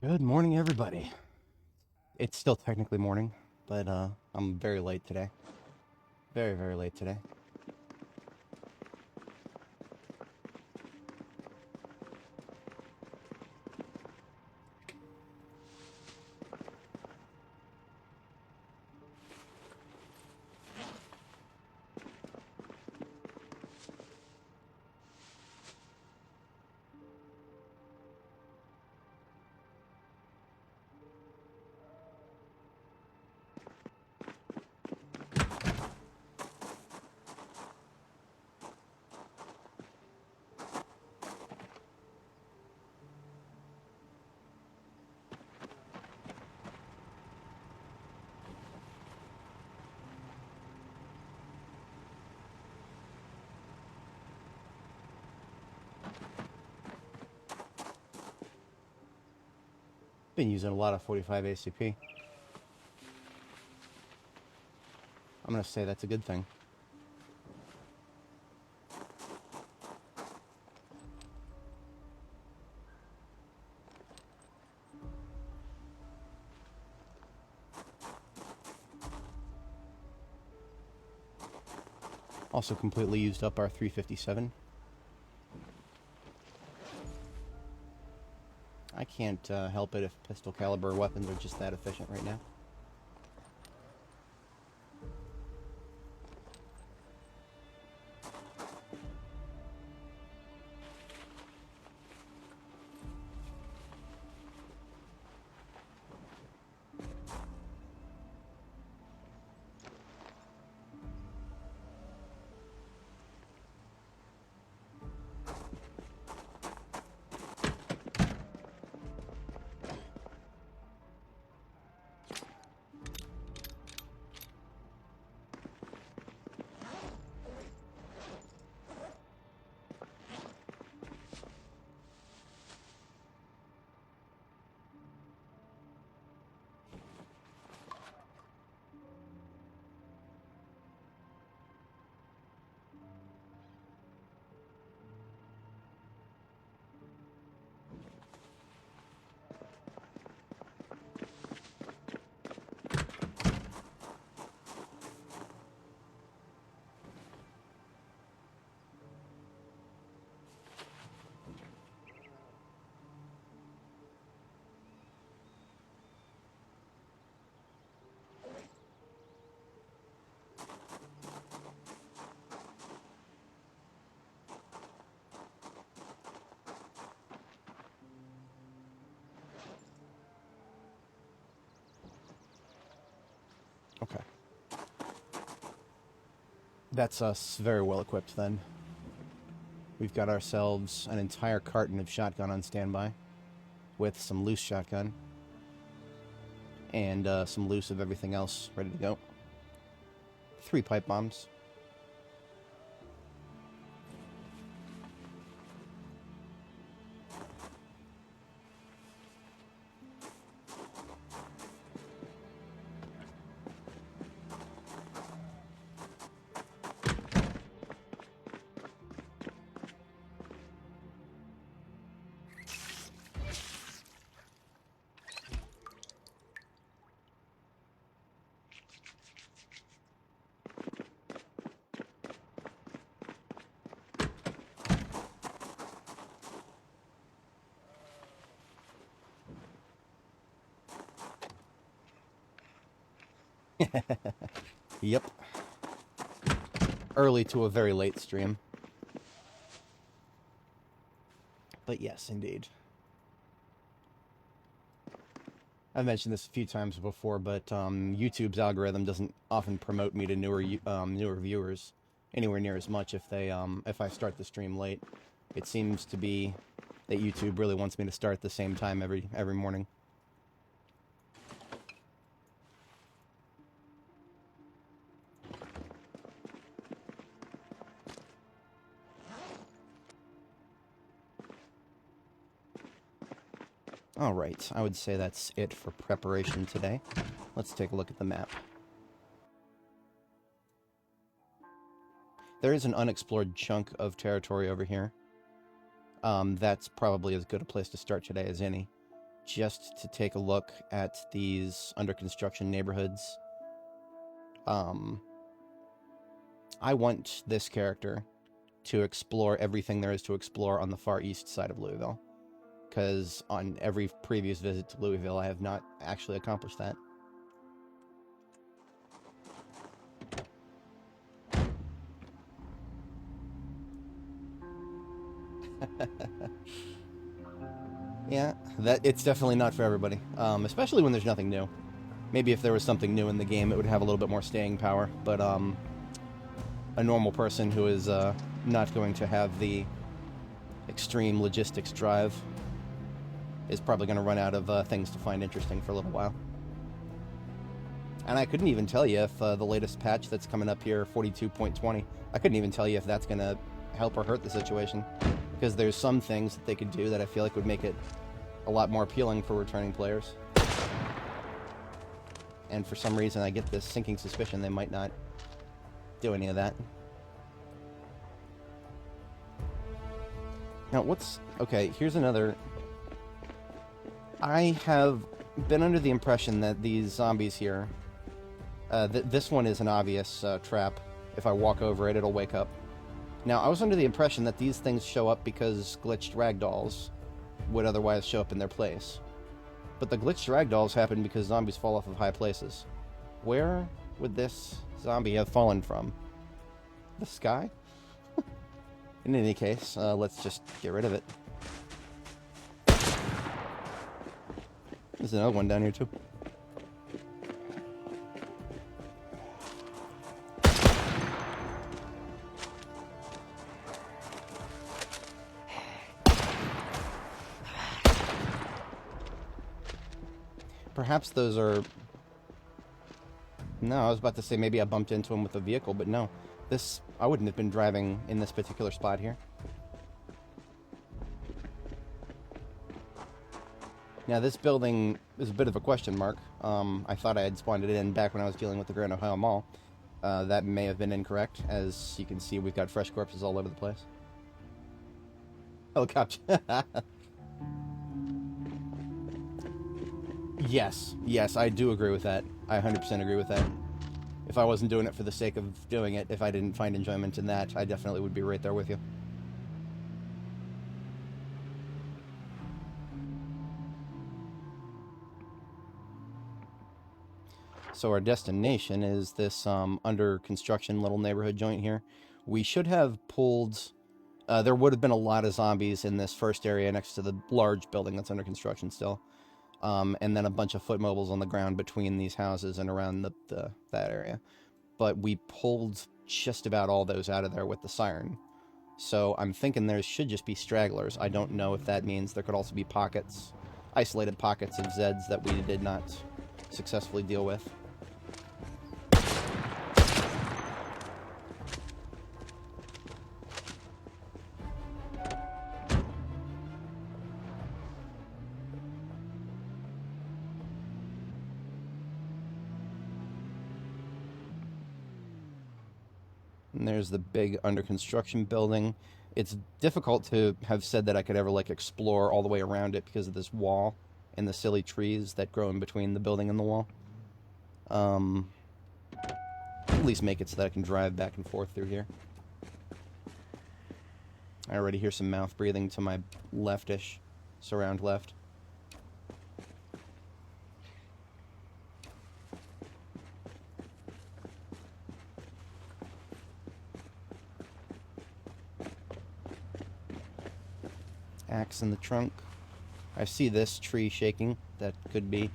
Good morning, everybody. It's still technically morning, but I'm very late today. Very, very late today. Been using a lot of 45 ACP. I'm gonna say that's a good thing. Also completely used up our 357. I can't help it if pistol caliber weapons are just that efficient right now. Okay. That's us very well equipped then. We've got ourselves an entire carton of shotgun on standby, with some loose shotgun, and some loose of everything else ready to go. 3 pipe bombs. Yep. Early to a very late stream. But yes, indeed. I've mentioned this a few times before, but YouTube's algorithm doesn't often promote me to newer viewers anywhere near as much if I start the stream late. It seems to be that YouTube really wants me to start at the same time every morning. Alright, I would say that's it for preparation today. Let's take a look at the map. There is an unexplored chunk of territory over here. That's probably as good a place to start today as any. just to take a look at these under construction neighborhoods. I want this character to explore everything there is to explore on the far east side of Louisville, because on every previous visit to Louisville, I have not actually accomplished that. Yeah, it's definitely not for everybody, especially when there's nothing new. Maybe if there was something new in the game, it would have a little bit more staying power, but a normal person who is not going to have the extreme logistics drive is probably going to run out of things to find interesting for a little while. And I couldn't even tell you if the latest patch that's coming up here, 42.20, I couldn't even tell you if that's going to help or hurt the situation, because there's some things that they could do that I feel like would make it a lot more appealing for returning players. And for some reason, I get this sinking suspicion they might not do any of that. Now, okay, here's another... I have been under the impression that these zombies here... this one is an obvious trap. If I walk over it, it'll wake up. Now, I was under the impression that these things show up because glitched ragdolls would otherwise show up in their place. But the glitched ragdolls happen because zombies fall off of high places. Where would this zombie have fallen from? The sky? In any case, let's just get rid of it. There's another one down here, too. Perhaps those are... No, I was about to say maybe I bumped into him with a vehicle, but no. I wouldn't have been driving in this particular spot here. Now, this building is a bit of a question mark. I thought I had spawned it in back when I was dealing with the Grand Ohio Mall. That may have been incorrect. As you can see, we've got fresh corpses all over the place. Helicopter. Yes, I do agree with that. I 100% agree with that. If I wasn't doing it for the sake of doing it, if I didn't find enjoyment in that, I definitely would be right there with you. So our destination is this under construction little neighborhood joint here. We should have pulled... there would have been a lot of zombies in this first area next to the large building that's under construction still. And then a bunch of foot mobiles on the ground between these houses and around that area. But we pulled just about all those out of there with the siren. So I'm thinking there should just be stragglers. I don't know if that means there could also be pockets, isolated pockets of Zeds that we did not successfully deal with. And there's the big under construction building. It's difficult to have said that I could ever like explore all the way around it because of this wall and the silly trees that grow in between the building and the wall. At least make it so that I can drive back and forth through here. I already hear some mouth breathing to my leftish, surround left. Axe in the trunk. I see this tree shaking. That could be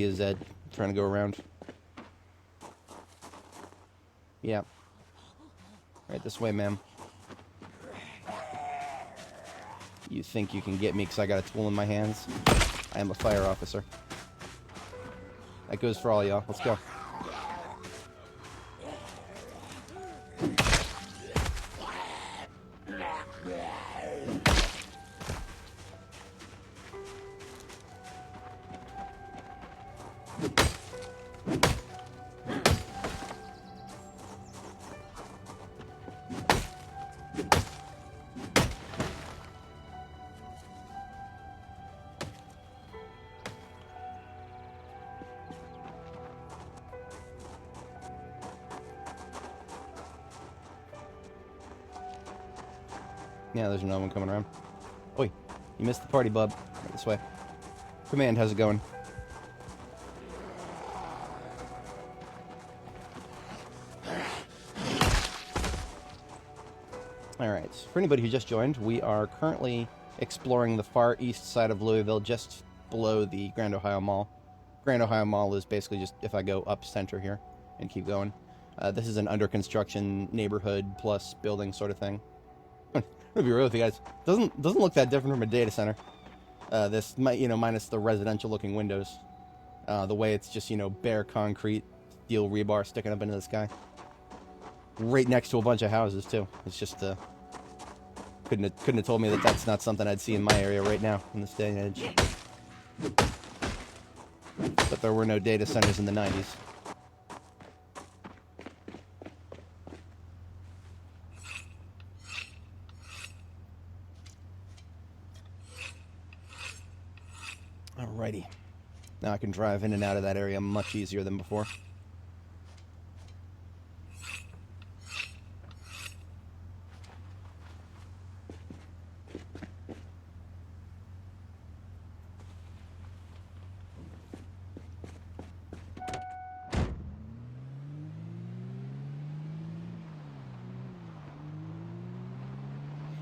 a Zed trying to go around. Yeah. Right this way, ma'am. You think you can get me because I got a tool in my hands? I am a fire officer. That goes for all y'all. Let's go. Yeah, there's another one coming around. Oi, you missed the party, bub. Right this way. Command, how's it going? Alright, for anybody who just joined, we are currently exploring the far east side of Louisville, just below the Grand Ohio Mall. Grand Ohio Mall is basically just if I go up center here and keep going. This is an under construction neighborhood plus building sort of thing. I'm gonna be real with you guys. Doesn't look that different from a data center. This might, minus the residential looking windows. The way it's just, bare concrete, steel rebar sticking up into the sky. Right next to a bunch of houses too. It's just couldn't have told me that that's not something I'd see in my area right now in this day and age. But there were no data centers in the 90s. Alrighty. Now I can drive in and out of that area much easier than before.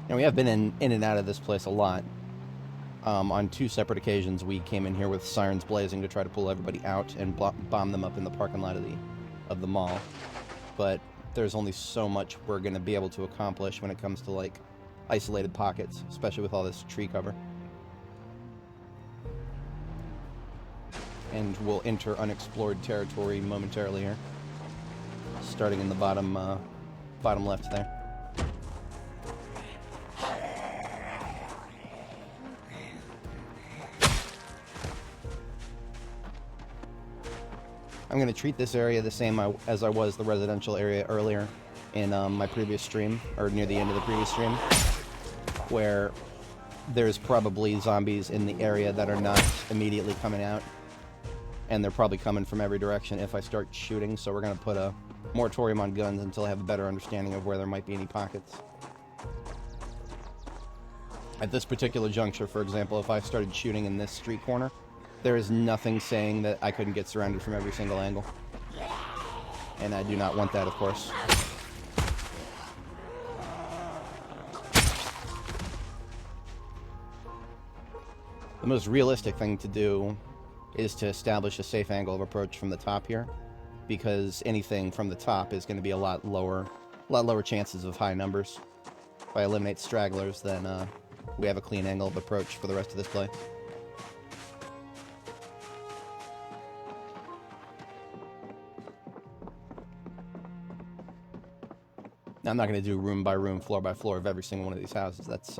Now we have been in and out of this place a lot. On 2 separate occasions, we came in here with sirens blazing to try to pull everybody out and bomb them up in the parking lot of the mall. But there's only so much we're going to be able to accomplish when it comes to, like, isolated pockets, especially with all this tree cover. And we'll enter unexplored territory momentarily here, starting in the bottom left there. I'm going to treat this area the same as I was the residential area earlier in my previous stream, or near the end of the previous stream, where there's probably zombies in the area that are not immediately coming out, and they're probably coming from every direction if I start shooting, so we're going to put a moratorium on guns until I have a better understanding of where there might be any pockets. At this particular juncture, for example, if I started shooting in this street corner, there is nothing saying that I couldn't get surrounded from every single angle. And I do not want that, of course. The most realistic thing to do is to establish a safe angle of approach from the top here, because anything from the top is going to be a lot lower chances of high numbers. If I eliminate stragglers, then we have a clean angle of approach for the rest of this play. Now, I'm not going to do room by room, floor by floor of every single one of these houses. That's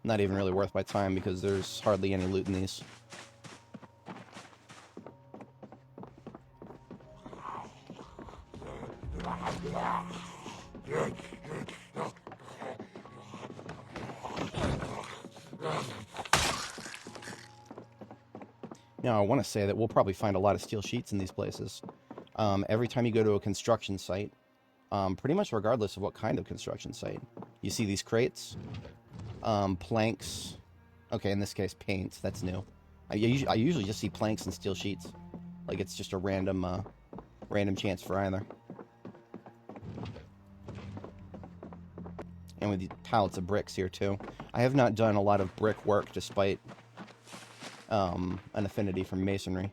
not even really worth my time because there's hardly any loot in these. Now, I want to say that we'll probably find a lot of steel sheets in these places. Every time you go to a construction site, pretty much regardless of what kind of construction site, you see these crates, planks. Okay, in this case, paint. That's new. I usually just see planks and steel sheets. Like it's just a random chance for either. And with these pallets of bricks here too. I have not done a lot of brick work despite an affinity for masonry.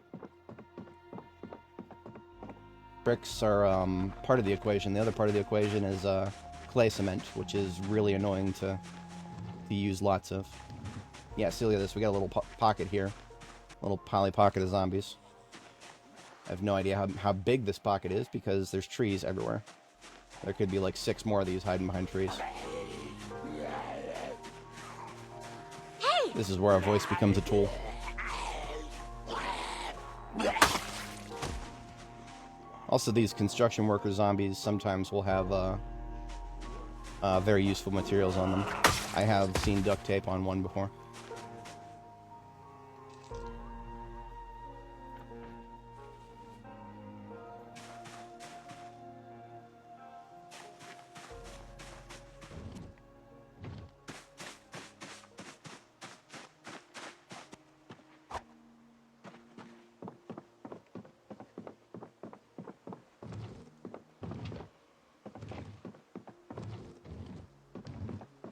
Bricks are part of the equation. The other part of the equation is clay cement, which is really annoying to use lots of. Yeah, see, look at this. We got a little pocket here. A little poly pocket of zombies. I have no idea how big this pocket is because there's trees everywhere. There could be like 6 more of these hiding behind trees. This is where our voice becomes a tool. Also, these construction worker zombies sometimes will have very useful materials on them. I have seen duct tape on one before.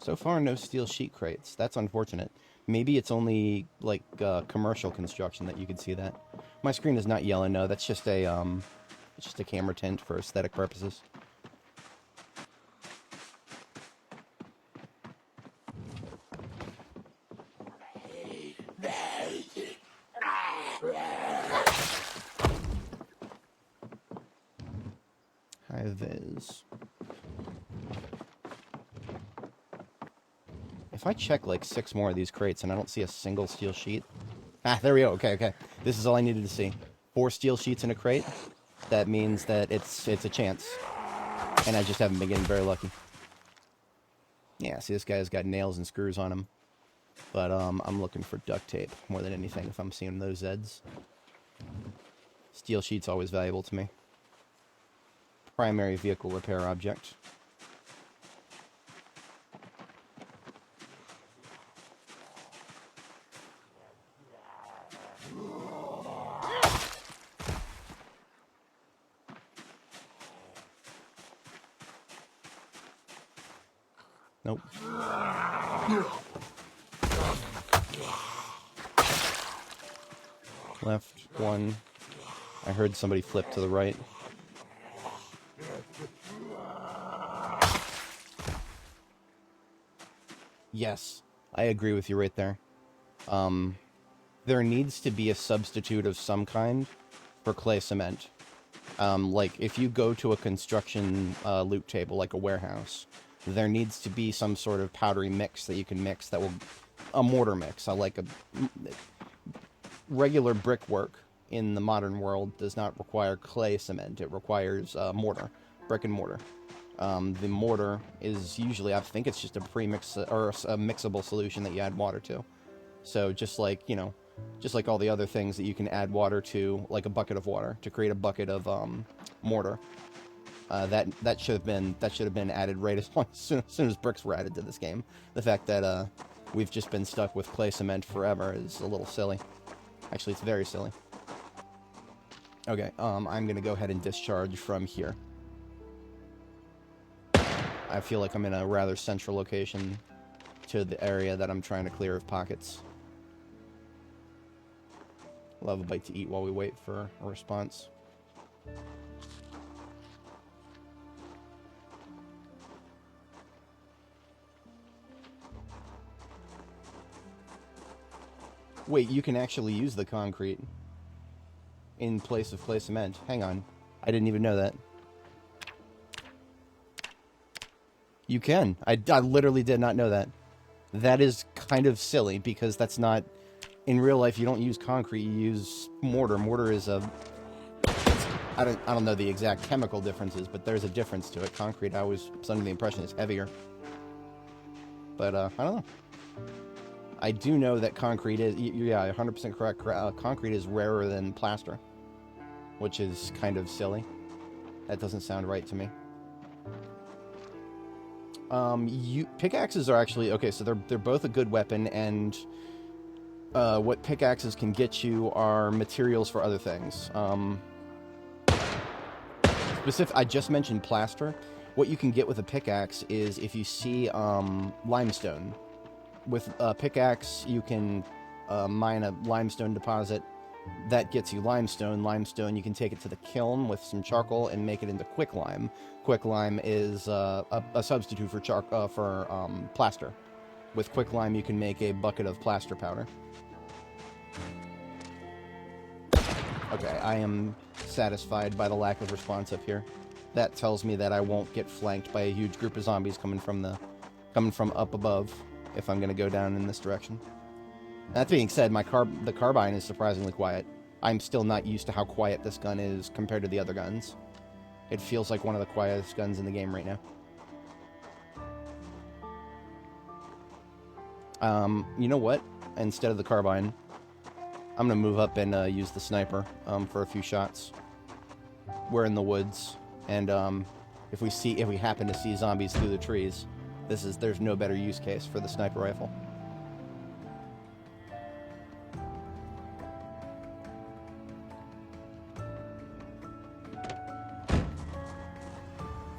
So far, no steel sheet crates. That's unfortunate. Maybe it's only, like, commercial construction that you could see that. My screen is not yellow, no. That's just a, it's just a camera tint for aesthetic purposes. High vis. If I check like 6 more of these crates and I don't see a single steel sheet... Ah, there we go. Okay, okay. This is all I needed to see. 4 steel sheets in a crate. That means that it's a chance. And I just haven't been getting very lucky. Yeah, see, this guy's got nails and screws on him. But I'm looking for duct tape more than anything if I'm seeing those Zeds. Steel sheet's always valuable to me. Primary vehicle repair object. Nope. Left, 1. I heard somebody flip to the right. Yes, I agree with you right there. There needs to be a substitute of some kind for clay cement. Like, if you go to a construction loot table, like a warehouse, there needs to be some sort of powdery mix that you can mix that will... A mortar mix. Like a... Regular brickwork in the modern world does not require clay cement. It requires mortar. Brick and mortar. The mortar is usually, I think it's just a premix or a mixable solution that you add water to. So just like, you know, just like all the other things that you can add water to, like a bucket of water to create a bucket of mortar. That should have been added right as soon as bricks were added to this game. The fact that we've just been stuck with clay cement forever is a little silly. Actually, it's very silly. Okay, I'm gonna go ahead and discharge from here. I feel like I'm in a rather central location to the area that I'm trying to clear of pockets. We'll have a bite to eat while we wait for a response. Wait, you can actually use the concrete in place of clay cement. Hang on. I didn't even know that. You can. I literally did not know that. That is kind of silly, because that's not... In real life, you don't use concrete, you use mortar. Mortar is a... I don't know the exact chemical differences, but there's a difference to it. Concrete, I was under the impression, is heavier. But, I don't know. I do know that concrete is... Yeah, 100% correct. Concrete is rarer than plaster, which is kind of silly. That doesn't sound right to me. Pickaxes are actually... Okay, so they're both a good weapon, and... what pickaxes can get you are materials for other things. I just mentioned plaster. What you can get with a pickaxe is if you see limestone. With a pickaxe, you can mine a limestone deposit. That gets you limestone. Limestone, you can take it to the kiln with some charcoal and make it into quicklime. Quicklime is a substitute for plaster. With quicklime, you can make a bucket of plaster powder. Okay, I am satisfied by the lack of response up here. That tells me that I won't get flanked by a huge group of zombies coming from up above if I'm going to go down in this direction. That being said, the carbine is surprisingly quiet. I'm still not used to how quiet this gun is compared to the other guns. It feels like one of the quietest guns in the game right now. You know what? Instead of the carbine, I'm gonna move up and use the sniper for a few shots. We're in the woods, and if we happen to see zombies through the trees, there's no better use case for the sniper rifle.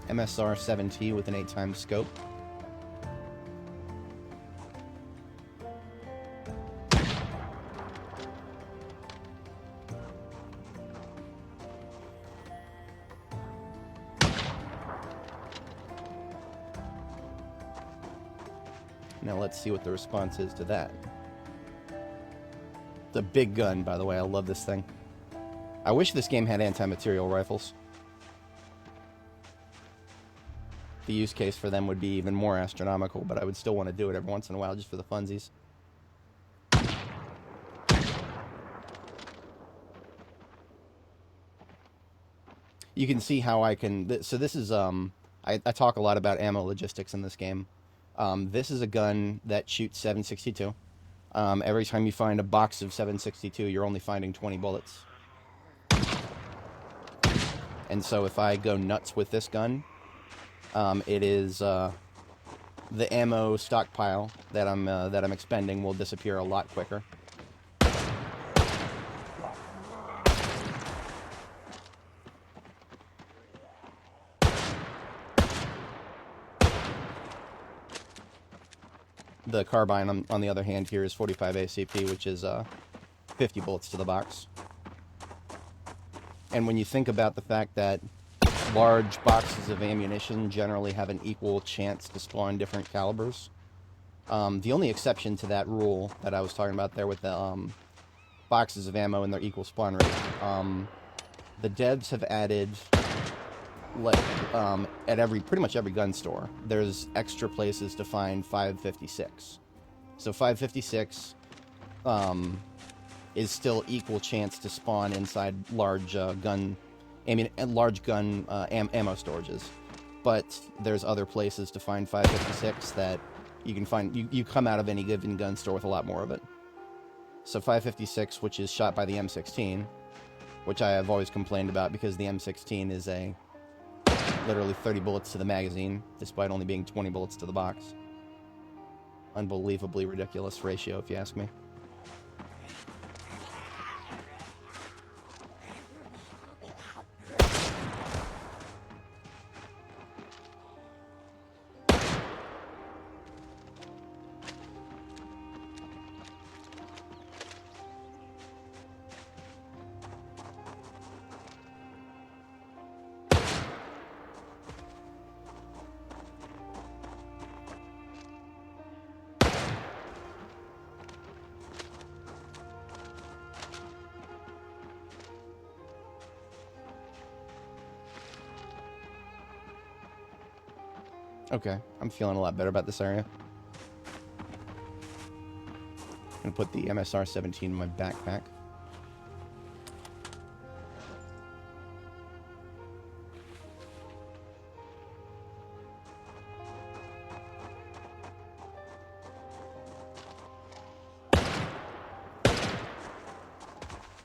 MSR 7T with an 8x scope. Now let's see what the response is to that. It's a big gun, by the way. I love this thing. I wish this game had anti-material rifles. The use case for them would be even more astronomical, but I would still want to do it every once in a while just for the funsies. You can see how I can... So this is... I talk a lot about ammo logistics in this game. This is a gun that shoots 7.62. Every time you find a box of 7.62, you're only finding 20 bullets. And so if I go nuts with this gun, it is the ammo stockpile that I'm expending will disappear a lot quicker. The carbine, on the other hand, here is 45 ACP, which is 50 bullets to the box. And when you think about the fact that large boxes of ammunition generally have an equal chance to spawn different calibers, the only exception to that rule that I was talking about there with the boxes of ammo and their equal spawn rate, the devs have added... at pretty much every gun store, there's extra places to find 5.56. So 5.56 is still equal chance to spawn inside large gun ammo storages. But there's other places to find 5.56 that you can find. You come out of any given gun store with a lot more of it. So 5.56, which is shot by the M16, which I have always complained about because the M16 is literally 30 bullets to the magazine, despite only being 20 bullets to the box. Unbelievably ridiculous ratio, if you ask me. Okay, I'm feeling a lot better about this area. I'm gonna put the MSR-17 in my backpack.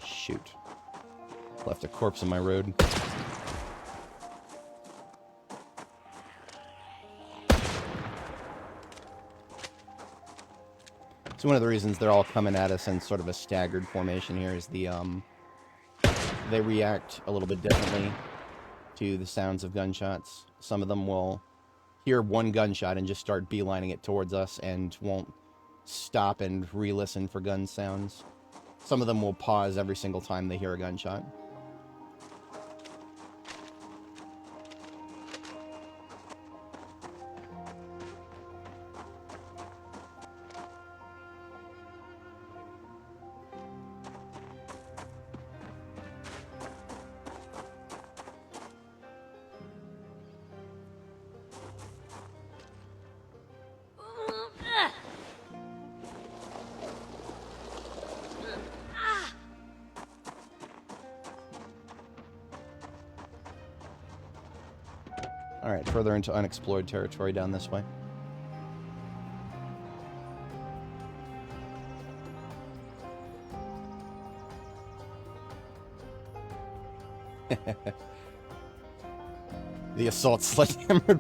Shoot. Left a corpse in my road. So one of the reasons they're all coming at us in sort of a staggered formation here is they react a little bit differently to the sounds of gunshots. Some of them will hear one gunshot and just start beelining it towards us and won't stop and re-listen for gun sounds. Some of them will pause every single time they hear a gunshot. Alright, further into unexplored territory down this way. The assault sledgehammer.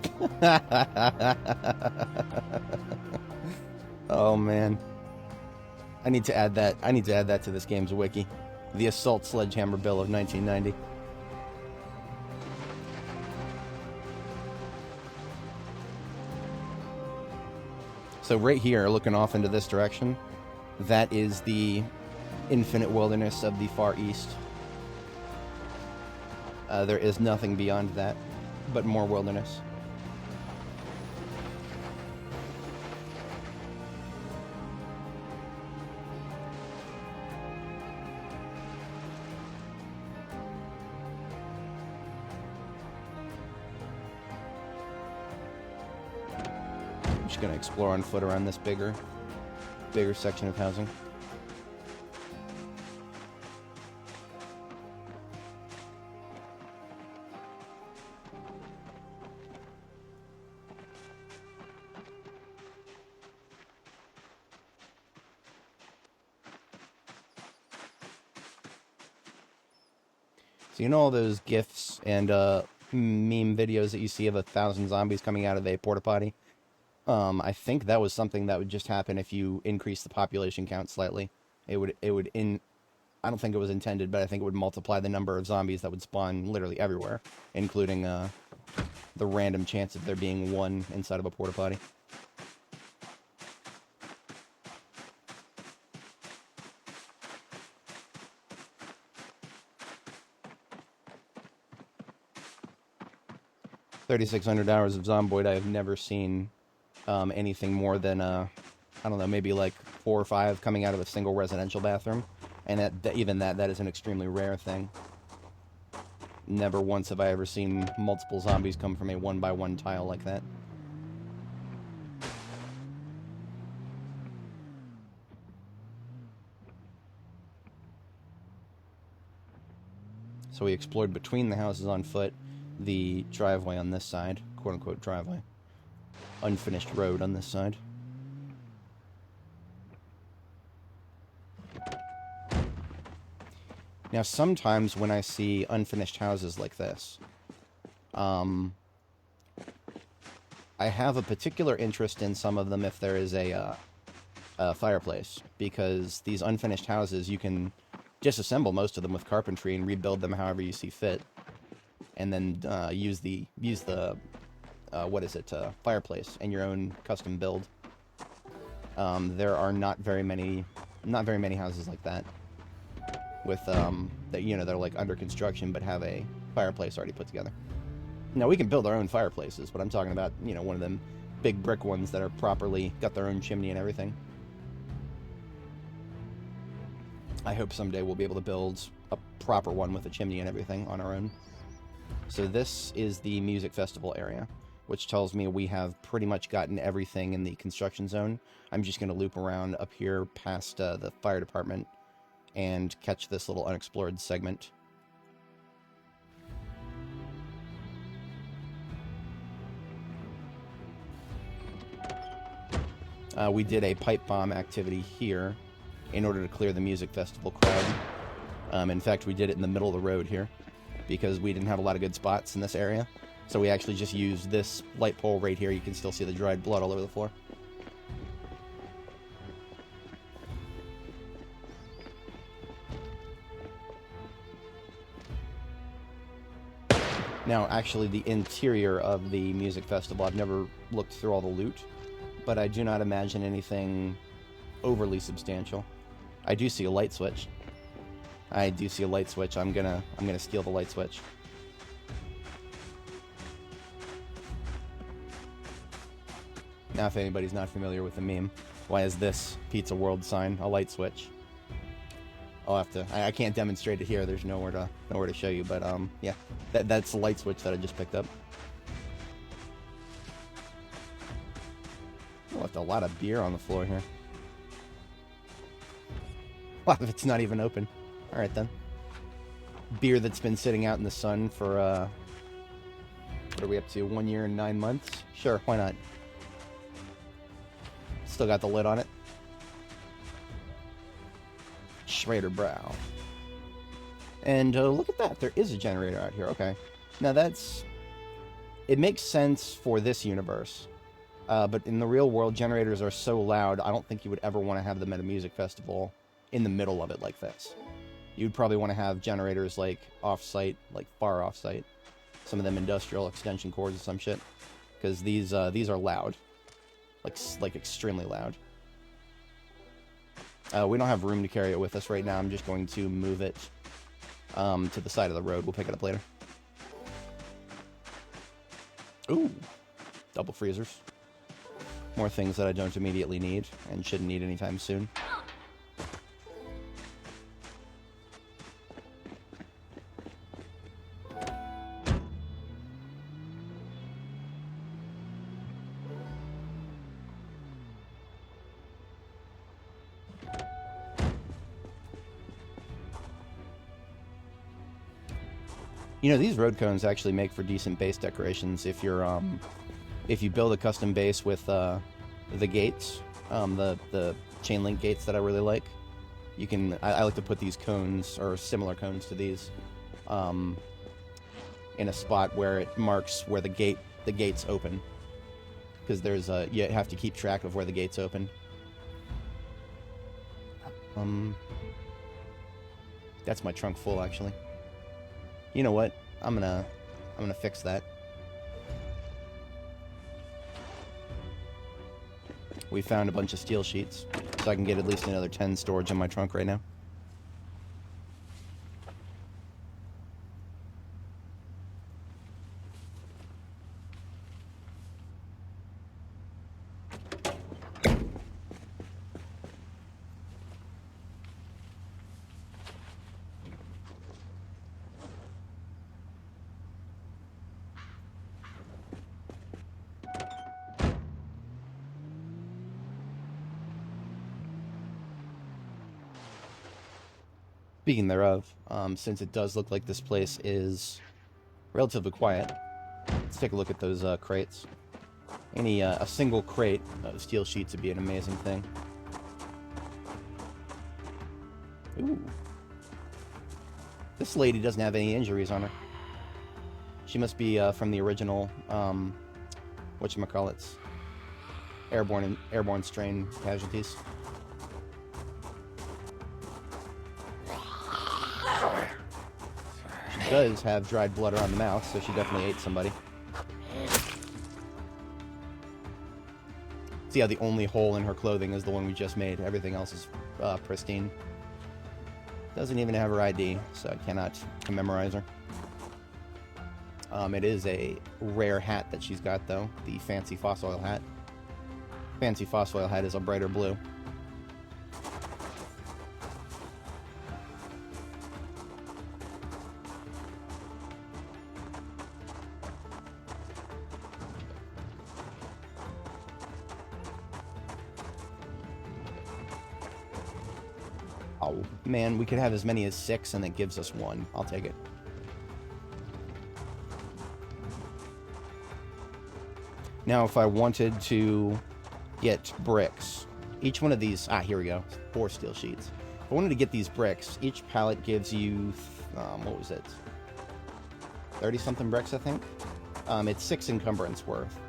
Oh man. I need to add that to this game's wiki. The assault sledgehammer bill of 1990. So right here, looking off into this direction, that is the infinite wilderness of the Far East. There is nothing beyond that, but more wilderness. just gonna explore on foot around this bigger section of housing. So you know all those GIFs and meme videos that you see of 1,000 zombies coming out of a porta potty? I think that was something that would just happen if you increase the population count slightly. I don't think it was intended, but I think it would multiply the number of zombies that would spawn literally everywhere, including the random chance of there being one inside of a porta potty. "3,600 hours of Zomboid, I have never seen anything more than, I don't know, maybe like 4 or 5 coming out of a single residential bathroom. And even that is an extremely rare thing. Never once have I ever seen multiple zombies come from a 1x1 tile like that. So we explored between the houses on foot, the driveway on this side, quote-unquote driveway, unfinished road on this side. Now, sometimes when I see unfinished houses like this, I have a particular interest in some of them if there is a fireplace, because these unfinished houses, you can disassemble most of them with carpentry and rebuild them however you see fit, and then use the fireplace in your own custom build. There are not very many houses like that with that, you know, they're like under construction but have a fireplace already put together. Now, we can build our own fireplaces, but I'm talking about, you know, one of them big brick ones that are properly got their own chimney and everything. I hope someday we'll be able to build a proper one with a chimney and everything on our own. So this is the music festival area, which tells me we have pretty much gotten everything in the construction zone. I'm just going to loop around up here past the fire department and catch this little unexplored segment. We did a pipe bomb activity here in order to clear the music festival crowd. In fact, we did it in the middle of the road here because we didn't have a lot of good spots in this area. So we actually just used this light pole right here. You can still see the dried blood all over the floor. Now, actually, the interior of the music festival, I've never looked through all the loot, but I do not imagine anything overly substantial. I do see a light switch. I'm gonna steal the light switch. Now, if anybody's not familiar with the meme, why is this Pizza World sign a light switch? I'll have to. I can't demonstrate it here. There's nowhere to show you. But yeah, that's the light switch that I just picked up. Left a lot of beer on the floor here. Wow, it's not even open. All right then. Beer that's been sitting out in the sun for what are we up to? 1 year and 9 months? Sure, why not? Still got the lid on it. Schrader Brow. And look at that. There is a generator out here. Okay. Now it makes sense for this universe. But in the real world, generators are so loud, I don't think you would ever want to have them at a music festival in the middle of it like this. You'd probably want to have generators like off-site, like far off-site. Some of them industrial extension cords or some shit. Because these are loud. Like extremely loud. We don't have room to carry it with us right now. I'm just going to move it to the side of the road. We'll pick it up later. Ooh. Double freezers. More things that I don't immediately need and shouldn't need anytime soon. You know, these road cones actually make for decent base decorations if you're if you build a custom base with the gates, the chain link gates that I really like. You can I like to put these cones or similar cones to these in a spot where it marks where the gates open, because there's you have to keep track of where the gates open. That's my trunk full, actually. You know what? I'm gonna fix that. We found a bunch of steel sheets, so I can get at least another 10 storage in my trunk right now. Speaking thereof, since it does look like this place is relatively quiet, let's take a look at those crates. A single crate of steel sheets would be an amazing thing. Ooh. This lady doesn't have any injuries on her. She must be from the original, whatchamacallits, airborne strain casualties. She does have dried blood around the mouth, so she definitely ate somebody. See how the only hole in her clothing is the one we just made. Everything else is pristine. Doesn't even have her ID, so I cannot commemorize her. It is a rare hat that she's got, though. The fancy fossil hat. Fancy fossil hat is a brighter blue. Oh, man, we could have as many as 6 and it gives us 1. I'll take it. Now, if I wanted to get bricks, each one of these... here we go. 4 steel sheets. If I wanted to get these bricks, each pallet gives you... what was it? 30-something bricks, I think? It's 6 encumbrance worth.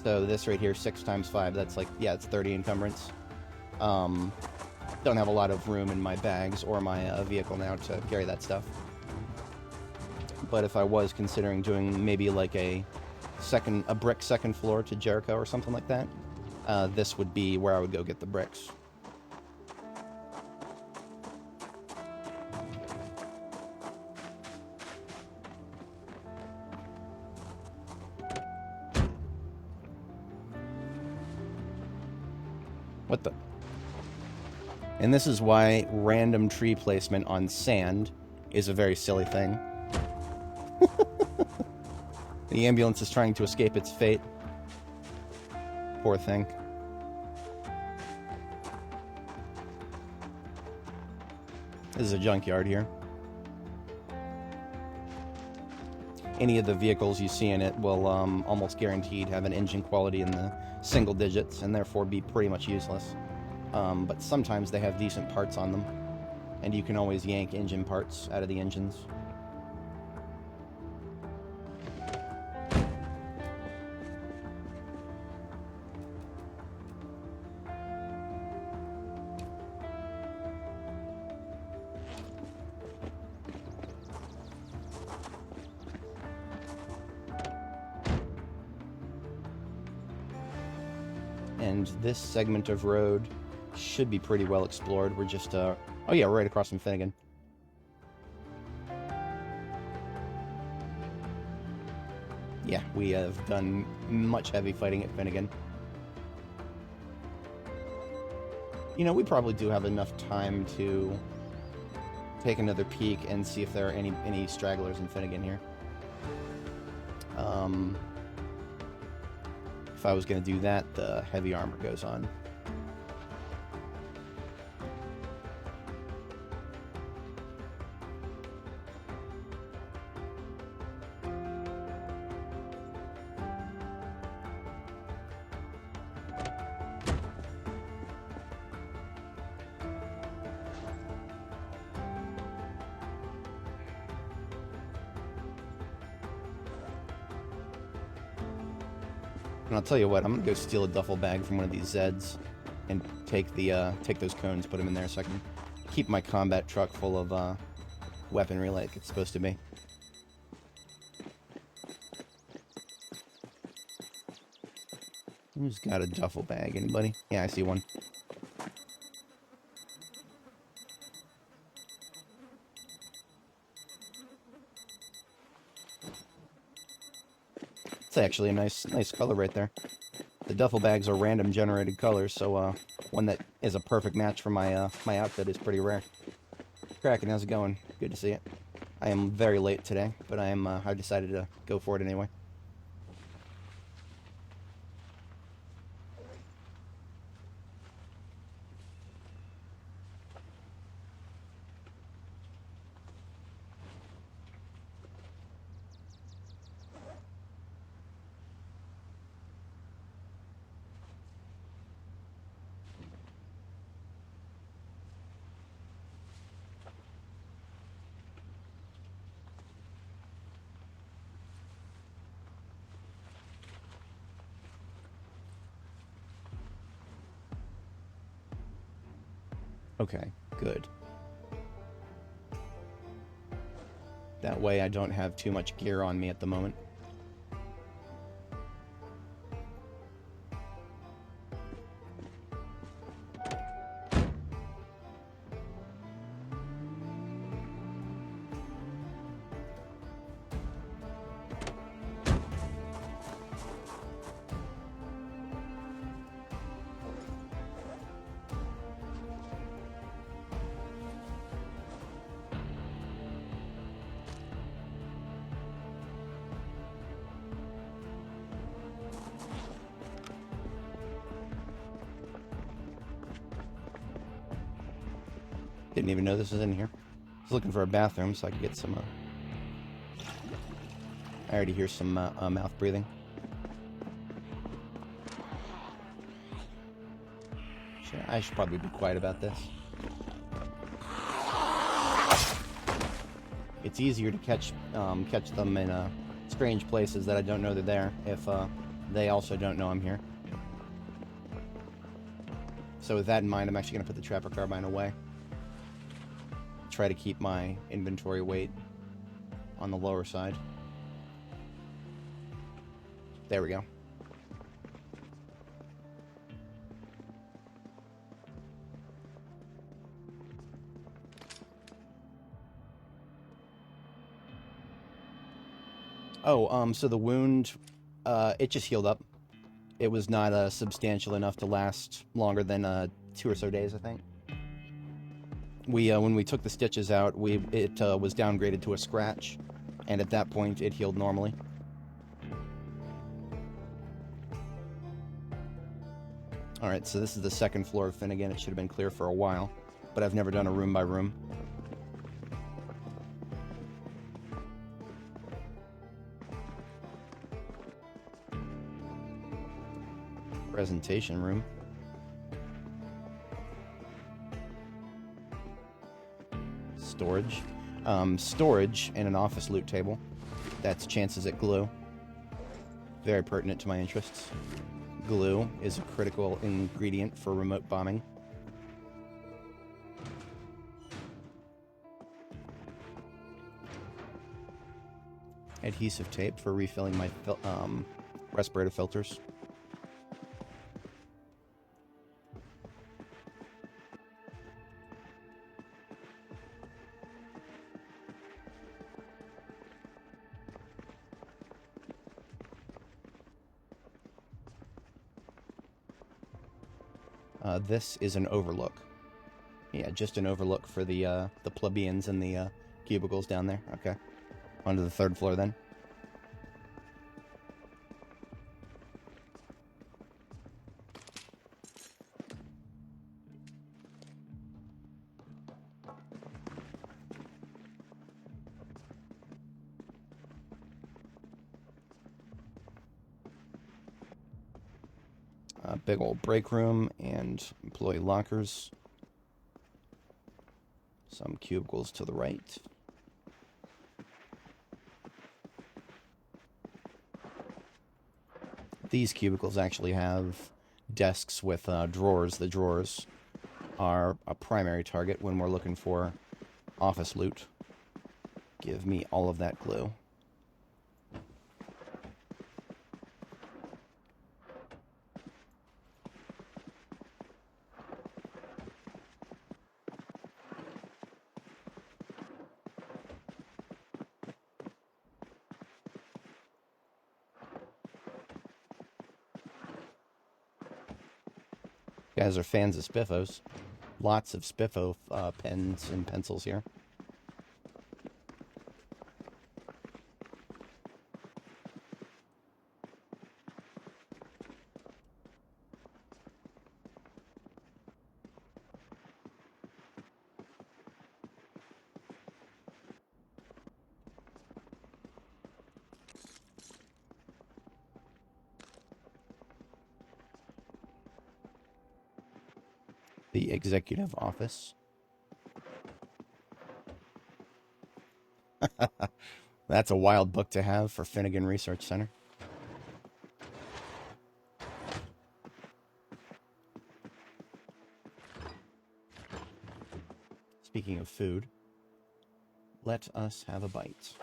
So this right here, 6 times 5, that's like... Yeah, it's 30 encumbrance. Don't have a lot of room in my bags or my vehicle now to carry that stuff. But if I was considering doing maybe like a brick second floor to Jericho or something like that, this would be where I would go get the bricks. What the... And this is why random tree placement on sand is a very silly thing. The ambulance is trying to escape its fate. Poor thing. This is a junkyard here. Any of the vehicles you see in it will almost guaranteed have an engine quality in the single digits and therefore be pretty much useless. But sometimes they have decent parts on them, and you can always yank engine parts out of the engines. And this segment of road should be pretty well explored. We're just, oh yeah, we're right across from Finnegan. Yeah, we have done much heavy fighting at Finnegan. You know, we probably do have enough time to take another peek and see if there are any stragglers in Finnegan here. If I was going to do that, the heavy armor goes on. And I'll tell you what, I'm gonna go steal a duffel bag from one of these Zeds and take those cones, put them in there so I can keep my combat truck full of weaponry like it's supposed to be. Who's got a duffel bag? Anybody? Yeah, I see one. It's actually a nice color right there. The duffel bags are random generated colors, so one that is a perfect match for my my outfit is pretty rare. Kraken, how's it going? Good to see it. I am very late today, but I decided to go for it anyway. Okay, good. That way I don't have too much gear on me at the moment. Didn't even know this was in here. I was looking for a bathroom so I could get some, I already hear some mouth breathing. I should probably be quiet about this. It's easier to catch them in strange places that I don't know they're there if they also don't know I'm here. So with that in mind, I'm actually going to put the trapper carbine away. Try to keep my inventory weight on the lower side. There we go. Oh, so the wound, it just healed up. It was not substantial enough to last longer than 2 or so days, I think. When we took the stitches out, it was downgraded to a scratch, and at that point, it healed normally. Alright, so this is the second floor of Finnegan. It should have been clear for a while, but I've never done a room by room. Presentation room. Storage. Storage and an office loot table. That's chances at glue. Very pertinent to my interests. Glue is a critical ingredient for remote bombing. Adhesive tape for refilling my respirator filters. This is an overlook. Yeah, just an overlook for the plebeians and the cubicles down there. Okay. Onto the third floor then. Big old break room and employee lockers. Some cubicles to the right. These cubicles actually have desks with drawers. The drawers are a primary target when we're looking for office loot. Give me all of that glue. You guys are fans of Spiffos. Lots of Spiffo pens and pencils here. The executive office. That's a wild book to have for Finnegan Research Center. Speaking of food, let us have a bite.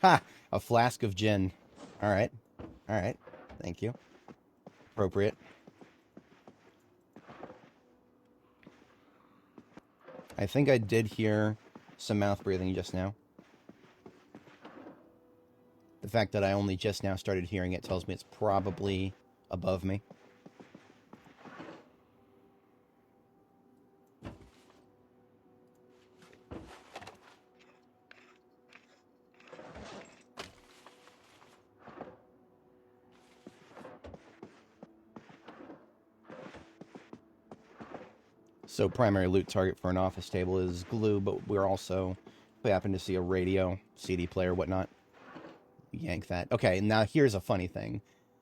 Ha! A flask of gin. All right. All right. Thank you. Appropriate. I think I did hear some mouth breathing just now. The fact that I only just now started hearing it tells me it's probably above me. So primary loot target for an office table is glue, but we happen to see a radio, CD player, whatnot. Yank that. Okay, now here's a funny thing.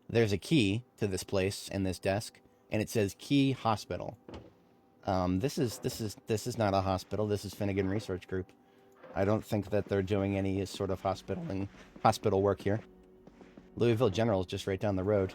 There's a key to this place and this desk, and it says Key Hospital. This is not a hospital. This is Finnegan Research Group. I don't think that they're doing any sort of hospital work here. Louisville General is just right down the road.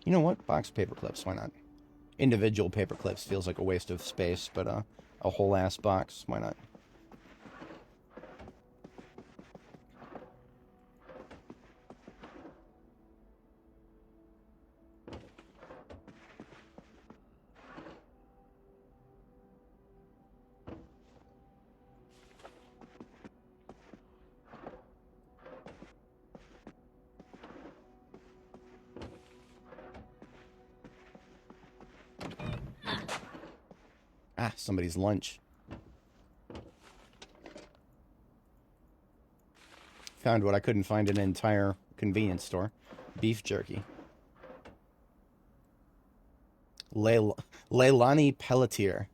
You know what? Box paper clips, why not? Individual paper clips feels like a waste of space, but a whole ass box, why not? Ah, somebody's lunch. Found what I couldn't find in an entire convenience store. Beef jerky. Leilani Pelletier.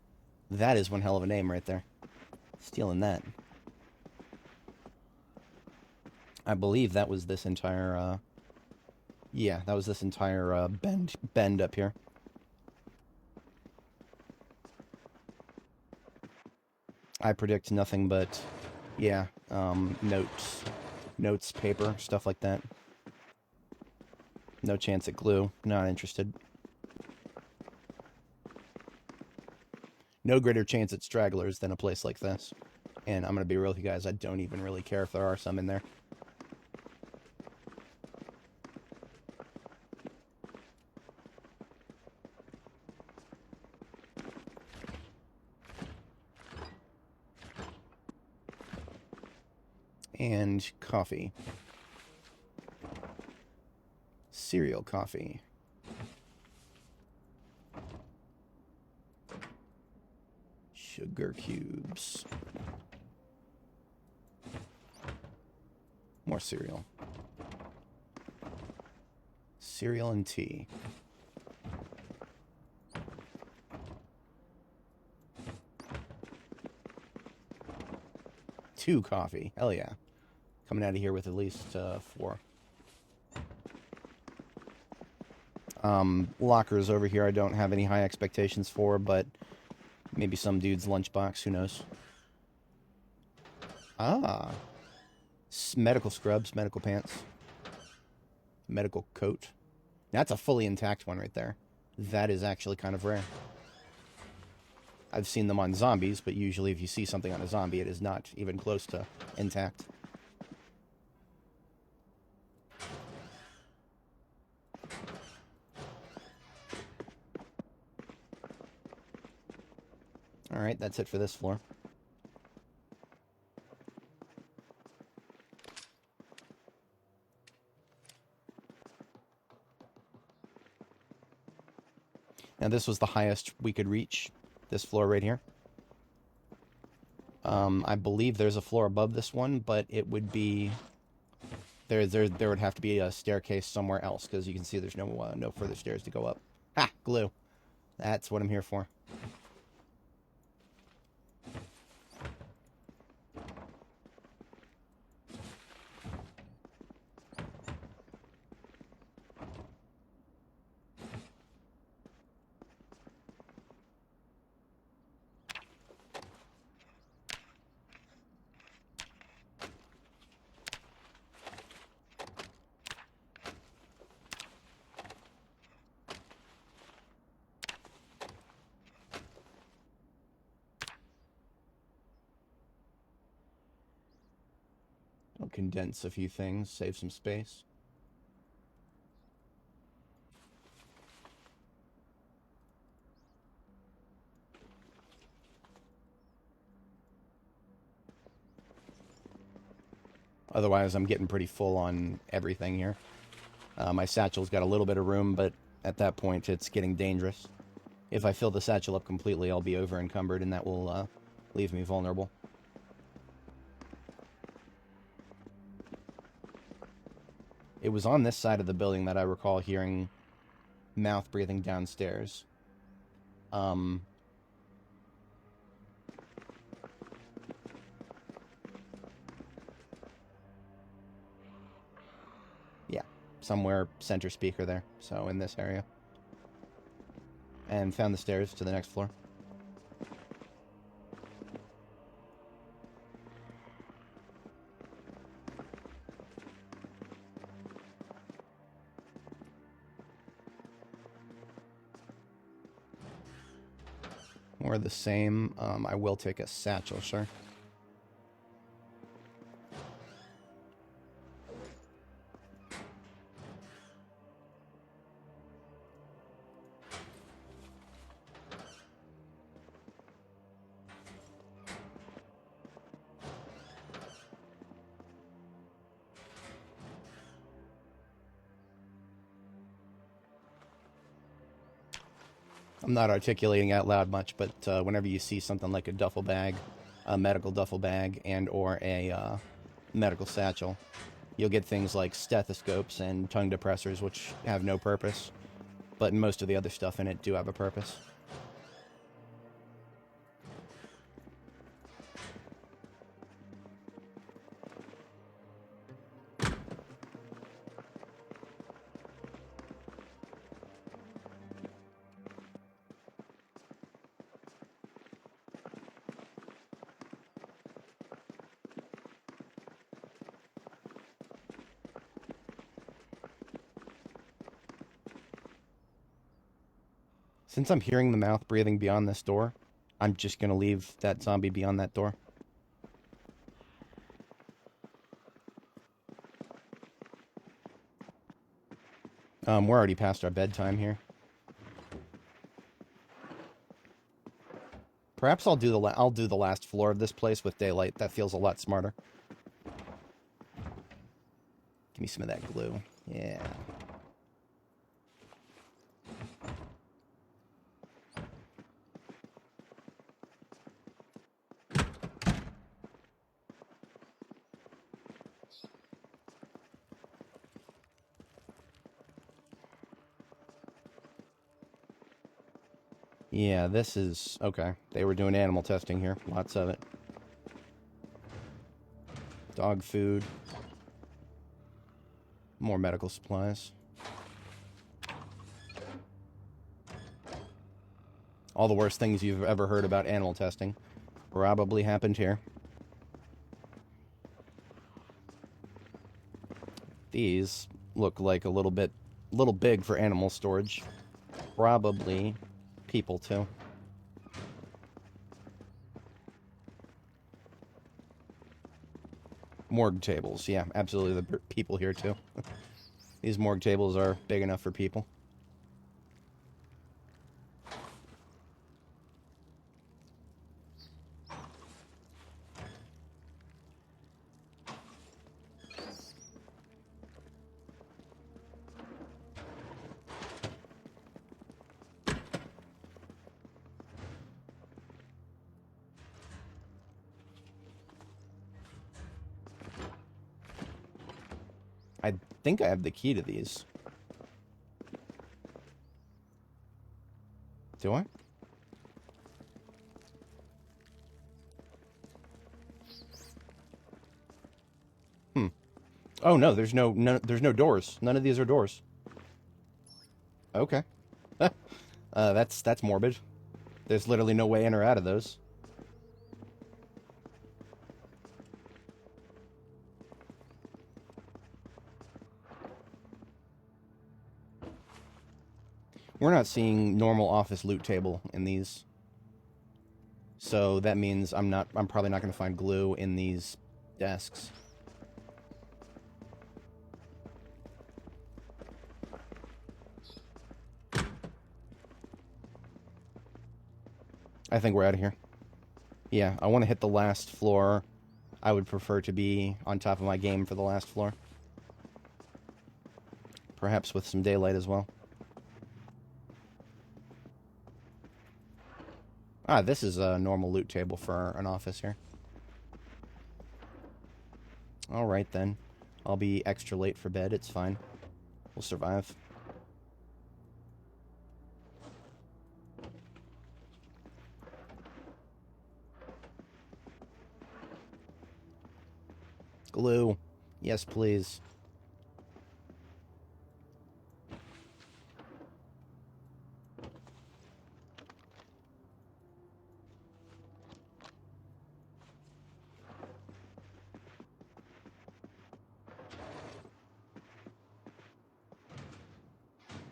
That is one hell of a name right there. Stealing that. I believe that was this entire, yeah, that was this entire, bend up here. I predict nothing but, yeah, notes, paper, stuff like that. No chance at glue. Not interested. No greater chance at stragglers than a place like this. And I'm going to be real with you guys, I don't even really care if there are some in there. And coffee. Cereal coffee. Sugar cubes. More cereal. Cereal and tea. Two coffee. Hell yeah. Coming out of here with at least 4. Lockers over here I don't have any high expectations for, but maybe some dude's lunchbox, who knows. Ah. Medical scrubs, medical pants. Medical coat. That's a fully intact one right there. That is actually kind of rare. I've seen them on zombies, but usually if you see something on a zombie, it is not even close to intact. Alright, that's it for this floor. Now this was the highest we could reach, this floor right here. I believe there's a floor above this one, but it would be... There would have to be a staircase somewhere else, because you can see there's no further stairs to go up. Ha! Glue. That's what I'm here for. I'll condense a few things, save some space. Otherwise, I'm getting pretty full on everything here. My satchel's got a little bit of room, but at that point, it's getting dangerous. If I fill the satchel up completely, I'll be over encumbered, and that will leave me vulnerable. It was on this side of the building that I recall hearing mouth breathing downstairs. Yeah, somewhere center speaker there, so in this area. And found the stairs to the next floor. More of the same. I will take a satchel, sure. I'm not articulating out loud much, but whenever you see something like a duffel bag, a medical duffel bag, and or a medical satchel, you'll get things like stethoscopes and tongue depressors, which have no purpose, but most of the other stuff in it do have a purpose. Since I'm hearing the mouth breathing beyond this door, I'm just going to leave that zombie beyond that door. We're already past our bedtime here. Perhaps I'll do the last floor of this place with daylight. That feels a lot smarter. Give me some of that glue. Yeah. Yeah, this is... Okay, they were doing animal testing here. Lots of it. Dog food. More medical supplies. All the worst things you've ever heard about animal testing probably happened here. These look like a little big for animal storage. Probably people too. Morgue tables, yeah, absolutely the people here too. These morgue tables are big enough for people. I think I have the key to these. Do I? Oh no, there's no doors. None of these are doors. Okay. That's morbid. There's literally no way in or out of those. We're not seeing normal office loot table in these. So that means I'm probably not going to find glue in these desks. I think we're out of here. Yeah, I want to hit the last floor. I would prefer to be on top of my game for the last floor. Perhaps with some daylight as well. Ah, this is a normal loot table for an office here. Alright then. I'll be extra late for bed, it's fine. We'll survive. Glue. Yes, please.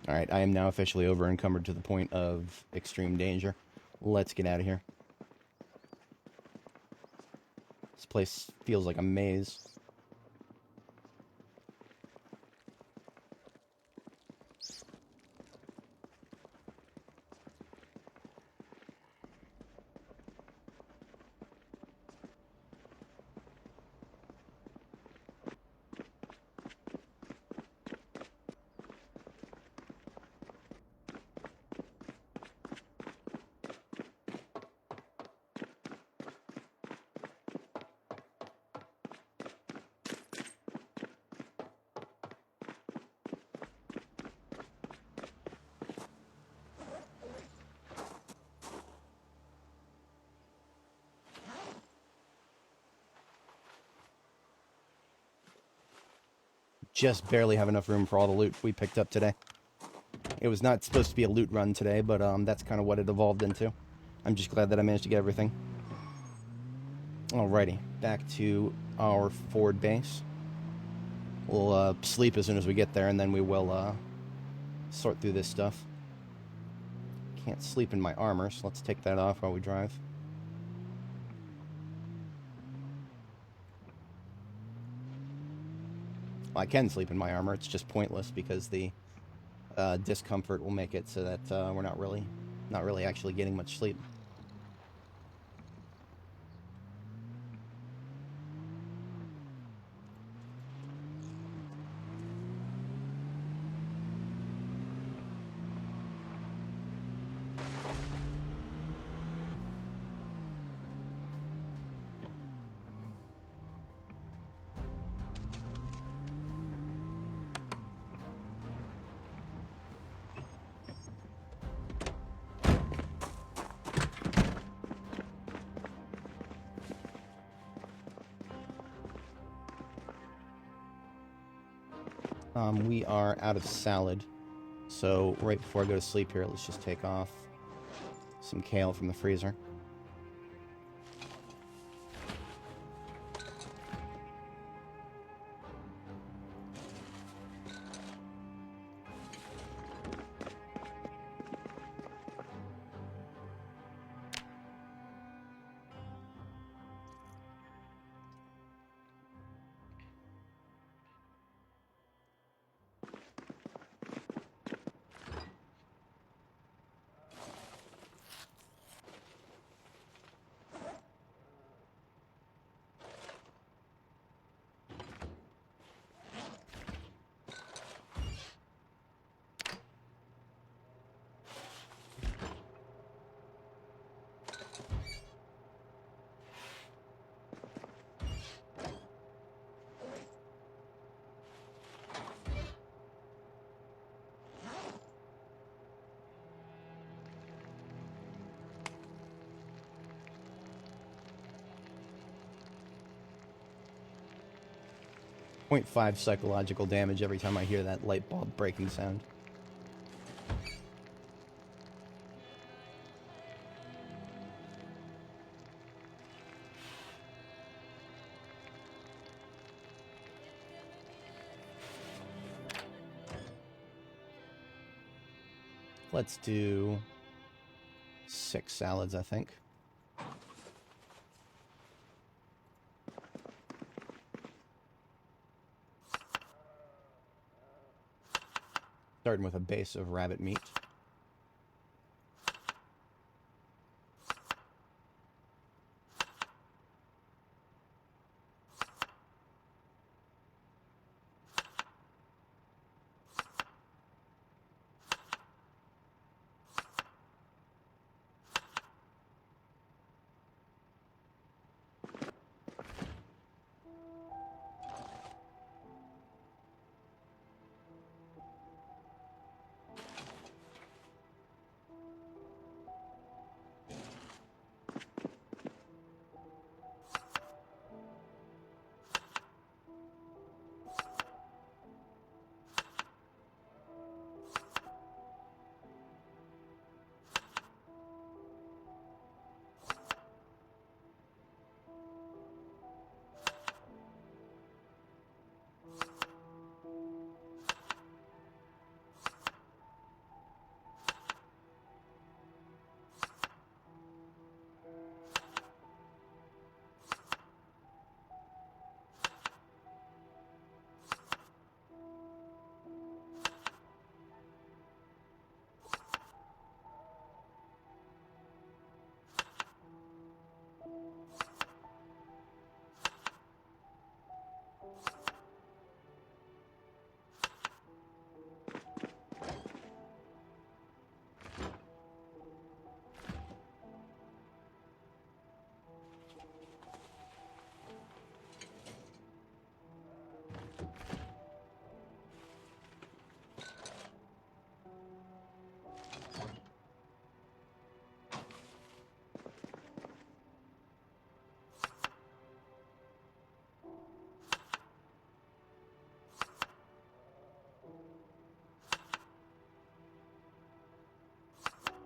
Alright, I am now officially over encumbered to the point of extreme danger. Let's get out of here. This place feels like a maze. Just barely have enough room for all the loot we picked up today. It was not supposed to be a loot run today, but that's kind of what it evolved into. I'm just glad that I managed to get everything. Alrighty, back to our forward base. We'll sleep as soon as we get there, and then we will sort through this stuff. Can't sleep in my armor, so let's take that off while we drive. Well, I can sleep in my armor, it's just pointless because the discomfort will make it so that we're not really actually getting much sleep. We are out of salad, so right before I go to sleep here, let's just take off some kale from the freezer. .5 psychological damage every time I hear that light bulb breaking sound. Let's do 6 salads, I think. Starting with a base of rabbit meat.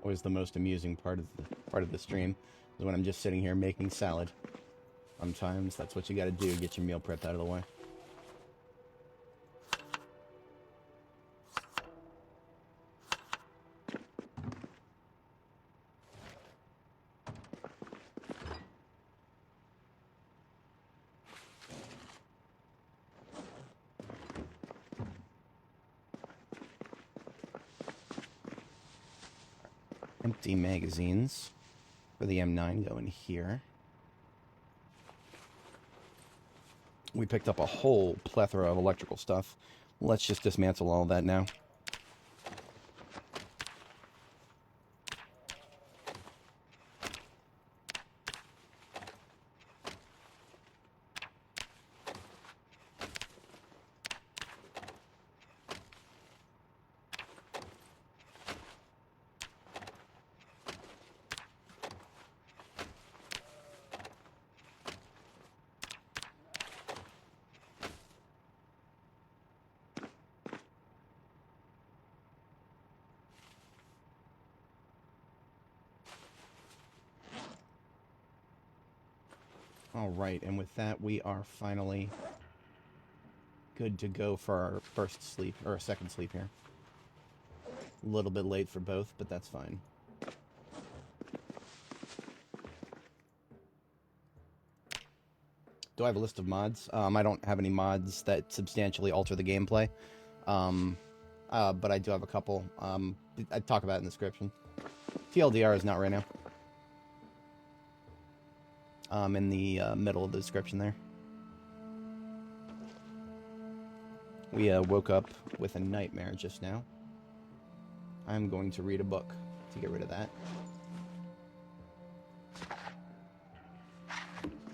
Always the most amusing part of the stream is when I'm just sitting here making salad. Sometimes that's what you got to do, get your meal prepped out of the way. Empty magazines for the M9 go in here. We picked up a whole plethora of electrical stuff. Let's just dismantle all of that now. All right, and with that, we are finally good to go for our first sleep, or a second sleep here. A little bit late for both, but that's fine. Do I have a list of mods? I don't have any mods that substantially alter the gameplay, but I do have a couple. I talk about it in the description. TLDR is not right now. In the middle of the description there. We woke up with a nightmare just now. I'm going to read a book to get rid of that.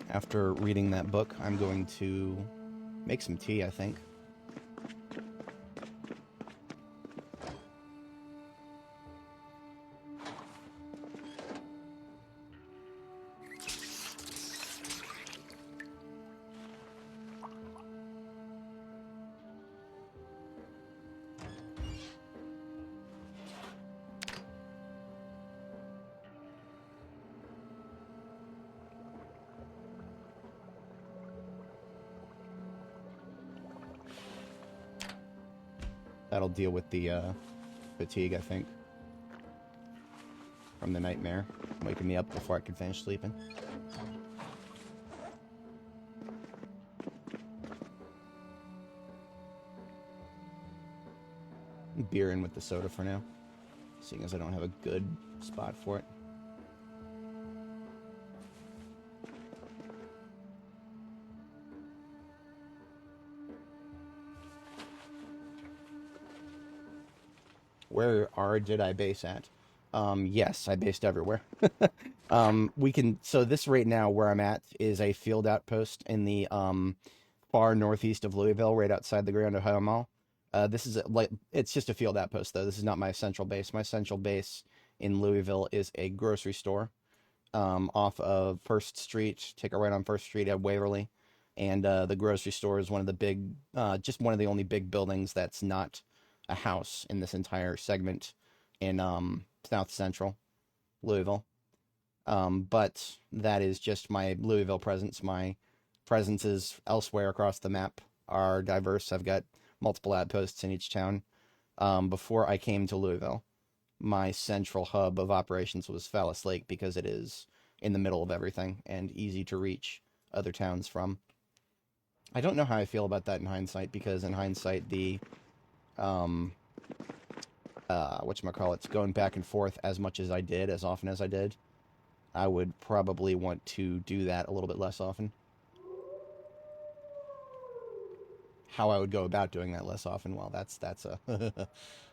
After reading that book, I'm going to make some tea, I think. That'll deal with the fatigue, I think, from the nightmare, waking me up before I could finish sleeping. Beer in with the soda for now, seeing as I don't have a good spot for it. Where did I base at? Yes, I based everywhere. So this right now where I'm at is a field outpost in the far northeast of Louisville, right outside the Grand Ohio Mall. This is it's just a field outpost though. This is not my central base. My central base in Louisville is a grocery store off of First Street. Take a right on First Street at Waverly, and the grocery store is one of the big, just one of the only big buildings that's not a house in this entire segment in South Central Louisville. But that is just my Louisville presence. My presences elsewhere across the map are diverse. I've got multiple outposts in each town. Before I came to Louisville, my central hub of operations was Fallis Lake because it is in the middle of everything and easy to reach other towns from. I don't know how I feel about that in hindsight, because in hindsight, the whatchamacallits, going back and forth as much as I did, as often as I did, I would probably want to do that a little bit less often. How I would go about doing that less often, well, that's a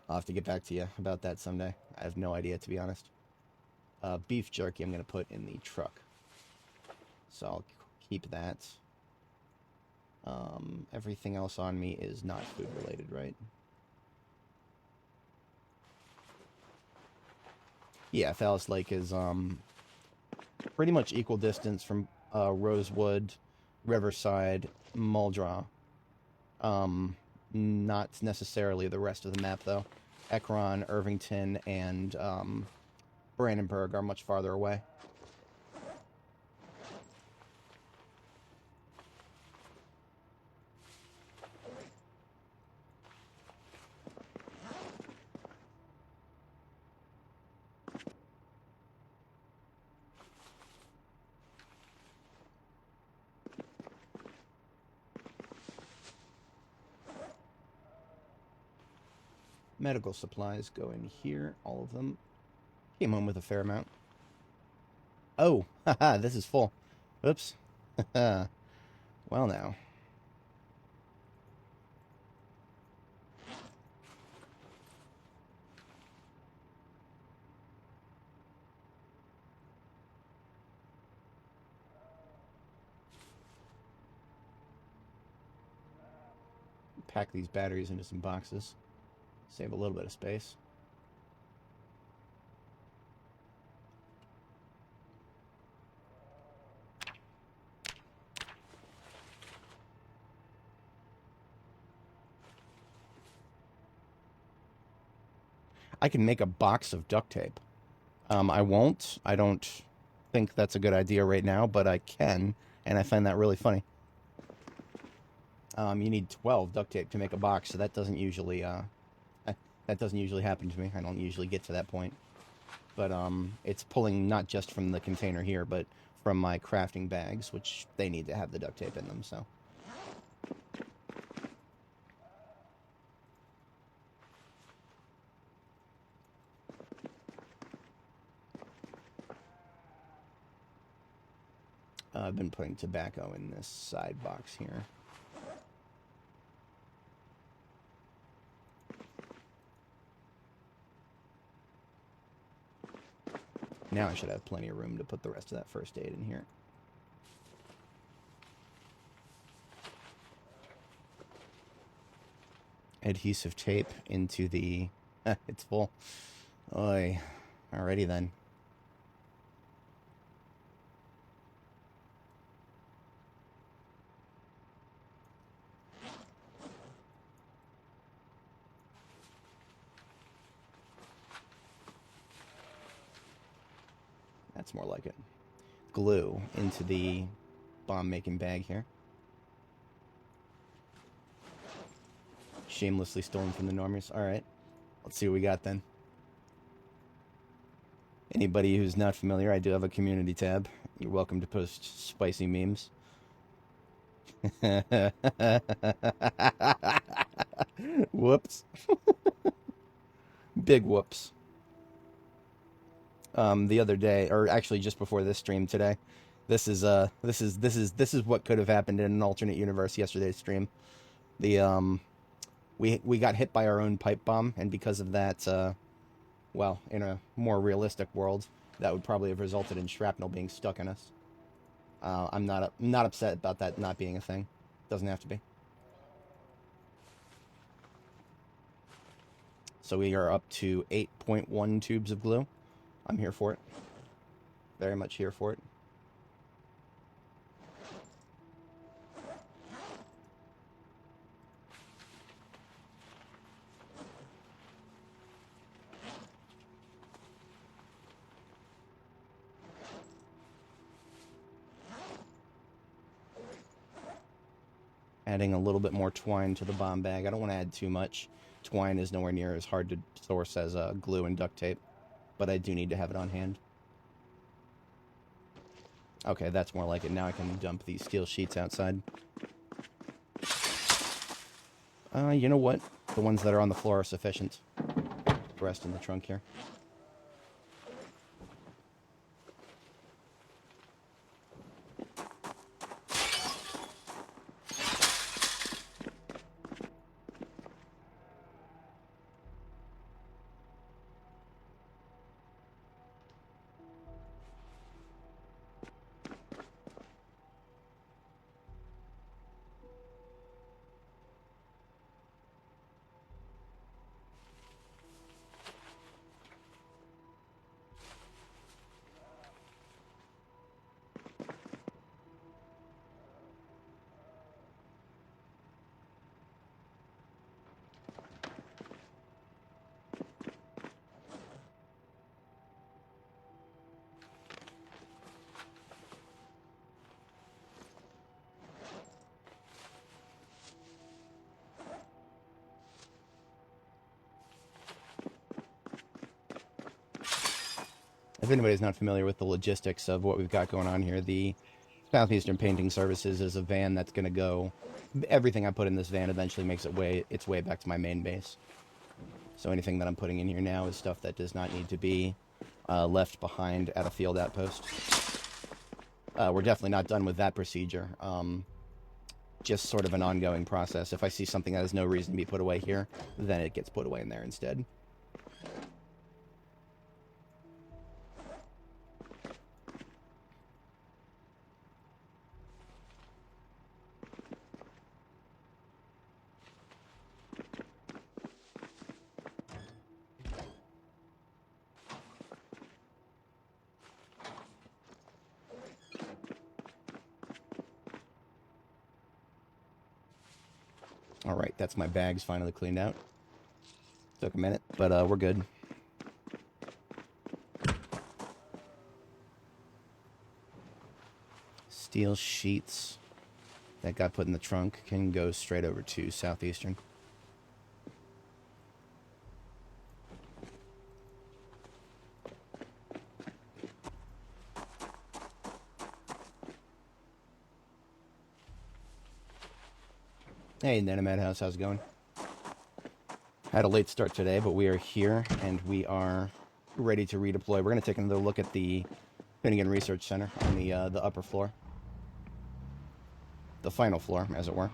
I'll have to get back to you about that someday. I have no idea, to be honest. Beef jerky I'm going to put in the truck, so I'll keep that. Everything else on me is not food related, right? Yeah, Fallis Lake is pretty much equal distance from Rosewood, Riverside, Muldraugh. Not necessarily the rest of the map, though. Ekron, Irvington, and Brandenburg are much farther away. Medical supplies go in here, all of them. Came home with a fair amount. Oh, haha, this is full. Oops. Well now. Pack these batteries into some boxes. Save a little bit of space. I can make a box of duct tape. I won't. I don't think that's a good idea right now, but I can And I find that really funny. You need 12 duct tape to make a box, so that doesn't usually happen to me. I don't usually get to that point. But it's pulling not just from the container here, but from my crafting bags, which they need to have the duct tape in them, so. I've been putting tobacco in this side box here. Now I should have plenty of room to put the rest of that first aid in here. Adhesive tape into the... it's full. Oy. Alrighty then. That's more like it. Glue into the bomb-making bag here. Shamelessly stolen from the normies. Alright. Let's see what we got then. Anybody who's not familiar, I do have a community tab. You're welcome to post spicy memes. Whoops. Big whoops. The other day, or actually just before this stream today, this is what could have happened in an alternate universe yesterday's stream. The we got hit by our own pipe bomb, and because of that, well, in a more realistic world, that would probably have resulted in shrapnel being stuck in us. I'm not upset about that not being a thing. Doesn't have to be. So we are up to 8.1 tubes of glue. I'm here for it. Very much here for it. Adding a little bit more twine to the bomb bag. I don't want to add too much. Twine is nowhere near as hard to source as glue and duct tape, but I do need to have it on hand. Okay, that's more like it. Now I can dump these steel sheets outside. You know what? The ones that are on the floor are sufficient. The rest in the trunk here. If anybody's not familiar with the logistics of what we've got going on here, the Southeastern Painting Services is a van that's going to go... Everything I put in this van eventually makes its way back to my main base. So anything that I'm putting in here now is stuff that does not need to be left behind at a field outpost. We're definitely not done with that procedure. Just sort of an ongoing process. If I see something that has no reason to be put away here, then it gets put away in there instead. Alright, that's my bags finally cleaned out. Took a minute, but we're good. Steel sheets that got put in the trunk can go straight over to Southeastern. Hey, Nana Madhouse, how's it going? Had a late start today, but we are here and we are ready to redeploy. We're going to take another look at the Finnegan Research Center on the upper floor. The final floor, as it were.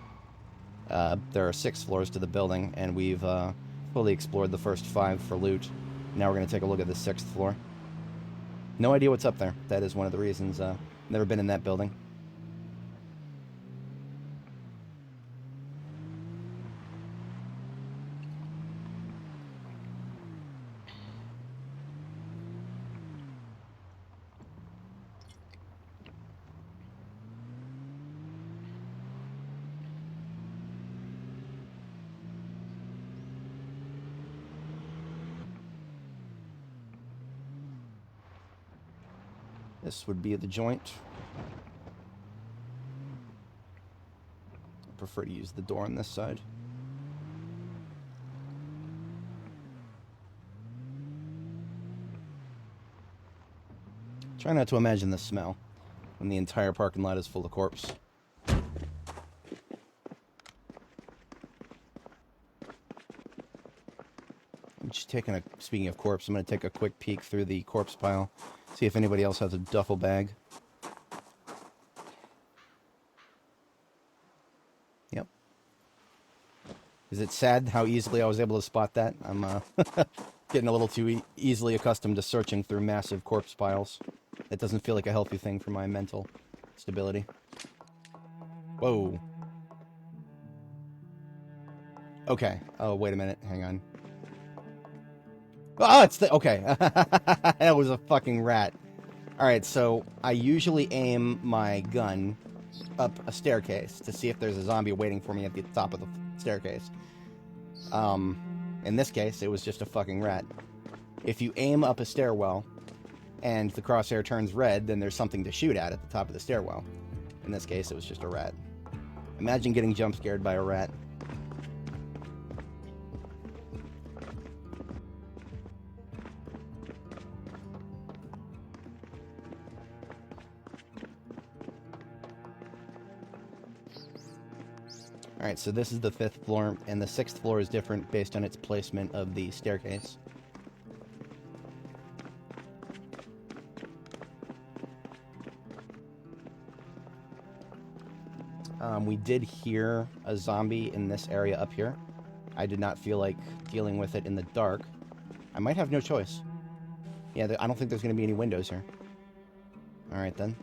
There are 6 floors to the building, and we've fully explored the first 5 for loot. Now we're going to take a look at the 6th floor. No idea what's up there. That is one of the reasons. Never been in that building. This would be the joint. I prefer to use the door on this side. Try not to imagine the smell when the entire parking lot is full of corpse. I'm just taking speaking of corpse, I'm going to take a quick peek through the corpse pile. See if anybody else has a duffel bag. Yep. Is it sad how easily I was able to spot that? I'm getting a little too easily accustomed to searching through massive corpse piles. It doesn't feel like a healthy thing for my mental stability. Whoa. Okay. Oh, wait a minute. Hang on. Oh, it's the... Okay. That was a fucking rat. Alright, so I usually aim my gun up a staircase to see if there's a zombie waiting for me at the top of the staircase. In this case, it was just a fucking rat. If you aim up a stairwell and the crosshair turns red, then there's something to shoot at the top of the stairwell. In this case, it was just a rat. Imagine getting jump scared by a rat. Alright, so this is the 5th floor, and the 6th floor is different based on its placement of the staircase. We did hear a zombie in this area up here. I did not feel like dealing with it in the dark. I might have no choice. Yeah, I don't think there's going to be any windows here. Alright then.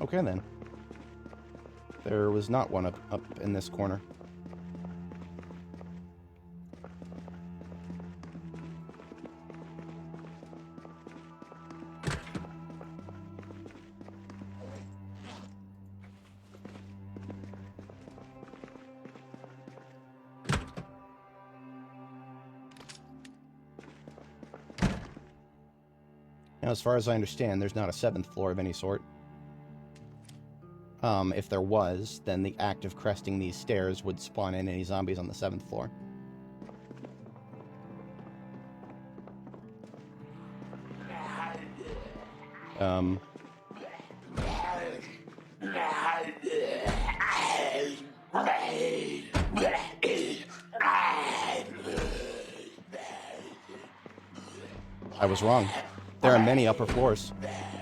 Okay then. There was not one up in this corner. Now, as far as I understand, there's not a 7th floor of any sort. If there was, then the act of cresting these stairs would spawn in any zombies on the 7th floor. I was wrong. There are many upper floors.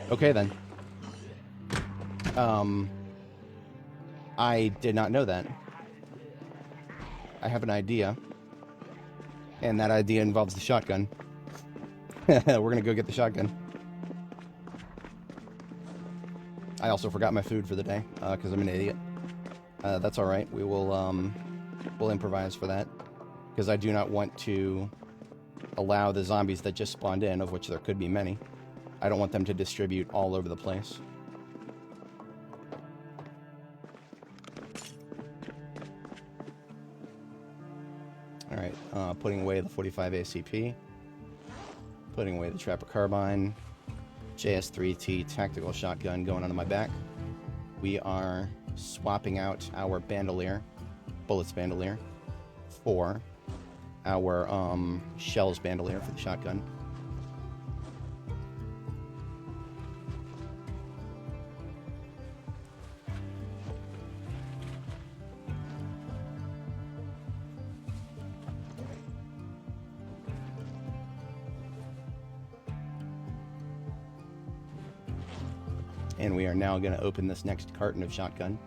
Okay, then. I did not know that. I have an idea. And that idea involves the shotgun. We're gonna go get the shotgun. I also forgot my food for the day, because I'm an idiot. That's alright. We will, we'll improvise for that. Because I do not want to allow the zombies that just spawned in, of which there could be many. I don't want them to distribute all over the place. Alright, putting away the 45 ACP. Putting away the Trapper Carbine. JS3T Tactical Shotgun going onto my back. We are swapping out our bandolier, bullets bandolier, for our shells bandolier for the shotgun. And we are now going to open this next carton of shotgun.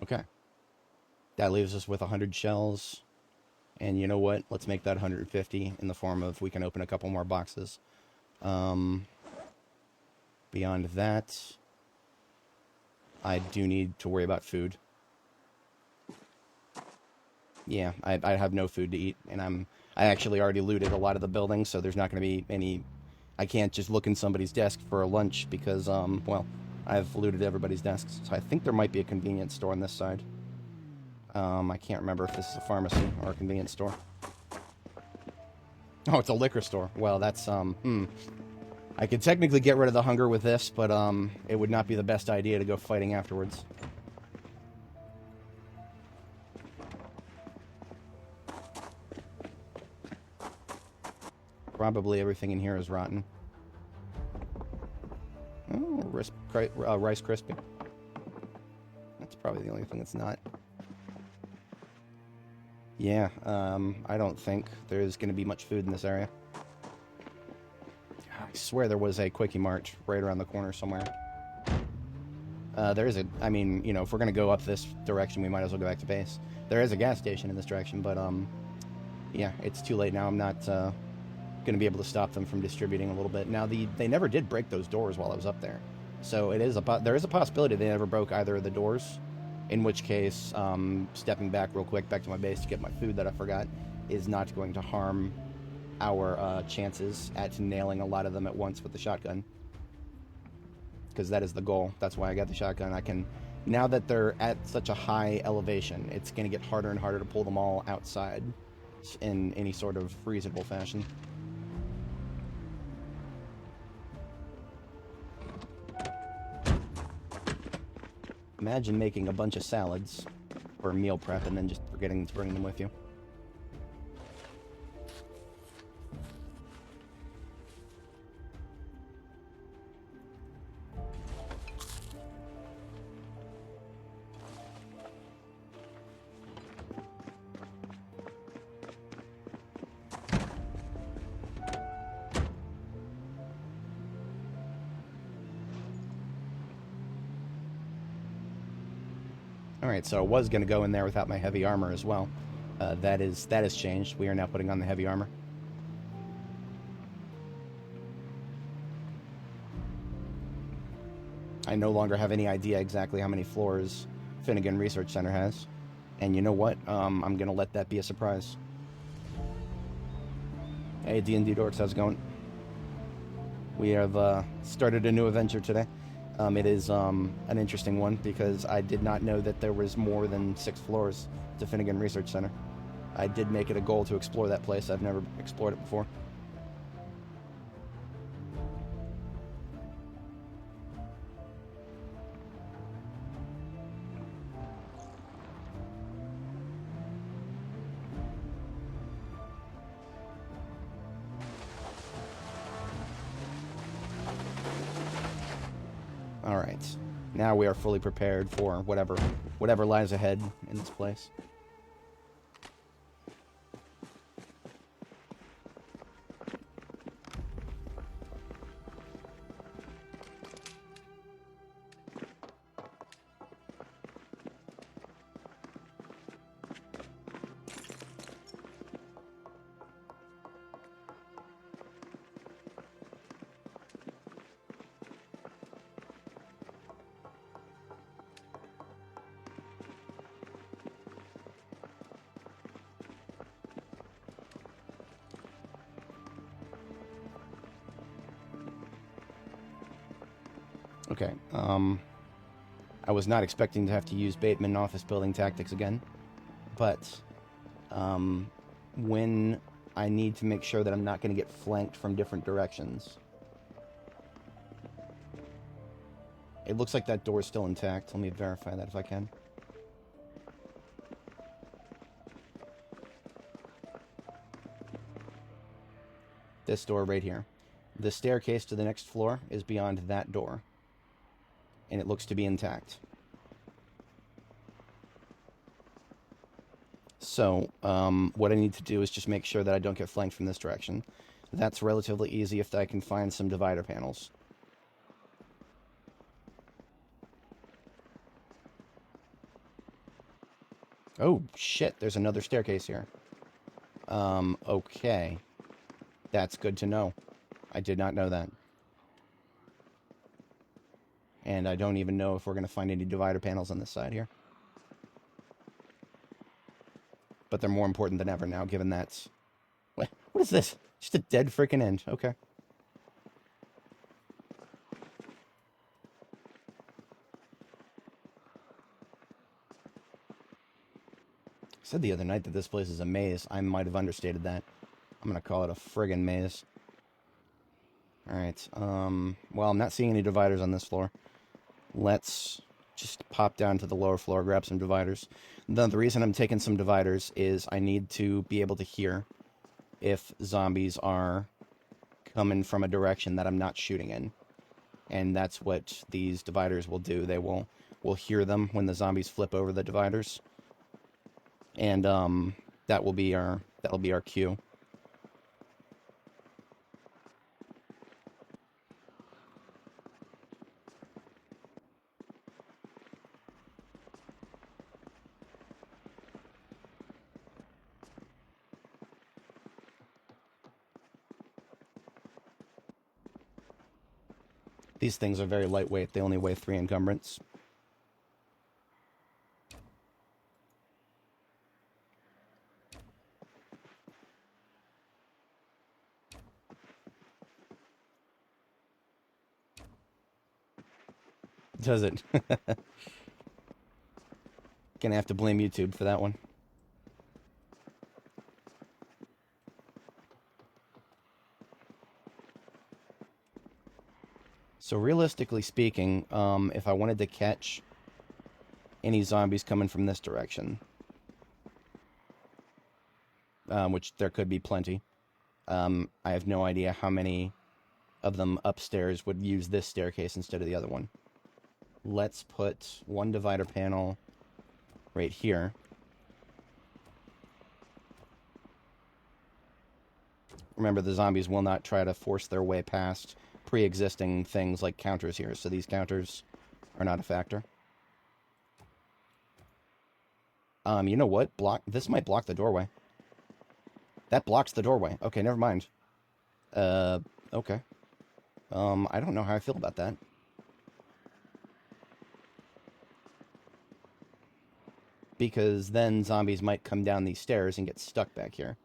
Okay. That leaves us with 100 shells. And you know what? Let's make that 150 in the form of we can open a couple more boxes. Beyond that, I do need to worry about food. Yeah, I have no food to eat, and I actually already looted a lot of the buildings, so there's not going to be any... I can't just look in somebody's desk for a lunch because, well, I've looted everybody's desks. So I think there might be a convenience store on this side. I can't remember if this is a pharmacy or a convenience store. Oh, it's a liquor store. Well, that's, I could technically get rid of the hunger with this, but, it would not be the best idea to go fighting afterwards. Probably everything in here is rotten. Oh, Rice Krispie. That's probably the only thing that's not. Yeah, I don't think there's going to be much food in this area. I swear there was a Quickie Mart right around the corner somewhere. There is a... I mean, you know, if we're going to go up this direction, we might as well go back to base. There is a gas station in this direction, but, yeah, it's too late now. I'm not, going to be able to stop them from distributing a little bit. Now, they never did break those doors while I was up there. So there is a possibility they never broke either of the doors. In which case, stepping back real quick, back to my base to get my food that I forgot, is not going to harm our chances at nailing a lot of them at once with the shotgun. Because that is the goal. That's why I got the shotgun. I can... Now that they're at such a high elevation, it's going to get harder and harder to pull them all outside in any sort of reasonable fashion. Imagine making a bunch of salads for meal prep and then just forgetting to bring them with you. Alright, so I was going to go in there without my heavy armor as well. That has changed. We are now putting on the heavy armor. I no longer have any idea exactly how many floors Finnegan Research Center has. And you know what? I'm going to let that be a surprise. Hey, D&D Dorks, how's it going? We have started a new adventure today. It is an interesting one because I did not know that there was more than 6 floors to Finnegan Research Center. I did make it a goal to explore that place. I've never explored it before. Alright, now we are fully prepared for whatever lies ahead in this place. Okay, I was not expecting to have to use Bateman office building tactics again, but when I need to make sure that I'm not going to get flanked from different directions. It looks like that door is still intact. Let me verify that if I can. This door right here. The staircase to the next floor is beyond that door, and it looks to be intact. So, what I need to do is just make sure that I don't get flanked from this direction. That's relatively easy if I can find some divider panels. Oh, shit, there's another staircase here. Okay. That's good to know. I did not know that. And I don't even know if we're going to find any divider panels on this side here. But they're more important than ever now, given that's... What is this? Just a dead freaking end. Okay. I said the other night that this place is a maze. I might have understated that. I'm going to call it a friggin' maze. Alright, well, I'm not seeing any dividers on this floor. Let's just pop down to the lower floor, grab some dividers. The reason I'm taking some dividers is I need to be able to hear if zombies are coming from a direction that I'm not shooting in. And that's what these dividers will do. We'll hear them when the zombies flip over the dividers. And that'll be our cue. These things are very lightweight. They only weigh 3 encumbrance. Does it? Gonna have to blame YouTube for that one. So realistically speaking, if I wanted to catch any zombies coming from this direction, which there could be plenty, I have no idea how many of them upstairs would use this staircase instead of the other one. Let's put one divider panel right here. Remember, the zombies will not try to force their way past pre-existing things like counters here, so these counters are not a factor. You know what? This might block the doorway. That blocks the doorway. Okay, never mind. Okay. I don't know how I feel about that. Because then zombies might come down these stairs and get stuck back here.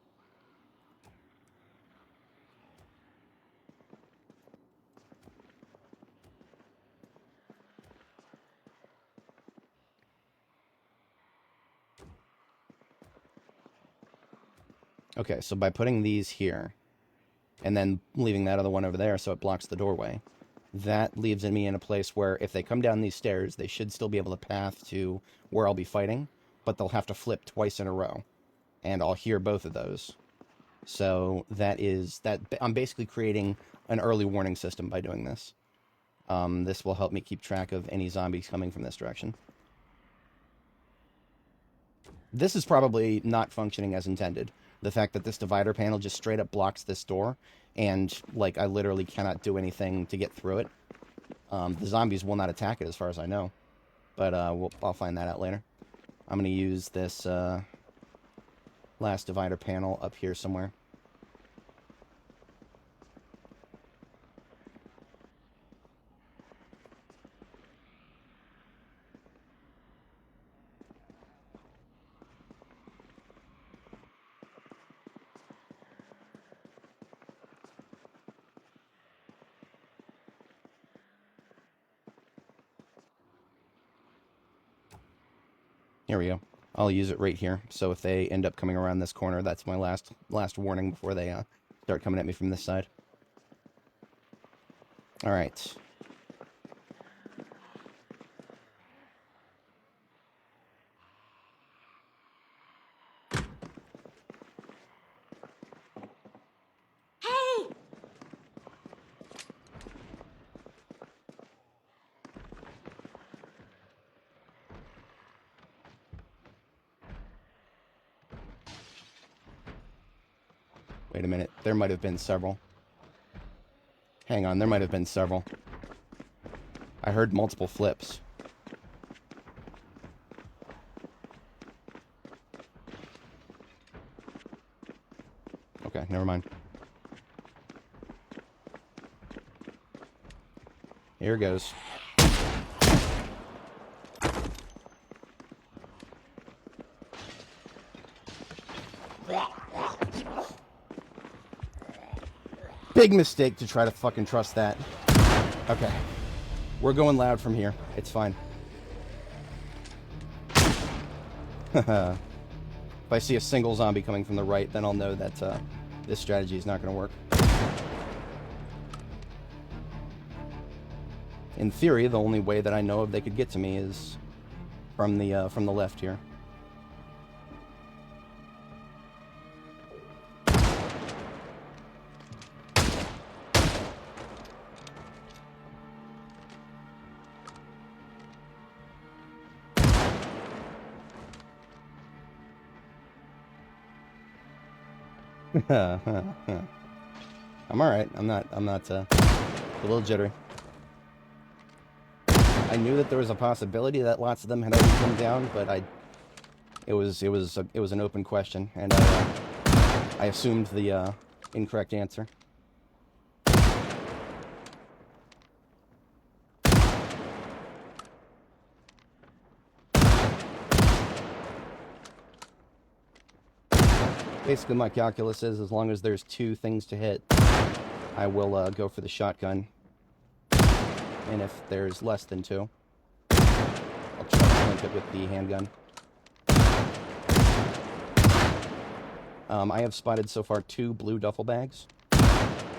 Okay, so by putting these here, and then leaving that other one over there so it blocks the doorway, that leaves me in a place where if they come down these stairs, they should still be able to path to where I'll be fighting, but they'll have to flip twice in a row, and I'll hear both of those. So I'm basically creating an early warning system by doing this. This will help me keep track of any zombies coming from this direction. This is probably not functioning as intended. The fact that this divider panel just straight up blocks this door, and, like, I literally cannot do anything to get through it. The zombies will not attack it as far as I know. But I'll find that out later. I'm going to use this last divider panel up here somewhere. Here we go. I'll use it right here. So if they end up coming around this corner, that's my last warning before they start coming at me from this side. All right. Wait a minute. There might have been several. Hang on, there might have been several. I heard multiple flips. Okay, never mind. Here goes. Big mistake to try to fucking trust that. Okay. We're going loud from here. It's fine. If I see a single zombie coming from the right, then I'll know that this strategy is not going to work. In theory, the only way that I know of they could get to me is from the left here. I'm alright. I'm not a little jittery. I knew that there was a possibility that lots of them had already come down, but it was an open question, and I assumed the incorrect answer. Basically, my calculus is as long as there's 2 things to hit, I will go for the shotgun. And if there's less than 2, I'll try to link it with the handgun. I have spotted so far 2 blue duffel bags.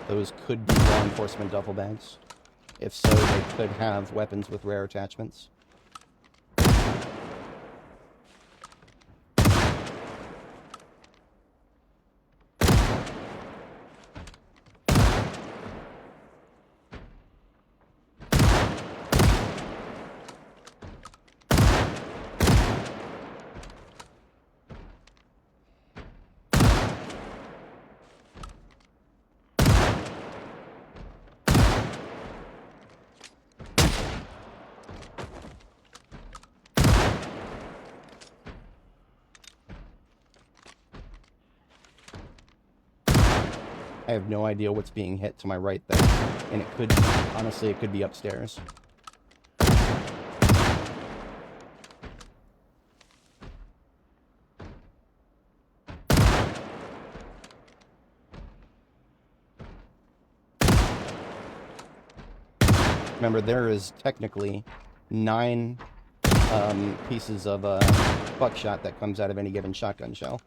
Those could be law enforcement duffel bags. If so, they could have weapons with rare attachments. I have no idea what's being hit to my right there. And it could, honestly, it could be upstairs. Remember, there is technically 9 pieces of buckshot that comes out of any given shotgun shell.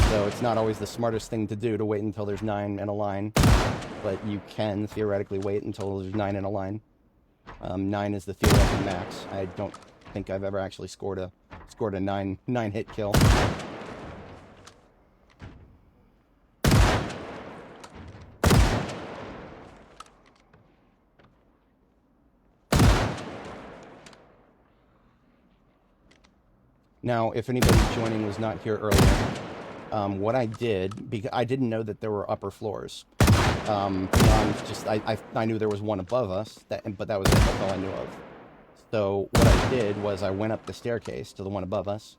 So it's not always the smartest thing to do to wait until there's 9 in a line, but you can theoretically wait until there's 9 in a line. 9 is the theoretical max. I don't think I've ever actually scored a 9 hit kill. Now, if anybody joining was not here earlier, what I did, because I didn't know that there were upper floors. Beyond just, I knew there was one above us, but that was it, that's all I knew of. So what I did was I went up the staircase to the one above us.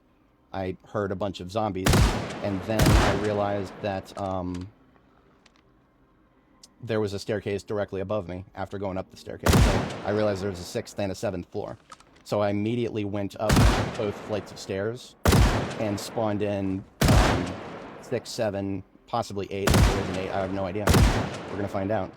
I heard a bunch of zombies, and then I realized that there was a staircase directly above me after going up the staircase. So I realized there was a 6th and a 7th floor. So I immediately went up both flights of stairs and spawned in 6, 7, possibly 8. If there is an 8, I have no idea. We're gonna find out.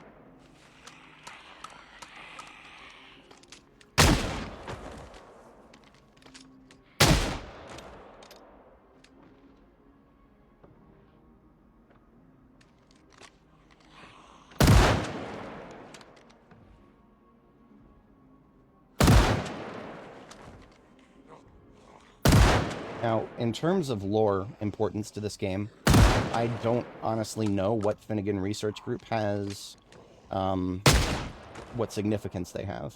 Now, in terms of lore importance to this game, I don't honestly know what Finnegan Research Group has, what significance they have.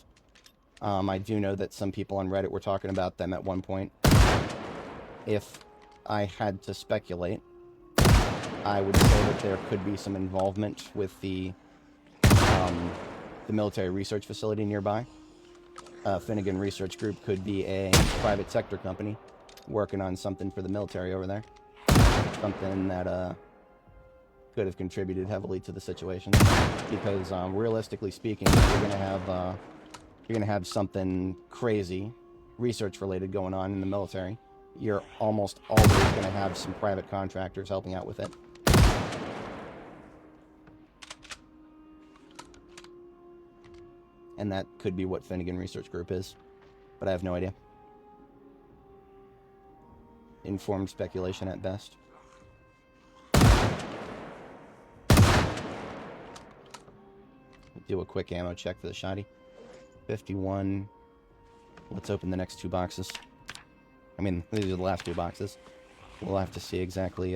I do know that some people on Reddit were talking about them at one point. If I had to speculate, I would say that there could be some involvement with the military research facility nearby. Finnegan Research Group could be a private sector company working on something for the military over there. Something that could have contributed heavily to the situation. Because realistically speaking, you're gonna have something crazy, research related going on in the military. You're almost always gonna have some private contractors helping out with it. And that could be what Finnegan Research Group is. But I have no idea. Informed speculation at best. Do a quick ammo check for the shotty. 51. Let's open the next two boxes. I mean, these are the last two boxes. We'll have to see exactly,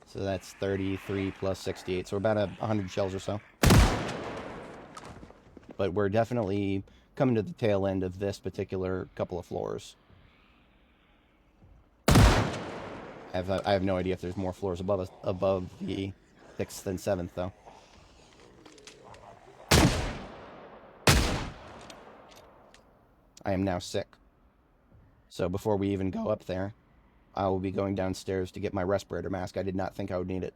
So that's 33 plus 68, so about 100 shells or so. But we're definitely coming to the tail end of this particular couple of floors. I have no idea if there's more floors above us, above the 6th and 7th, though. I am now sick. So before we even go up there, I will be going downstairs to get my respirator mask. I did not think I would need it.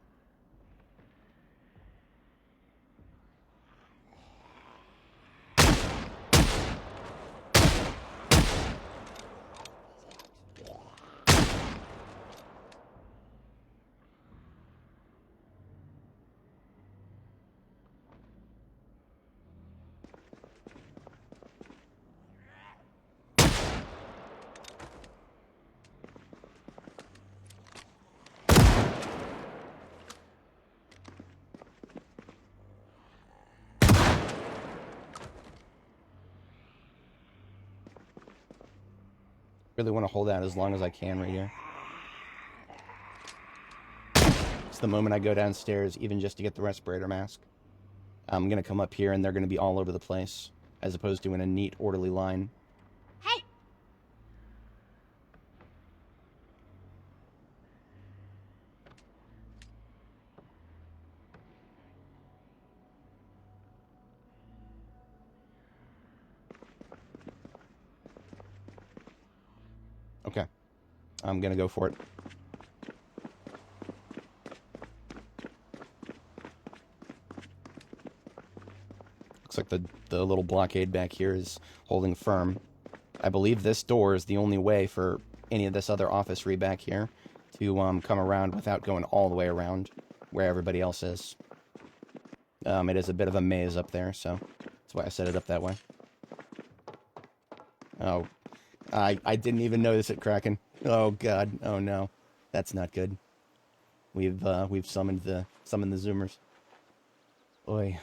Really want to hold out as long as I can right here. It's the moment I go downstairs, even just to get the respirator mask. I'm going to come up here and they're going to be all over the place, as opposed to in a neat, orderly line. Hey! Okay. I'm going to go for it. Looks like the little blockade back here is holding firm. I believe this door is the only way for any of this other officery back here to come around without going all the way around where everybody else is. It is a bit of a maze up there, so that's why I set it up that way. Oh, I didn't even notice it cracking. Oh god, oh no, that's not good. We've summoned the zoomers. Oi.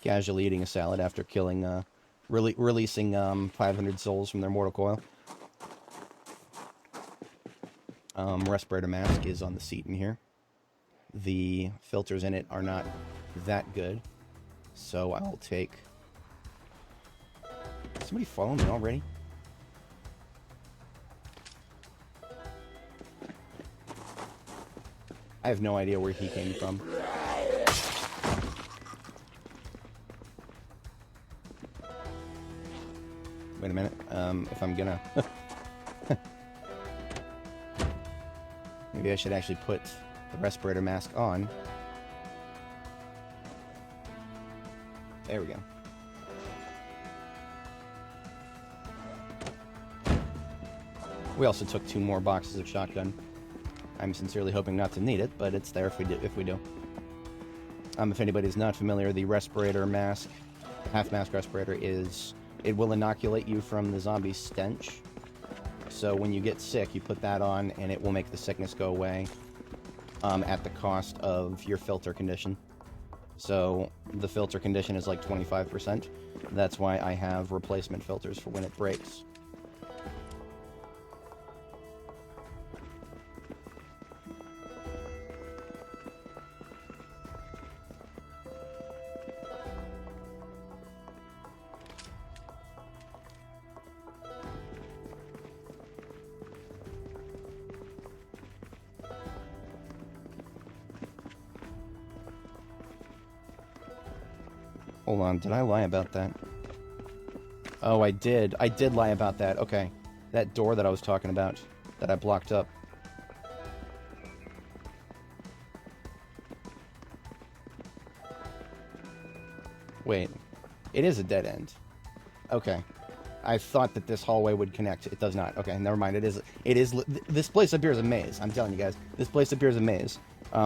Casually eating a salad after killing, releasing 500 souls from their mortal coil. Respirator mask is on the seat in here. The filters in it are not that good, so I'll take... Somebody following me already? I have no idea where he came from. Wait a minute, if I'm gonna... Maybe I should actually put the respirator mask on. There we go. We also took 2 more boxes of shotgun. I'm sincerely hoping not to need it, but it's there if we do. If anybody's not familiar, the respirator mask, the half-mask respirator, it will inoculate you from the zombie stench. So when you get sick, you put that on, and it will make the sickness go away at the cost of your filter condition. So the filter condition is like 25%. That's why I have replacement filters for when it breaks. Hold on, did I lie about that? Oh, I did. I did lie about that. Okay. That door that I was talking about, that I blocked up. Wait. It is a dead end. Okay. I thought that this hallway would connect. It does not. Okay, never mind. It is, this place up here is a maze. I'm telling you guys. This place up here is a maze.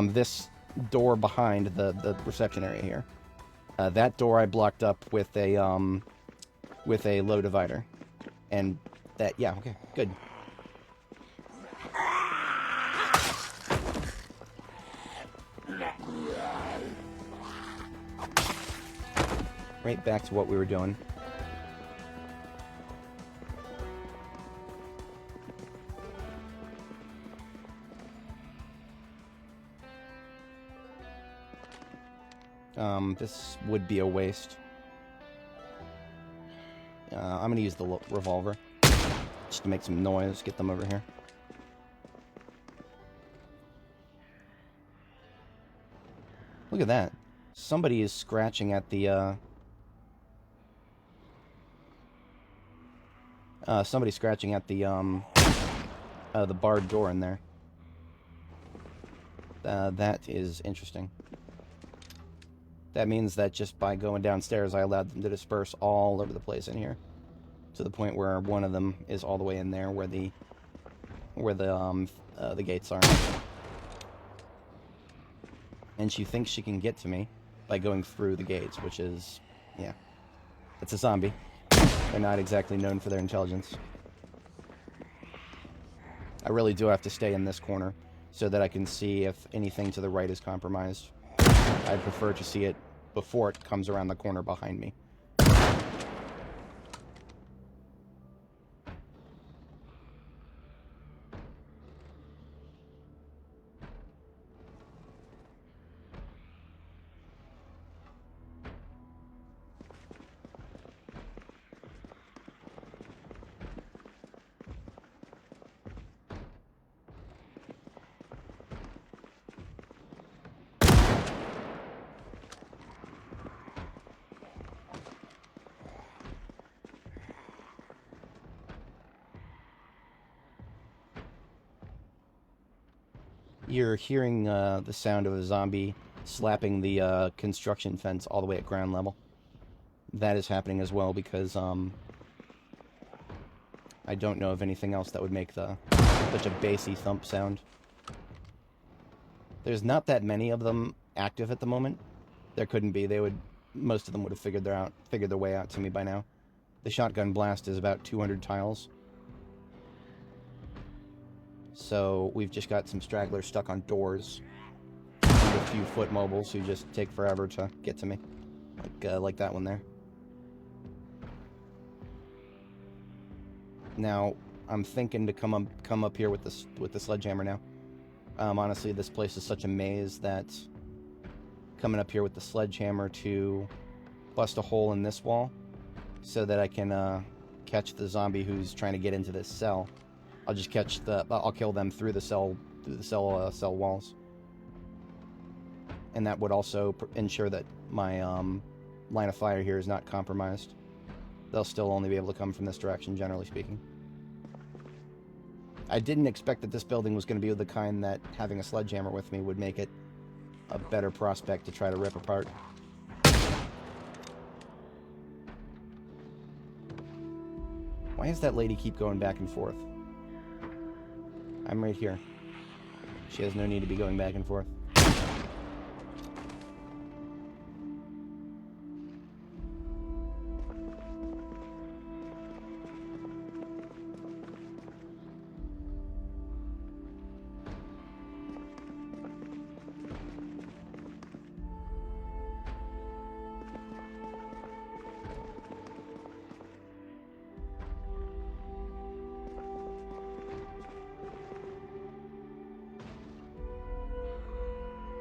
This door behind the reception area here. That door I blocked up with a low divider. And that, yeah, okay, good. Right back to what we were doing. This would be a waste. I'm gonna use the revolver. Just to make some noise, get them over here. Look at that. Somebody is scratching at the, somebody's scratching at the barred door in there. That is interesting. That means that just by going downstairs, I allowed them to disperse all over the place in here. To the point where one of them is all the way in there where the gates are. And she thinks she can get to me by going through the gates, which is, yeah. It's a zombie. They're not exactly known for their intelligence. I really do have to stay in this corner so that I can see if anything to the right is compromised. I'd prefer to see it before it comes around the corner behind me. You're hearing the sound of a zombie slapping the construction fence all the way at ground level. That is happening as well because I don't know of anything else that would make such a bassy thump sound. There's not that many of them active at the moment. There couldn't be. Most of them would have figured their way out to me by now. The shotgun blast is about 200 tiles. So we've just got some stragglers stuck on doors and a few foot mobiles who just take forever to get to me, like that one there. Now I'm thinking to come up here with the sledgehammer now. Honestly, this place is such a maze that coming up here with the sledgehammer to bust a hole in this wall so that I can catch the zombie who's trying to get into this cell. I'll kill them through the cell walls. And that would also ensure that my line of fire here is not compromised. They'll still only be able to come from this direction, generally speaking. I didn't expect that this building was going to be the kind that having a sledgehammer with me would make it a better prospect to try to rip apart. Why does that lady keep going back and forth? I'm right here. She has no need to be going back and forth.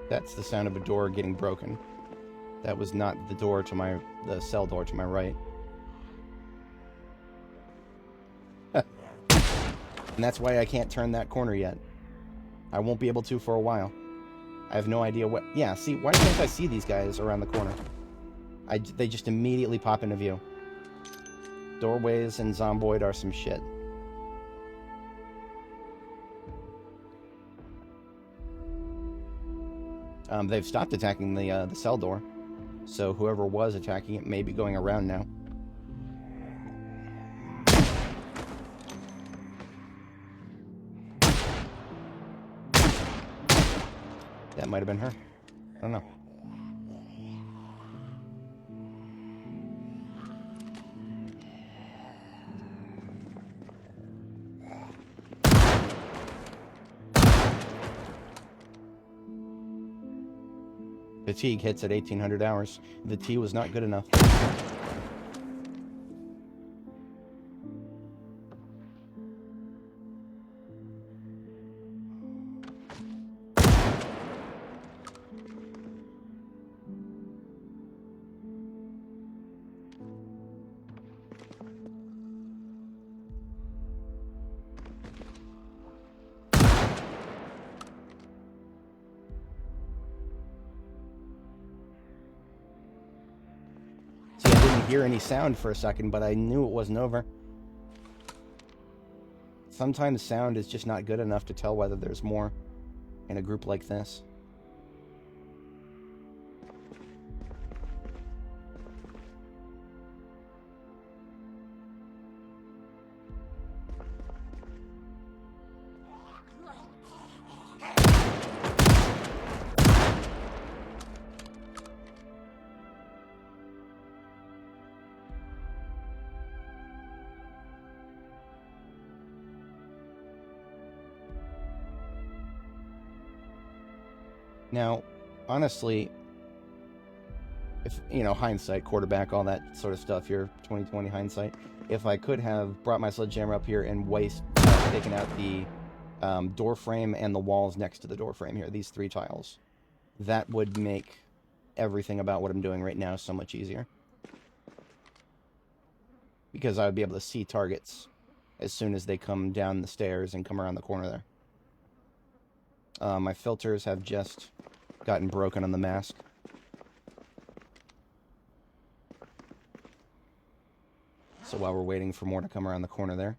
That's the sound of a door getting broken. That was not the door to the cell door to my right. And that's why I can't turn that corner yet. I won't be able to for a while. I have no idea what... Yeah, see, why can't I see these guys around the corner? They just immediately pop into view. Doorways and Zomboid are some shit. They've stopped attacking the cell door, so whoever was attacking it may be going around now. That might have been her. I don't know. Fatigue hits at 1800 hours. The tea was not good enough. See, I didn't hear any sound for a second, but I knew it wasn't over. Sometimes sound is just not good enough to tell whether there's more in a group like this. Now, honestly, if, you know, hindsight, quarterback, all that sort of stuff here, 2020 hindsight, if I could have brought my sledgehammer up here and taken out the door frame and the walls next to the door frame here, these 3 tiles, that would make everything about what I'm doing right now so much easier. Because I would be able to see targets as soon as they come down the stairs and come around the corner there. My filters have just gotten broken on the mask. So while we're waiting for more to come around the corner there,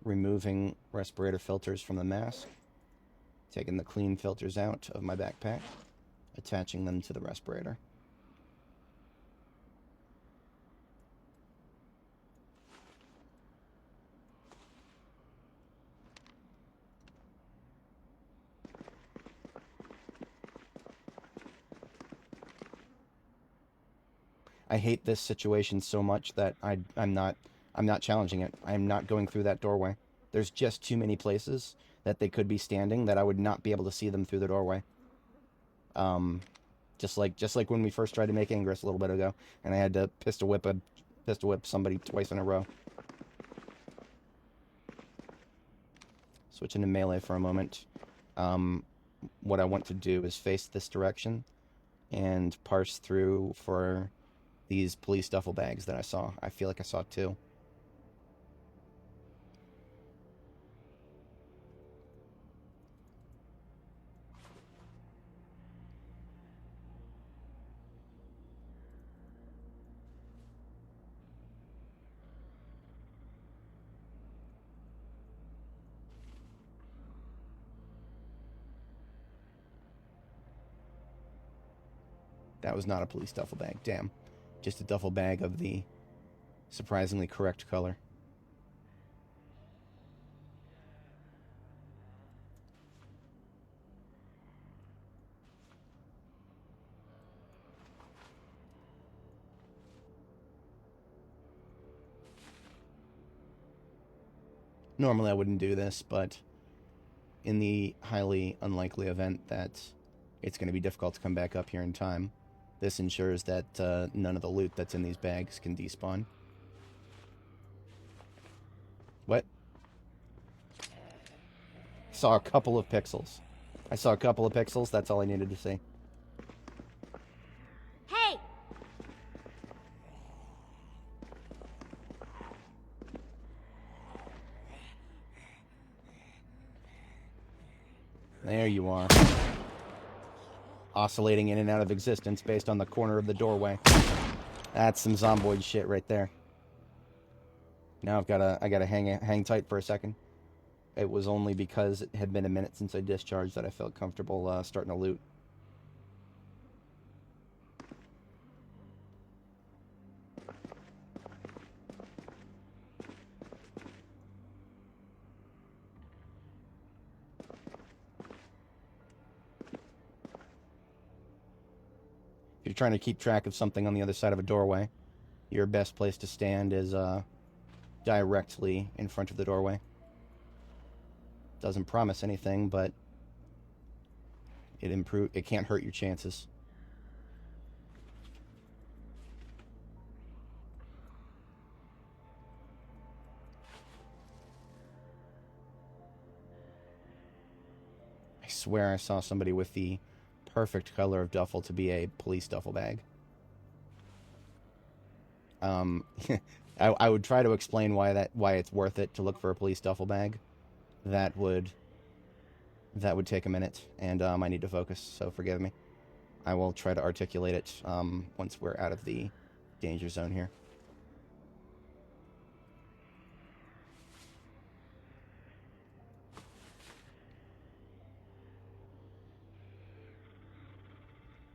removing respirator filters from the mask, taking the clean filters out of my backpack, attaching them to the respirator. I hate this situation so much that I'm not challenging it. I'm not going through that doorway. There's just too many places that they could be standing that I would not be able to see them through the doorway. Just like when we first tried to make Ingress a little bit ago, and I had to pistol whip somebody twice in a row. Switch into melee for a moment. What I want to do is face this direction and parse through for these police duffel bags that I saw. I feel like I saw 2. That was not a police duffel bag, damn. Just a duffel bag of the surprisingly correct color. Normally I wouldn't do this, but in the highly unlikely event that it's going to be difficult to come back up here in time, this ensures that none of the loot that's in these bags can despawn. What? Saw a couple of pixels. I saw a couple of pixels. That's all I needed to see. Hey! There you are. Oscillating in and out of existence based on the corner of the doorway. That's some zomboid shit right there. Now I gotta hang tight for a second. It was only because it had been a minute since I discharged that I felt comfortable starting to loot. If you're trying to keep track of something on the other side of a doorway, your best place to stand is directly in front of the doorway. Doesn't promise anything, but it can't hurt your chances. I swear I saw somebody with the perfect color of duffel to be a police duffel bag. I would try to explain why it's worth it to look for a police duffel bag. That would take a minute, and I need to focus, so forgive me. I will try to articulate it once we're out of the danger zone here.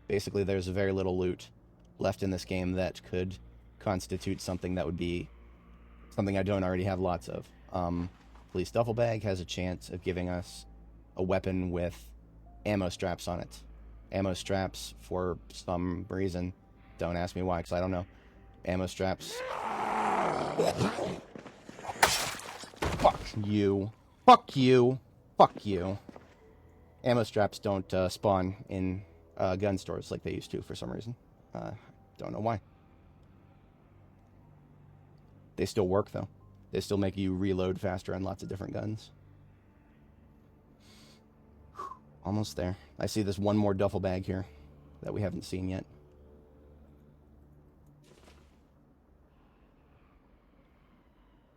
Basically, there's very little loot left in this game that could constitute something that would be something I don't already have lots of. Police duffel bag has a chance of giving us a weapon with ammo straps on it. Ammo straps, for some reason, don't ask me why, because I don't know. Ammo straps. Fuck you. Fuck you. Fuck you. Ammo straps don't spawn in gun stores like they used to for some reason. Don't know why. They still work, though. They still make you reload faster on lots of different guns. Almost there. I see this one more duffel bag here that we haven't seen yet.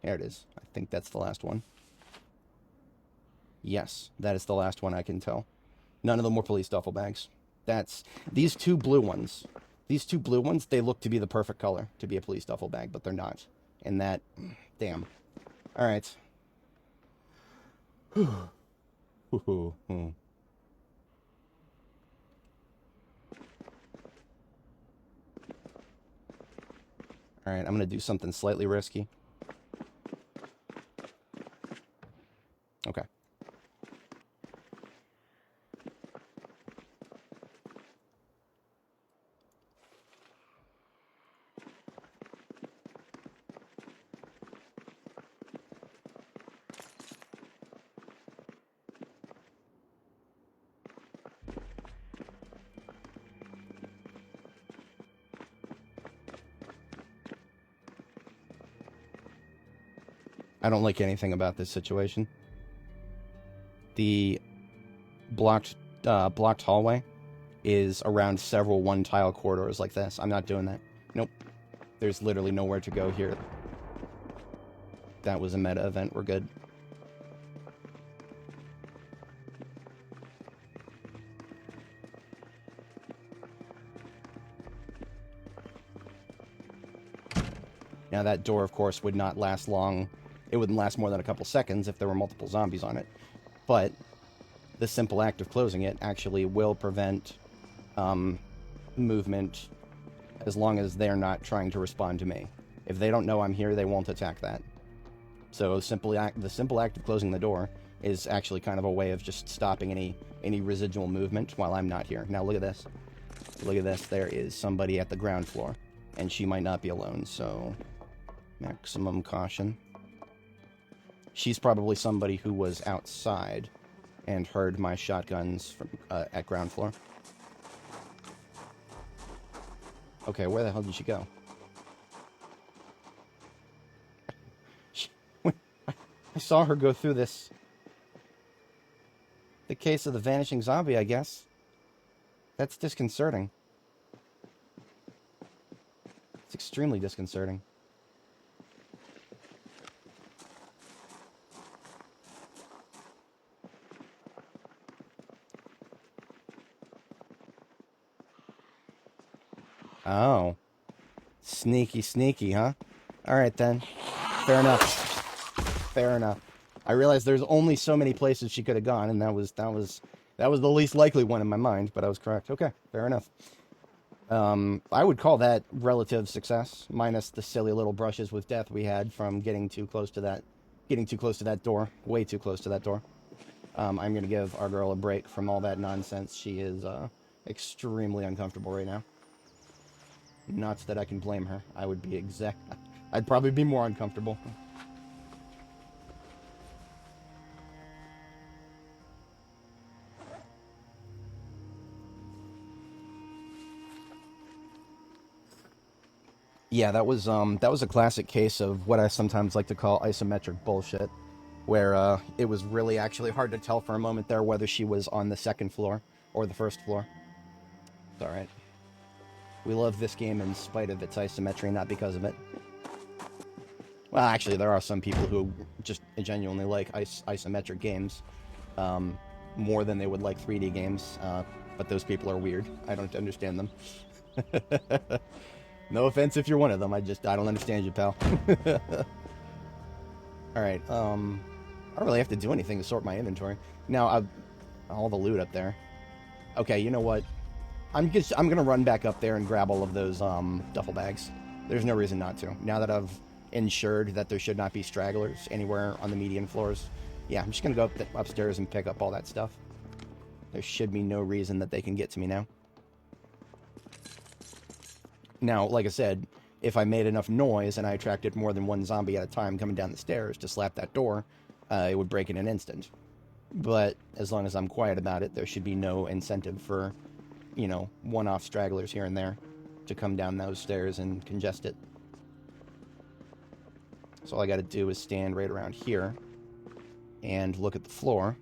There it is. I think that's the last one. Yes, that is the last one I can tell. None of them were police duffel bags. These two blue ones. These two blue ones, they look to be the perfect color to be a police duffel bag, but they're not. And that, damn. All right. All right, I'm going to do something slightly risky. Okay. I don't like anything about this situation. The blocked hallway is around several one-tile corridors like this. I'm not doing that. Nope. There's literally nowhere to go here. That was a meta event. We're good. Now that door, of course, would not last long. It wouldn't last more than a couple seconds if there were multiple zombies on it. But the simple act of closing it actually will prevent movement as long as they're not trying to respond to me. If they don't know I'm here, they won't attack that. So the simple act of closing the door is actually kind of a way of just stopping any residual movement while I'm not here. Now look at this. Look at this. There is somebody at the ground floor, and she might not be alone, so maximum caution. She's probably somebody who was outside and heard my shotguns from at ground floor. Okay, where the hell did she go? I saw her go through this. classic case of the vanishing zombie, I guess. That's disconcerting. It's extremely disconcerting. Oh. Sneaky, sneaky, huh? Alright then. Fair enough. Fair enough. I realized there's only so many places she could have gone, and that was the least likely one in my mind, but I was correct. Okay, fair enough. I would call that relative success, minus the silly little brushes with death we had from getting too close to that door, way too close to that door. I'm gonna give our girl a break from all that nonsense. She is extremely uncomfortable right now. Not that I can blame her. I'd probably be more uncomfortable. Yeah, that was a classic case of what I sometimes like to call isometric bullshit, where it was really actually hard to tell for a moment there whether she was on the second floor or the first floor. It's all right. We love this game in spite of its isometry, not because of it. Well, actually, there are some people who just genuinely like isometric games more than they would like 3D games, but those people are weird. I don't understand them. No offense if you're one of them. I don't understand you, pal. All right. I don't really have to do anything to sort my inventory. Now, all the loot up there. Okay, you know what? I'm gonna run back up there and grab all of those duffel bags. There's no reason not to. Now that I've ensured that there should not be stragglers anywhere on the median floors, yeah, I'm just gonna go upstairs and pick up all that stuff. There should be no reason that they can get to me now. Now, like I said, if I made enough noise and I attracted more than one zombie at a time coming down the stairs to slap that door, it would break in an instant. But as long as I'm quiet about it, there should be no incentive for, one-off stragglers here and there to come down those stairs and congest it. So all I gotta do is stand right around here and look at the floor.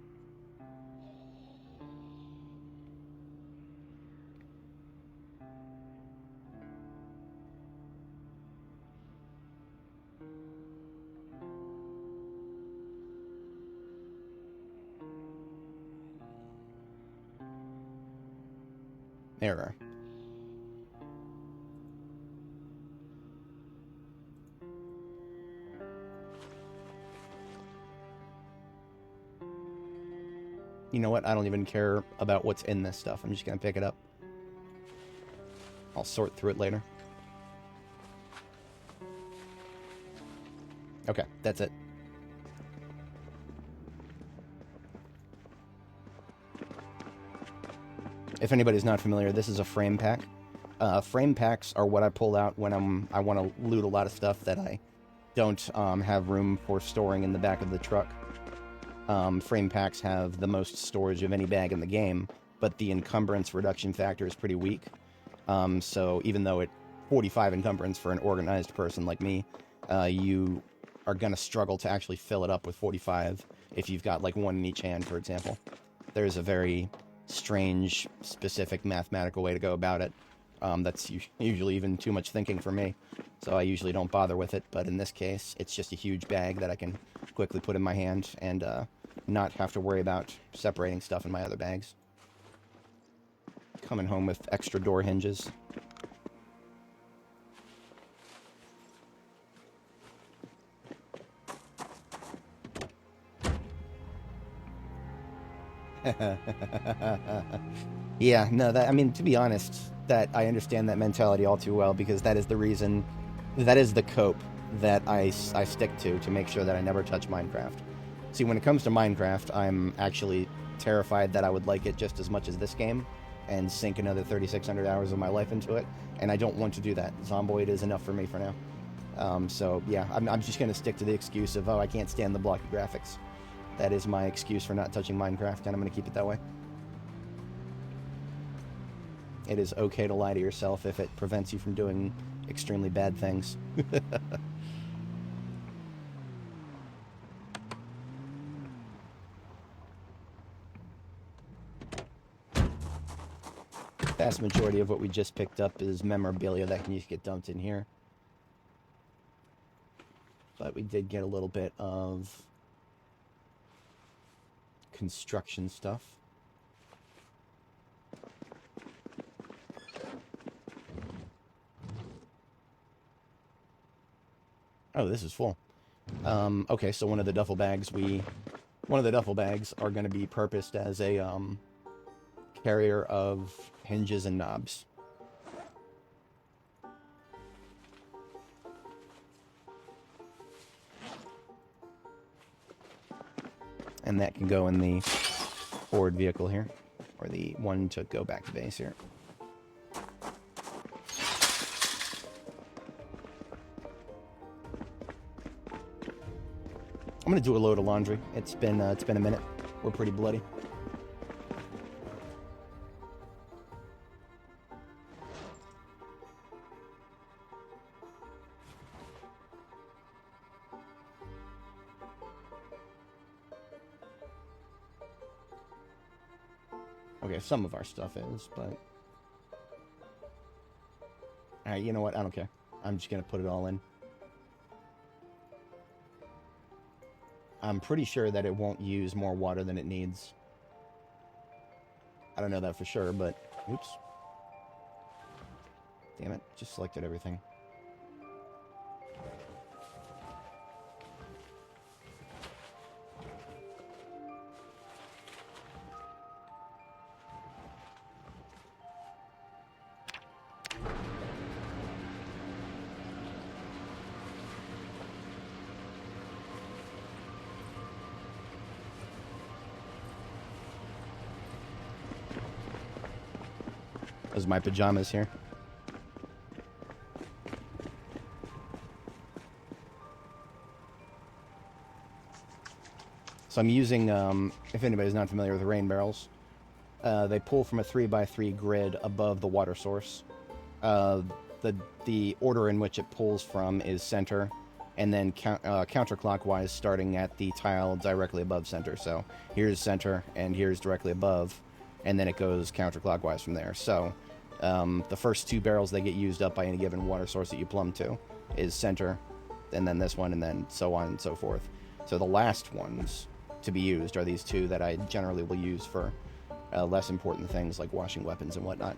Error. You know what? I don't even care about what's in this stuff. I'm just gonna pick it up. I'll sort through it later. Okay, that's it. If anybody's not familiar, this is a frame pack. Frame packs are what I pull out when I want to loot a lot of stuff that I don't have room for storing in the back of the truck. Frame packs have the most storage of any bag in the game, but the encumbrance reduction factor is pretty weak. So even though 45 encumbrance for an organized person like me, you are going to struggle to actually fill it up with 45 if you've got like one in each hand, for example. There's a very strange, specific mathematical way to go about it. That's usually even too much thinking for me, so I usually don't bother with it, but in this case, it's just a huge bag that I can quickly put in my hand and not have to worry about separating stuff in my other bags. Coming home with extra door hinges. Yeah, no, to be honest, that I understand that mentality all too well, because that is the reason, that is the cope that I stick to make sure that I never touch Minecraft. See, when it comes to Minecraft, I'm actually terrified that I would like it just as much as this game and sink another 3,600 hours of my life into it, and I don't want to do that. Zomboid is enough for me for now. So yeah, I'm just going to stick to the excuse of, I can't stand the blocky graphics. That is my excuse for not touching Minecraft, and I'm going to keep it that way. It is okay to lie to yourself if it prevents you from doing extremely bad things. vast majority of what we just picked up is memorabilia that can just get dumped in here. But we did get a little bit of construction stuff. Oh, this is full. Okay, so one of the duffel bags are going to be purposed as a carrier of hinges and knobs. And that can go in the forward vehicle here, or the one to go back to base here. I'm gonna do a load of laundry. It's been a minute. We're pretty bloody. Okay, some of our stuff is, but... Alright, you know what? I don't care. I'm just gonna put it all in. I'm pretty sure that it won't use more water than it needs. I don't know that for sure, but... Oops. Damn it, just selected everything. Those are my pajamas here. So I'm using, if anybody's not familiar with rain barrels, they pull from a 3x3 grid above the water source. The order in which it pulls from is center, and then counterclockwise starting at the tile directly above center. So here's center, and here's directly above, and then it goes counterclockwise from there. So the first two barrels that get used up by any given water source that you plumb to is center, and then this one, and then so on and so forth. So the last ones to be used are these two that I generally will use for less important things like washing weapons and whatnot.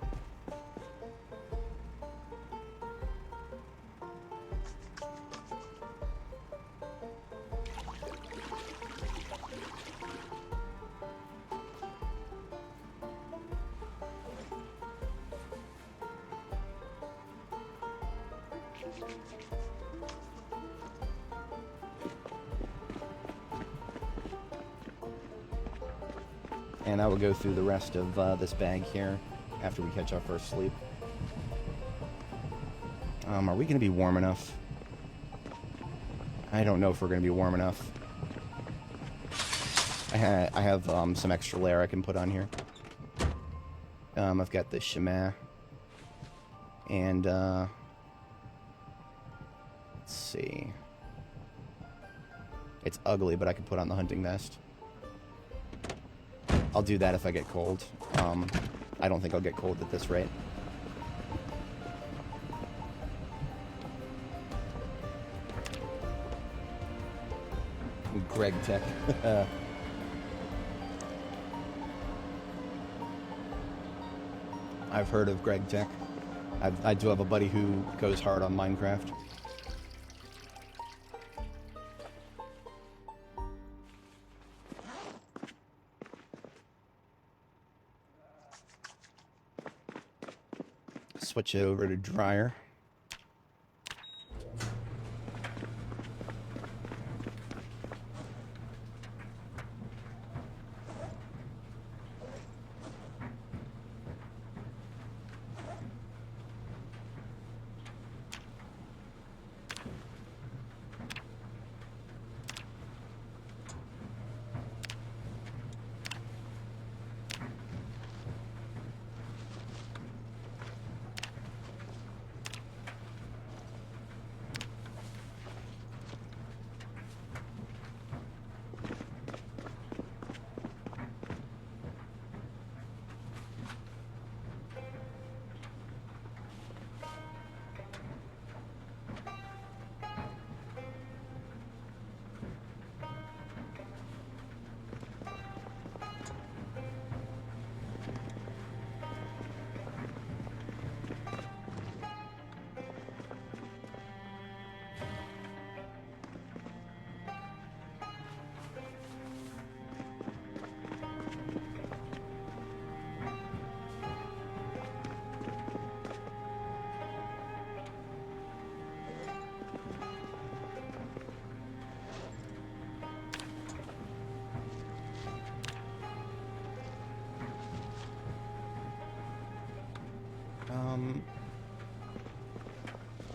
And I will go through the rest of this bag here after we catch our first sleep. Are we going to be warm enough? I don't know if we're going to be warm enough. I have some extra layer I can put on here. I've got the chemin. And, let's see. It's ugly, but I can put on the hunting vest. I'll do that if I get cold. I don't think I'll get cold at this rate. Greg Tech. I've heard of Greg Tech. I do have a buddy who goes hard on Minecraft. Switch it over to dryer.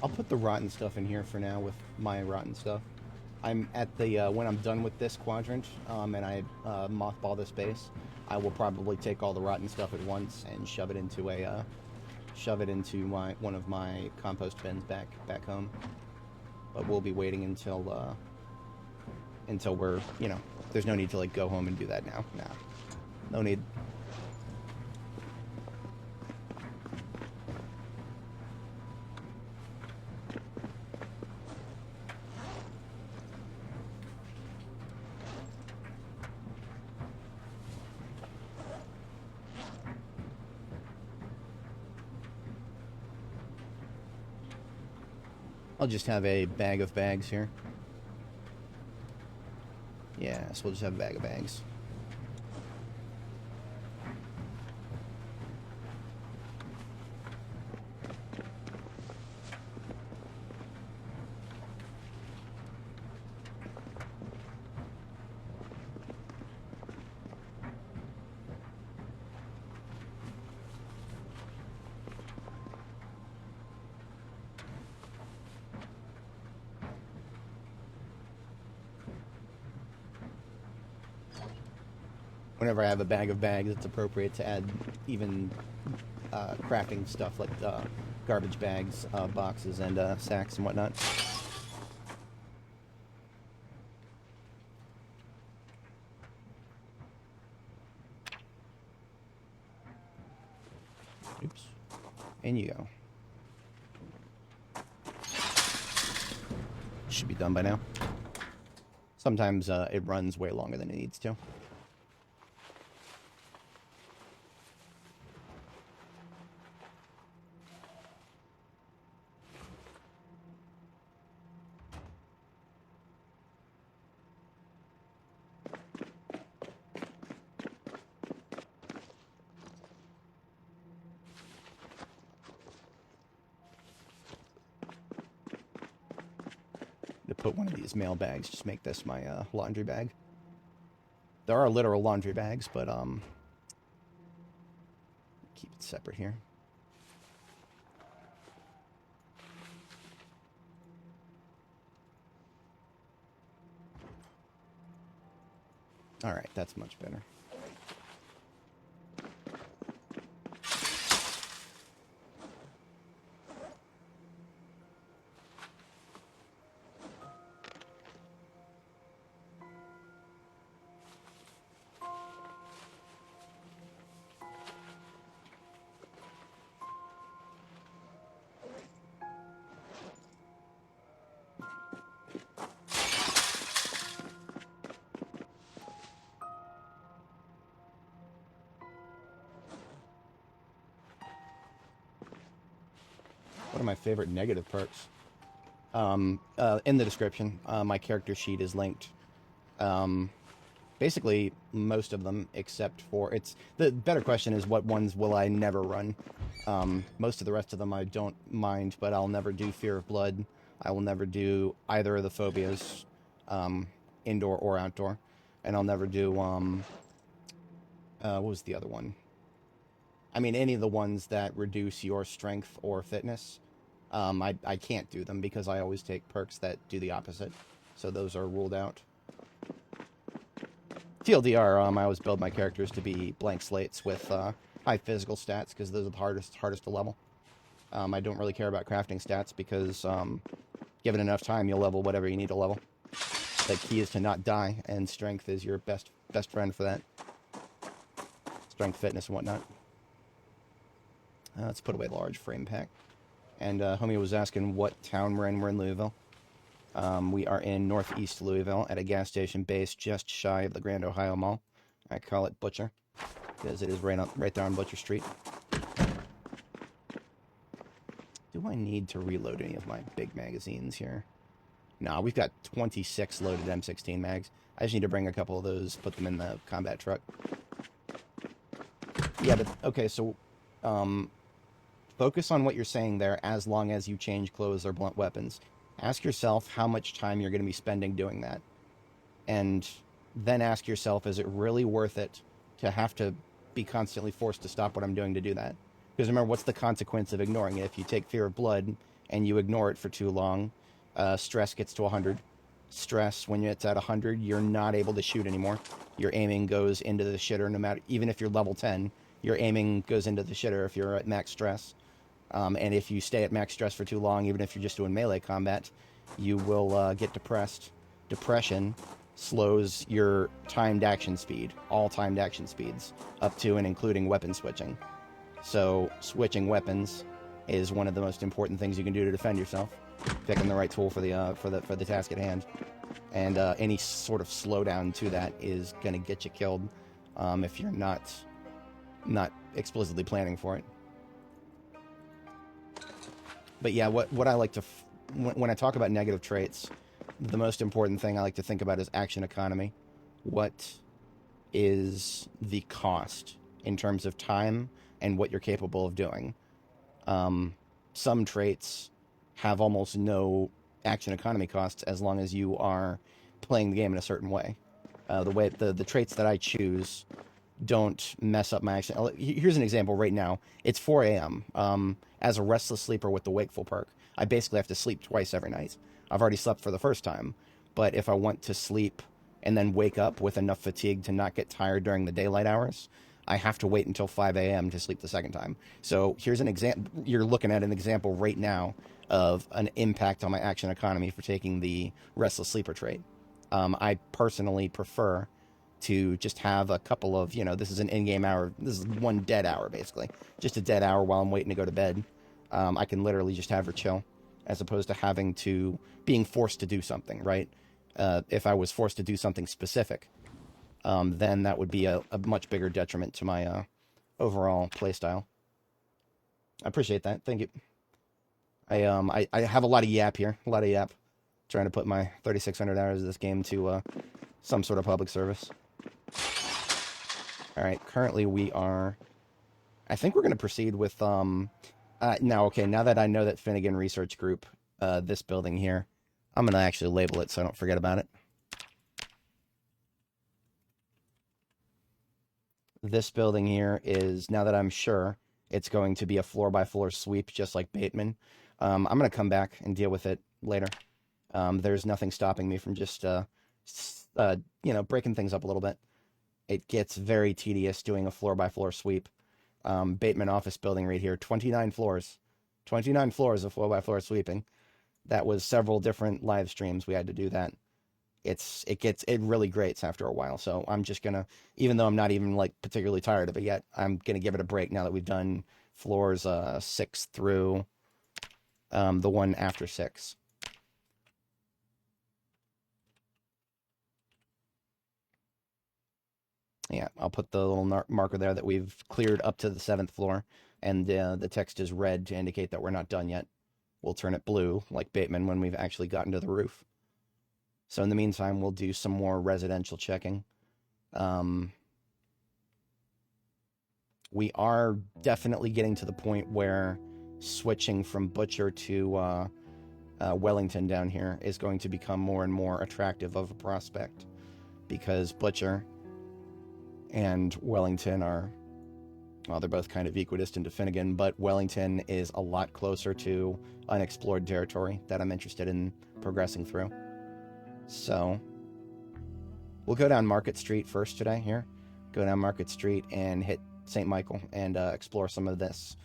I'll put the rotten stuff in here for now with my rotten stuff. I'm at the when I'm done with this quadrant, and I mothball this base, I will probably take all the rotten stuff at once and shove it into one of my compost bins back home. But we'll be waiting until we're, you know, there's no need to like go home and do that now. Nah, no need. I'll just have a bag of bags here. Yeah, so we'll just have a bag of bags. Whenever I have a bag of bags, it's appropriate to add even crafting stuff like garbage bags, boxes, and sacks and whatnot. Oops. In you go. Should be done by now. Sometimes it runs way longer than it needs to. To put one of these mail bags, just make this my laundry bag. There are literal laundry bags, but keep it separate here. All right, that's much better. One of my favorite negative perks. In the description, my character sheet is linked. Basically, most of them, except for... The better question is, what ones will I never run? Most of the rest of them I don't mind, but I'll never do Fear of Blood. I will never do either of the phobias, indoor or outdoor. And I'll never do, what was the other one? I mean, any of the ones that reduce your strength or fitness. I can't do them because I always take perks that do the opposite. So those are ruled out. TLDR, I always build my characters to be blank slates with high physical stats because those are the hardest to level. I don't really care about crafting stats because given enough time, you'll level whatever you need to level. The key is to not die, and strength is your best friend for that. Strength, fitness, and whatnot. Let's put away large frame pack. And homie was asking what town we're in. We're in Louisville. We are in northeast Louisville at a gas station based just shy of the Grand Ohio Mall. I call it Butcher because it is right there on Butcher Street. Do I need to reload any of my big magazines here? No, we've got 26 loaded M16 mags. I just need to bring a couple of those, put them in the combat truck. Yeah, but okay, so focus on what you're saying there as long as you change clothes or blunt weapons. Ask yourself how much time you're going to be spending doing that. And then ask yourself, is it really worth it to have to be constantly forced to stop what I'm doing to do that? Because remember, what's the consequence of ignoring it? If you take Fear of Blood and you ignore it for too long, stress gets to 100. Stress, when it's at 100, you're not able to shoot anymore. Your aiming goes into the shitter, no matter, even if you're level 10, your aiming goes into the shitter if you're at max stress. And if you stay at max stress for too long, even if you're just doing melee combat, you will get depressed. Depression slows your timed action speed, all timed action speeds, up to and including weapon switching. So switching weapons is one of the most important things you can do to defend yourself. Picking the right tool for the task at hand, and any sort of slowdown to that is gonna get you killed if you're not explicitly planning for it. But yeah, what I like to when I talk about negative traits, the most important thing I like to think about is action economy. What is the cost in terms of time and what you're capable of doing? Some traits have almost no action economy costs as long as you are playing the game in a certain way. The traits that I choose don't mess up my action. Here's an example right now. It's 4 a.m. As a restless sleeper with the wakeful perk, I basically have to sleep twice every night. I've already slept for the first time, but if I want to sleep and then wake up with enough fatigue to not get tired during the daylight hours, I have to wait until 5 a.m. to sleep the second time. So here's an example. You're looking at an example right now of an impact on my action economy for taking the restless sleeper trait. I personally prefer to just have a couple of, this is an in-game hour. This is one dead hour, basically. Just a dead hour while I'm waiting to go to bed. I can literally just have her chill, as opposed to being forced to do something, right? If I was forced to do something specific, then that would be a much bigger detriment to my overall playstyle. I appreciate that. Thank you. I have a lot of yap here. A lot of yap. Trying to put my 3,600 hours of this game to some sort of public service. Alright, currently we are... I think we're going to proceed with... now that I know that Finnegan Research Group, this building here, I'm going to actually label it so I don't forget about it. This building here is, now that I'm sure, it's going to be a floor-by-floor sweep, just like Bateman. I'm going to come back and deal with it later. There's nothing stopping me from just, breaking things up a little bit. It gets very tedious doing a floor-by-floor sweep. Bateman office building right here, 29 floors. 29 floors of floor-by-floor sweeping. That was several different live streams we had to do that. It really grates after a while, so I'm just gonna, even though I'm not even like particularly tired of it yet, I'm gonna give it a break now that we've done floors 6 through the one after 6. Yeah, I'll put the little marker there that we've cleared up to the 7th floor, and the text is red to indicate that we're not done yet. We'll turn it blue, like Bateman, when we've actually gotten to the roof. So in the meantime, we'll do some more residential checking. We are definitely getting to the point where switching from Butcher to Wellington down here is going to become more and more attractive of a prospect, because Butcher and Wellington are, well, they're both kind of equidistant to Finnegan, but Wellington is a lot closer to unexplored territory that I'm interested in progressing through. So we'll go down Market Street first today here. Go down Market Street and hit St. Michael and explore some of this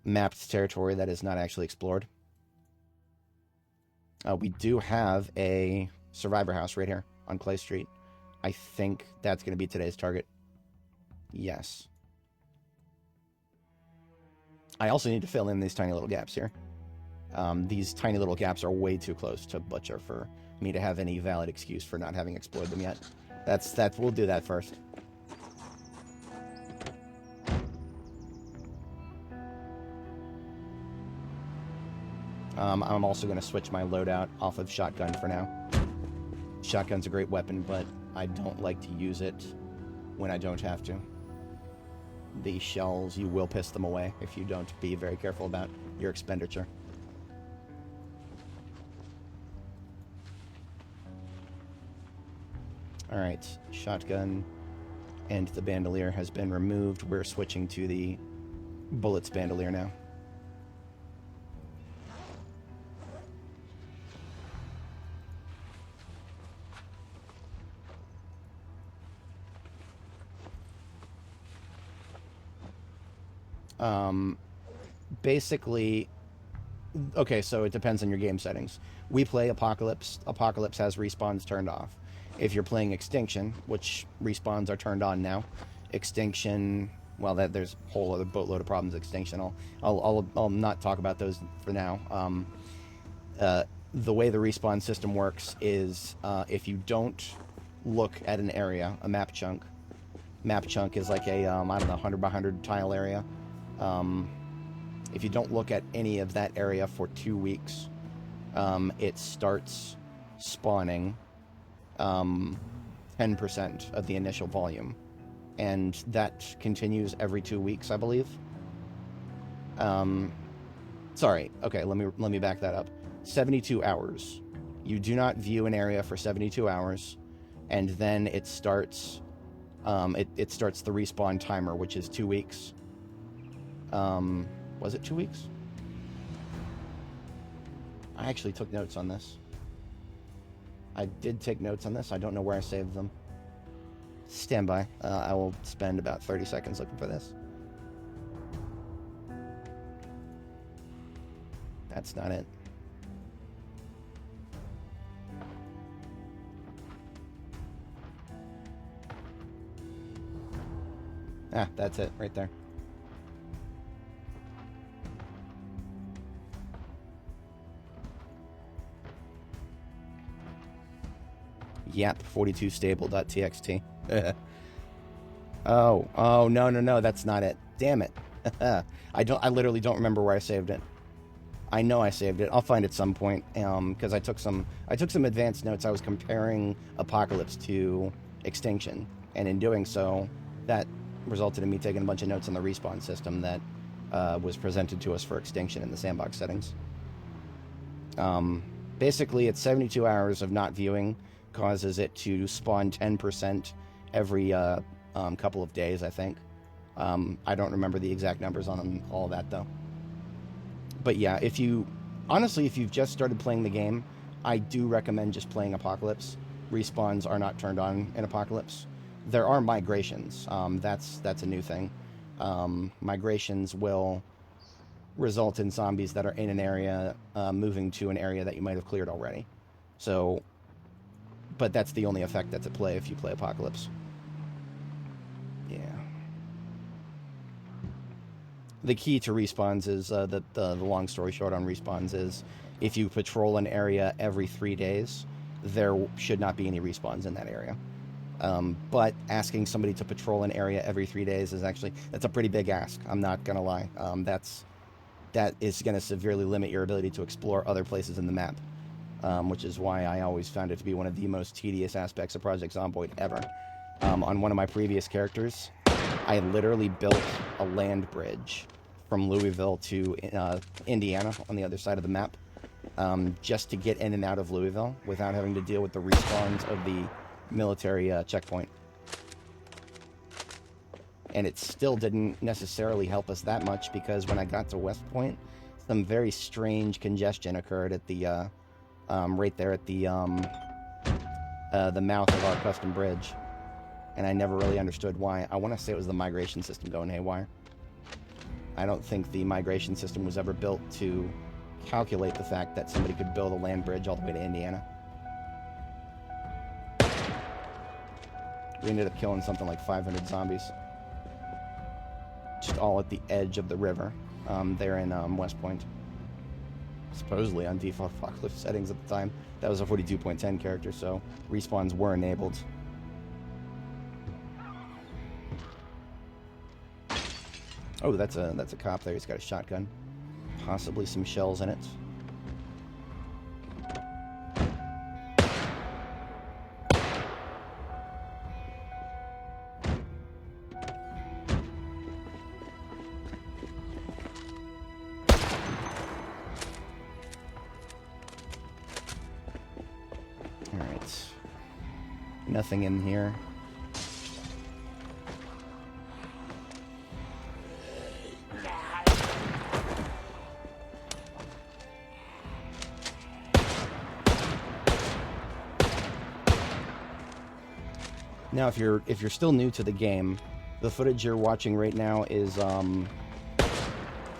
mapped territory that is not actually explored. We do have a survivor house right here on Clay Street. I think that's going to be today's target. Yes. I also need to fill in these tiny little gaps here. These tiny little gaps are way too close to Butcher for me to have any valid excuse for not having explored them yet. We'll do that first. I'm also going to switch my loadout off of shotgun for now. Shotgun's a great weapon, but I don't like to use it when I don't have to. The shells, you will piss them away if you don't be very careful about your expenditure. Alright, shotgun and the bandolier has been removed. We're switching to the bullets bandolier now. Basically, okay, so it depends on your game settings. We play Apocalypse. Apocalypse has respawns turned off. If you're playing Extinction, which respawns are turned on now, Extinction, well, there's a whole other boatload of problems. Extinction. I'll not talk about those for now. The way the respawn system works is if you don't look at an area, a map chunk. Map chunk is like a I don't know, 100 by 100 tile area. If you don't look at any of that area for 2 weeks, it starts spawning 10% of the initial volume. And that continues every 2 weeks, I believe. Sorry, okay, let me back that up. 72 hours. You do not view an area for 72 hours, and then it starts it starts the respawn timer, which is 2 weeks. Was it 2 weeks? I actually took notes on this. I did take notes on this. I don't know where I saved them. Stand by. I will spend about 30 seconds looking for this. That's not it. Ah, that's it right there. Yap42 stable.txt. Oh, no, that's not it. Damn it. I literally don't remember where I saved it. I know I saved it. I'll find it at some point, because I took some advanced notes. I was comparing Apocalypse to Extinction, and in doing so, that resulted in me taking a bunch of notes on the respawn system that was presented to us for Extinction in the sandbox settings. Basically, it's 72 hours of not viewing causes it to spawn 10% every couple of days, I think. I don't remember the exact numbers on all of that, though. But yeah, if you've just started playing the game, I do recommend just playing Apocalypse. Respawns are not turned on in Apocalypse. There are migrations. That's a new thing. Migrations will result in zombies that are in an area moving to an area that you might have cleared already. So, but that's the only effect that's at play if you play Apocalypse. Yeah. The key to respawns is the long story short on respawns is if you patrol an area every 3 days, there should not be any respawns in that area. But asking somebody to patrol an area every 3 days that's a pretty big ask. I'm not gonna lie. That is gonna severely limit your ability to explore other places in the map, which is why I always found it to be one of the most tedious aspects of Project Zomboid ever. On one of my previous characters, I literally built a land bridge from Louisville to Indiana on the other side of the map, just to get in and out of Louisville without having to deal with the respawns of the military checkpoint. And it still didn't necessarily help us that much, because when I got to West Point, some very strange congestion occurred at the right there at the mouth of our custom bridge, and I never really understood why. I want to say it was the migration system going haywire. I don't think the migration system was ever built to calculate the fact that somebody could build a land bridge all the way to Indiana. We ended up killing something like 500 zombies. Just all at the edge of the river, there in West Point. Supposedly on default Apocalypse settings at the time. That was a 42.10 character, so respawns were enabled. Oh, that's a cop there. He's got a shotgun. Possibly some shells in it. Alright. Nothing in here. Now, if you're still new to the game, the footage you're watching right now is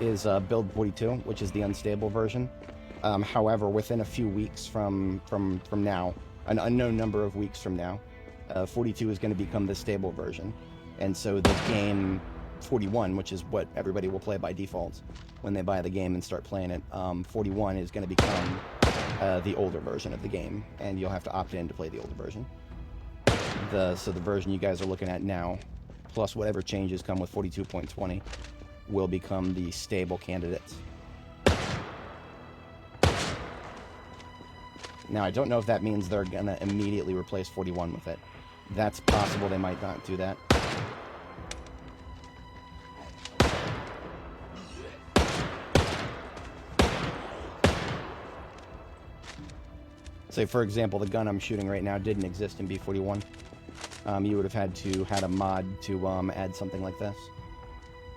is build 42, which is the unstable version. However, within a few weeks from now, an unknown number of weeks from now, 42 is going to become the stable version. And so the game 41, which is what everybody will play by default when they buy the game and start playing it, 41 is going to become the older version of the game, and you'll have to opt in to play the older version. So the version you guys are looking at now, plus whatever changes come with 42.20, will become the stable candidates. Now, I don't know if that means they're going to immediately replace 41 with it. That's possible. They might not do that. Say, for example, the gun I'm shooting right now didn't exist in B41. You would have had a mod to add something like this.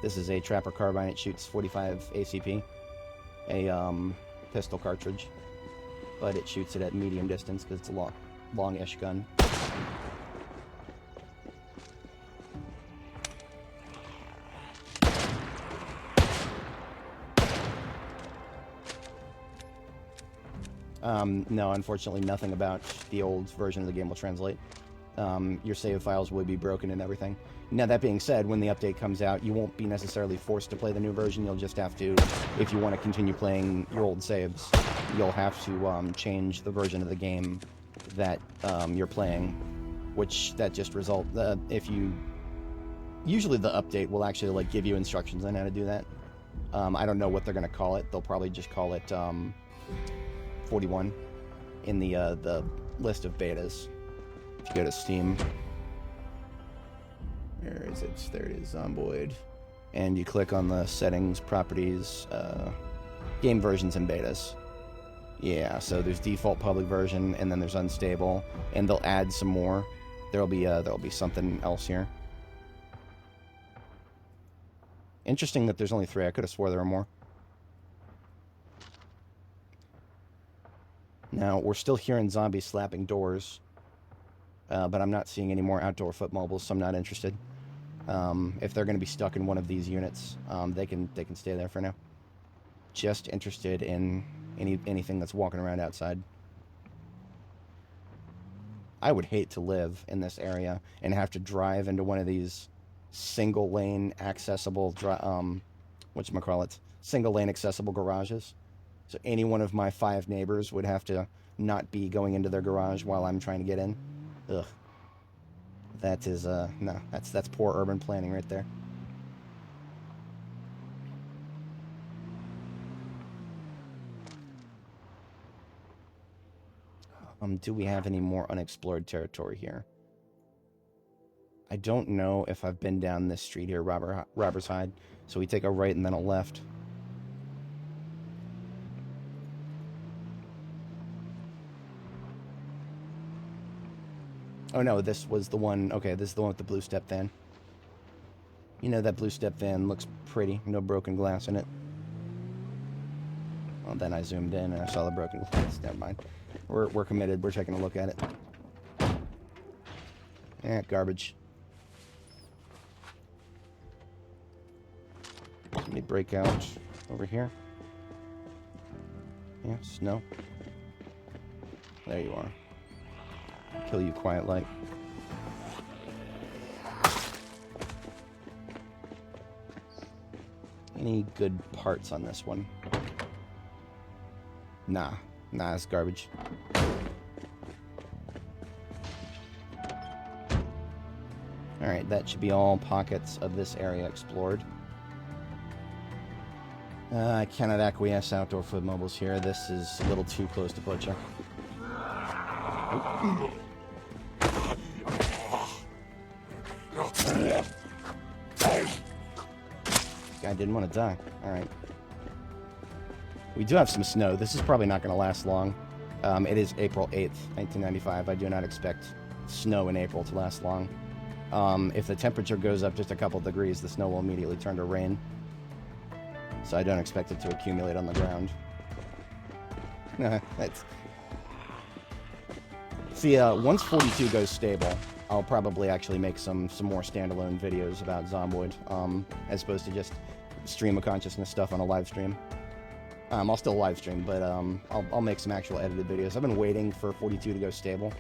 This is a Trapper carbine. It shoots 45 ACP, a pistol cartridge, but it shoots it at medium distance because it's a long-ish gun. No, unfortunately, nothing about the old version of the game will translate. Your save files will be broken and everything. Now, that being said, when the update comes out, you won't be necessarily forced to play the new version. You'll just have to, if you want to continue playing your old saves, you'll have to change the version of the game that you're playing, which that just result, usually the update will actually like give you instructions on how to do that. I don't know what they're going to call it. They'll probably just call it 41 in the list of betas. If you go to Steam, where is it? There it is, Zomboid, and you click on the settings, properties, game versions and betas. Yeah, so there's default public version, and then there's unstable, and they'll add some more. There'll be something else here. Interesting that there's only 3. I could have swore there were more. Now, we're still hearing zombies slapping doors, but I'm not seeing any more outdoor foot mobiles, so I'm not interested. If they're going to be stuck in one of these units, they can stay there for now. Just interested in anything that's walking around outside. I would hate to live in this area and have to drive into one of these single-lane accessible, single-lane accessible garages. So any one of my 5 neighbors would have to not be going into their garage while I'm trying to get in. Ugh. That is, no, that's poor urban planning right there. Do we have any more unexplored territory here? I don't know if I've been down this street here, Robbers Hide. So we take a right and then a left. Oh no, this was the one. Okay, this is the one with the blue step van. You know, that blue step van looks pretty. No broken glass in it. Well, then I zoomed in and I saw the broken glass. Never mind. We're committed. We're taking a look at it. Eh, garbage. Let me break out over here. Yes, no. There you are. Kill you quiet like. Any good parts on this one? Nah, it's garbage. Alright, that should be all pockets of this area explored. I cannot acquiesce outdoor foot mobiles here. This is a little too close to poacher. Guy didn't want to die. Alright. We do have some snow. This is probably not going to last long. It is April 8th, 1995. I do not expect snow in April to last long. If the temperature goes up just a couple degrees, the snow will immediately turn to rain. So I don't expect it to accumulate on the ground. See, once 42 goes stable, I'll probably actually make some more standalone videos about Zomboid, as opposed to just stream of consciousness stuff on a live stream. I'll still live stream, but I'll make some actual edited videos. I've been waiting for 42 to go stable,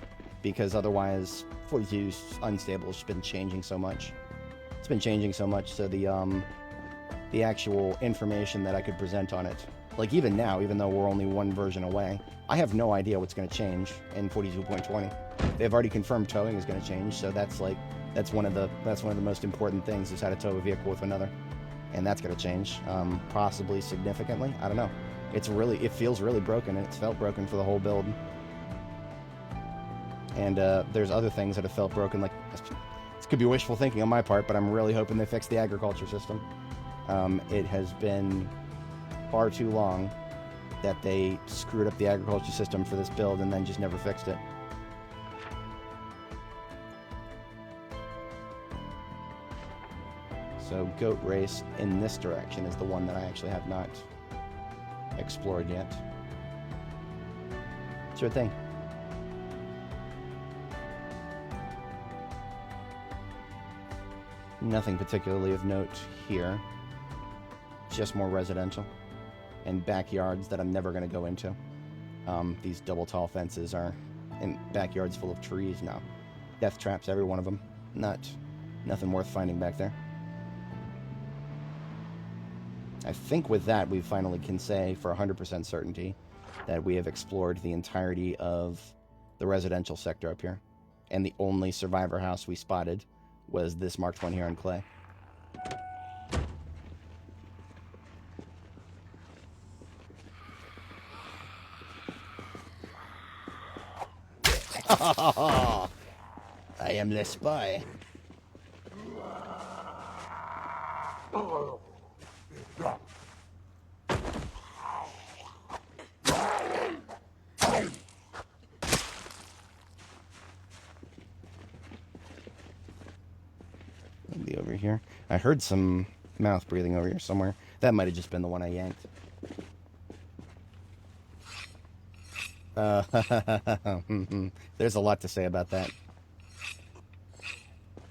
because otherwise 42's unstable. It's been changing so much. It's been changing so much, so the actual information that I could present on it, like even now, even though we're only one version away, I have no idea what's going to change in 42.20. They've already confirmed towing is going to change, so that's one of the most important things, is how to tow a vehicle with another, and that's going to change, possibly significantly. I don't know. It feels really broken, and it's felt broken for the whole build. And there's other things that have felt broken, like this could be wishful thinking on my part, but I'm really hoping they fix the agriculture system. It has been far too long that they screwed up the agriculture system for this build and then just never fixed it. So Goat Race in this direction is the one that I actually have not explored yet. Sure thing. Nothing particularly of note here. Just more residential and backyards that I'm never going to go into. These double tall fences are in backyards full of trees now. Death traps, every one of them. Nothing worth finding back there. I think with that, we finally can say for 100% certainty that we have explored the entirety of the residential sector up here. And the only survivor house we spotted was this marked one here on clay. I am the spy. Maybe over here. I heard some mouth breathing over here somewhere. That might have just been the one I yanked. There's a lot to say about that.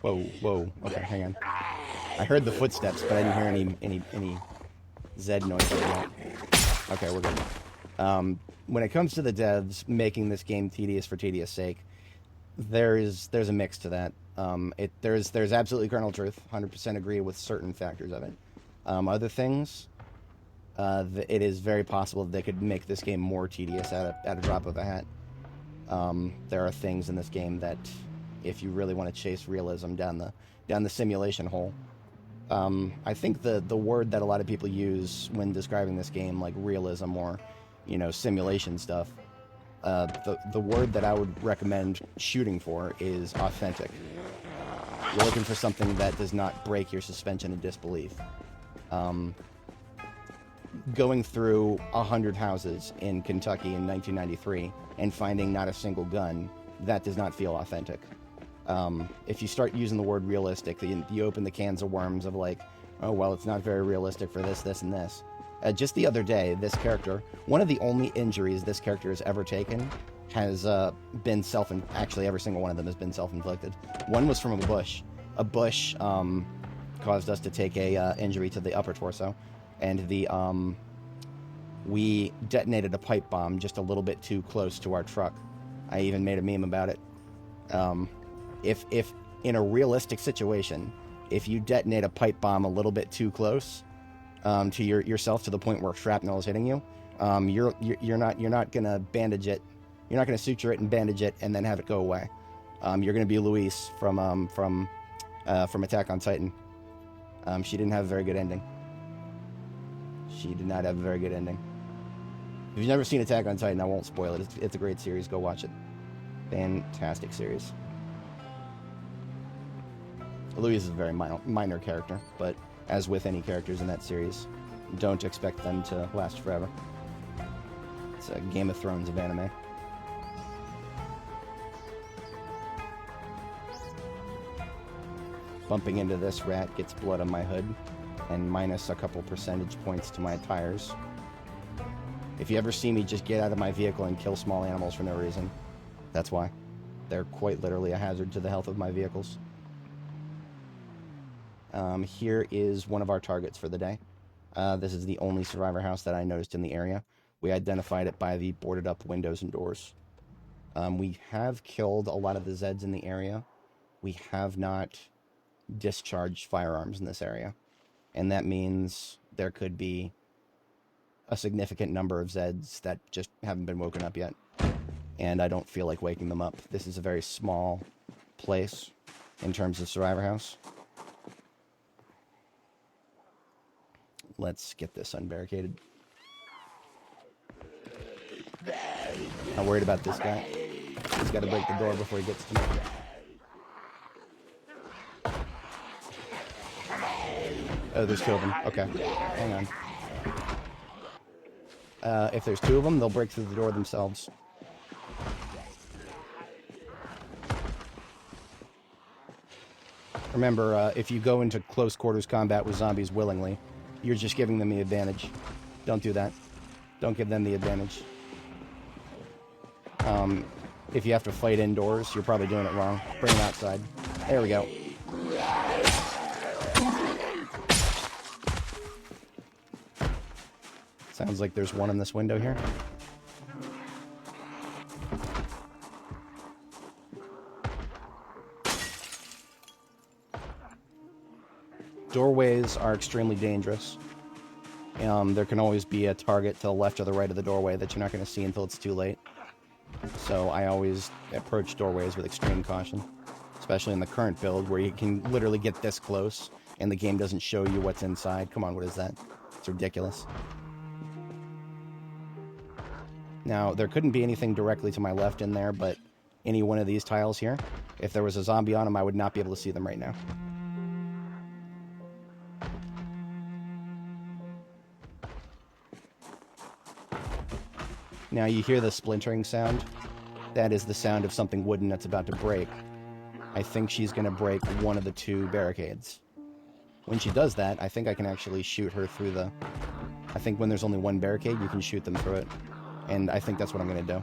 Whoa. Okay, hang on. I heard the footsteps, but I didn't hear any Zed noise over that. Okay, we're good. When it comes to the devs making this game tedious for tedious sake, there's a mix to that. There's absolutely kernel truth. 100% agree with certain factors of it. Other things, it is very possible that they could make this game more tedious at a drop of a hat. There are things in this game that, if you really want to chase realism down the simulation hole, I think the word that a lot of people use when describing this game, like realism or, simulation stuff, the word that I would recommend shooting for is authentic. You're looking for something that does not break your suspension of disbelief. Going through 100 houses in Kentucky in 1993 and finding not a single gun, that does not feel authentic. If you start using the word realistic, you open the cans of worms of like, oh, well, it's not very realistic for this, this, and this. Just the other day, this character, one of the only injuries this character has ever taken has been actually every single one of them has been self-inflicted. One was from a bush. A bush caused us to take a injury to the upper torso, and we detonated a pipe bomb just a little bit too close to our truck. I even made a meme about it. If in a realistic situation, if you detonate a pipe bomb a little bit too close to yourself to the point where shrapnel is hitting you, you're not gonna bandage it. You're not gonna suture it and bandage it and then have it go away. You're gonna be Louise from Attack on Titan. She didn't have a very good ending. She did not have a very good ending. If you've never seen Attack on Titan, I won't spoil it. It's a great series. Go watch it. Fantastic series. Louise is a very minor character, but as with any characters in that series, don't expect them to last forever. It's a Game of Thrones of anime. Bumping into this rat gets blood on my hood, and minus a couple percentage points to my tires. If you ever see me just get out of my vehicle and kill small animals for no reason, that's why. They're quite literally a hazard to the health of my vehicles. Here is one of our targets for the day. This is the only survivor house that I noticed in the area. We identified it by the boarded up windows and doors. We have killed a lot of the Zeds in the area. We have not discharged firearms in this area. And that means there could be a significant number of Zeds that just haven't been woken up yet. And I don't feel like waking them up. This is a very small place in terms of survivor house. Let's get this unbarricaded. Not worried about this guy. He's got to break the door before he gets to me. Oh, there's two of them. Okay. Hang on. If there's two of them, they'll break through the door themselves. Remember, if you go into close quarters combat with zombies willingly, you're just giving them the advantage. Don't do that. Don't give them the advantage. If you have to fight indoors, you're probably doing it wrong. Bring them outside. There we go. Sounds like there's one in this window here. Doorways are extremely dangerous. There can always be a target to the left or the right of the doorway that you're not going to see until it's too late. So I always approach doorways with extreme caution, especially in the current build where you can literally get this close and the game doesn't show you what's inside. Come on, what is that? It's ridiculous. Now, there couldn't be anything directly to my left in there, but any one of these tiles here, if there was a zombie on them, I would not be able to see them right now. Now, you hear the splintering sound? That is the sound of something wooden that's about to break. I think she's going to break one of the two barricades. When she does that, I think I can actually shoot her through the... I think when there's only one barricade, you can shoot them through it. And I think that's what I'm going to do.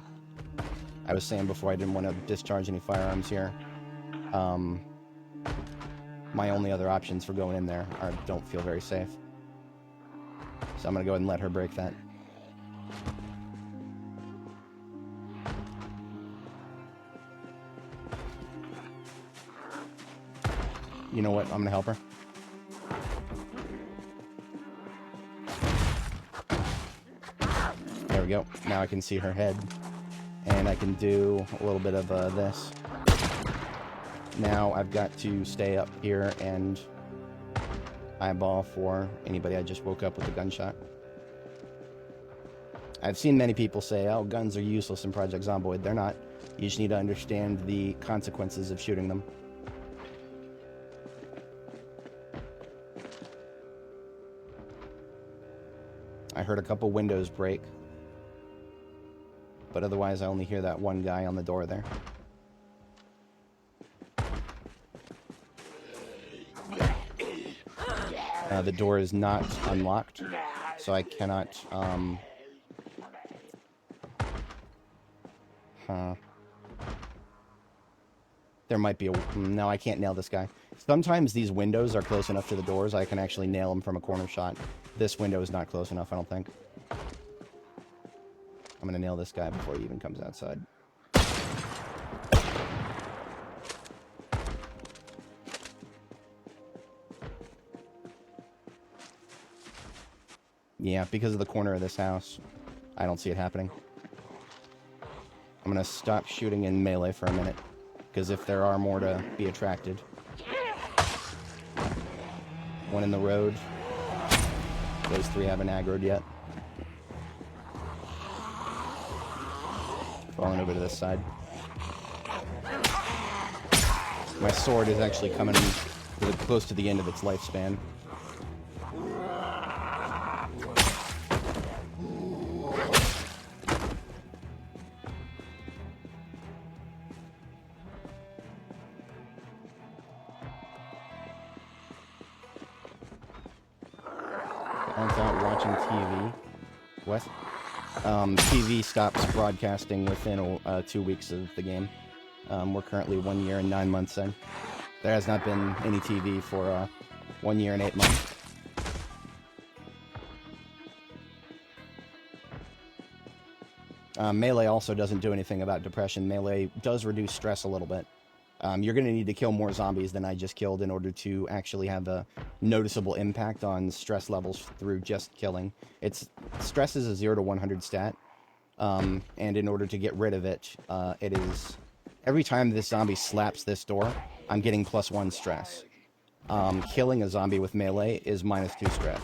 I was saying before I didn't want to discharge any firearms here. My only other options for going in there don't feel very safe. So I'm going to go ahead and let her break that. You know what? I'm going to help her. There we go. Now I can see her head. And I can do a little bit of this. Now I've got to stay up here and eyeball for anybody I just woke up with a gunshot. I've seen many people say, oh, guns are useless in Project Zomboid. They're not. You just need to understand the consequences of shooting them. I heard a couple windows break. But otherwise, I only hear that one guy on the door there. The door is not unlocked, so I cannot, There might be a... No, I can't nail this guy. Sometimes these windows are close enough to the doors, I can actually nail them from a corner shot. This window is not close enough, I don't think. I'm gonna nail this guy before he even comes outside. Yeah, because of the corner of this house, I don't see it happening. I'm gonna stop shooting in melee for a minute, because if there are more to be attracted. One in the road. Those three haven't aggroed yet. Falling over to this side. My sword is actually coming close to the end of its lifespan. Sounds out watching TV. What? TV stops broadcasting within 2 weeks of the game. We're currently 1 year and 9 months in. There has not been any TV for 1 year and 8 months. Melee also doesn't do anything about depression. Melee does reduce stress a little bit. You're going to need to kill more zombies than I just killed in order to actually have a noticeable impact on stress levels through just killing. Stress is a 0 to 100 stat, and in order to get rid of it, it is... Every time this zombie slaps this door, I'm getting +1 stress. Killing a zombie with melee is -2 stress.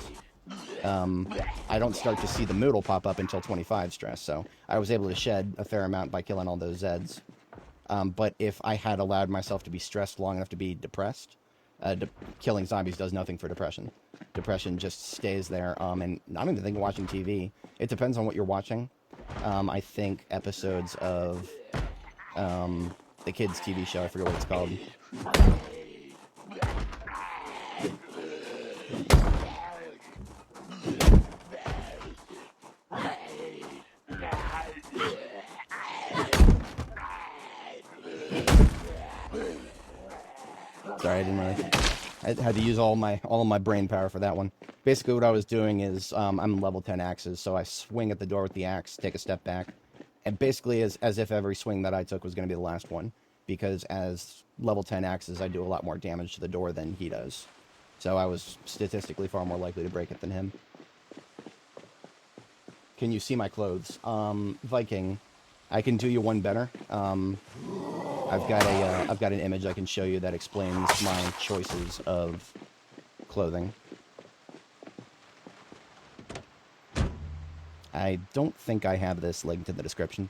I don't start to see the moodle pop up until 25 stress, so I was able to shed a fair amount by killing all those Zeds. But if I had allowed myself to be stressed long enough to be depressed, killing zombies does nothing for depression. Depression just stays there, and I don't even think watching TV. It depends on what you're watching. I think episodes of the kids' TV show, I forget what it's called. Sorry, I had to use all of my brain power for that one. Basically, what I was doing is I'm level 10 axes, so I swing at the door with the axe, take a step back, and basically as if every swing that I took was going to be the last one, because as level 10 axes, I do a lot more damage to the door than he does. So I was statistically far more likely to break it than him. Can you see my clothes? Viking, I can do you one better. I've got an image I can show you that explains my choices of clothing. I don't think I have this linked in the description.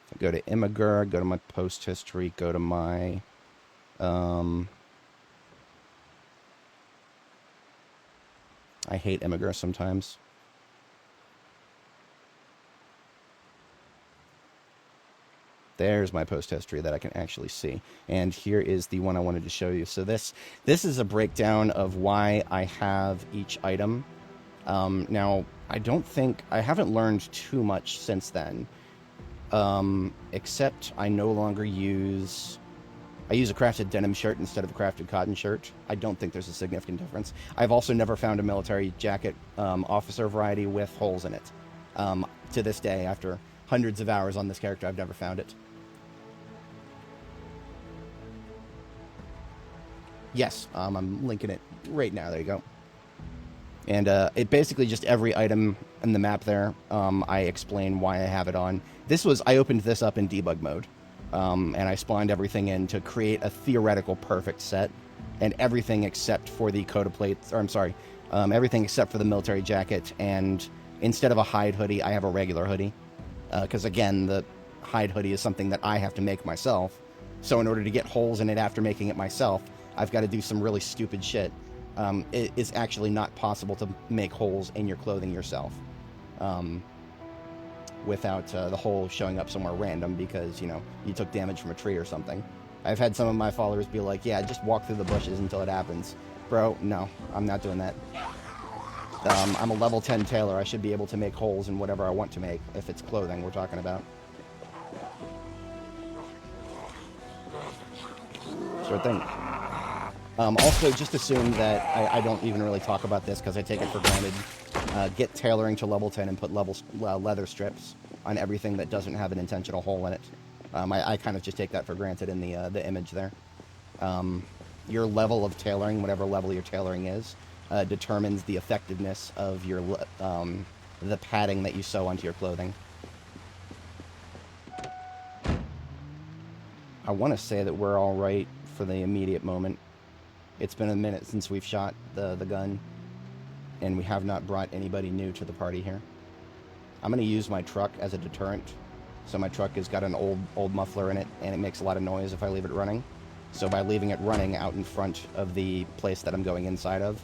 If I go to Imgur, go to my post history, go to my I hate Imgur sometimes. There's my post history that I can actually see. And here is the one I wanted to show you. So this is a breakdown of why I have each item. Now, I haven't learned too much since then. Except I no longer use... I use a crafted denim shirt instead of a crafted cotton shirt. I don't think there's a significant difference. I've also never found a military jacket officer variety with holes in it. To this day, after hundreds of hours on this character, I've never found it. Yes, I'm linking it right now. There you go. And it basically just every item in the map there, I explain why I have it on. I opened this up in debug mode, and I spawned everything in to create a theoretical perfect set, and everything except for the coat of plates, or I'm sorry, everything except for the military jacket, and instead of a hide hoodie, I have a regular hoodie. Because again, the hide hoodie is something that I have to make myself. So in order to get holes in it after making it myself, I've got to do some really stupid shit. It is actually not possible to make holes in your clothing yourself without the hole showing up somewhere random because, you know, you took damage from a tree or something. I've had some of my followers be like, yeah, just walk through the bushes until it happens. Bro, no, I'm not doing that. I'm a level 10 tailor. I should be able to make holes in whatever I want to make, if it's clothing we're talking about. Sure thing. Also, just assume that I don't even really talk about this because I take it for granted. Get tailoring to level 10 and put leather strips on everything that doesn't have an intentional hole in it. I kind of just take that for granted in the image there. Your level of tailoring, whatever level your tailoring is, determines the effectiveness of your the padding that you sew onto your clothing. I want to say that we're all right for the immediate moment. It's been a minute since we've shot the gun, and we have not brought anybody new to the party here. I'm going to use my truck as a deterrent. So my truck has got an old muffler in it, and it makes a lot of noise if I leave it running. So by leaving it running out in front of the place that I'm going inside of,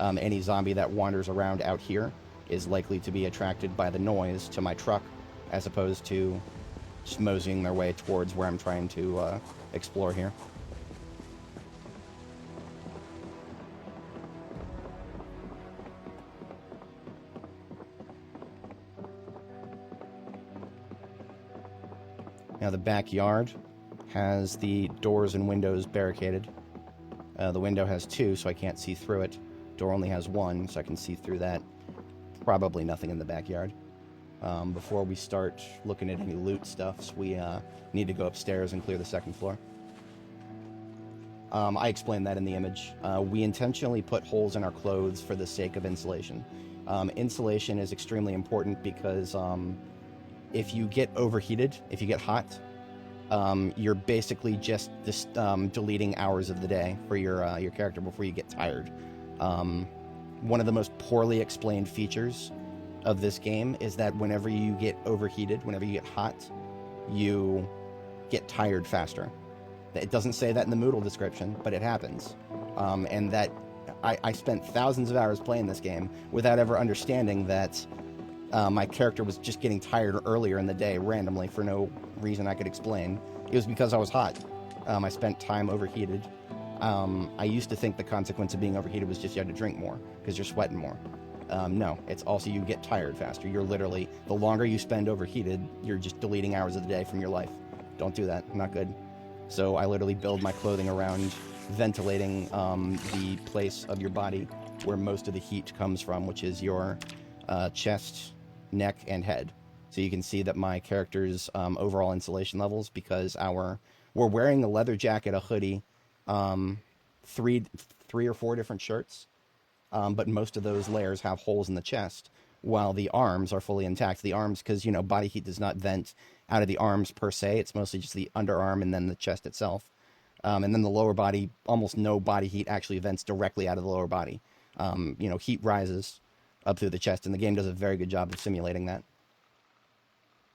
any zombie that wanders around out here is likely to be attracted by the noise to my truck, as opposed to just moseying their way towards where I'm trying to explore here. Now the backyard has the doors and windows barricaded. The window has two, so I can't see through it. Door only has one, so I can see through that. probably nothing in the backyard. Before we start looking at any loot stuffs, we need to go upstairs and clear the second floor. I explained that in the image. We intentionally put holes in our clothes for the sake of insulation. Insulation is extremely important because if you get overheated, if you get hot, you're basically just deleting hours of the day for your character before you get tired. One of the most poorly explained features of this game is that whenever you get overheated, whenever you get hot, you get tired faster. It doesn't say that in the Moodle description, but it happens. And that I spent thousands of hours playing this game without ever understanding that my character was just getting tired earlier in the day randomly for no reason I could explain. It was because I was hot. I spent time overheated. I used to think the consequence of being overheated was just you had to drink more because you're sweating more. No, it's also you get tired faster. You're literally, the longer you spend overheated, you're just deleting hours of the day from your life. Don't do that. Not good. So I literally build my clothing around ventilating the place of your body where most of the heat comes from, which is your chest, neck, and head. So you can see that my character's overall insulation levels, because we're wearing a leather jacket, a hoodie, three or four different shirts, but most of those layers have holes in the chest, while the arms are fully intact. The arms, because, body heat does not vent out of the arms per se. It's mostly just the underarm and then the chest itself. And then the lower body, almost no body heat actually vents directly out of the lower body. Heat rises up through the chest, and the game does a very good job of simulating that.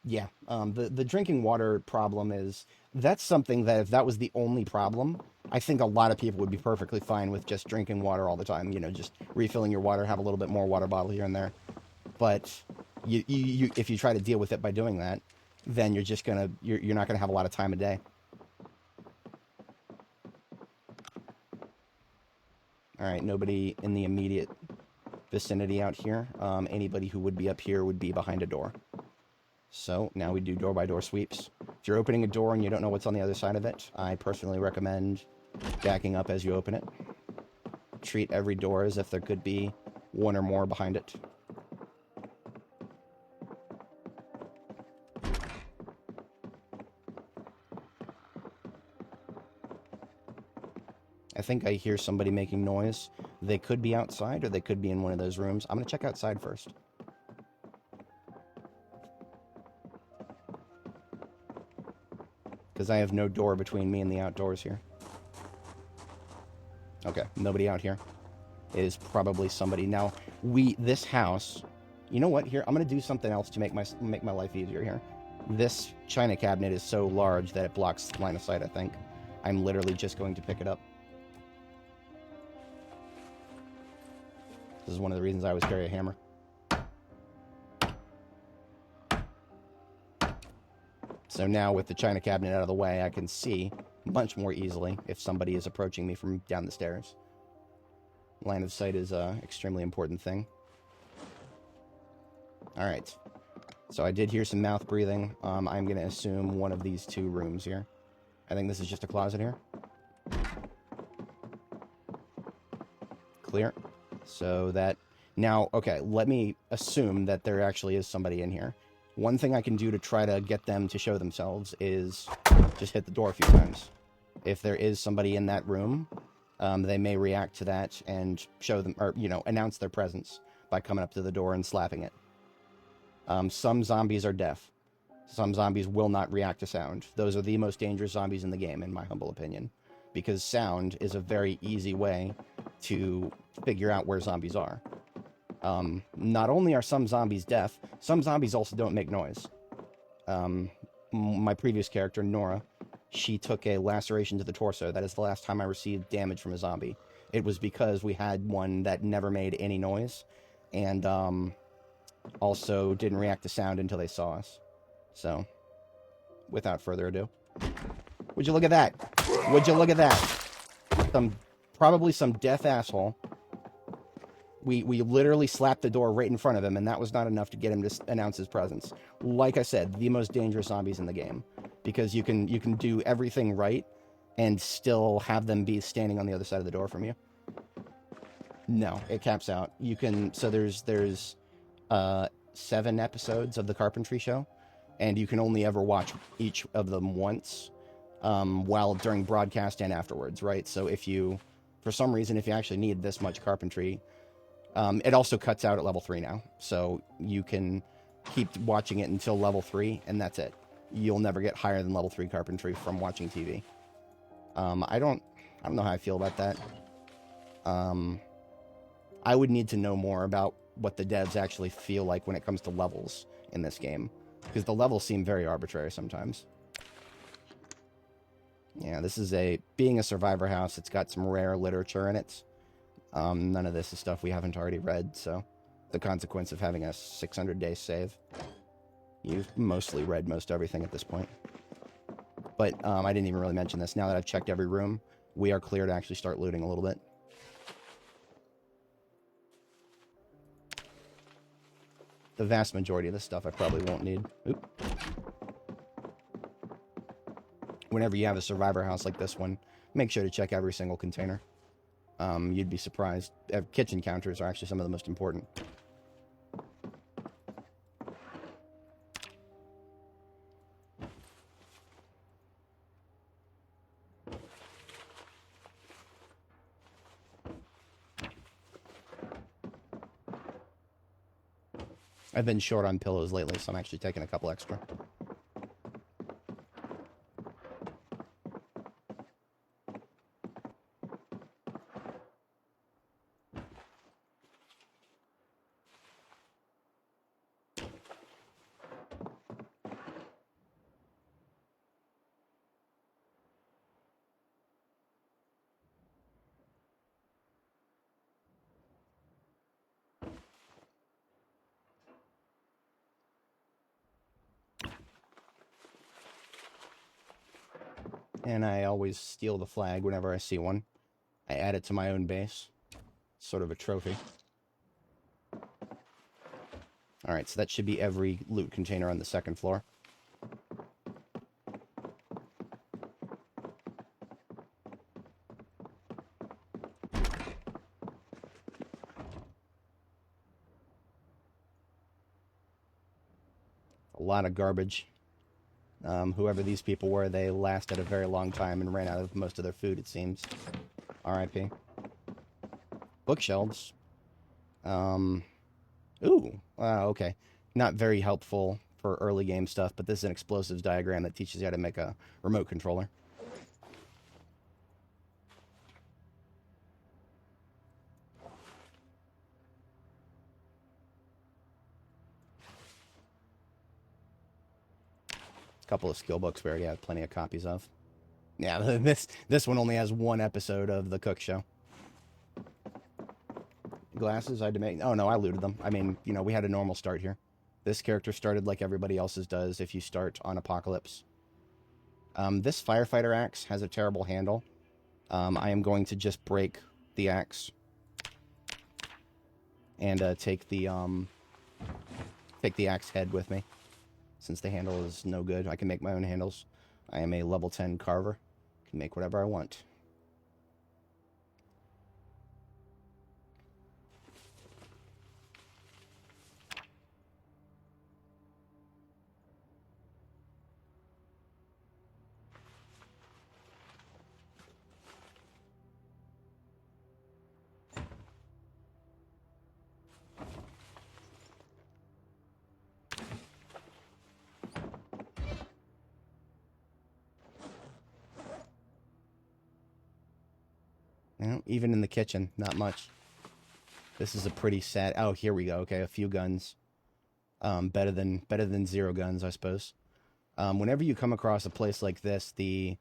Yeah, the drinking water problem that's something that if that was the only problem, I think a lot of people would be perfectly fine with just drinking water all the time, just refilling your water, have a little bit more water bottle here and there. But if you try to deal with it by doing that, then you're not gonna have a lot of time a day. All right, nobody in the immediate vicinity out here. Anybody who would be up here would be behind a door. So now we do door-by-door sweeps. If you're opening a door and you don't know what's on the other side of it, I personally recommend backing up as you open it. Treat every door as if there could be one or more behind it. I think I hear somebody making noise. They could be outside or they could be in one of those rooms. I'm going to check outside first. Because I have no door between me and the outdoors here. Okay, nobody out here. It is probably somebody. Now, this house, you know what? Here, I'm going to do something else to make my life easier here. This china cabinet is so large that it blocks line of sight, I think. I'm literally just going to pick it up. This is one of the reasons I always carry a hammer. So now with the china cabinet out of the way, I can see much more easily if somebody is approaching me from down the stairs. Line of sight is an extremely important thing. All right. So I did hear some mouth breathing. I'm going to assume one of these two rooms here. I think this is just a closet here. Clear. So that... Now, okay, let me assume that there actually is somebody in here. One thing I can do to try to get them to show themselves is just hit the door a few times. If there is somebody in that room, they may react to that and show them, or, announce their presence by coming up to the door and slapping it. Some zombies are deaf. Some zombies will not react to sound. Those are the most dangerous zombies in the game, in my humble opinion. Because sound is a very easy way to figure out where zombies are. Not only are some zombies deaf, some zombies also don't make noise. My previous character, Nora, she took a laceration to the torso. That is the last time I received damage from a zombie. It was because we had one that never made any noise, and also didn't react to sound until they saw us. So, without further ado. Would you look at that? Would you look at that? Probably some deaf asshole. We literally slapped the door right in front of him, and that was not enough to get him to announce his presence. Like I said, the most dangerous zombies in the game. Because you can do everything right, and still have them be standing on the other side of the door from you. No, it caps out. You can... So there's 7 episodes of the Carpentry Show, and you can only ever watch each of them once, while during broadcast and afterwards, right? So if you, for some reason, if you actually need this much carpentry, it also cuts out at level 3 now, so you can keep watching it until level 3, and that's it. You'll never get higher than level 3 carpentry from watching TV. I don't know how I feel about that. I would need to know more about what the devs actually feel like when it comes to levels in this game, because the levels seem very arbitrary sometimes. Yeah, this is being a survivor house, it's got some rare literature in it. None of this is stuff we haven't already read, so the consequence of having a 600-day save. You've mostly read most everything at this point. But I didn't even really mention this. Now that I've checked every room, we are clear to actually start looting a little bit. The vast majority of this stuff I probably won't need. Oop. Whenever you have a survivor house like this one, make sure to check every single container. You'd be surprised. Kitchen counters are actually some of the most important. I've been short on pillows lately, so I'm actually taking a couple extra. And I always steal the flag whenever I see one. I add it to my own base. Sort of a trophy. Alright, so that should be every loot container on the second floor. A lot of garbage. Whoever these people were, they lasted a very long time and ran out of most of their food, it seems. R.I.P. Bookshelves. Ooh, okay. Not very helpful for early game stuff, but this is an explosives diagram that teaches you how to make a remote controller. A couple of skill books we already have plenty of copies of. Yeah, this one only has 1 episode of The Cook Show. Glasses I had to make. Oh no, I looted them. I mean, you know, we had a normal start here. This character started like everybody else's does if you start on Apocalypse. This firefighter axe has a terrible handle. I am going to just break the axe and take the axe head with me, since the handle is no good. I can make my own handles. I am a level 10 carver. Can make whatever I want. You know, even in the kitchen, not much. This is a pretty sad... Oh, here we go. Okay, a few guns. Better than 0 guns, I suppose. Whenever you come across a place like this, any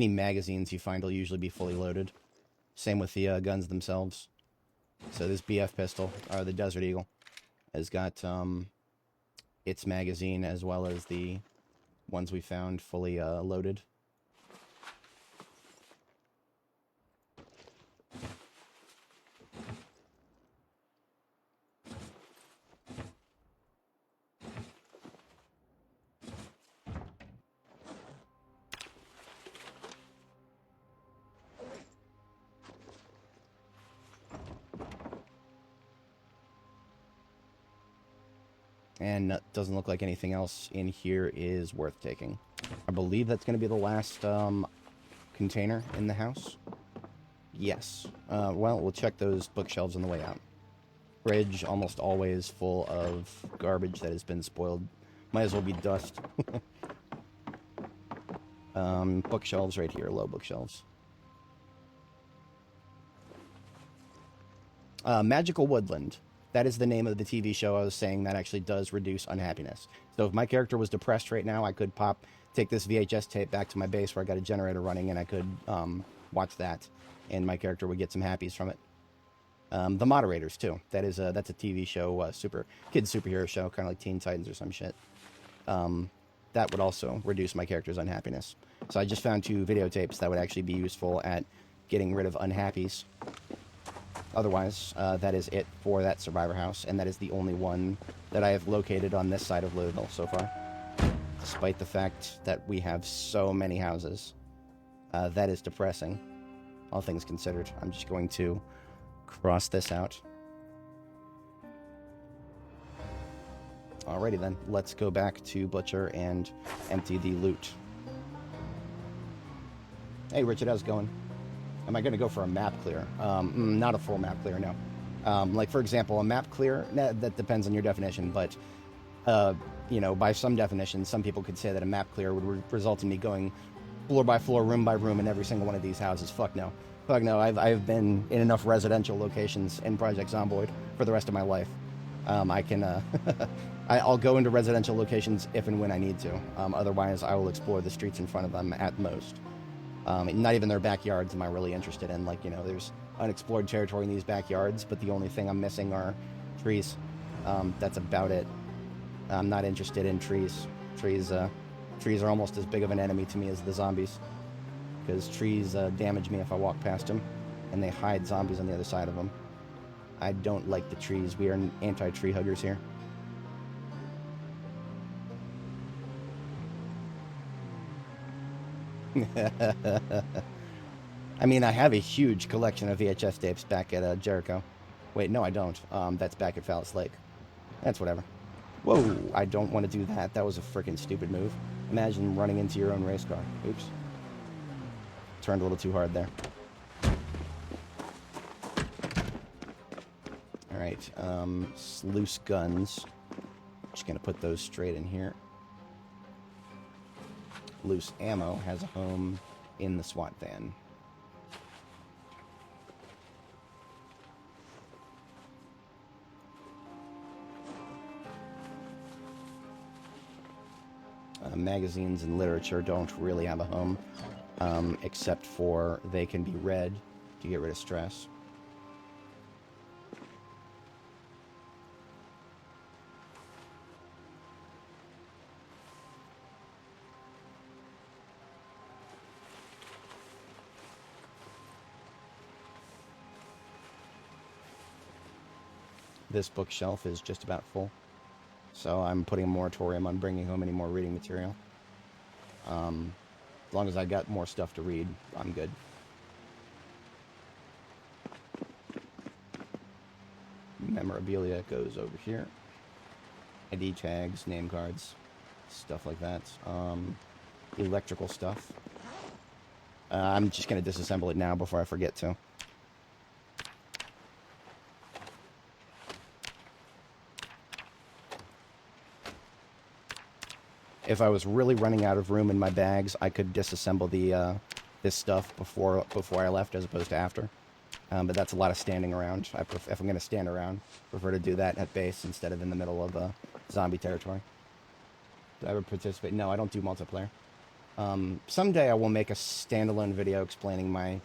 magazines you find will usually be fully loaded. Same with the guns themselves. So this BF pistol, or the Desert Eagle, has got its magazine as well as the ones we found fully loaded. And doesn't look like anything else in here is worth taking. I believe that's going to be the last container in the house. Yes. Well, we'll check those bookshelves on the way out. Fridge almost always full of garbage that has been spoiled. Might as well be dust. Bookshelves right here, low bookshelves. Magical Woodland. That is the name of the TV show I was saying that actually does reduce unhappiness. So if my character was depressed right now, I could take this VHS tape back to my base where I got a generator running, and I could watch that, and my character would get some happies from it. The Moderators too. That's a TV show, kids superhero show, kind of like Teen Titans or some shit. That would also reduce my character's unhappiness. So I just found 2 videotapes that would actually be useful at getting rid of unhappies. Otherwise, that is it for that survivor house, and that is the only one that I have located on this side of Louisville so far. Despite the fact that we have so many houses. That is depressing, all things considered. I'm just going to cross this out. Alrighty then, let's go back to Butcher and empty the loot. Hey Richard, how's it going? Am I going to go for a map clear? Not a full map clear, no. Like, for example, a map clear, that depends on your definition, but, you know, by some definitions, some people could say that a map clear would result in me going floor by floor, room by room in every single one of these houses. Fuck no. Fuck no, I've been in enough residential locations in Project Zomboid for the rest of my life. I can, I'll go into residential locations if and when I need to. Otherwise, I will explore the streets in front of them at most. Not even their backyards am I really interested in. Like, you know, there's unexplored territory in these backyards, but the only thing I'm missing are trees. That's about it. I'm not interested in trees. Trees are almost as big of an enemy to me as the zombies, because trees damage me if I walk past them, and they hide zombies on the other side of them. I don't like the trees. We are anti-tree huggers here. I mean, I have a huge collection of VHS tapes back at Jericho. Wait, no, I don't. That's back at Phallus Lake. That's whatever. Whoa, I don't want to do that. That was a freaking stupid move. Imagine running into your own race car. Oops. Turned a little too hard there. Alright, loose guns. Just gonna put those straight in here. Loose ammo has a home in the SWAT van. Magazines and literature don't really have a home, except for they can be read to get rid of stress. This bookshelf is just about full, so I'm putting a moratorium on bringing home any more reading material. As long as I got more stuff to read, I'm good. Memorabilia goes over here. ID tags, name cards, stuff like that. Electrical stuff. I'm just going to disassemble it now before I forget to. If I was really running out of room in my bags, I could disassemble this stuff before I left as opposed to after. But that's a lot of standing around. If I'm going to stand around, I prefer to do that at base instead of in the middle of zombie territory. Do I ever participate? No, I don't do multiplayer. Someday I will make a standalone video explaining my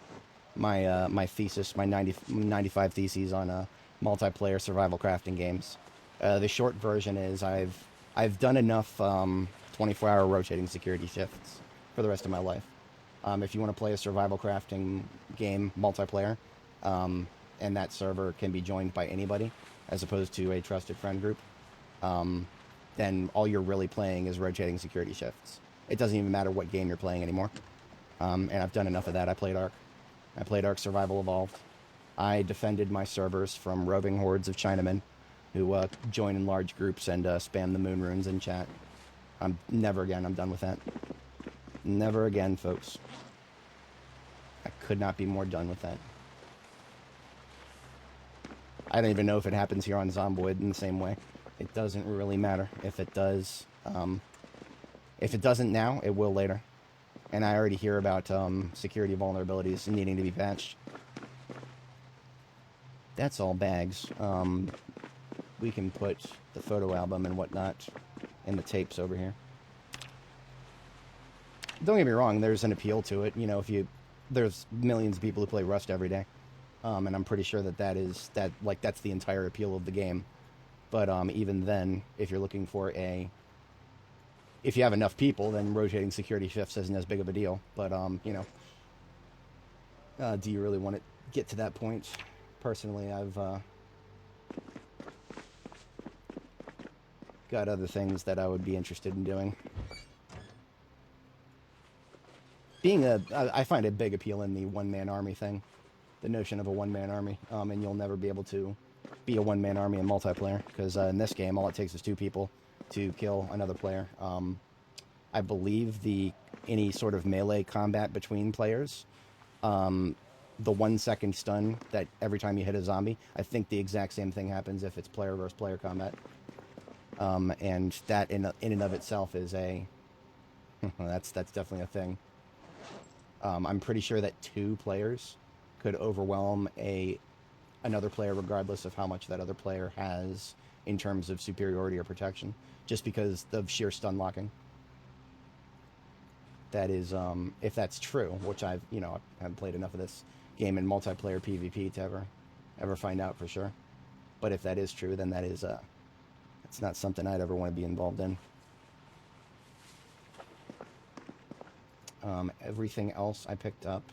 thesis, my 95 theses on multiplayer survival crafting games. The short version is I've done enough 24-hour rotating security shifts for the rest of my life. If you want to play a survival crafting game multiplayer, and that server can be joined by anybody as opposed to a trusted friend group, then all you're really playing is rotating security shifts. It doesn't even matter what game you're playing anymore. And I've done enough of that. I played Ark. I played Ark Survival Evolved. I defended my servers from roving hordes of Chinamen who join in large groups and spam the moon runes in chat. Never again. I'm done with that. Never again, folks. I could not be more done with that. I don't even know if it happens here on Zomboid in the same way. It doesn't really matter. If it does, if it doesn't now, it will later. And I already hear about security vulnerabilities needing to be patched. That's all bags. We can put the photo album and whatnot in the tapes over here. Don't get me wrong, there's an appeal to it. You know, there's millions of people who play Rust every day. And I'm pretty sure that's the entire appeal of the game. But even then, if you're looking for if you have enough people, then rotating security shifts isn't as big of a deal. But, you know, do you really want to get to that point? Personally, I've got other things that I would be interested in doing. I find a big appeal in the one-man army thing. The notion of a one-man army. And you'll never be able to be a one-man army in multiplayer. Because in this game, all it takes is 2 people to kill another player. I believe any sort of melee combat between players, the 1 second stun that every time you hit a zombie, I think the exact same thing happens if it's player versus player combat. And that in and of itself is that's definitely a thing. I'm pretty sure that 2 players could overwhelm another player regardless of how much that other player has in terms of superiority or protection, just because of sheer stun locking. That is, if that's true, which I haven't played enough of this game in multiplayer PvP to ever find out for sure. But if that is true, then it's not something I'd ever want to be involved in. Everything else I picked up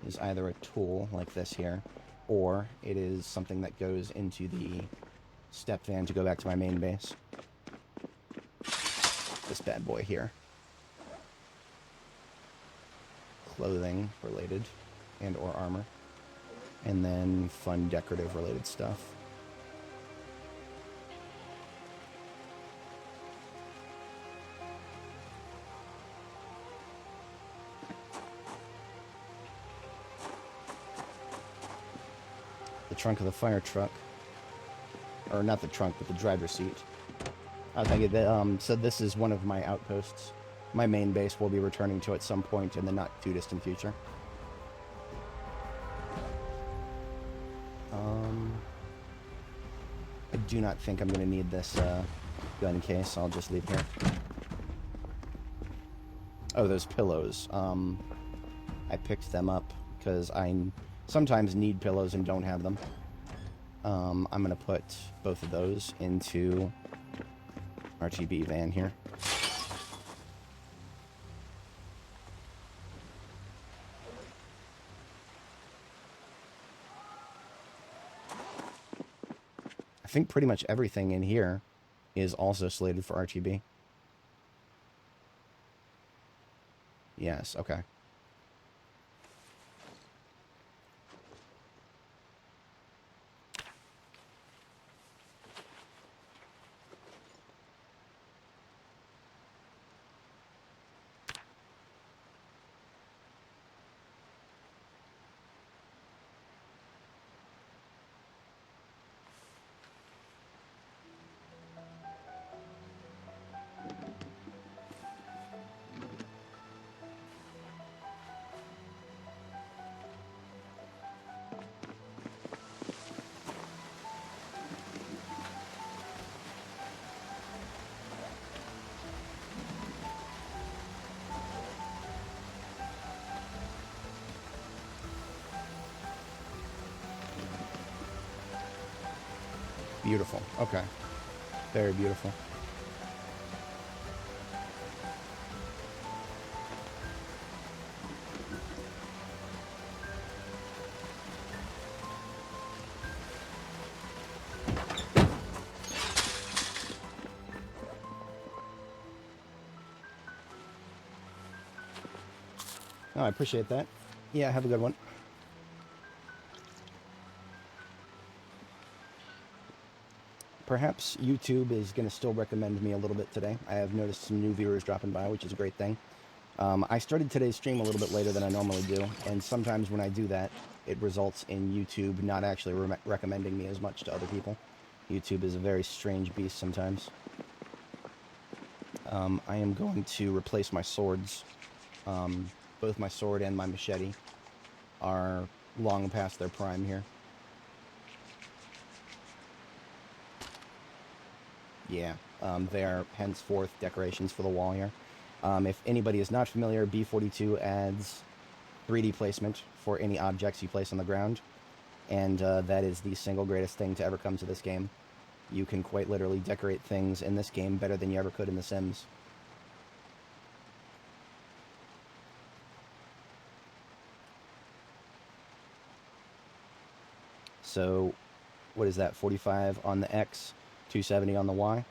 is either a tool like this here, or it is something that goes into the step van to go back to my main base. This bad boy here. Clothing related and or armor. And then fun decorative related stuff. The trunk of the fire truck. Or not the trunk, but the driver's seat. I think so this is one of my outposts. My main base will be returning to at some point in the not too distant future. I do not think I'm going to need this gun case. I'll just leave here. Oh, those pillows. I picked them up because I sometimes need pillows and don't have them. I'm going to put both of those into RTB van here. I think pretty much everything in here is also slated for RTB. Yes, okay. Beautiful. Okay. Very beautiful. Oh, I appreciate that. Yeah, have a good one. Perhaps YouTube is going to still recommend me a little bit today. I have noticed some new viewers dropping by, which is a great thing. I started today's stream a little bit later than I normally do, and sometimes when I do that, it results in YouTube not actually recommending me as much to other people. YouTube is a very strange beast sometimes. I am going to replace my swords. Both my sword and my machete are long past their prime here. Yeah, they are henceforth decorations for the wall here. If anybody is not familiar, B42 adds 3D placement for any objects you place on the ground, and that is the single greatest thing to ever come to this game. You can quite literally decorate things in this game better than you ever could in The Sims. So, what is that, 45 on the X, 270 on the Y,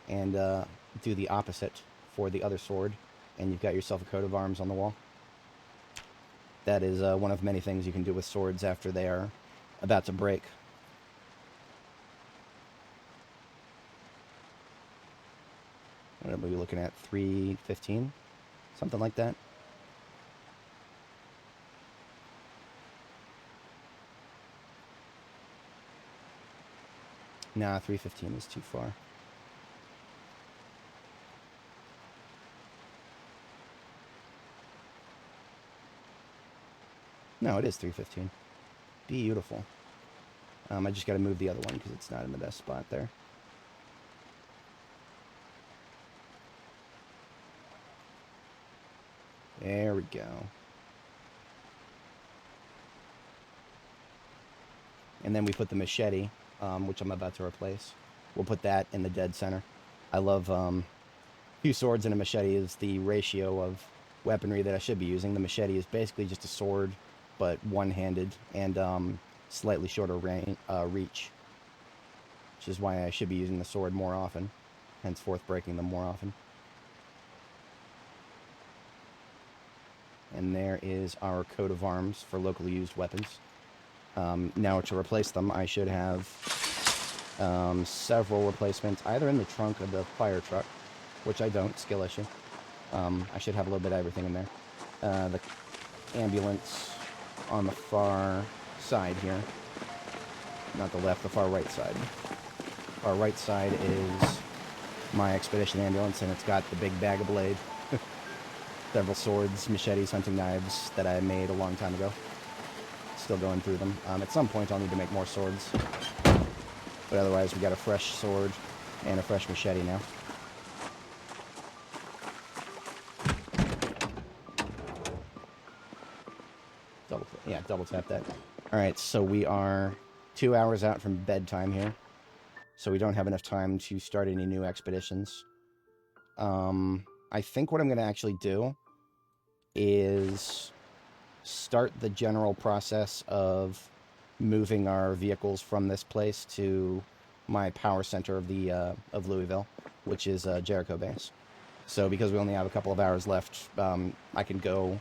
and do the opposite for the other sword, and you've got yourself a coat of arms on the wall. That is one of many things you can do with swords after they are about to break. What are we looking at? 315? Something like that. Nah, 315 is too far. No, it is 315. Beautiful. I just got to move the other one because it's not in the best spot there. There we go. And then we put the machete, which I'm about to replace. We'll put that in the dead center. I love two swords and a machete is the ratio of weaponry that I should be using. The machete is basically just a sword, but one-handed and slightly shorter reach, which is why I should be using the sword more often, henceforth breaking them more often. And there is our coat of arms for locally used weapons. Now to replace them, I should have several replacements, either in the trunk of the fire truck, which I don't, skill issue. I should have a little bit of everything in there. The ambulance on the far side here. Not the left, the far right side. Our right side is my expedition ambulance, and it's got the big bag of blade. Several swords, machetes, hunting knives that I made a long time ago. Still going through them. At some point I'll need to make more swords. But otherwise we got a fresh sword and a fresh machete now. Double tap that. Alright, so we are 2 hours out from bedtime here. So we don't have enough time to start any new expeditions. I think what I'm going to actually do is start the general process of moving our vehicles from this place to my power center of the of Louisville, which is Jericho base. So because we only have a couple of hours left, I can go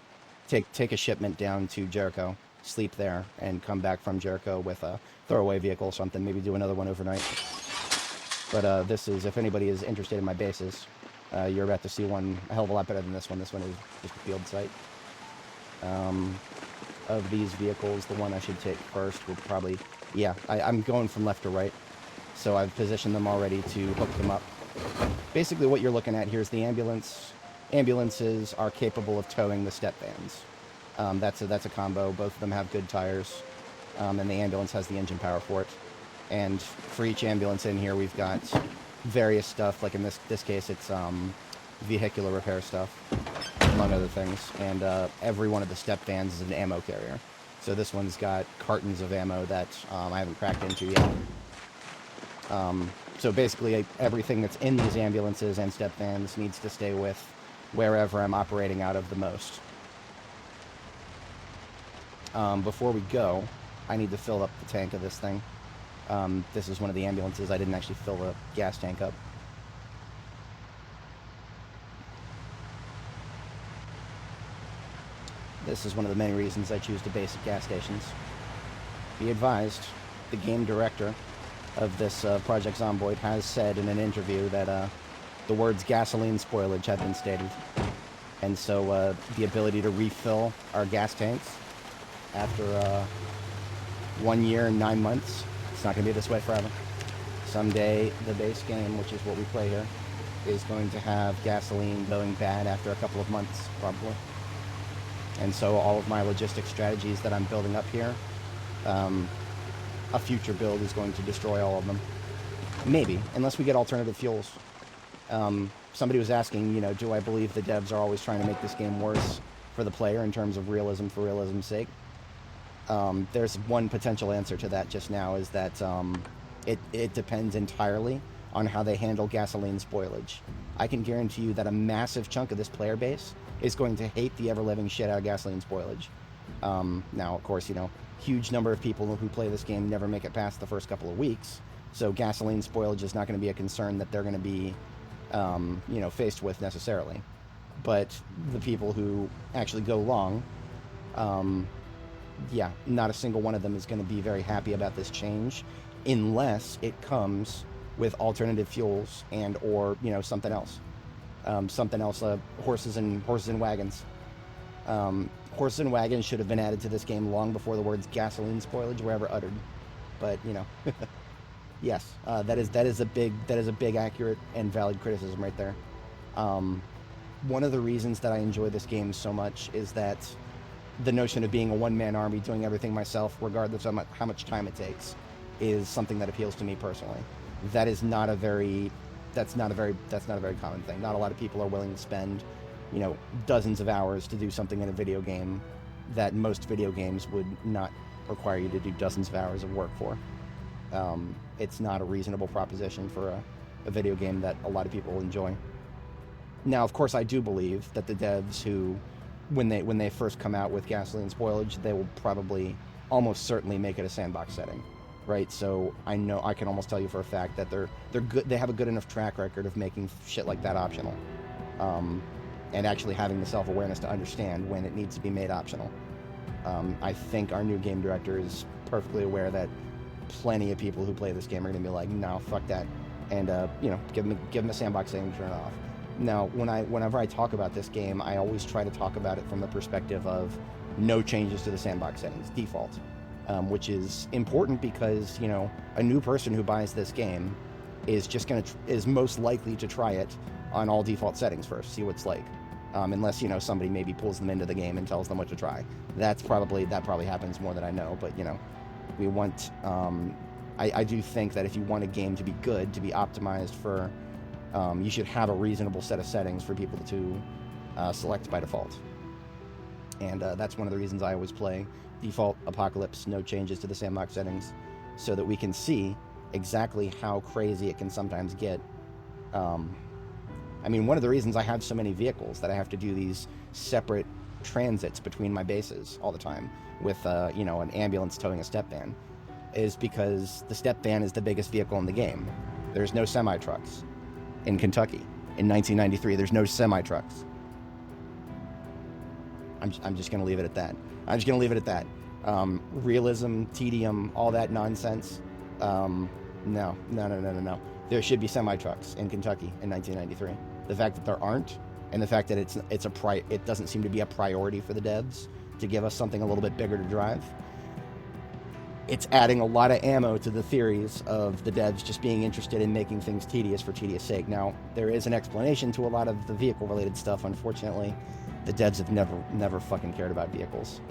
take a shipment down to Jericho, sleep there, and come back from Jericho with a throwaway vehicle or something, maybe do another one overnight. But this is, if anybody is interested in my bases, you're about to see one a hell of a lot better than this one. This one is just a field site. Of these vehicles, the one I should take first would probably... Yeah, I'm going from left to right. So I've positioned them already to hook them up. Basically what you're looking at here is the ambulance. Ambulances are capable of towing the step vans. That's a combo. Both of them have good tires. And the ambulance has the engine power for it. And for each ambulance in here, we've got various stuff. Like in this case, it's vehicular repair stuff, among other things. And every one of the step vans is an ammo carrier. So this one's got cartons of ammo that I haven't cracked into yet. So basically, everything that's in these ambulances and step vans needs to stay with wherever I'm operating out of the most. Before we go, I need to fill up the tank of this thing. This is one of the ambulances. I didn't actually fill the gas tank up. This is one of the many reasons I choose to base at gas stations. Be advised, the game director of this Project Zomboid has said in an interview that the words gasoline spoilage have been stated. And so the ability to refill our gas tanks after 1 year and 9 months, it's not going to be this way forever. Someday the base game, which is what we play here, is going to have gasoline going bad after a couple of months, probably. And so all of my logistics strategies that I'm building up here, a future build is going to destroy all of them. Maybe, unless we get alternative fuels. Somebody was asking, you know, do I believe the devs are always trying to make this game worse for the player in terms of realism for realism's sake? There's one potential answer to that just now, is that it depends entirely on how they handle gasoline spoilage. I can guarantee you that a massive chunk of this player base is going to hate the ever-living shit out of gasoline spoilage. Now, of course, you know, huge number of people who play this game never make it past the first couple of weeks, so gasoline spoilage is not going to be a concern that they're going to be, you know, faced with necessarily. But the people who actually go long, yeah, not a single one of them is going to be very happy about this change, unless it comes with alternative fuels and or, you know, something else. Horses and wagons. Horses and wagons should have been added to this game long before the words gasoline spoilage were ever uttered. But, you know, yes, that is a big accurate and valid criticism right there. One of the reasons that I enjoy this game so much is that the notion of being a one-man army doing everything myself, regardless of how much time it takes, is something that appeals to me personally. That's not a very common thing. Not a lot of people are willing to spend, you know, dozens of hours to do something in a video game that most video games would not require you to do dozens of hours of work for. It's not a reasonable proposition for a video game that a lot of people enjoy. Now, of course, I do believe that the devs who, when they first come out with gasoline spoilage, they will probably almost certainly make it a sandbox setting, right? So I can almost tell you for a fact that they're good. They have a good enough track record of making shit like that optional, and actually having the self-awareness to understand when it needs to be made optional. I think our new game director is perfectly aware that plenty of people who play this game are going to be like, no, fuck that, and you know, give them a sandbox setting and turn it off. Now, whenever I talk about this game, I always try to talk about it from the perspective of no changes to the sandbox settings, default, which is important because, you know, a new person who buys this game is most likely to try it on all default settings first, see what it's like, unless, you know, somebody maybe pulls them into the game and tells them what to try. That probably happens more than I know, but, you know, we want. I do think that if you want a game to be good, to be optimized for. You should have a reasonable set of settings for people to select by default. And that's one of the reasons I always play default Apocalypse, no changes to the sandbox settings, so that we can see exactly how crazy it can sometimes get. I mean, one of the reasons I have so many vehicles that I have to do these separate transits between my bases all the time with, you know, an ambulance towing a step van, is because the step van is the biggest vehicle in the game. There's no semi-trucks. In Kentucky in 1993, there's no semi-trucks. I'm just going to leave it at that. Realism, tedium, all that nonsense. No. There should be semi-trucks in Kentucky in 1993. The fact that there aren't, and the fact that it doesn't seem to be a priority for the devs to give us something a little bit bigger to drive. It's adding a lot of ammo to the theories of the devs just being interested in making things tedious for tedious sake. Now, there is an explanation to a lot of the vehicle-related stuff. Unfortunately, the devs have never fucking cared about vehicles.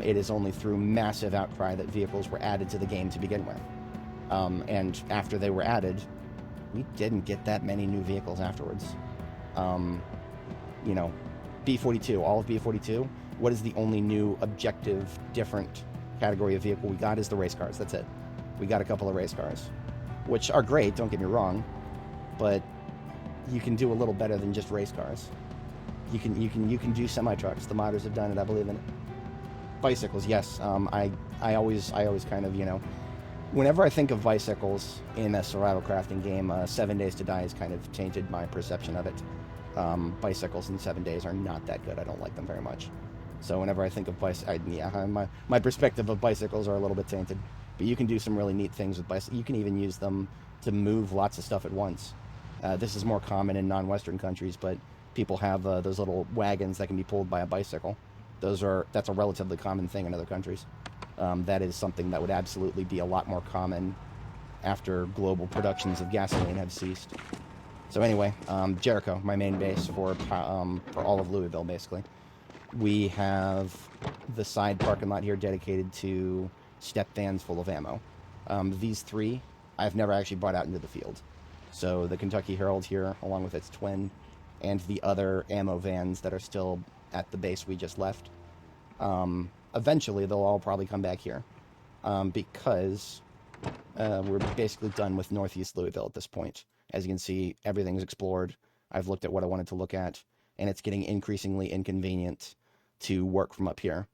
It is only through massive outcry that vehicles were added to the game to begin with. And after they were added, we didn't get that many new vehicles afterwards. You know, B42, all of B42, what is the only new objective, different category of vehicle we got? Is the race cars. That's it. We got a couple of race cars, which are great, don't get me wrong, but you can do a little better than just race cars. You can do semi-trucks. The modders have done it, I believe in it. Bicycles, yes. I always kind of, you know, whenever I think of bicycles in a survival crafting game, 7 Days to Die has kind of tainted my perception of it. Bicycles in 7 Days are not that good. I don't like them very much. So whenever I think of my perspective of bicycles are a little bit tainted. But you can do some really neat things with bicycles. You can even use them to move lots of stuff at once. This is more common in non-Western countries, but people have those little wagons that can be pulled by a bicycle. That's a relatively common thing in other countries. That is something that would absolutely be a lot more common after global productions of gasoline have ceased. So anyway, Jericho, my main base for all of Louisville, basically. We have the side parking lot here dedicated to step vans full of ammo. These three I've never actually brought out into the field. So the Kentucky Herald here, along with its twin, and the other ammo vans that are still at the base we just left. Eventually, they'll all probably come back here because we're basically done with Northeast Louisville at this point. As you can see, everything's explored. I've looked at what I wanted to look at, and it's getting increasingly inconvenient to work from up here.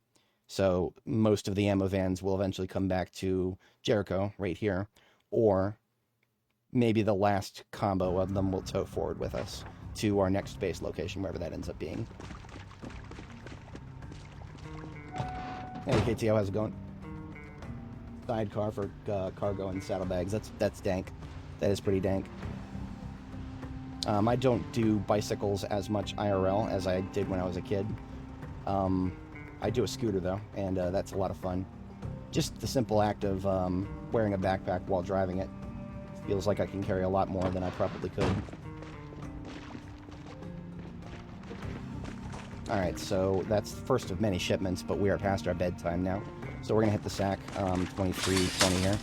So most of the ammo vans will eventually come back to Jericho right here, or maybe the last combo of them will tow forward with us to our next base location, wherever that ends up being. Hey KTO, how's it going? Sidecar for cargo and saddlebags. That's dank. That is pretty dank. I don't do bicycles as much IRL as I did when I was a kid. I do a scooter though, and that's a lot of fun. Just the simple act of wearing a backpack while driving it feels like I can carry a lot more than I probably could. Alright, so that's the first of many shipments, but we are past our bedtime now. So we're going to hit the sack, 2320 here.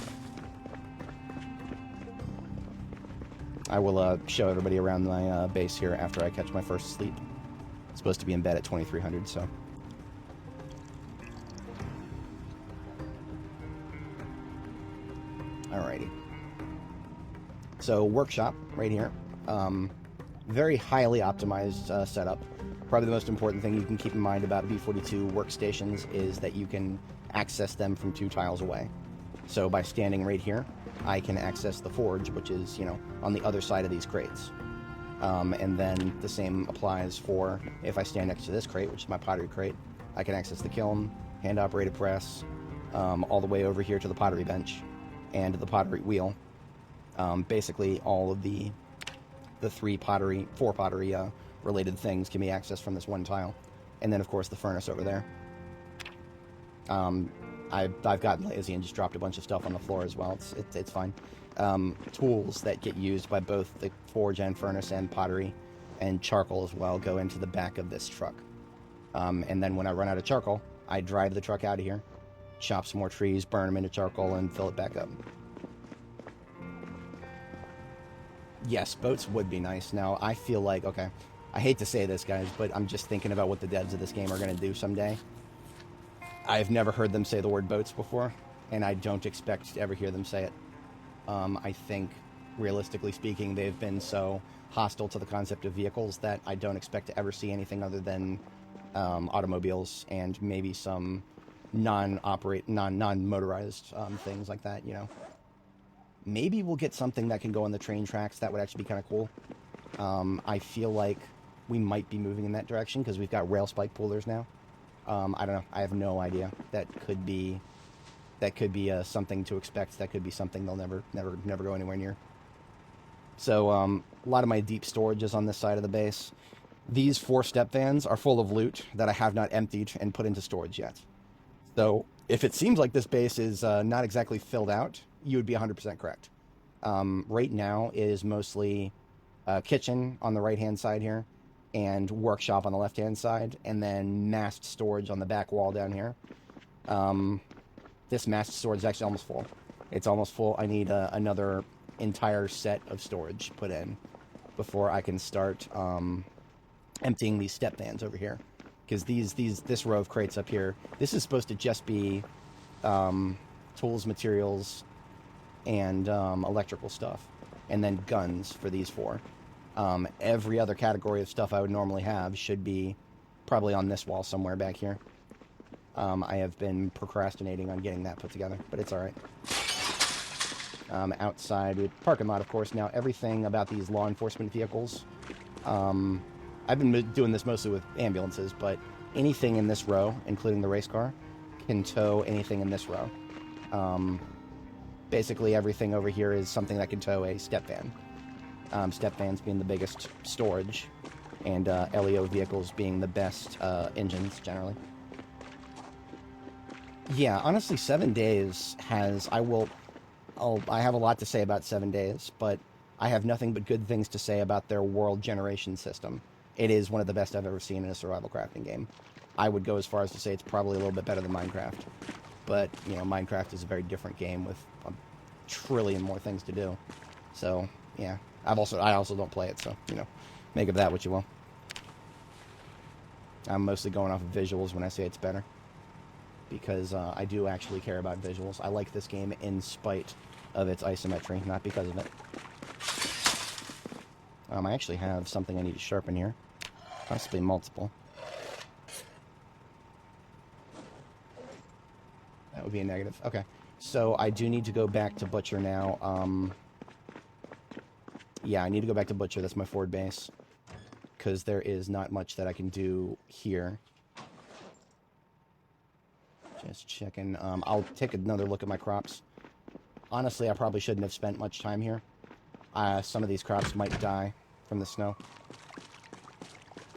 I will show everybody around my base here after I catch my first sleep. It's supposed to be in bed at 2300, so... Alrighty. So, workshop, right here. Very highly optimized setup. Probably the most important thing you can keep in mind about B42 workstations is that you can access them from 2 tiles away. So by standing right here, I can access the forge, which is, on the other side of these crates. And then the same applies for if I stand next to this crate, which is my pottery crate, I can access the kiln, hand-operated press, all the way over here to the pottery bench and the pottery wheel. Basically, all of the 4 pottery related things can be accessed from this one tile. And then, of course, the furnace over there. I've gotten lazy and just dropped a bunch of stuff on the floor as well. It's fine. Tools that get used by both the forge and furnace and pottery and charcoal as well go into the back of this truck. And then when I run out of charcoal, I drive the truck out of here, chop some more trees, burn them into charcoal, and fill it back up. Yes, boats would be nice. Now, I feel like, okay, I hate to say this, guys, but I'm just thinking about what the devs of this game are going to do someday. I've never heard them say the word boats before, and I don't expect to ever hear them say it. I think, realistically speaking, they've been so hostile to the concept of vehicles that I don't expect to ever see anything other than automobiles and maybe some non-motorized things like that, Maybe we'll get something that can go on the train tracks. That would actually be kind of cool. I feel like we might be moving in that direction because we've got rail spike pullers now. I don't know. I have no idea. That could be something to expect. That could be something they'll never go anywhere near. So a lot of my deep storage is on this side of the base. These 4 step vans are full of loot that I have not emptied and put into storage yet. So if it seems like this base is not exactly filled out, you would be 100% correct. Right now it is mostly kitchen on the right-hand side here, and workshop on the left-hand side, and then massed storage on the back wall down here. This massed storage is actually almost full. It's almost full. I need another entire set of storage put in before I can start emptying these step vans over here. Because this row of crates up here, this is supposed to just be tools, materials, and electrical stuff, and then guns for these 4. Every other category of stuff I would normally have should be probably on this wall somewhere back here. I have been procrastinating on getting that put together, but it's alright. Outside, with parking lot, of course. Now, everything about these law enforcement vehicles, I've been doing this mostly with ambulances, but anything in this row, including the race car, can tow anything in this row. Basically, everything over here is something that can tow a step van. Step vans being the biggest storage, and LEO vehicles being the best engines, generally. Yeah, honestly, 7 days has... I have a lot to say about 7 days, but I have nothing but good things to say about their world generation system. It is one of the best I've ever seen in a survival crafting game. I would go as far as to say it's probably a little bit better than Minecraft. But, you know, Minecraft is a very different game with a trillion more things to do. So, yeah. I also don't play it, so, you know, make of that what you will. I'm mostly going off of visuals when I say it's better. Because I do actually care about visuals. I like this game in spite of its isometry, not because of it. I actually have something I need to sharpen here. Possibly multiple. That would be a negative. Okay. So I do need to go back to Butcher now. Yeah, I need to go back to Butcher. That's my forward base. Because there is not much that I can do here. Just checking. I'll take another look at my crops. Honestly, I probably shouldn't have spent much time here. Some of these crops might die from the snow.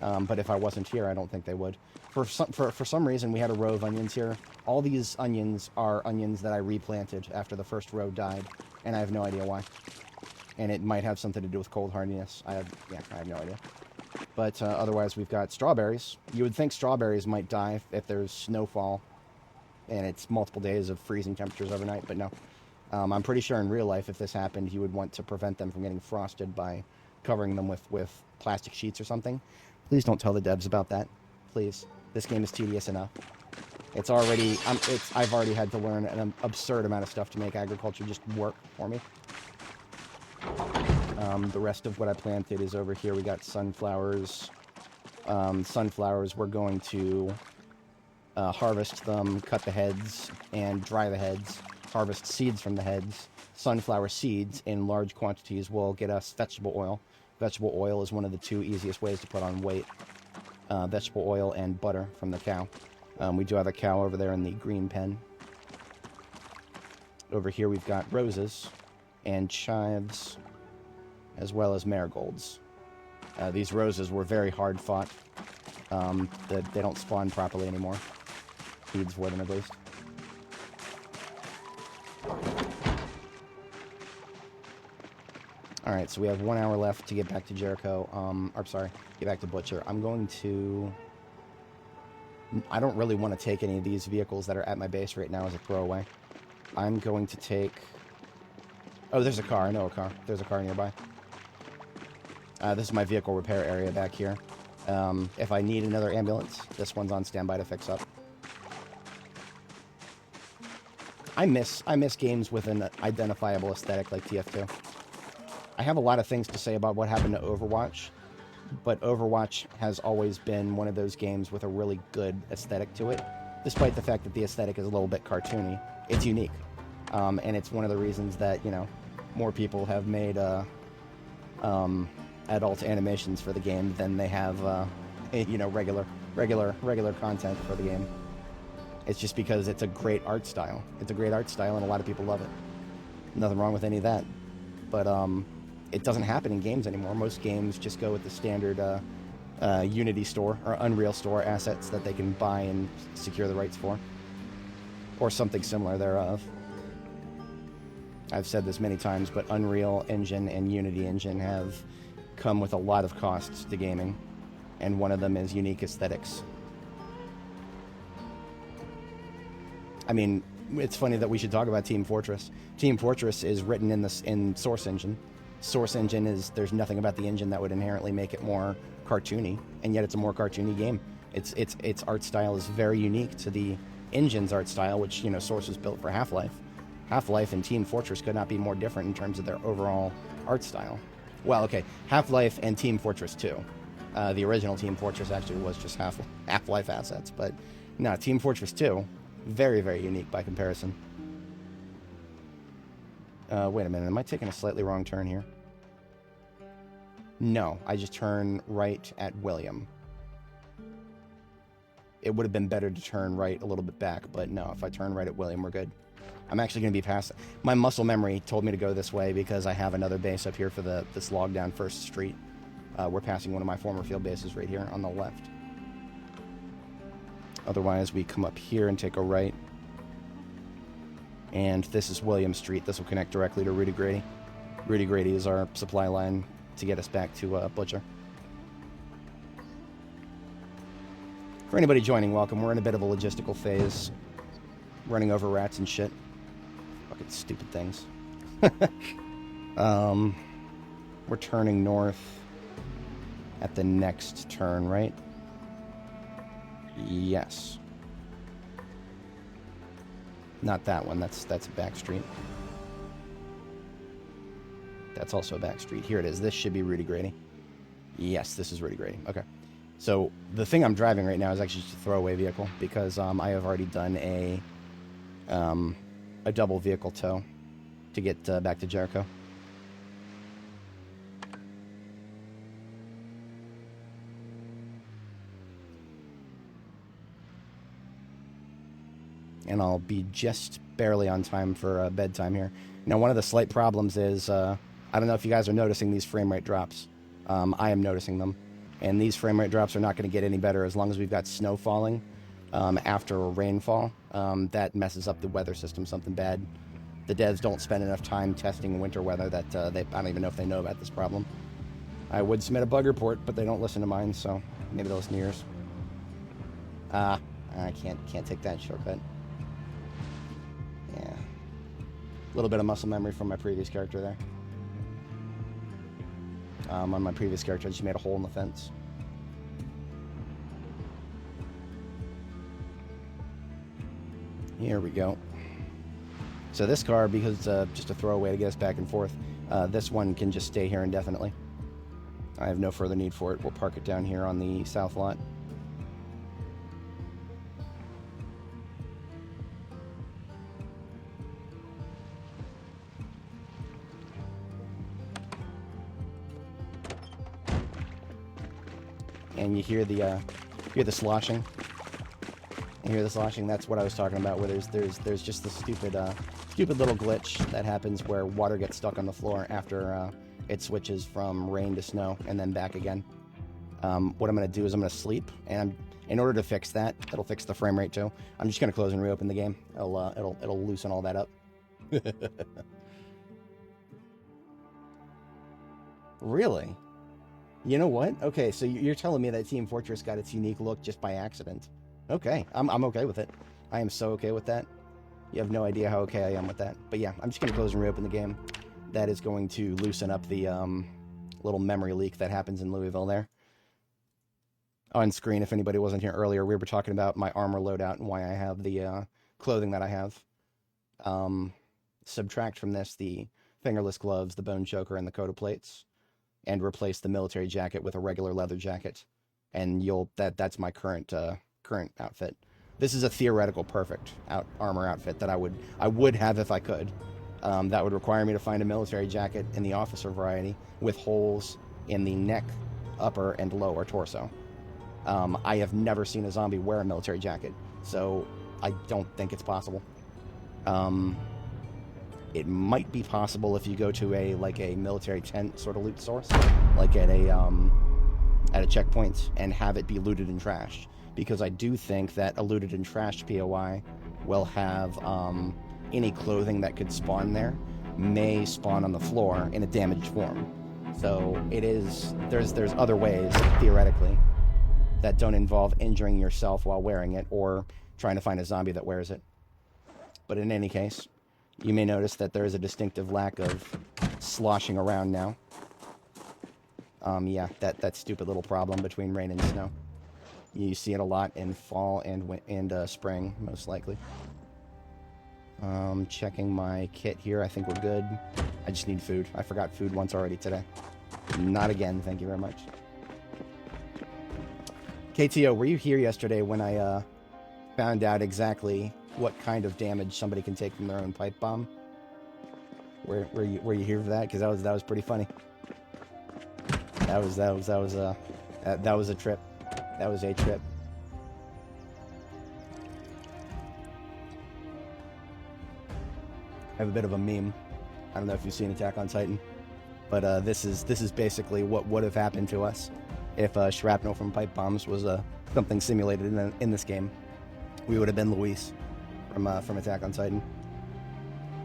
But if I wasn't here, I don't think they would. For some reason, we had a row of onions here. All these onions are onions that I replanted after the first row died, and I have no idea why. And it might have something to do with cold hardiness. I have no idea. But otherwise, we've got strawberries. You would think strawberries might die if there's snowfall, and it's multiple days of freezing temperatures overnight, but no. I'm pretty sure in real life, if this happened, you would want to prevent them from getting frosted by covering them with plastic sheets or something. Please don't tell the devs about that. Please. This game is tedious enough. It's already... I've already had to learn an absurd amount of stuff to make agriculture just work for me. The rest of what I planted is over here. We got sunflowers. Sunflowers, we're going to harvest them, cut the heads, and dry the heads. Harvest seeds from the heads. Sunflower seeds in large quantities will get us vegetable oil. Vegetable oil is one of the two easiest ways to put on weight. Vegetable oil and butter from the cow. We do have a cow over there in the green pen. Over here we've got roses and chives, as well as marigolds. These roses were very hard fought. They don't spawn properly anymore. Feeds for them, at least. Alright, so we have 1 hour left to get back to Jericho. Get back to Butcher. I'm going to... I don't really want to take any of these vehicles that are at my base right now as a throwaway. I'm going to take... Oh, there's a car. I know a car. There's a car nearby. This is my vehicle repair area back here. If I need another ambulance, this one's on standby to fix up. I miss games with an identifiable aesthetic like TF2. I have a lot of things to say about what happened to Overwatch, but Overwatch has always been one of those games with a really good aesthetic to it, despite the fact that the aesthetic is a little bit cartoony. It's unique, and it's one of the reasons that, you know, more people have made adult animations for the game than they have, you know, regular content for the game. It's just because it's a great art style. It's a great art style, and a lot of people love it. Nothing wrong with any of that, but it doesn't happen in games anymore. Most games just go with the standard Unity store or Unreal store assets that they can buy and secure the rights for, or something similar thereof. I've said this many times, but Unreal Engine and Unity Engine have come with a lot of costs to gaming, and one of them is unique aesthetics. I mean, it's funny that we should talk about Team Fortress. Team Fortress is written in Source Engine. Source Engine is, there's nothing about the engine that would inherently make it more cartoony, and yet it's a more cartoony game. Its art style is very unique to the engine's art style, which, you know, Source was built for Half-Life. Half-Life and Team Fortress could not be more different in terms of their overall art style. Well, okay, Half-Life and Team Fortress 2. The original Team Fortress actually was just Half-Life assets, but no, Team Fortress 2, very, very unique by comparison. Wait a minute, am I taking a slightly wrong turn here? No, I just turn right at William. it would have been better to turn right a little bit back, but no, if I turn right at William, we're good. I'm actually going to be past... My muscle memory told me to go this way because I have another base up here for this log down First Street. We're passing one of my former field bases right here on the left. Otherwise, we come up here and take a right. And this is William Street. This will connect directly to Rudy Grady. Rudy Grady is our supply line to get us back to Butcher. For anybody joining, welcome. We're in a bit of a logistical phase. Running over rats and shit. Fucking stupid things. We're turning north at the next turn, right? Yes. Not that one. That's a back street. That's also a back street. Here it is. This should be Rudy Grady. Yes, this is Rudy Grady. Okay. So the thing I'm driving right now is actually just a throwaway vehicle because I have already done a double vehicle tow to get back to Jericho. And I'll be just barely on time for bedtime here. Now, one of the slight problems is, I don't know if you guys are noticing these frame rate drops. I am noticing them. And these frame rate drops are not going to get any better as long as we've got snow falling after a rainfall. That messes up the weather system, something bad. The devs don't spend enough time testing winter weather that I don't even know if they know about this problem. I would submit a bug report, but they don't listen to mine, so maybe they'll listen to yours. I can't take that shortcut. Yeah. A little bit of muscle memory from my previous character there. On my previous character, I just made a hole in the fence. Here we go. So this car, because just a throwaway to get us back and forth, this one can just stay here indefinitely. I have no further need for it. We'll park it down here on the south lot. And you hear the sloshing. You hear the sloshing. That's what I was talking about. Where there's just the stupid little glitch that happens where water gets stuck on the floor after it switches from rain to snow and then back again. What I'm gonna do is I'm gonna sleep, and in order to fix that, it'll fix the frame rate too. I'm just gonna close and reopen the game. It'll loosen all that up. Really? You know what? Okay, so you're telling me that Team Fortress got its unique look just by accident. Okay, I'm okay with it. I am so okay with that. You have no idea how okay I am with that. But yeah, I'm just going to close and reopen the game. That is going to loosen up the little memory leak that happens in Louisville there. On screen, if anybody wasn't here earlier, we were talking about my armor loadout and why I have the clothing that I have. Subtract from this the fingerless gloves, the bone choker, and the coat of plates, and replace the military jacket with a regular leather jacket, and that's my current outfit. This is a theoretical perfect armor outfit that I would have if I could. That would require me to find a military jacket in the officer variety with holes in the neck, upper, and lower torso. I have never seen a zombie wear a military jacket, so I don't think it's possible. It might be possible if you go to a military tent sort of loot source, like at a checkpoint, and have it be looted and trashed. Because I do think that a looted and trashed POI will have any clothing that could spawn there may spawn on the floor in a damaged form. So there's other ways theoretically that don't involve injuring yourself while wearing it or trying to find a zombie that wears it. But in any case, you may notice that there is a distinctive lack of sloshing around now. Yeah, that stupid little problem between rain and snow. You see it a lot in fall and spring, most likely. Checking my kit here. I think we're good. I just need food. I forgot food once already today. Not again, thank you very much. KTO, were you here yesterday when I found out exactly what kind of damage somebody can take from their own pipe bomb? Were you here for that? Because that was pretty funny. That was a trip. That was a trip. have a bit of a meme. I don't know if you've seen Attack on Titan, but this is basically what would have happened to us if shrapnel from pipe bombs was something simulated in this game. We would have been Luis from Attack on Titan.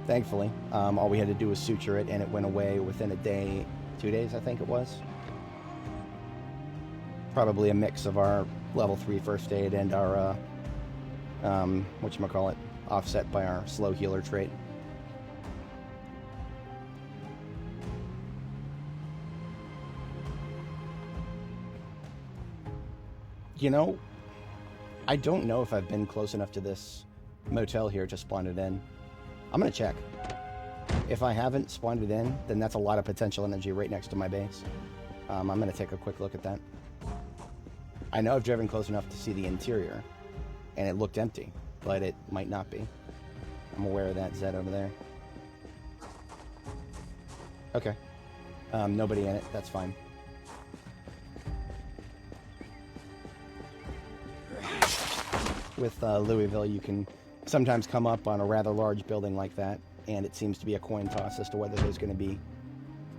Thankfully, all we had to do was suture it, and it went away within a day, 2 days, I think it was. Probably a mix of our level 3 first aid and our whatchamacallit, offset by our slow healer trait. You know, I don't know if I've been close enough to this motel here to spawn it in. I'm gonna check. If I haven't spawned it in, then that's a lot of potential energy right next to my base. I'm gonna take a quick look at that. I know I've driven close enough to see the interior, and it looked empty, but it might not be. I'm aware of that Zed over there. Okay. Nobody in it, that's fine. With Louisville, you can sometimes come up on a rather large building like that, and it seems to be a coin toss as to whether there's going to be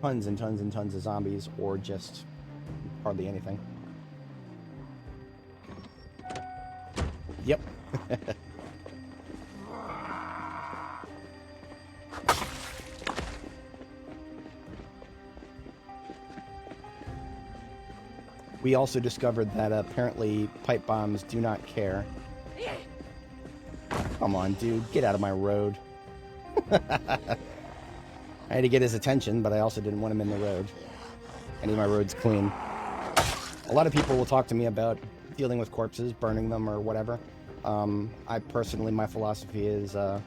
tons and tons and tons of zombies or just hardly anything. Yep. We also discovered that apparently pipe bombs do not care. Come on, dude, get out of my road. I had to get his attention, but I also didn't want him in the road. I need my roads clean. A lot of people will talk to me about dealing with corpses, burning them or whatever. I personally, my philosophy is the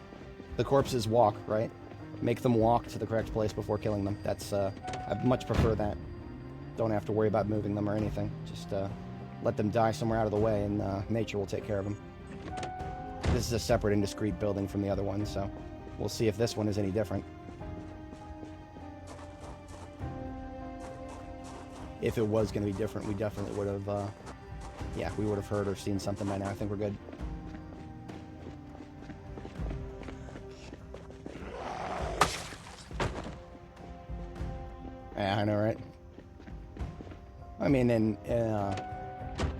corpses walk, right? Make them walk to the correct place before killing them. That's I much prefer that. Don't have to worry about moving them or anything. Just let them die somewhere out of the way, and nature will take care of them. This is a separate and discrete building from the other one, so we'll see if this one is any different. If it was going to be different, we definitely would have, yeah, we would have heard or seen something by now. I think we're good. Yeah, I know, right? I mean, and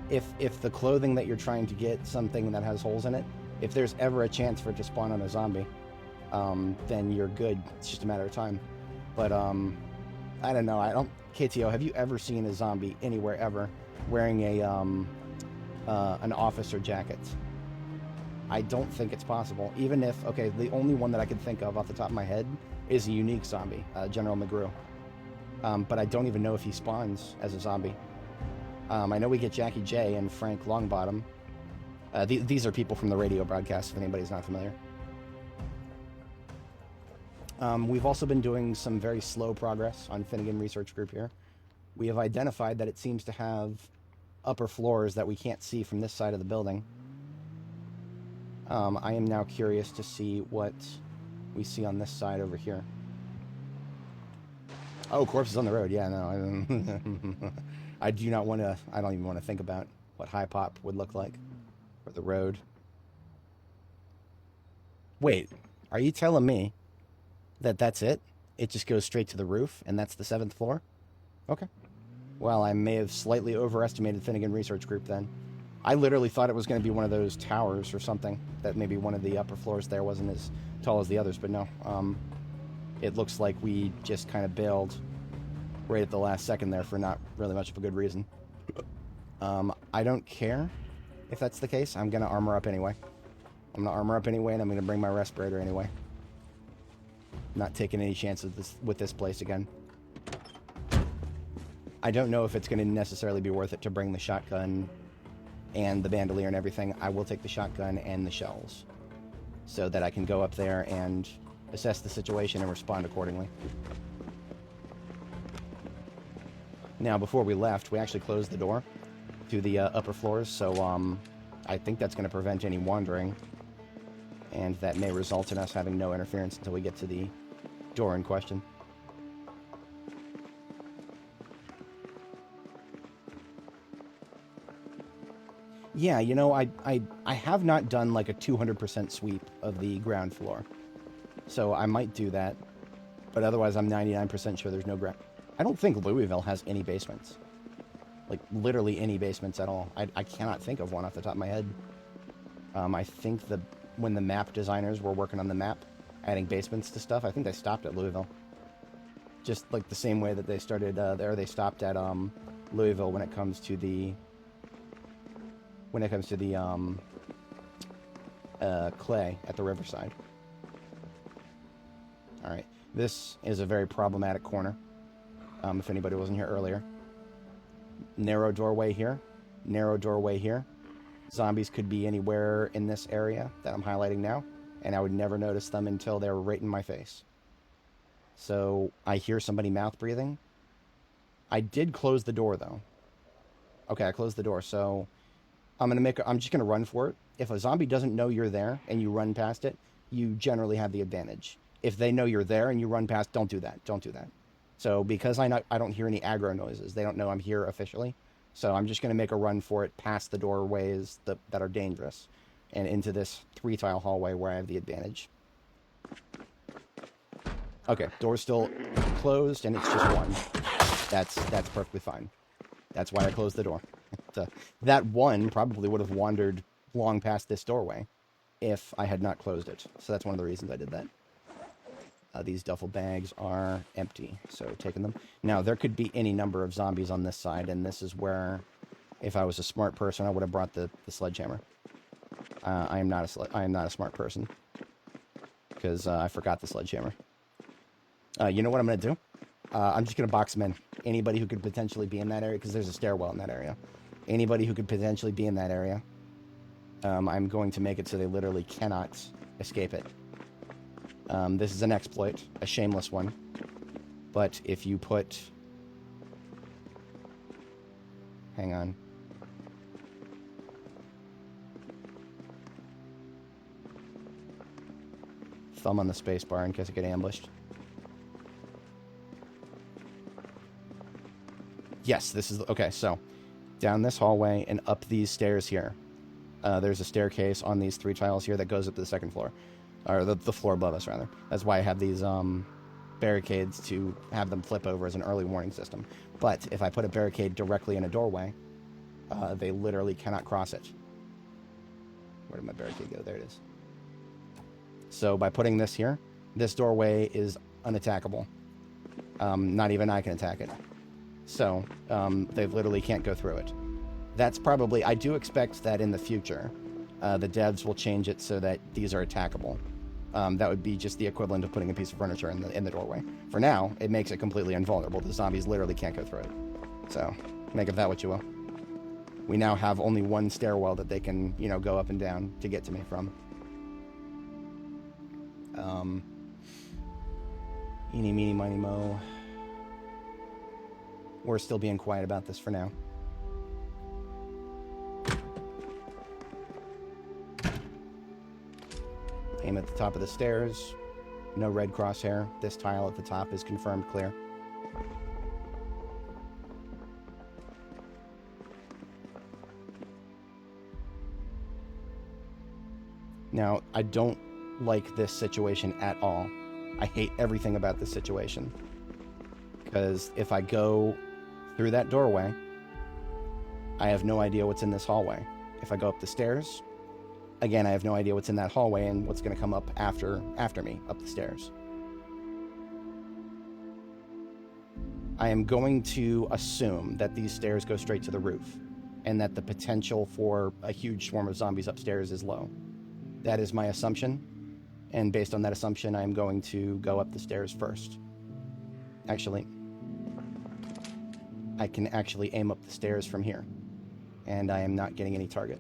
if the clothing that you're trying to get, something that has holes in it, if there's ever a chance for it to spawn on a zombie, then you're good. It's just a matter of time. But I don't know. KTO, have you ever seen a zombie anywhere ever wearing a an officer jacket? I don't think it's possible. Even if, okay, the only one that I can think of off the top of my head is a unique zombie, General McGrew. But I don't even know if he spawns as a zombie. I know we get Jackie J and Frank Longbottom. These are people from the radio broadcast, if anybody's not familiar. We've also been doing some very slow progress on Finnegan Research Group here. We have identified that it seems to have upper floors that we can't see from this side of the building. I am now curious to see what we see on this side over here. Oh, corpses on the road. Yeah, no, I do not want to. I don't even want to think about what high pop would look like for the road. Wait, are you telling me that that's it? It just goes straight to the roof, and that's the 7th floor? Okay. Well, I may have slightly overestimated Finnegan Research Group then. I literally thought it was going to be one of those towers or something, that maybe one of the upper floors there wasn't as tall as the others, but no. It looks like we just kind of bailed right at the last second there for not really much of a good reason. I don't care if that's the case. I'm going to armor up anyway. I'm going to armor up anyway, and I'm going to bring my respirator anyway. Not taking any chances with this place again. I don't know if it's going to necessarily be worth it to bring the shotgun and the bandolier and everything. I will take the shotgun and the shells so that I can go up there and assess the situation and respond accordingly. Now, before we left, we actually closed the door to the upper floors, so I think that's going to prevent any wandering, and that may result in us having no interference until we get to the door in question. Yeah, you know, I have not done like a 200% sweep of the ground floor. So I might do that, but otherwise I'm 99% sure there's no ground. I don't think Louisville has any basements. Like, literally any basements at all. I cannot think of one off the top of my head. I think when the map designers were working on the map, adding basements to stuff, I think they stopped at Louisville. Just like the same way that they started there, they stopped at Louisville when it comes to the clay at the riverside. All right, this is a very problematic corner. If anybody wasn't here earlier, narrow doorway here, narrow doorway here. Zombies could be anywhere in this area that I'm highlighting now, and I would never notice them until they were right in my face. So I hear somebody mouth breathing. I did close the door though. Okay, I closed the door, so I'm just gonna run for it. If a zombie doesn't know you're there and you run past it, you generally have the advantage. If they know you're there and you run past, don't do that. Don't do that. So because I don't hear any aggro noises, they don't know I'm here officially. So I'm just gonna make a run for it past the doorways that are dangerous, and into this 3-tile hallway where I have the advantage. Okay, door's still closed, and it's just one. That's perfectly fine. That's why I closed the door. So that one probably would have wandered long past this doorway if I had not closed it. So that's one of the reasons I did that. These duffel bags are empty, so taking them. Now, there could be any number of zombies on this side, and this is where, if I was a smart person, I would have brought the sledgehammer. I am not a smart person, because I forgot the sledgehammer. You know what I'm going to do? I'm just going to box them in. Anybody who could potentially be in that area, because there's a stairwell in that area. Anybody who could potentially be in that area, I'm going to make it so they literally cannot escape it. This is an exploit, a shameless one. But if you put... Hang on. Thumb on the space bar in case I get ambushed. Yes, this is... Okay, so down this hallway and up these stairs here. There's a staircase on these 3 tiles here that goes up to the 2nd floor. Or the floor above us, rather. That's why I have these barricades to have them flip over as an early warning system. But if I put a barricade directly in a doorway, they literally cannot cross it. Where did my barricade go? There it is. So by putting this here, this doorway is unattackable. Not even I can attack it. So they literally can't go through it. That's probably... I do expect that in the future, the devs will change it so that these are attackable. That would be just the equivalent of putting a piece of furniture in the doorway. For now, it makes it completely invulnerable. The zombies literally can't go through it. So, make of that what you will. We now have only one stairwell that they can, go up and down to get to me from. Eeny, meeny, miny, mo. We're still being quiet about this for now. Aim at the top of the stairs. No red crosshair. This tile at the top is confirmed clear. Now, I don't like this situation at all. I hate everything about this situation. Because if I go through that doorway, I have no idea what's in this hallway. If I go up the stairs, again, I have no idea what's in that hallway and what's going to come up after me, up the stairs. I am going to assume that these stairs go straight to the roof, and that the potential for a huge swarm of zombies upstairs is low. That is my assumption, and based on that assumption, I am going to go up the stairs first. Actually, I can actually aim up the stairs from here, and I am not getting any target.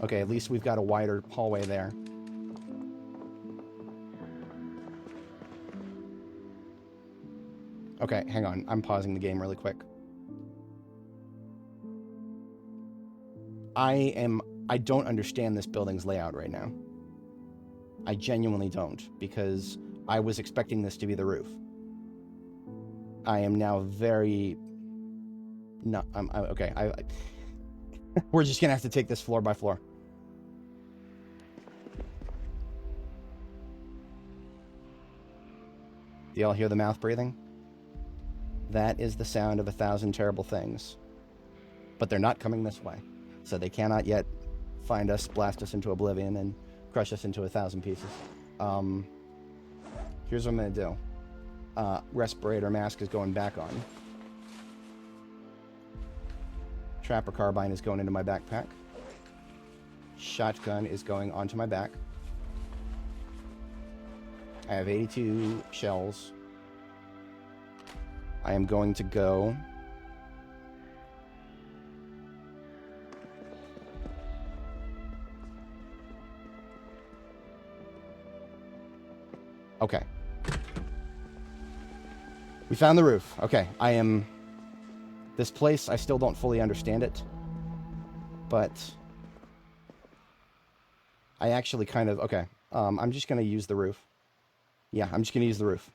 Okay, at least we've got a wider hallway there. Okay, hang on. I'm pausing the game really quick. I don't understand this building's layout right now. I genuinely don't, because I was expecting this to be the roof. I am now very... No, okay, we're just gonna have to take this floor by floor. Do y'all hear the mouth breathing? That is the sound of 1,000 terrible things. But they're not coming this way. So they cannot yet find us, blast us into oblivion, and crush us into 1,000 pieces. Here's what I'm going to do. Respirator mask is going back on. Trapper carbine is going into my backpack. Shotgun is going onto my back. I have 82 shells. I am going to go... Okay. We found the roof. Okay, I am... This place, I still don't fully understand it. But... I actually kind of... Okay, I'm just going to use the roof. Yeah, I'm just going to use the roof.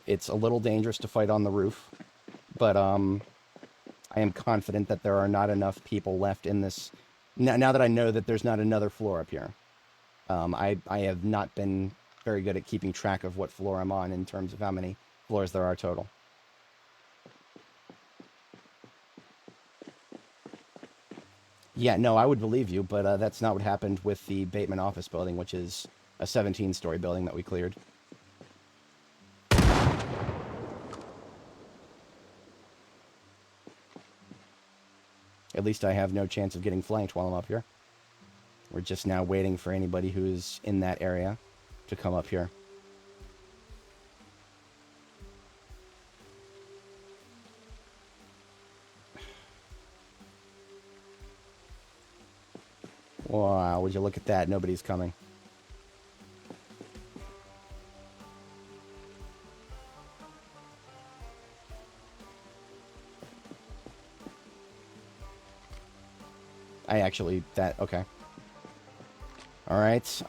It's a little dangerous to fight on the roof, but I am confident that there are not enough people left in this. Now that I know that there's not another floor up here, I have not been very good at keeping track of what floor I'm on in terms of how many floors there are total. Yeah, no, I would believe you, but that's not what happened with the Bateman office building, which is a 17-story building that we cleared. At least I have no chance of getting flanked while I'm up here. We're just now waiting for anybody who's in that area to come up here. Wow, would you look at that? Nobody's coming. Okay. Alright,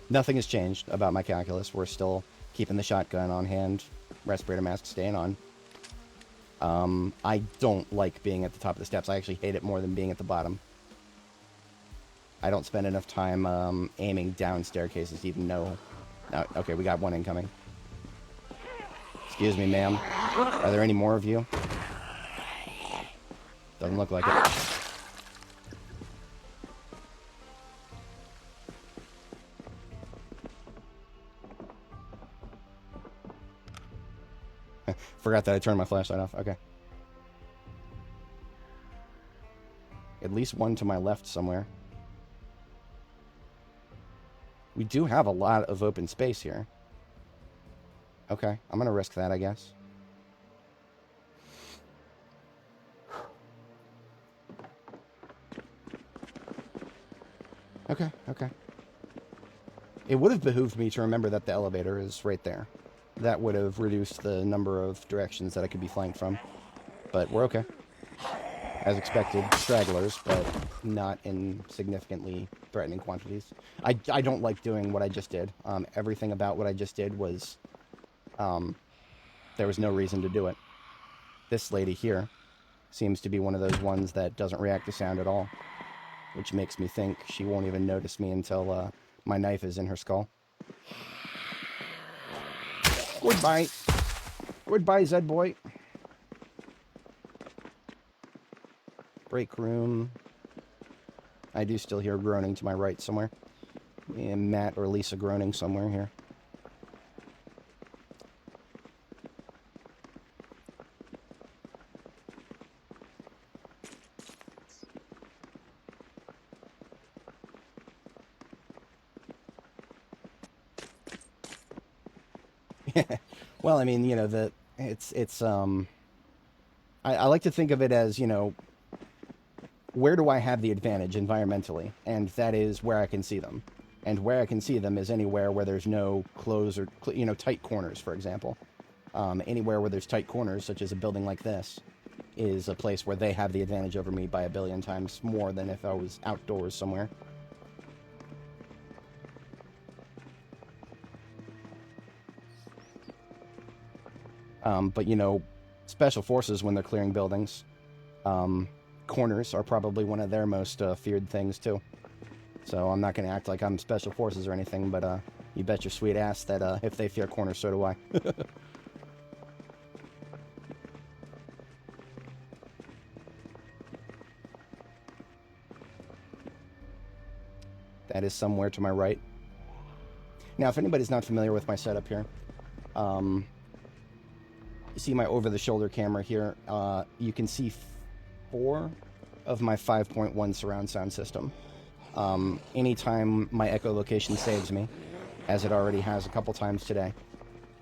nothing has changed about my calculus. We're still keeping the shotgun on hand, respirator mask staying on. I don't like being at the top of the steps. I actually hate it more than being at the bottom. I don't spend enough time, aiming down staircases to even know... No, okay, we got one incoming. Excuse me, ma'am. Are there any more of you? Doesn't look like it. Forgot that I turned my flashlight off. Okay. At least one to my left somewhere. We do have a lot of open space here. Okay, I'm gonna risk that, I guess. Okay, okay. It would have behooved me to remember that the elevator is right there. That would have reduced the number of directions that I could be flanked from. But we're okay. As expected, stragglers, but not in significantly threatening quantities. I don't like doing what I just did. Everything about what I just did was... there was no reason to do it. This lady here seems to be one of those ones that doesn't react to sound at all. Which makes me think she won't even notice me until my knife is in her skull. Goodbye. Goodbye, Zed boy. Break room. I do still hear groaning to my right somewhere. And Matt or Lisa groaning somewhere here. Well, I mean, you know, I like to think of it as, you know, where do I have the advantage environmentally? And that is where I can see them. And where I can see them is anywhere where there's no close or, you know, tight corners, for example. Anywhere where there's tight corners, such as a building like this, is a place where they have the advantage over me by 1,000,000,000 times more than if I was outdoors somewhere. But, you know, special forces, when they're clearing buildings, Corners are probably one of their most feared things, too. So I'm not going to act like I'm Special Forces or anything, but you bet your sweet ass that if they fear corners, so do I. That is somewhere to my right. Now, if anybody's not familiar with my setup here, you see my over-the-shoulder camera here. You can see 4 of my 5.1 surround sound system. Anytime my echolocation saves me, as it already has a couple times today,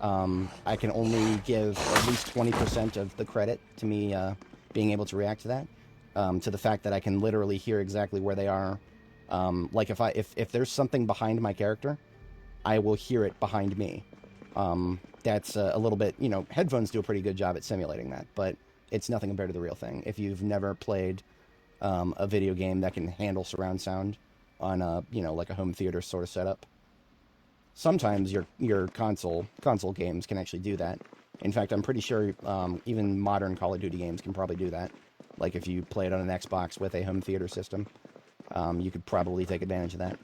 I can only give at least 20% of the credit to me being able to react to that, to the fact that I can literally hear exactly where they are. Like if there's something behind my character, I will hear it behind me. That's a little bit, headphones do a pretty good job at simulating that, but it's nothing compared to the real thing. If you've never played a video game that can handle surround sound on a, like a home theater sort of setup, sometimes your console games can actually do that. In fact, I'm pretty sure even modern Call of Duty games can probably do that. Like if you play it on an Xbox with a home theater system, you could probably take advantage of that.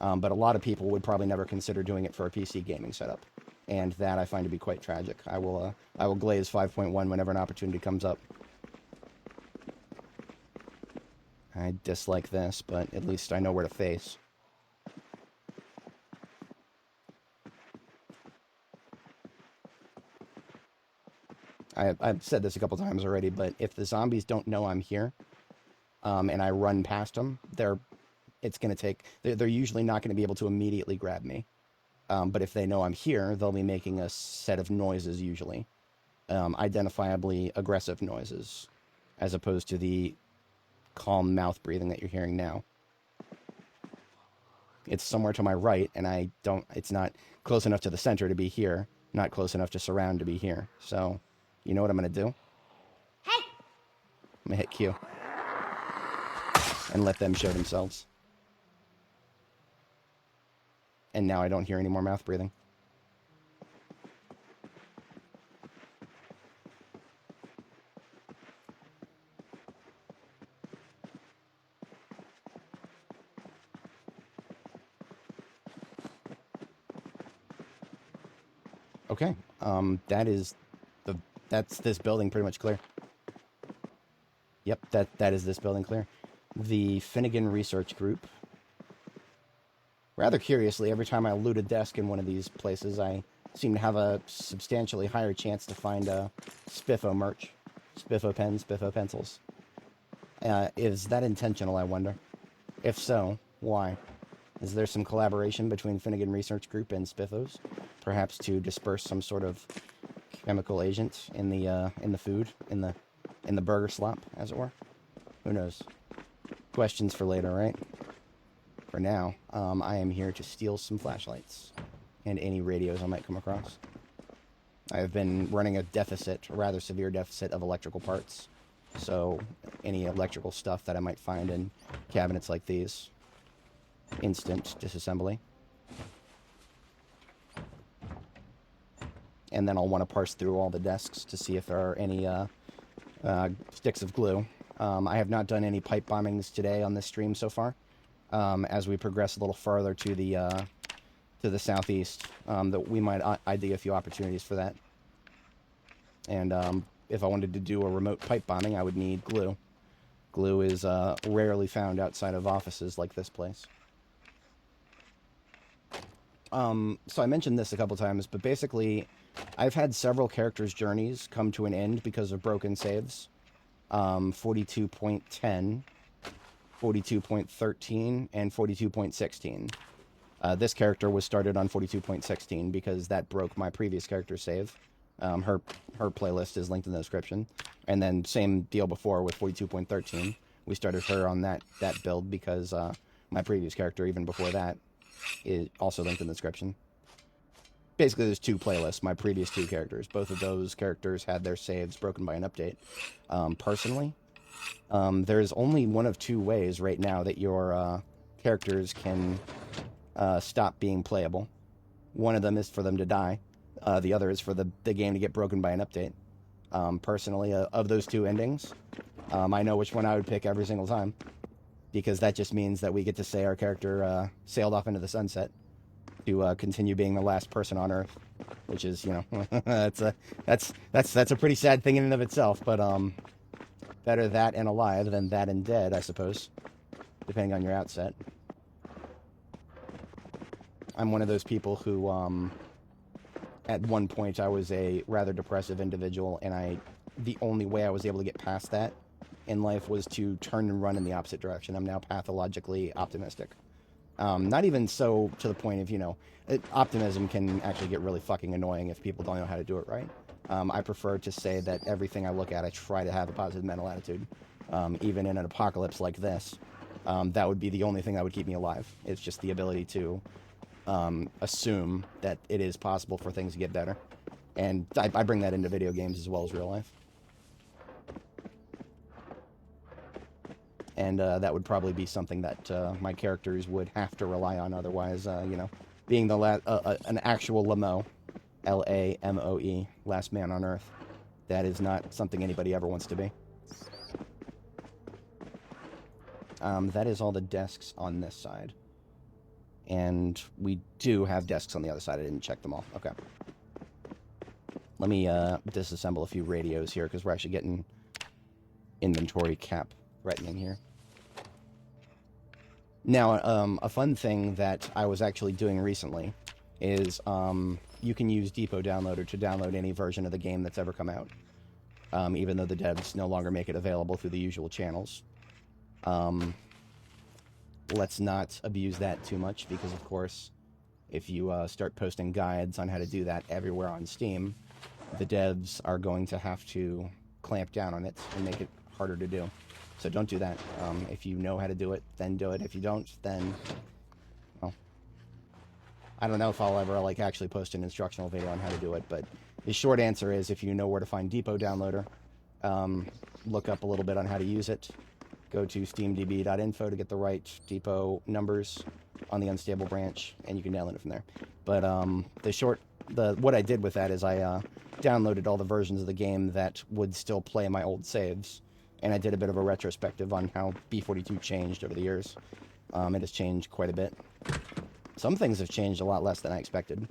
But a lot of people would probably never consider doing it for a PC gaming setup, and that I find to be quite tragic. I will glaze 5.1 whenever an opportunity comes up. I dislike this, but at least I know where to face. I've said this a couple times already, but if the zombies don't know I'm here, and I run past them, they're usually not going to be able to immediately grab me. But if they know I'm here, they'll be making a set of noises, usually. Identifiably aggressive noises, as opposed to the calm mouth breathing that you're hearing now. It's somewhere to my right, and it's not close enough to the center to be here, not close enough to surround to be here. So, you know what I'm going to do? Hey! I'm going to hit Q. And let them show themselves. And now I don't hear any more mouth breathing. Okay, that's this building pretty much clear. Yep, that is this building clear. The Finnegan Research Group. Rather curiously, every time I loot a desk in one of these places, I seem to have a substantially higher chance to find Spiffo merch. Spiffo pens, Spiffo pencils. Is that intentional, I wonder? If so, why? Is there some collaboration between Finnegan Research Group and Spiffos? Perhaps to disperse some sort of chemical agent in the food, in the burger slop, as it were? Who knows? Questions for later, right? For now, I am here to steal some flashlights and any radios I might come across. I have been running a rather severe deficit of electrical parts, so any electrical stuff that I might find in cabinets like these, instant disassembly. And then I'll want to parse through all the desks to see if there are any sticks of glue. I have not done any pipe bombings today on this stream so far. As we progress a little farther to the southeast, that we might ID a few opportunities for that. And if I wanted to do a remote pipe bombing, I would need glue. Glue is rarely found outside of offices like this place. So I mentioned this a couple times, but basically, I've had several characters' journeys come to an end because of broken saves. 42.10, 42.13, and 42.16. This character was started on 42.16 because that broke my previous character's save. Her playlist is linked in the description. And then same deal before with 42.13. We started her on that build because my previous character, even before that, is also linked in the description. Basically, there's 2 playlists, my previous 2 characters. Both of those characters had their saves broken by an update. Personally, there's only one of 2 ways right now that your characters can stop being playable. One of them is for them to die. The other is for the game to get broken by an update. personally, of those two endings. I know which one I would pick every single time, because that just means that we get to say our character sailed off into the sunset to continue being the last person on Earth, which is, you know, that's a pretty sad thing in and of itself. But better that and alive than that and dead, I suppose, depending on your outset. I'm one of those people who, at one point, I was a rather depressive individual, and the only way I was able to get past that in life was to turn and run in the opposite direction. I'm now pathologically optimistic. Not even so to the point of, you know, optimism can actually get really fucking annoying if people don't know how to do it right. I prefer to say that everything I look at, I try to have a positive mental attitude. Even in an apocalypse like this, that would be the only thing that would keep me alive. It's just the ability to assume that it is possible for things to get better. And I bring that into video games as well as real life. And that would probably be something that my characters would have to rely on. Otherwise, you know, being an actual Lamo, L-A-M-O-E, last man on Earth, that is not something anybody ever wants to be. That is all the desks on this side. And we do have desks on the other side. I didn't check them all. Okay. Let me disassemble a few radios here, because we're actually getting inventory cap threatening here. Now, a fun thing that I was actually doing recently is you can use Depot Downloader to download any version of the game that's ever come out, even though the devs no longer make it available through the usual channels. Let's not abuse that too much, because, of course, if you start posting guides on how to do that everywhere on Steam, the devs are going to have to clamp down on it and make it harder to do. So don't do that. If you know how to do it, then do it. If you don't, then, well, I don't know if I'll ever actually post an instructional video on how to do it, but the short answer is, if you know where to find Depot Downloader, look up a little bit on how to use it. Go to steamdb.info to get the right depot numbers on the unstable branch, and you can download it from there. But what I did with that is I downloaded all the versions of the game that would still play my old saves, and I did a bit of a retrospective on how B42 changed over the years. It has changed quite a bit. Some things have changed a lot less than I expected.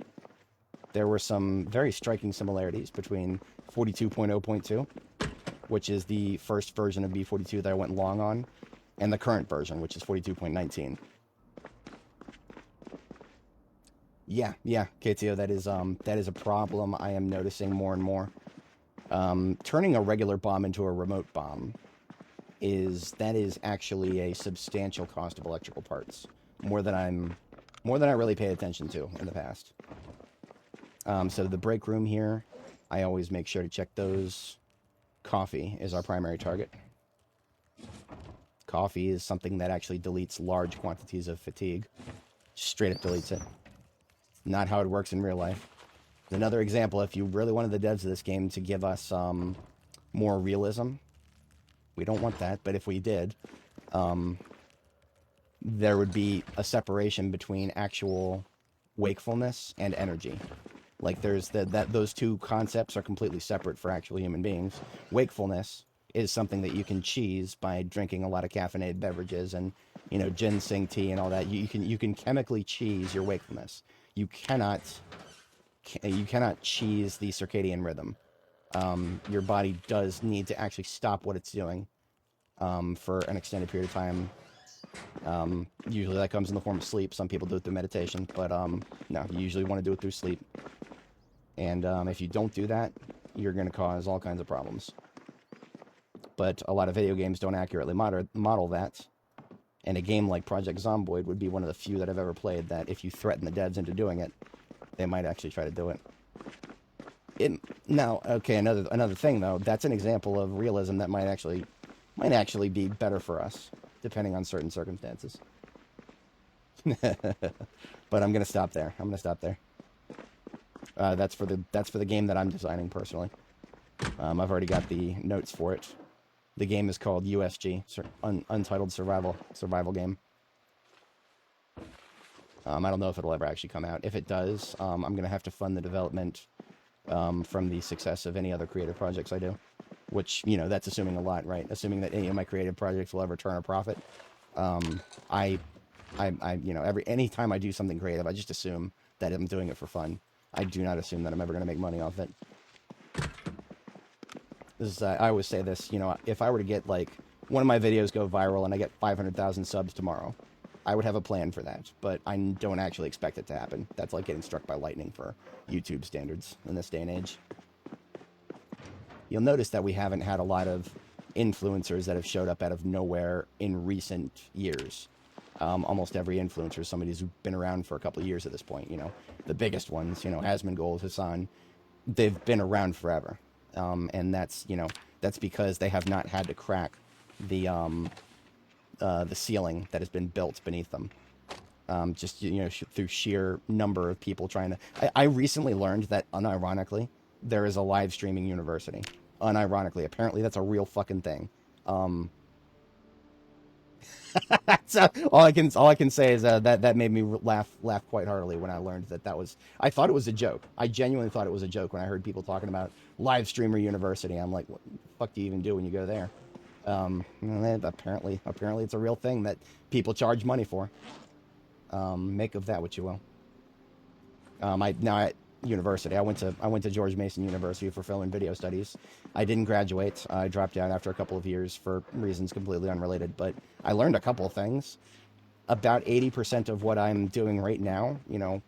There were some very striking similarities between 42.0.2, which is the first version of B42 that I went long on, and the current version, which is 42.19. Yeah, KTO, that is a problem I am noticing more and more. Turning a regular bomb into a remote bomb is actually a substantial cost of electrical parts, more than I really paid attention to in the past. So the break room here, I always make sure to check those. Coffee is our primary target. Coffee is something that actually deletes large quantities of fatigue. Straight up deletes it. Not how it works in real life. Another example, if you really wanted the devs of this game to give us more realism, we don't want that, but if we did, there would be a separation between actual wakefulness and energy. Like, those two concepts are completely separate for actual human beings. Wakefulness is something that you can cheese by drinking a lot of caffeinated beverages and, you know, ginseng tea and all that. You can chemically cheese your wakefulness. You cannot cheese the circadian rhythm. Your body does need to actually stop what it's doing for an extended period of time. Usually that comes in the form of sleep. Some people do it through meditation, but no, you usually want to do it through sleep. And if you don't do that, you're going to cause all kinds of problems. But a lot of video games don't accurately model that. And a game like Project Zomboid would be one of the few that I've ever played that if you threaten the devs into doing it, they might actually try to do it. Now, okay, another thing though, that's an example of realism that might actually be better for us, depending on certain circumstances. But I'm gonna stop there. That's for the game that I'm designing personally. I've already got the notes for it. The game is called USG, Untitled Survival Game. I don't know if it'll ever actually come out. If it does, I'm going to have to fund the development from the success of any other creative projects I do. Which, you know, that's assuming a lot, right? Assuming that any of my creative projects will ever turn a profit. I you know, any time I do something creative, I just assume that I'm doing it for fun. I do not assume that I'm ever going to make money off it. This is, I always say this, you know, if I were to get, like, one of my videos go viral and I get 500,000 subs tomorrow, I would have a plan for that, but I don't actually expect it to happen. That's like getting struck by lightning for YouTube standards in this day and age. You'll notice that we haven't had a lot of influencers that have showed up out of nowhere in recent years. Almost every influencer is somebody who's been around for a couple of years at this point, you know. The biggest ones, you know, Asmongold, Hassan, they've been around forever. And that's, you know, that's because they have not had to crack the ceiling that has been built beneath them. Just, you know, through sheer number of people trying to... I recently learned that, unironically, there is a live streaming university. Unironically. Apparently, that's a real fucking thing. So all I can say is that made me laugh quite heartily when I learned that was... I thought it was a joke. I genuinely thought it was a joke when I heard people talking about live streamer university. I'm like, what the fuck do you even do when you go there? Apparently it's a real thing that people charge money for. Make of that what you will. At university, I went to George Mason University for film and video studies. I didn't graduate. I dropped out after a couple of years for reasons completely unrelated, but I learned a couple of things. About 80% of what I'm doing right now, you know,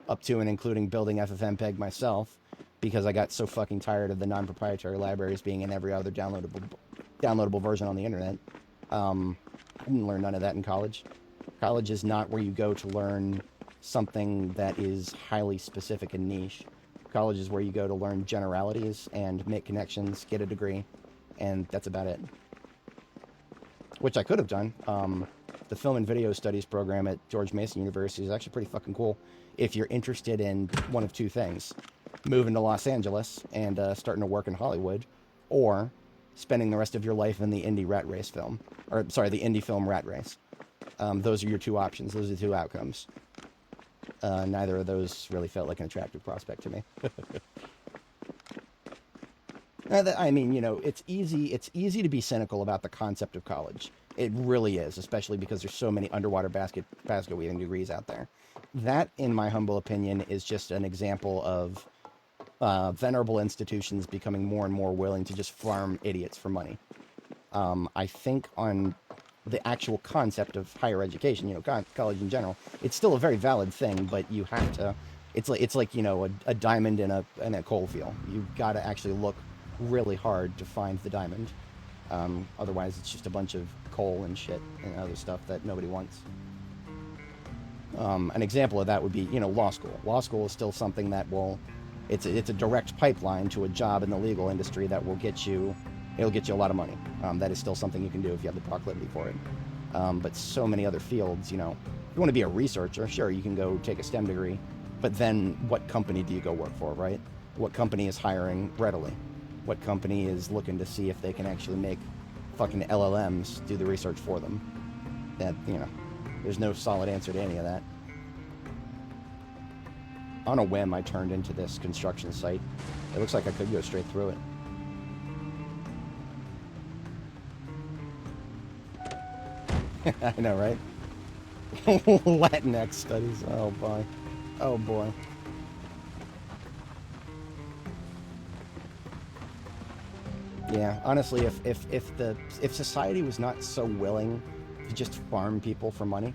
up to and including building FFmpeg myself, because I got so fucking tired of the non-proprietary libraries being in every other downloadable version on the internet. I didn't learn none of that in college. College is not where you go to learn something that is highly specific and niche. College is where you go to learn generalities and make connections, get a degree, and that's about it. Which I could have done. The film and video studies program at George Mason University is actually pretty fucking cool if you're interested in one of two things: moving to Los Angeles and starting to work in Hollywood, or spending the rest of your life in the indie rat race film. Or, sorry, the indie film rat race. Those are your two options. Those are the two outcomes. Neither of those really felt like an attractive prospect to me. I mean, you know, it's easy to be cynical about the concept of college. It really is, especially because there's so many underwater basket weaving degrees out there. That, in my humble opinion, is just an example of venerable institutions becoming more and more willing to just farm idiots for money. I think on the actual concept of higher education, you know, college in general, it's still a very valid thing, but you have to, it's like, you know, a diamond in a coal field. You've got to actually look really hard to find the diamond. Otherwise, it's just a bunch of coal and shit and other stuff that nobody wants. An example of that would be, you know, law school. Law school is still something that will, it's a direct pipeline to a job in the legal industry that will get you, it'll get you a lot of money. That is still something you can do if you have the proclivity for it. But so many other fields, you know, if you want to be a researcher, sure, you can go take a STEM degree, but then what company do you go work for, right? What company is hiring readily? What company is looking to see if they can actually make fucking LLMs do the research for them? That, you know, there's no solid answer to any of that. On a whim, I turned into this construction site. It looks like I could go straight through it. I know, right? Latinx studies. Oh boy. Oh boy. Yeah, honestly, if society was not so willing to just farm people for money,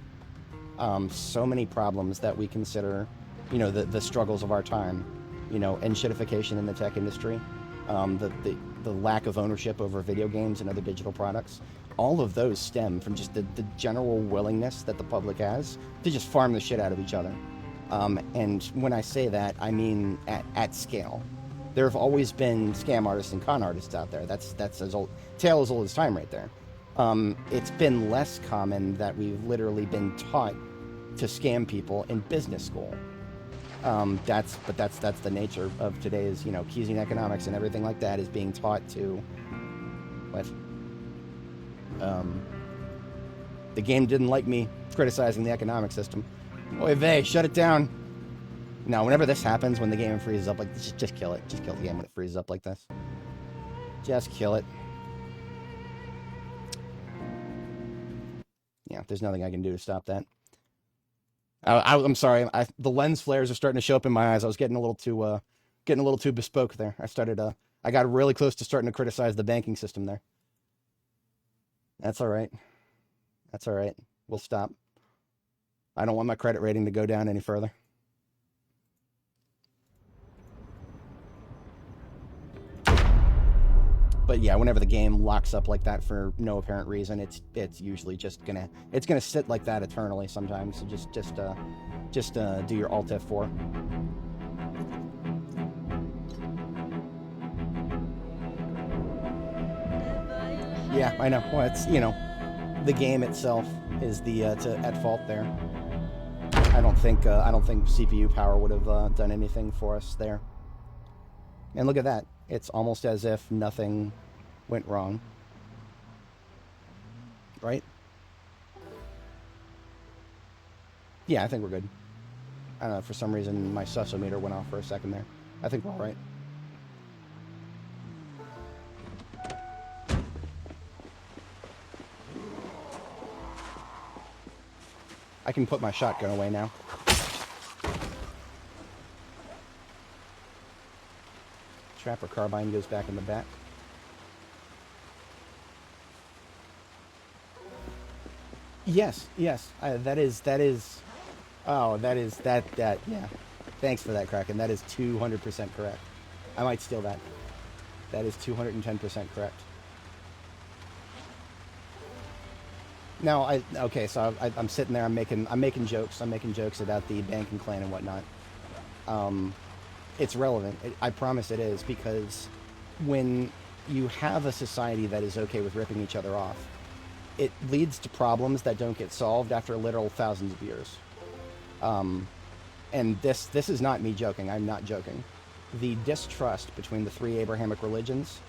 so many problems that we consider, you know, the struggles of our time, you know, enshittification in the tech industry, the lack of ownership over video games and other digital products, all of those stem from just the general willingness that the public has to just farm the shit out of each other. And when I say that, I mean at scale. There have always been scam artists and con artists out there. That's as old, tale as old as time right there. It's been less common that we've literally been taught to scam people in business school. That's the nature of today's, you know, Keynesian economics and everything like that is being taught to, what? The game didn't like me criticizing the economic system. Oy vey, shut it down. Now, whenever this happens, when the game freezes up like this, just kill it. Just kill the game when it freezes up like this. Just kill it. Yeah, there's nothing I can do to stop that. I'm sorry. The lens flares are starting to show up in my eyes. I was getting a little too bespoke there. I got really close to starting to criticize the banking system there. That's all right. That's all right. We'll stop. I don't want my credit rating to go down any further. But yeah, whenever the game locks up like that for no apparent reason, it's usually just gonna sit like that eternally sometimes. So just do your Alt F4. Yeah, I know. Well, it's the game itself is at fault there. I don't think CPU power would have done anything for us there. And look at that. It's almost as if nothing went wrong. Right? Yeah, I think we're good. I don't know, for some reason my susometer went off for a second there. I think we're all right. I can put my shotgun away now. Trapper carbine goes back in the back. Yes. Yeah. Thanks for that, Kraken. That is 200% correct. I might steal that. That is 210% correct. Now, so I'm sitting there. I'm making jokes. I'm making jokes about the banking clan and whatnot. It's relevant. I promise it is, because when you have a society that is okay with ripping each other off, it leads to problems that don't get solved after literal thousands of years. And this is not me joking. I'm not joking. The distrust between the three Abrahamic religions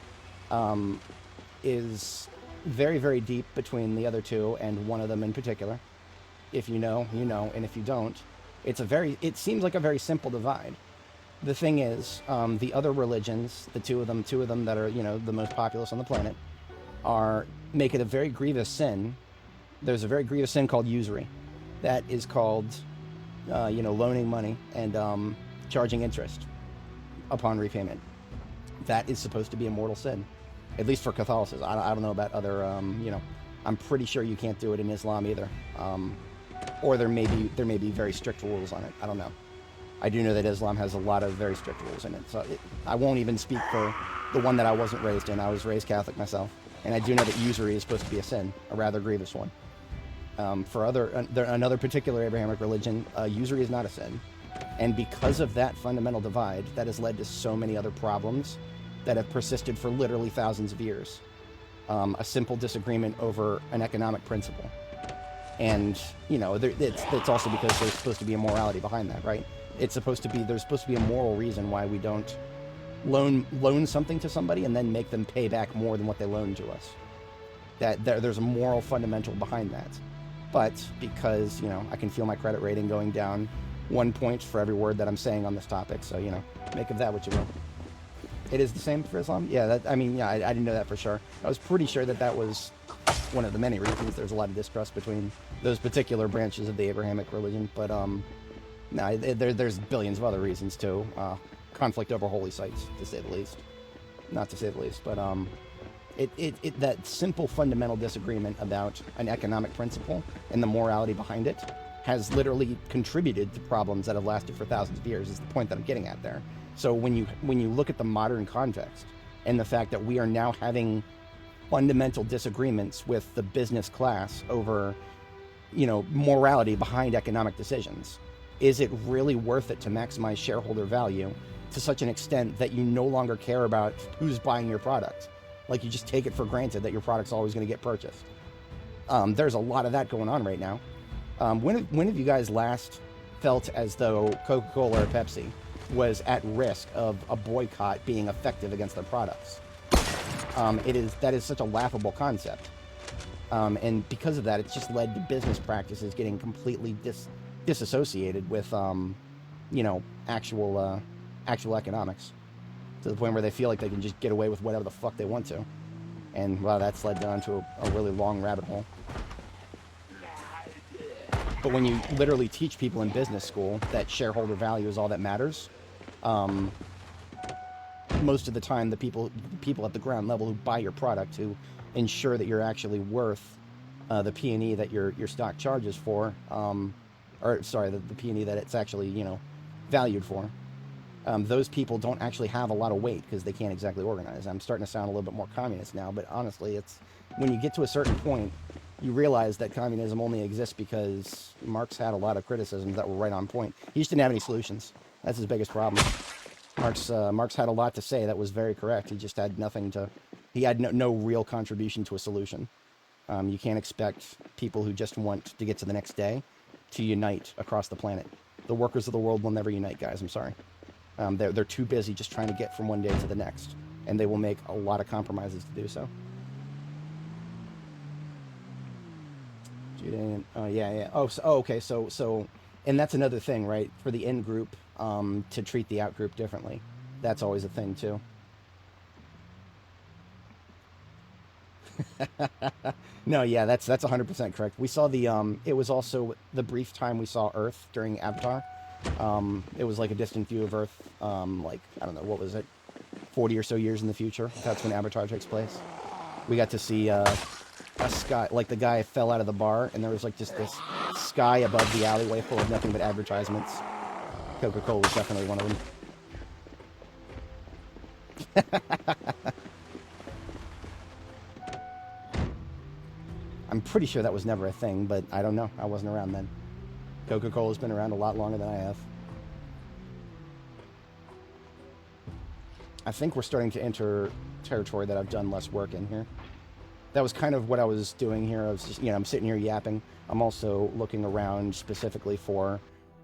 is very, very deep between the other two, and one of them in particular. If you know, you know, and if you don't, it seems like a very simple divide. The thing is, the other religions, the two of them that are, the most populous on the planet, make it a very grievous sin. There's a very grievous sin called usury. That is called, loaning money and charging interest upon repayment. That is supposed to be a mortal sin, at least for Catholicism. I don't know about other, I'm pretty sure you can't do it in Islam either. Or there may be very strict rules on it. I don't know. I do know that Islam has a lot of very strict rules in it. So I won't even speak for the one that I wasn't raised in. I was raised Catholic myself. And I do know that usury is supposed to be a sin, a rather grievous one. For another particular Abrahamic religion, usury is not a sin. And because of that fundamental divide, that has led to so many other problems that have persisted for literally thousands of years. A simple disagreement over an economic principle. And, it's also because there's supposed to be a morality behind that, right? There's supposed to be a moral reason why we don't loan something to somebody and then make them pay back more than what they loaned to us. There's a moral fundamental behind that. But because, I can feel my credit rating going down 1 point for every word that I'm saying on this topic, so, make of that what you will. It is the same for Islam? Yeah, I didn't know that for sure. I was pretty sure that was one of the many reasons there's a lot of distrust between those particular branches of the Abrahamic religion, but, no, there's billions of other reasons too. Conflict over holy sites, to say the least. Not to say the least, but that simple fundamental disagreement about an economic principle and the morality behind it has literally contributed to problems that have lasted for thousands of years, is the point that I'm getting at there. So when you look at the modern context and the fact that we are now having fundamental disagreements with the business class over, morality behind economic decisions, is it really worth it to maximize shareholder value to such an extent that you no longer care about who's buying your product? Like, you just take it for granted that your product's always going to get purchased. There's a lot of that going on right now. When have you guys last felt as though Coca-Cola or Pepsi was at risk of a boycott being effective against their products? That is such a laughable concept. And because of that, it's just led to business practices getting completely disassociated with you know, actual economics, to the point where they feel like they can just get away with whatever the fuck they want to. And, well, that's led down to a really long rabbit hole. But when you literally teach people in business school that shareholder value is all that matters, most of the time the people at the ground level who buy your product, who ensure that you're actually worth the P&E that your stock charges for, or sorry, the P&E that it's actually, you know, valued for, those people don't actually have a lot of weight because they can't exactly organize. I'm starting to sound a little bit more communist now, but honestly, it's when you get to a certain point, you realize that communism only exists because Marx had a lot of criticisms that were right on point. He just didn't have any solutions. That's his biggest problem. Marx had a lot to say that was very correct. He just had nothing to... He had no real contribution to a solution. You can't expect people who just want to get to the next day to unite across the planet. The workers of the world will never unite, guys. I'm sorry. They're too busy just trying to get from one day to the next. And they will make a lot of compromises to do so. Yeah. Oh, okay. So, and that's another thing, right? For the in group, to treat the out group differently. That's always a thing too. No, yeah, that's 100% correct. We saw the it was also the brief time we saw Earth during Avatar. It was like a distant view of Earth, like, I don't know, what was it, 40 or so years in the future. That's when Avatar takes place. We got to see a sky, like the guy fell out of the bar, and there was like just this sky above the alleyway full of nothing but advertisements. Coca-Cola was definitely one of them. I'm pretty sure that was never a thing, but I don't know. I wasn't around then. Coca-Cola's been around a lot longer than I have. I think we're starting to enter territory that I've done less work in here. That was kind of what I was doing here. I was just, you know, I'm sitting here yapping. I'm also looking around specifically for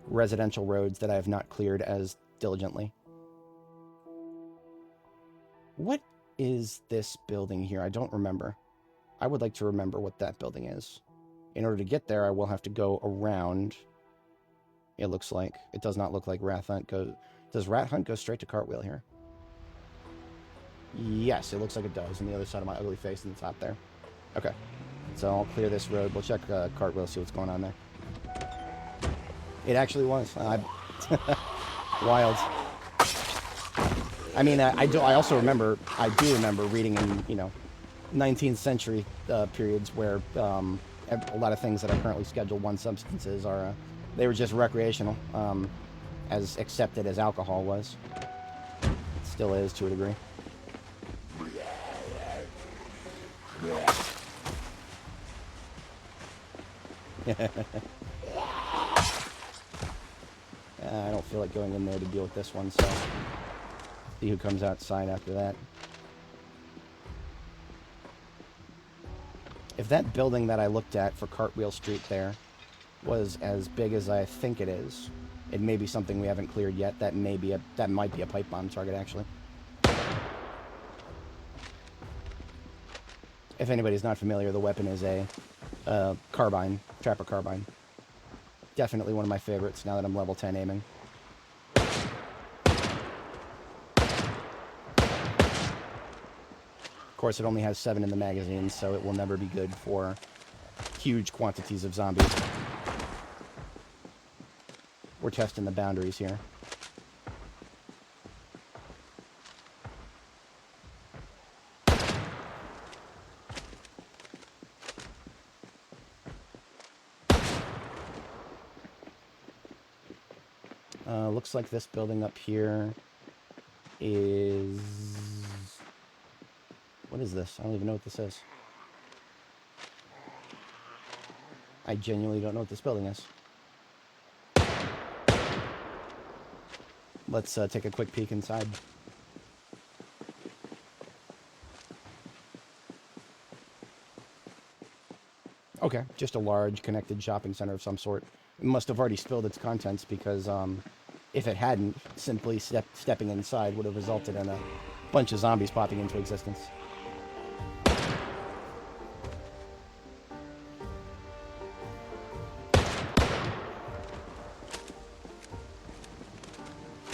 residential roads that I have not cleared as diligently. What is this building here? I don't remember. I would like to remember what that building is. In order to get there, I will have to go around. It looks like. It does not look like Rat Hunt goes... Does Rat Hunt go straight to Cartwheel here? Yes, it looks like it does. On the other side of my ugly face in the top there. Okay. So I'll clear this road. We'll check Cartwheel, see what's going on there. It actually was. Wild. I mean, I also remember... I do remember reading in, you know, 19th century periods where a lot of things that are currently Schedule 1 substances are... they were just recreational, as accepted as alcohol was. It still is, to a degree. I don't feel like going in there to deal with this one, so... see who comes outside after that. If that building that I looked at for Cartwheel Street there was as big as I think it is, it may be something we haven't cleared yet. That might be a pipe bomb target, actually. If anybody's not familiar, the weapon is a carbine, trapper carbine. Definitely one of my favorites now that I'm level 10 aiming. Of course, it only has 7 in the magazine, so it will never be good for huge quantities of zombies. We're testing the boundaries here. Looks like this building up here is... what is this? I don't even know what this is. I genuinely don't know what this building is. Let's take a quick peek inside. Okay, just a large connected shopping center of some sort. It must have already spilled its contents because if it hadn't, simply stepping inside would have resulted in a bunch of zombies popping into existence.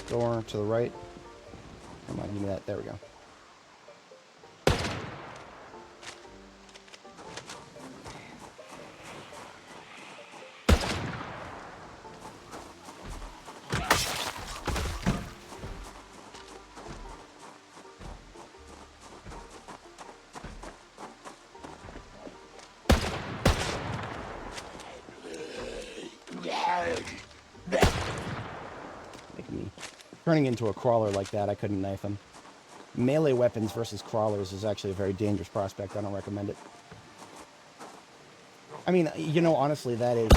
door to the right. Come on, give me that. There we go. Turning into a crawler like that, I couldn't knife him. Melee weapons versus crawlers is actually a very dangerous prospect. I don't recommend it. I mean, you know, honestly, that is...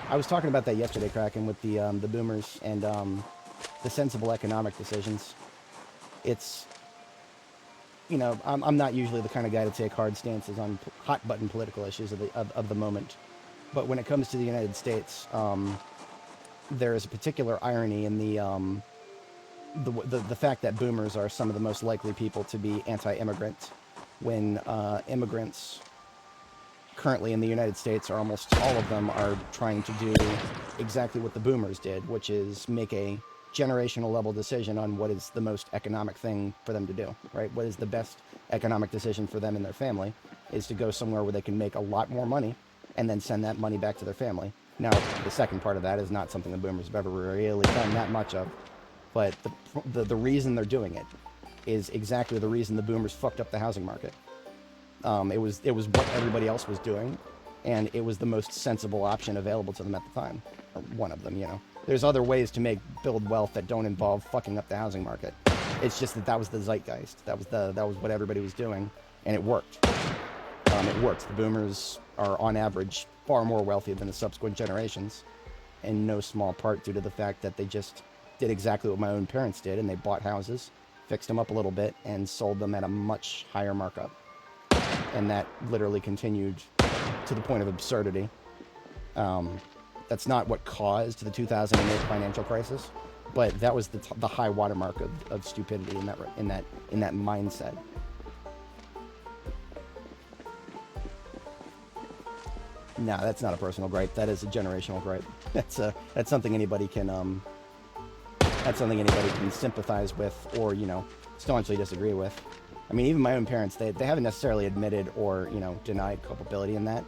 I was talking about that yesterday, Kraken, with the boomers and the sensible economic decisions. It's... You know, I'm not usually the kind of guy to take hard stances on hot-button political issues of the moment. But when it comes to the United States, there is a particular irony in the fact that boomers are some of the most likely people to be anti-immigrant when immigrants currently in the United States, are almost all of them, are trying to do exactly what the boomers did, which is make a generational level decision on what is the most economic thing for them to do, right? What is the best economic decision for them and their family is to go somewhere where they can make a lot more money and then send that money back to their family. Now, the second part of that is not something the boomers have ever really done that much of. But the reason they're doing it is exactly the reason the boomers fucked up the housing market. It was what everybody else was doing, and it was the most sensible option available to them at the time. Or one of them, you know. There's other ways to build wealth that don't involve fucking up the housing market. It's just that was the zeitgeist. That was what everybody was doing, and it worked. It worked. The boomers are, on average, far more wealthy than the subsequent generations, in no small part due to the fact that they just did exactly what my own parents did, and they bought houses, fixed them up a little bit, and sold them at a much higher markup. And that literally continued to the point of absurdity. That's not what caused the 2008 financial crisis, but that was the high watermark of stupidity in that mindset. No, that's not a personal gripe. That is a generational gripe. That's something anybody can That's something anybody can sympathize with or, you know, staunchly disagree with. I mean, even my own parents, they haven't necessarily admitted or, you know, denied culpability in that.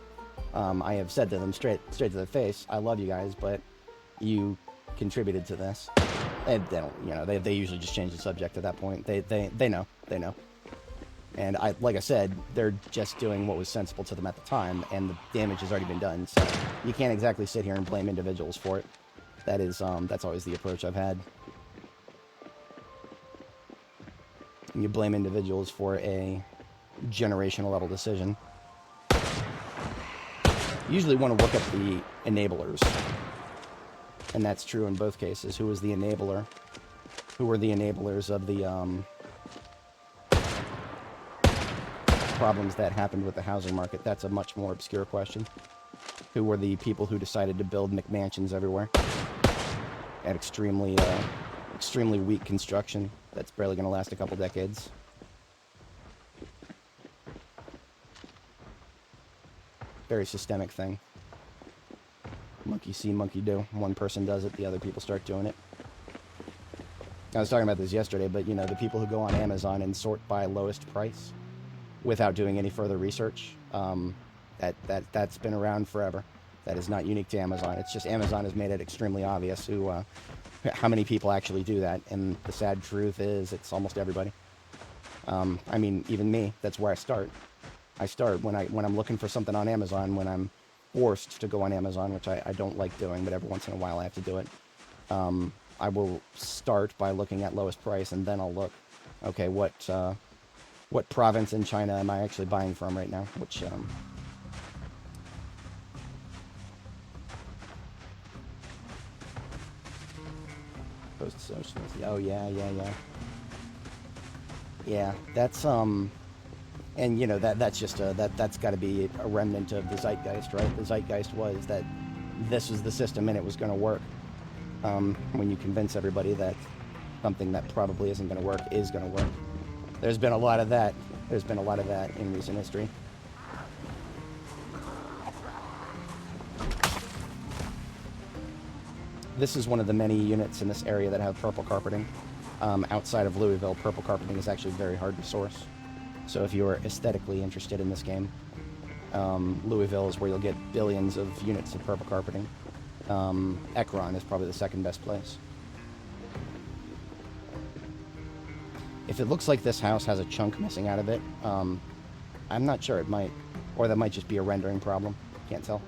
I have said to them straight to their face, I love you guys, but you contributed to this. And they don't, you know, they usually just change the subject at that point. They know. And like I said, they're just doing what was sensible to them at the time, and the damage has already been done. So you can't exactly sit here and blame individuals for it. That's always the approach I've had. You blame individuals for a generational level decision. You usually want to look at the enablers. And that's true in both cases. Who was the enabler? Who were the enablers of the problems that happened with the housing market? That's a much more obscure question. Who were the people who decided to build McMansions everywhere at extremely weak construction that's barely going to last a couple decades? Very systemic thing. Monkey see, monkey do. One person does it, the other people start doing it. I was talking about this yesterday, but, you know, the people who go on Amazon and sort by lowest price without doing any further research, that's been around forever. That is not unique to Amazon. It's just Amazon has made it extremely obvious how many people actually do that, and the sad truth is it's almost everybody. I mean, even me, that's where I start. I start when I'm looking for something on Amazon, when I'm forced to go on Amazon, which I don't like doing, but every once in a while I have to do it. I will start by looking at lowest price, and then I'll look, okay, what province in China am I actually buying from right now? Which post-socialist. Oh yeah. Yeah, that's and you know that's just that's got to be a remnant of the zeitgeist, right? The zeitgeist was that this was the system and it was going to work. When you convince everybody that something that probably isn't going to work is going to work. There's been a lot of that. There's been a lot of that in recent history. this is one of the many units in this area that have purple carpeting. Outside of Louisville, purple carpeting is actually very hard to source. So if you're aesthetically interested in this game, Louisville is where you'll get billions of units of purple carpeting. Ekron is probably the second best place. If it looks like this house has a chunk missing out of it, I'm not sure. It might. Or that might just be a rendering problem. Can't tell.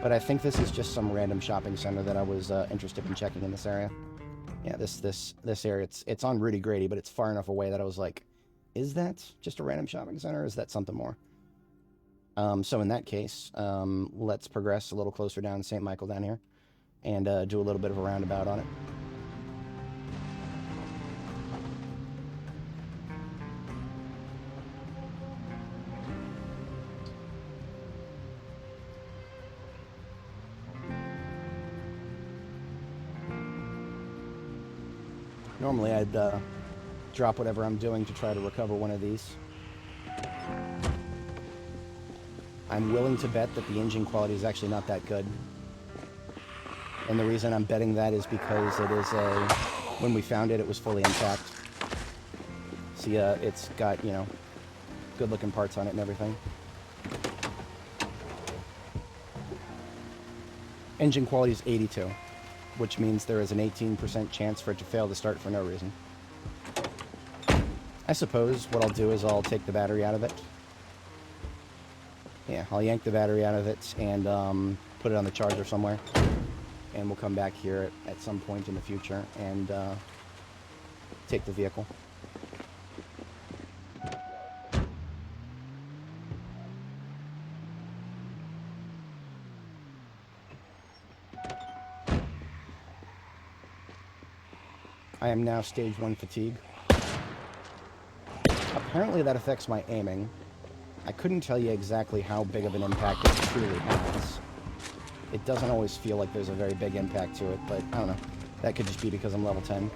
But I think this is just some random shopping center that I was interested in checking in this area. Yeah, this area, it's on Rudy Grady, but it's far enough away that I was like, is that just a random shopping center, or is that something more? So in that case, let's progress a little closer down St. Michael down here, and do a little bit of a roundabout on it. Normally I'd drop whatever I'm doing to try to recover one of these. I'm willing to bet that the engine quality is actually not that good. And the reason I'm betting that is because it is when we found it, it was fully intact. See, it's got, you know, good looking parts on it and everything. Engine quality is 82. Which means there is an 18% chance for it to fail to start for no reason. I suppose what I'll do is I'll take the battery out of it. Yeah, I'll yank the battery out of it and put it on the charger somewhere. And we'll come back here at some point in the future and take the vehicle. I am now stage 1 fatigue. Apparently that affects my aiming. I couldn't tell you exactly how big of an impact it truly has. It doesn't always feel like there's a very big impact to it, but I don't know. That could just be because I'm level 10.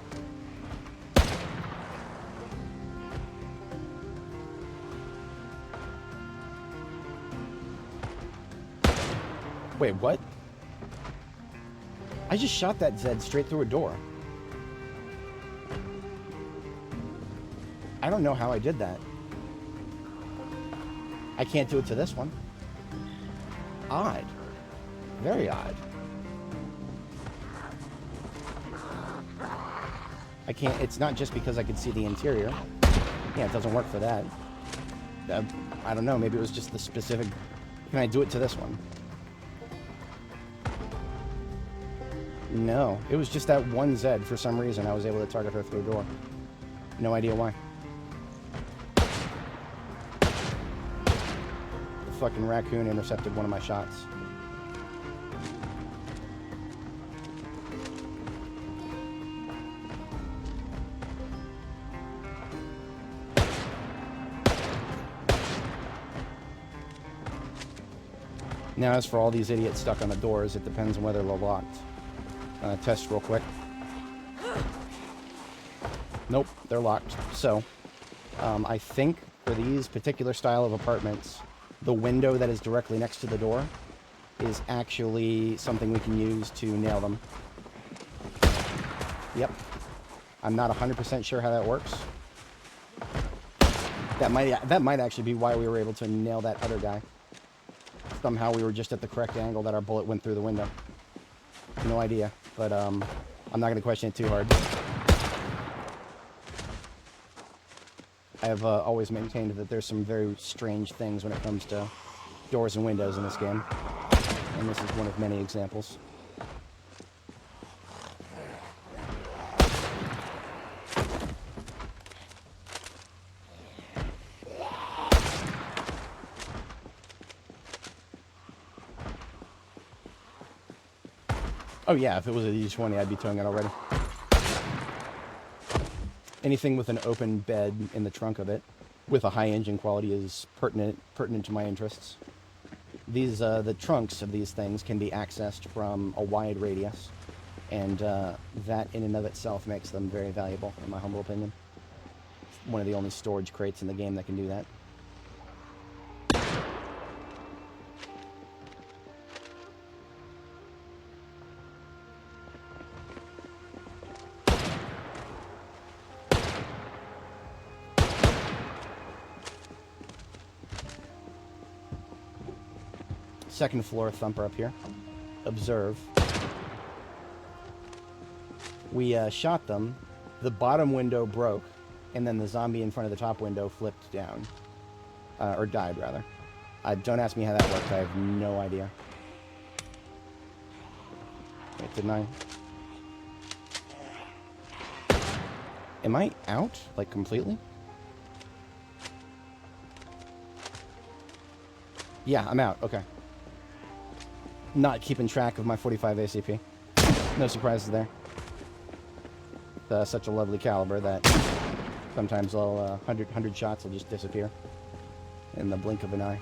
Wait, what? I just shot that Zed straight through a door. I don't know how I did that. I can't do it to this one. Odd. Very odd. I can't, it's not just because I could see the interior. Yeah, it doesn't work for that. I don't know, maybe it was just the specific... Can I do it to this one? No, it was just that one Zed for some reason. I was able to target her through a door. No idea why. The fucking raccoon intercepted one of my shots. Now, as for all these idiots stuck on the doors, it depends on whether they're locked. Test real quick. Nope, they're locked. So, I think for these particular style of apartments, the window that is directly next to the door is actually something we can use to nail them. Yep. I'm not 100% sure how that works. That might actually be why we were able to nail that other guy. Somehow we were just at the correct angle that our bullet went through the window. No idea, but I'm not going to question it too hard. I have always maintained that there's some very strange things when it comes to doors and windows in this game, and this is one of many examples. Oh yeah, if it was a D20, I'd be towing it already. Anything with an open bed in the trunk of it, with a high engine quality, is pertinent to my interests. These, the trunks of these things can be accessed from a wide radius, and that in and of itself makes them very valuable, in my humble opinion. It's one of the only storage crates in the game that can do that. second floor thumper up here. Observe. We shot them. The bottom window broke, and then the zombie in front of the top window flipped down. Or died, rather. Don't ask me how that worked. I have no idea. Wait, didn't I? Am I out? Like, completely? Yeah, I'm out. Okay. Not keeping track of my 45 ACP. No surprises there. Such a lovely caliber that sometimes 100 shots will just disappear in the blink of an eye.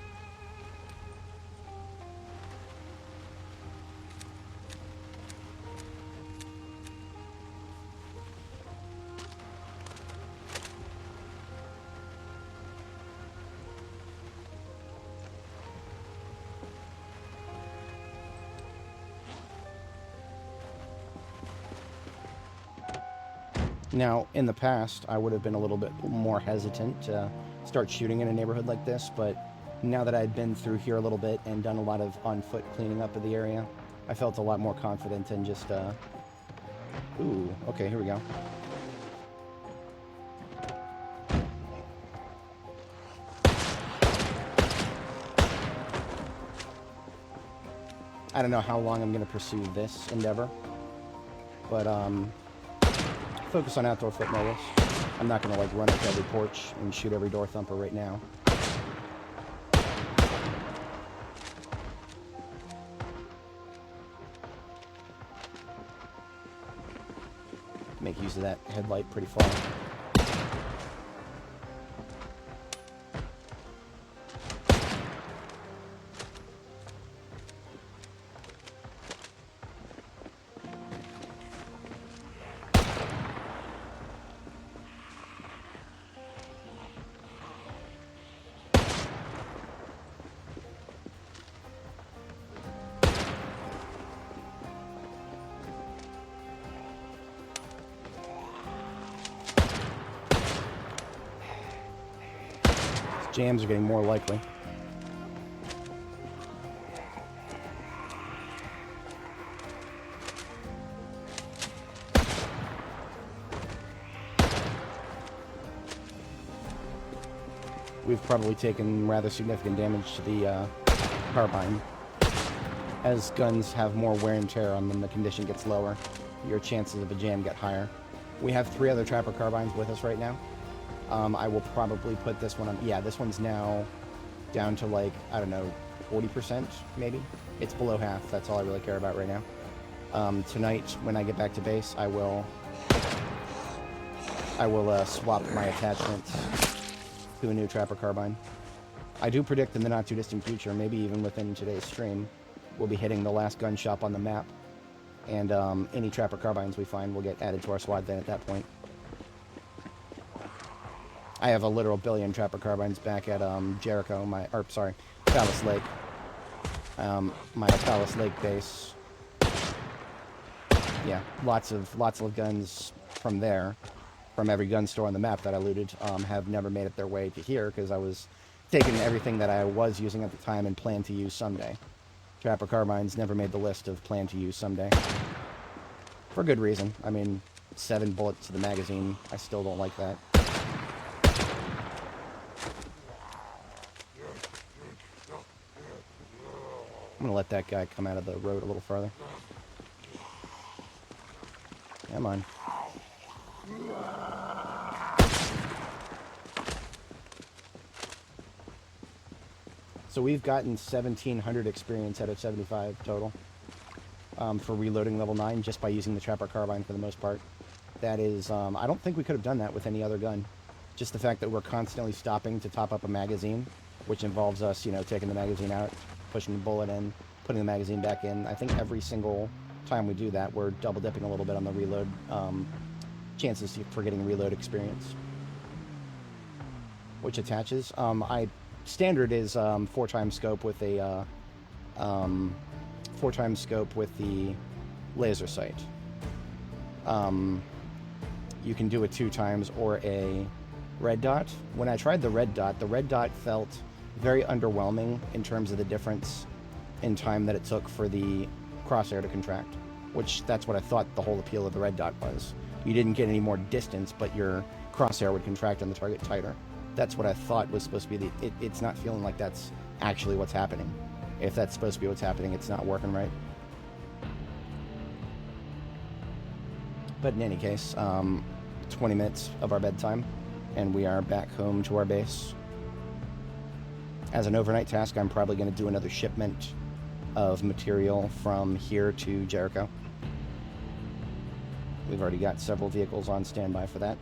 Now, in the past, I would have been a little bit more hesitant to start shooting in a neighborhood like this, but now that I'd been through here a little bit and done a lot of on-foot cleaning up of the area, I felt a lot more confident in just, Ooh, okay, here we go. I don't know how long I'm going to pursue this endeavor, but, focus on outdoor foot mobiles. I'm not going to, like, run up to every porch and shoot every door thumper right now. Make use of that headlight pretty far. Jams are getting more likely. We've probably taken rather significant damage to the carbine. As guns have more wear and tear on them, the condition gets lower. Your chances of a jam get higher. We have 3 other trapper carbines with us right now. I will probably put this one on... Yeah, this one's now down to, like, I don't know, 40% maybe? It's below half. That's all I really care about right now. Tonight, when I get back to base, I will swap my attachments to a new trapper carbine. I do predict in the not-too-distant future, maybe even within today's stream, we'll be hitting the last gun shop on the map, and any trapper carbines we find will get added to our SWAT then at that point. I have a literal billion trapper carbines back at Jericho, Palace Lake. My Palace Lake base. Yeah, lots of guns from there, from every gun store on the map that I looted, have never made it their way to here because I was taking everything that I was using at the time and planned to use someday. Trapper carbines never made the list of plan to use someday. For good reason. I mean, 7 bullets to the magazine, I still don't like that. I'm gonna let that guy come out of the road a little farther. Come on. So we've gotten 1,700 experience out of 75 total for reloading level 9 just by using the trapper carbine for the most part. That is, I don't think we could have done that with any other gun. Just the fact that we're constantly stopping to top up a magazine, which involves us, you know, taking the magazine out, pushing the bullet in, putting the magazine back in. I think every single time we do that, we're double dipping a little bit on the reload chances for getting reload experience. Which attaches. Standard is 4x scope with a 4x scope with the laser sight. You can do it 2x or a red dot. When I tried the red dot felt very underwhelming in terms of the difference in time that it took for the crosshair to contract, which that's what I thought the whole appeal of the red dot was. You didn't get any more distance, but your crosshair would contract on the target tighter. That's what I thought was supposed to be it's not feeling like that's actually what's happening. If that's supposed to be what's happening, it's not working right. But in any case, 20 minutes of our bedtime, and we are back home to our base. As an overnight task, I'm probably going to do another shipment of material from here to Jericho. We've already got several vehicles on standby for that.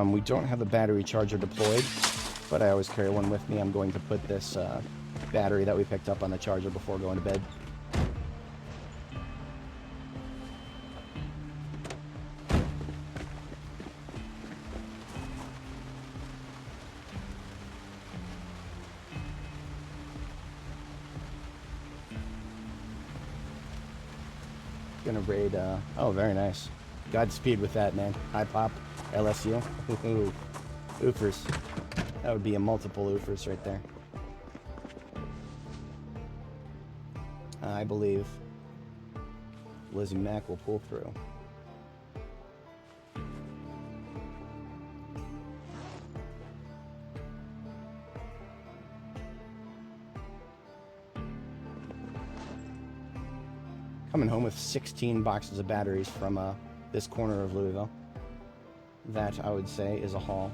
We don't have a battery charger deployed, but I always carry one with me. I'm going to put this battery that we picked up on the charger before going to bed. Gonna raid, oh, very nice. Godspeed with that, man. High pop, LSU. Ooh, oofers. That would be a multiple oofers right there. I believe Lizzie Mack will pull through. Coming home with 16 boxes of batteries from this corner of Louisville. That, I would say, is a haul.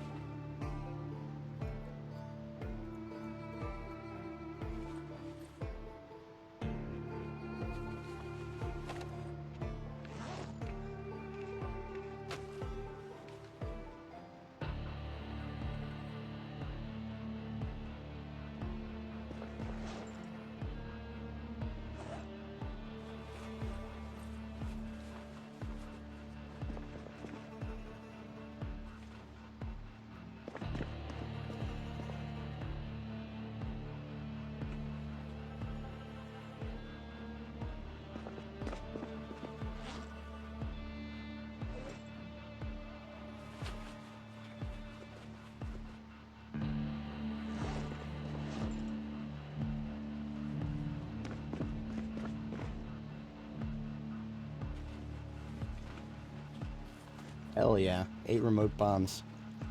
Hell yeah, 8 remote bombs.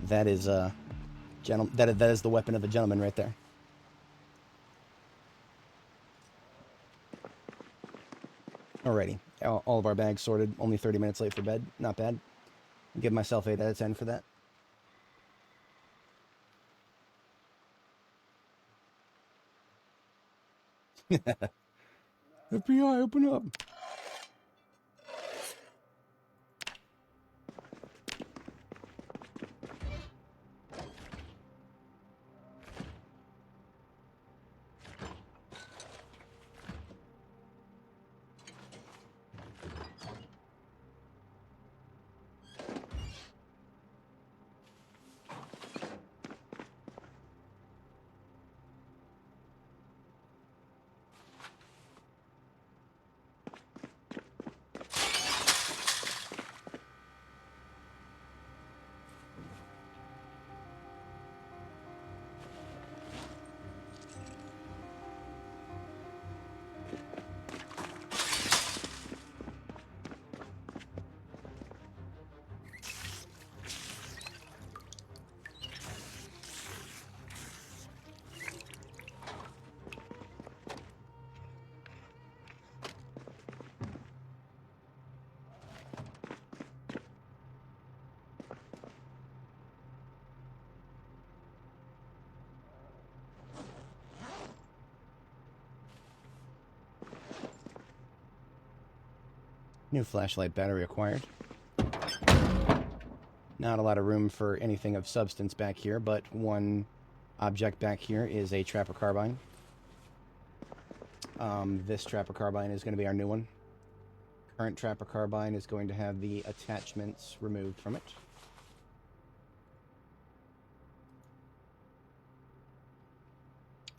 That is that is the weapon of a gentleman right there. Alrighty, all of our bags sorted. Only 30 minutes late for bed. Not bad. I'll give myself 8 out of 10 for that. FBI, open up. New flashlight battery acquired. Not a lot of room for anything of substance back here, but one object back here is a trapper carbine. This trapper carbine is going to be our new one. Current trapper carbine is going to have the attachments removed from it.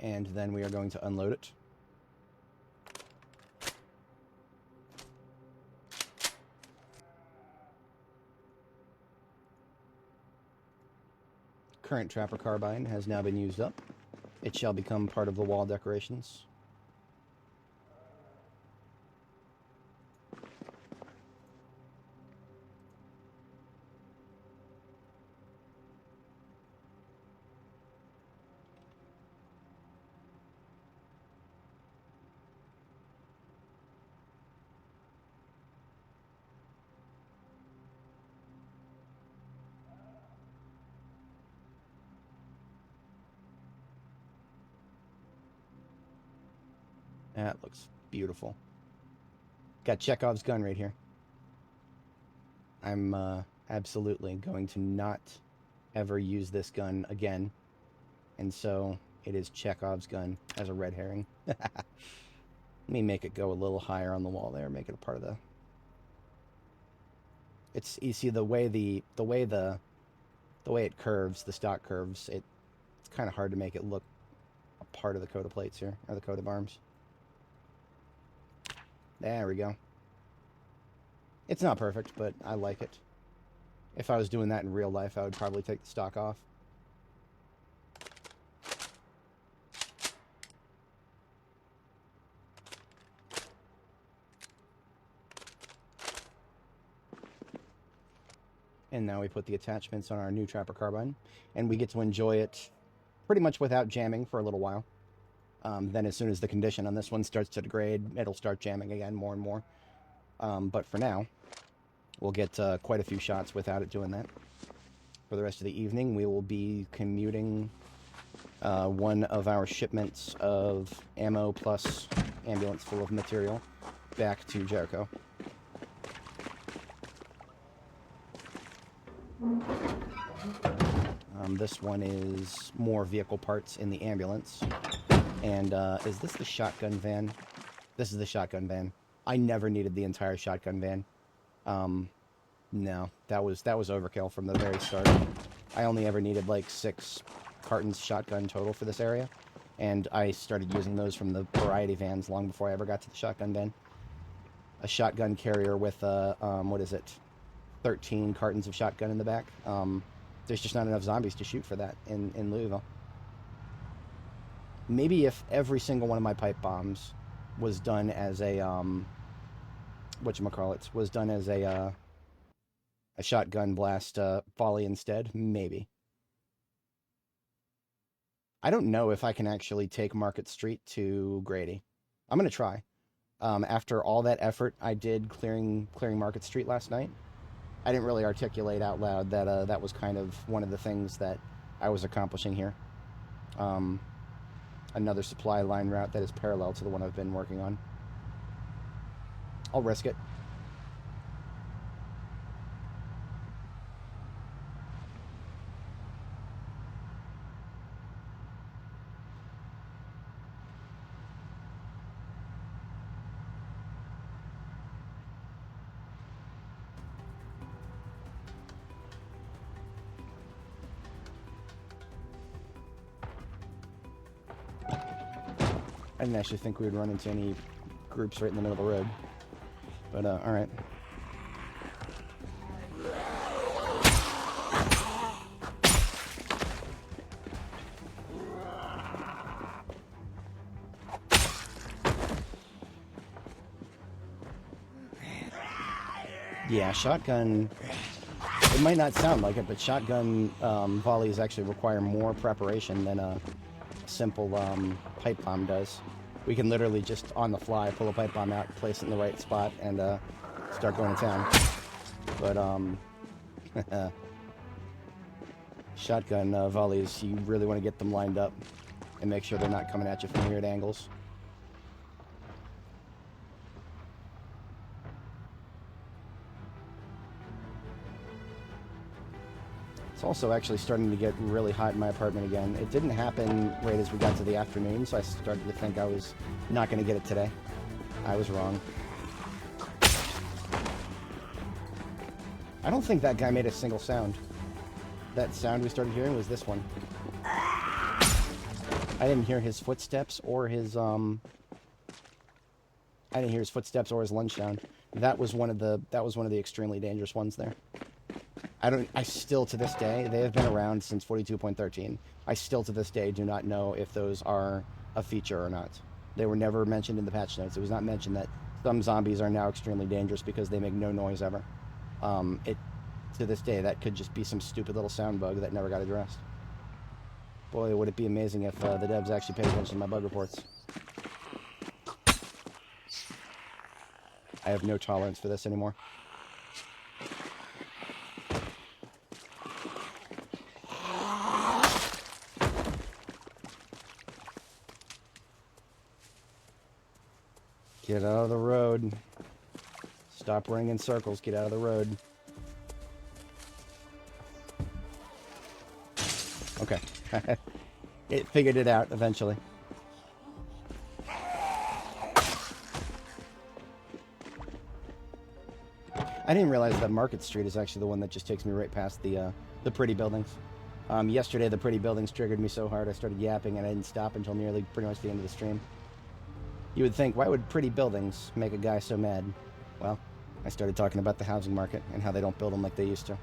And then we are going to unload it. Current trapper carbine has now been used up. It shall become part of the wall decorations. That looks beautiful. Got Chekhov's gun right here. I'm absolutely going to not ever use this gun again. And so it is Chekhov's gun as a red herring. Let me make it go a little higher on the wall there. Make it a part of the... It's, you see the way it curves, the stock curves, it's kind of hard to make it look a part of the coat of plates here, or the coat of arms. There we go. It's not perfect, but I like it. If I was doing that in real life, I would probably take the stock off. And now we put the attachments on our new trapper carbine, and we get to enjoy it pretty much without jamming for a little while. Then as soon as the condition on this one starts to degrade, it'll start jamming again more and more. But for now, we'll get quite a few shots without it doing that. For the rest of the evening, we will be commuting one of our shipments of ammo plus ambulance full of material back to Jericho. This one is more vehicle parts in the ambulance. And is this the shotgun van? This is the shotgun van. I never needed the entire shotgun van. No, that was overkill from the very start. I only ever needed like 6 cartons shotgun total for this area, and I started using those from the variety vans long before I ever got to the shotgun van. A shotgun carrier with what is it? 13 cartons of shotgun in the back. There's just not enough zombies to shoot for that in Louisville. Maybe if every single one of my pipe bombs was done as a whatchamacallit, was done as a shotgun blast volley instead, maybe. I don't know if I can actually take Market Street to Grady. I'm gonna try. After all that effort I did clearing Market Street last night, I didn't really articulate out loud that that was kind of one of the things that I was accomplishing here. Another supply line route that is parallel to the one I've been working on. I'll risk it. I didn't actually think we would run into any groups right in the middle of the road. But, alright. Yeah, shotgun... It might not sound like it, but shotgun volleys actually require more preparation than a simple pipe bomb does. We can literally just on the fly pull a pipe bomb out, place it in the right spot, and start going to town. But shotgun volleys, you really want to get them lined up and make sure they're not coming at you from weird angles. It's also actually starting to get really hot in my apartment again. It didn't happen right as we got to the afternoon, so I started to think I was not going to get it today. I was wrong. I don't think that guy made a single sound. That sound we started hearing was this one. I didn't hear his footsteps or his I didn't hear his footsteps or his lunge sound. That was one of the extremely dangerous ones there. I still to this day, they have been around since 42.13. I still to this day do not know if those are a feature or not. They were never mentioned in the patch notes. It was not mentioned that some zombies are now extremely dangerous because they make no noise ever. To this day, that could just be some stupid little sound bug that never got addressed. Boy, would it be amazing if the devs actually paid attention to my bug reports. I have no tolerance for this anymore. Get out of the road. Stop running in circles. Get out of the road. Okay. It figured it out eventually. I didn't realize that Market Street is actually the one that just takes me right past the pretty buildings. Yesterday, the pretty buildings triggered me so hard I started yapping and I didn't stop until nearly pretty much the end of the stream. You would think, why would pretty buildings make a guy so mad? Well, I started talking about the housing market and how they don't build them like they used to.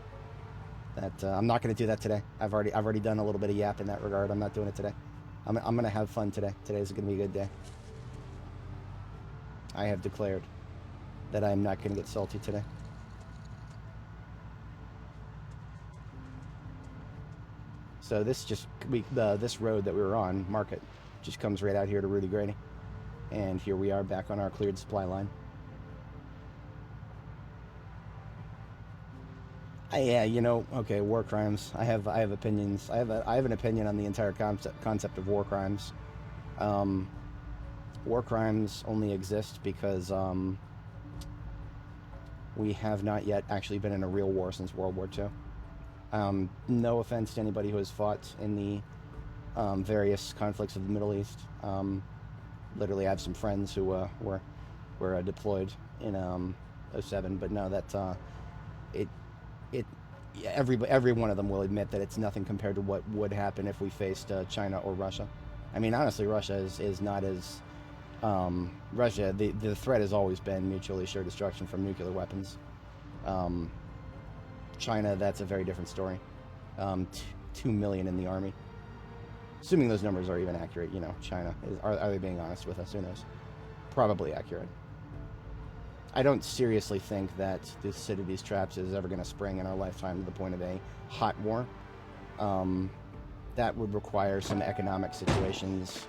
I'm not going to do that today. I've already done a little bit of yap in that regard. I'm not doing it today. I'm going to have fun today. Today's going to be a good day. I have declared that I am not going to get salty today. So this road that we were on, Market, just comes right out here to Rudy Grady. And here we are back on our cleared supply line. Yeah, you know, okay, war crimes. I have opinions. I have an opinion on the entire concept of war crimes. War crimes only exist because we have not yet actually been in a real war since World War II. No offense to anybody who has fought in the various conflicts of the Middle East. Literally, I have some friends who were deployed in 07, but no, every one of them will admit that it's nothing compared to what would happen if we faced China or Russia. I mean, honestly, Russia is not as Russia. The threat has always been mutually assured destruction from nuclear weapons. China, that's a very different story. 2 million in the army. Assuming those numbers are even accurate, you know, China. Are they being honest with us? Who knows? Probably accurate. I don't seriously think that the Thucydides traps is ever going to spring in our lifetime to the point of a hot war. That would require some economic situations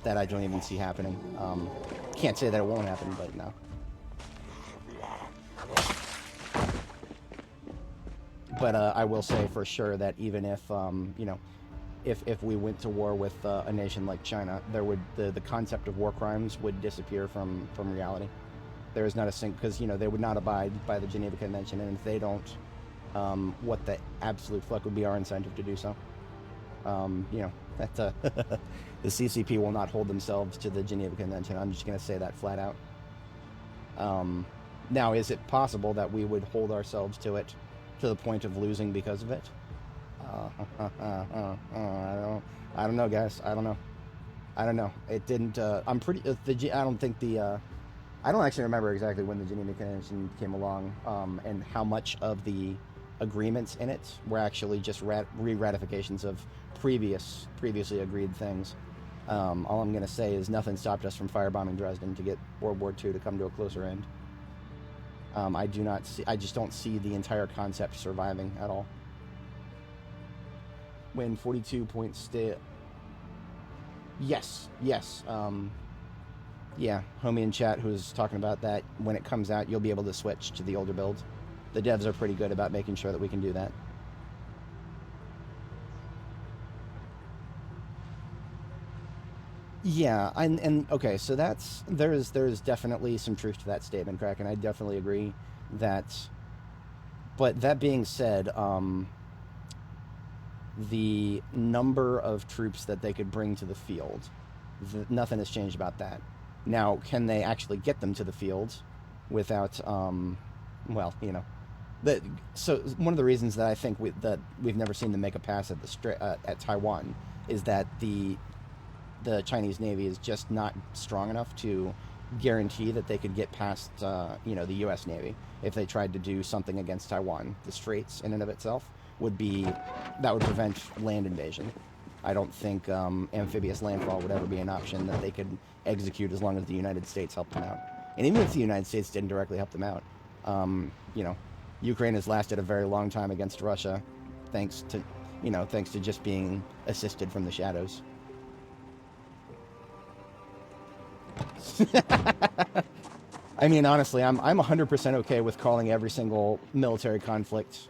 that I don't even see happening. Can't say that it won't happen, but no. But I will say for sure that even if, you know, if we went to war with a nation like China, there would the concept of war crimes would disappear from reality. There is not a single, because, you know, they would not abide by the Geneva Convention, and if they don't, what the absolute fuck would be our incentive to do so? You know, that the CCP will not hold themselves to the Geneva Convention. I'm just going to say that flat out. Now, is it possible that we would hold ourselves to it to the point of losing because of it? I don't know, guys. I don't know. It didn't. I'm pretty. I don't actually remember exactly when the Geneva Convention came along, and how much of the agreements in it were actually just re-ratifications of previously agreed things. All I'm going to say is nothing stopped us from firebombing Dresden to get World War II to come to a closer end. I just don't see the entire concept surviving at all. When 42 points stay... Yes. Yeah, homie in chat who's talking about that, when it comes out, you'll be able to switch to the older build. The devs are pretty good about making sure that we can do that. Yeah, and okay, so there's definitely some truth to that statement, Kraken. I definitely agree that. But that being said, the number of troops that they could bring to the field. Nothing has changed about that. Now, can they actually get them to the field without, well, you know, so one of the reasons that I think that we've never seen them make a pass at at Taiwan is that the Chinese Navy is just not strong enough to guarantee that they could get past, you know, the U.S. Navy if they tried to do something against Taiwan. The Straits, in and of itself, would prevent land invasion. I don't think amphibious landfall would ever be an option that they could execute as long as the United States helped them out. And even if the United States didn't directly help them out, you know, Ukraine has lasted a very long time against Russia, thanks to just being assisted from the shadows. I mean, honestly, I'm 100% okay with calling every single military conflict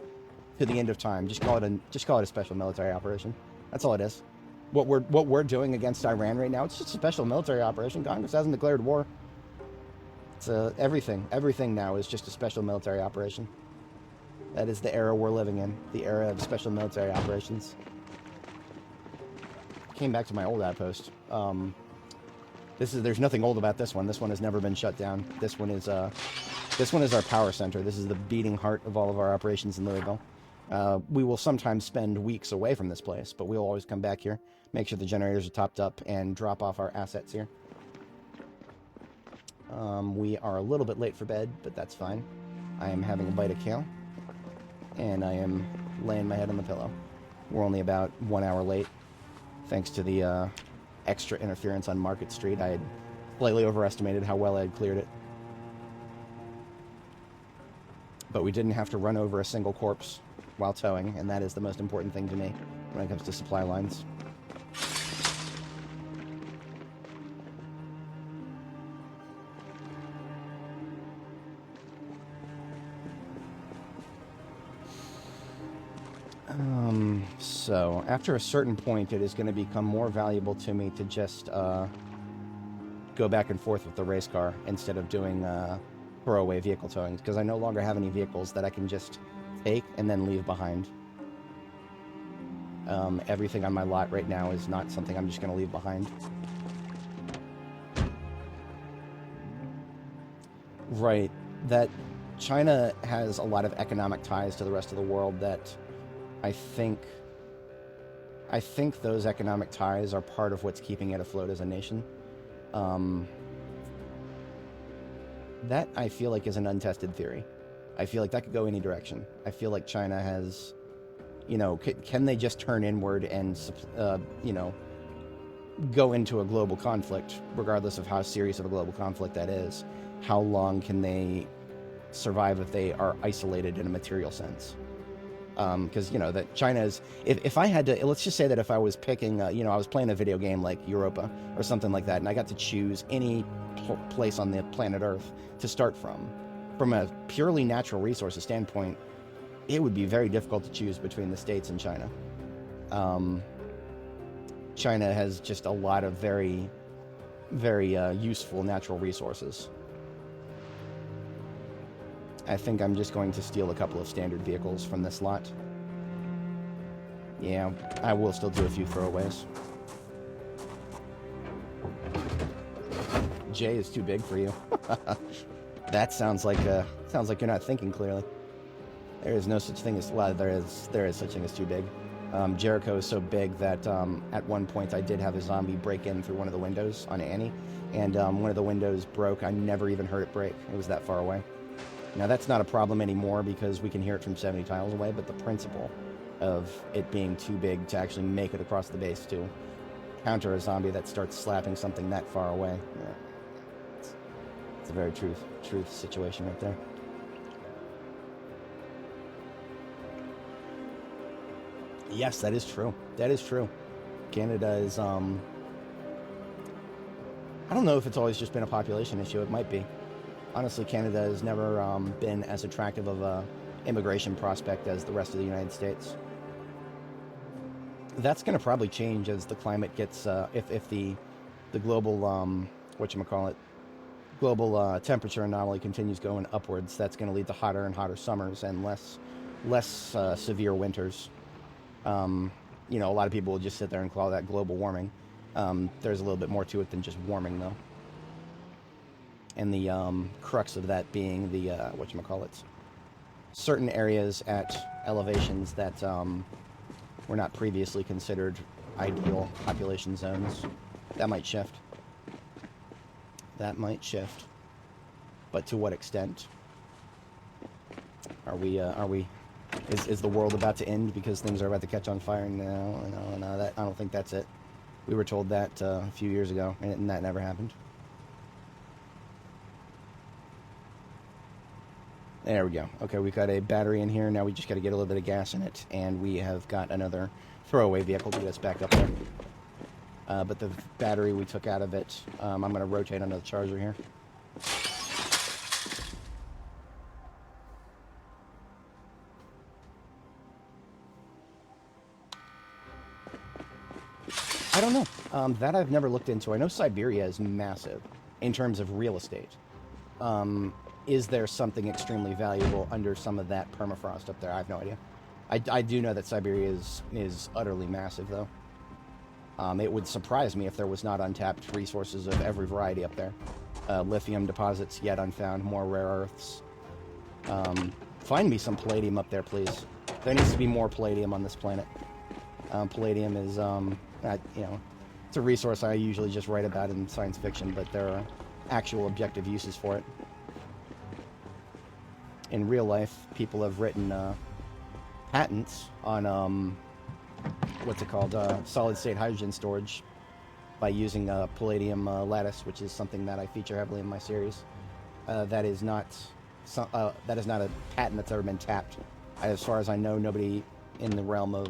to the end of time. Just call it a special military operation. That's all it is. What we're doing against Iran right now, it's just a special military operation. Congress hasn't declared war. It's everything now is just a special military operation. That is the era we're living in, the era of special military operations. Came back to my old outpost. There's nothing old about this one. This one has never been shut down. This one is our power center. This is the beating heart of all of our operations in Louisville. We will sometimes spend weeks away from this place, but we'll always come back here, make sure the generators are topped up, and drop off our assets here. We are a little bit late for bed, but that's fine. I am having a bite of kale, and I am laying my head on the pillow. We're only about 1 hour late, thanks to the extra interference on Market Street. I had slightly overestimated how well I had cleared it. But we didn't have to run over a single corpse while towing, and that is the most important thing to me when it comes to supply lines. So after a certain point, it is going to become more valuable to me to just go back and forth with the race car instead of doing throwaway vehicle towing, because I no longer have any vehicles that I can just take and then leave behind. Everything on my lot right now is not something I'm just going to leave behind. Right. That China has a lot of economic ties to the rest of the world that I think those economic ties are part of what's keeping it afloat as a nation. That I feel like is an untested theory. I feel like that could go any direction. I feel like China has, you know, can they just turn inward and, you know, go into a global conflict, regardless of how serious of a global conflict that is? How long can they survive if they are isolated in a material sense? Because, you know, that China is, if I had to, let's just say that if I was picking, you know, I was playing a video game like Europa or something like that, and I got to choose any place on the planet Earth to start from a purely natural resources standpoint, it would be very difficult to choose between the States and China. China has just a lot of very, very useful natural resources. I think I'm just going to steal a couple of standard vehicles from this lot. Yeah, I will still do a few throwaways. J is too big for you. That sounds like you're not thinking clearly. There is no such thing as, well, there is such thing as too big. Jericho is so big that at one point I did have a zombie break in through one of the windows on Annie, and one of the windows broke. I never even heard it break. It was that far away. Now, that's not a problem anymore because we can hear it from 70 tiles away, but the principle of it being too big to actually make it across the base to counter a zombie that starts slapping something that far away, yeah, it's a very truth situation right there. Yes, that is true. That is true. Canada is, I don't know if it's always just been a population issue. It might be. Honestly, Canada has never been as attractive of a immigration prospect as the rest of the United States. That's going to probably change as the climate gets, if the global, global temperature anomaly continues going upwards. That's going to lead to hotter and hotter summers and less severe winters. you know, a lot of people will just sit there and call that global warming. There's a little bit more to it than just warming, though. And the crux of that being the, whatchamacallit, certain areas at elevations that were not previously considered ideal population zones. That might shift. That might shift. But to what extent? Are we, is the world about to end because things are about to catch on fire? No, that, I don't think that's it. We were told that a few years ago, and that never happened. There we go. Okay, we've got a battery in here. Now we just got to get a little bit of gas in it, and we have got another throwaway vehicle to get us back up there. But the battery we took out of it, I'm going to rotate onto the charger here. I don't know. That I've never looked into. I know Siberia is massive in terms of real estate. Is there something extremely valuable under some of that permafrost up there? I have no idea. I do know that Siberia is utterly massive, though. It would surprise me if there was not untapped resources of every variety up there. Lithium deposits yet unfound, more rare earths. Find me some palladium up there, please. There needs to be more palladium on this planet. Palladium is, you know, it's a resource I usually just write about in science fiction, but there are actual objective uses for it. In real life, people have written patents on what's it called, solid-state hydrogen storage by using palladium lattice, which is something that I feature heavily in my series. That is not a patent that's ever been tapped. As far as I know, nobody in the realm of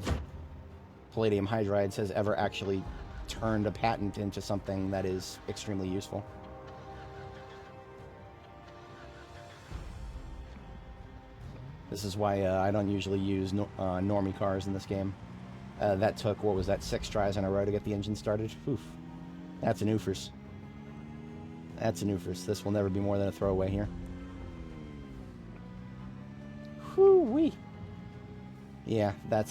palladium hydrides has ever actually turned a patent into something that is extremely useful. This is why I don't usually use normie cars in this game. That took, what was that, 6 tries in a row to get the engine started? Oof. That's an oofers. That's an oofers. This will never be more than a throwaway here. Whoo-wee. Yeah, that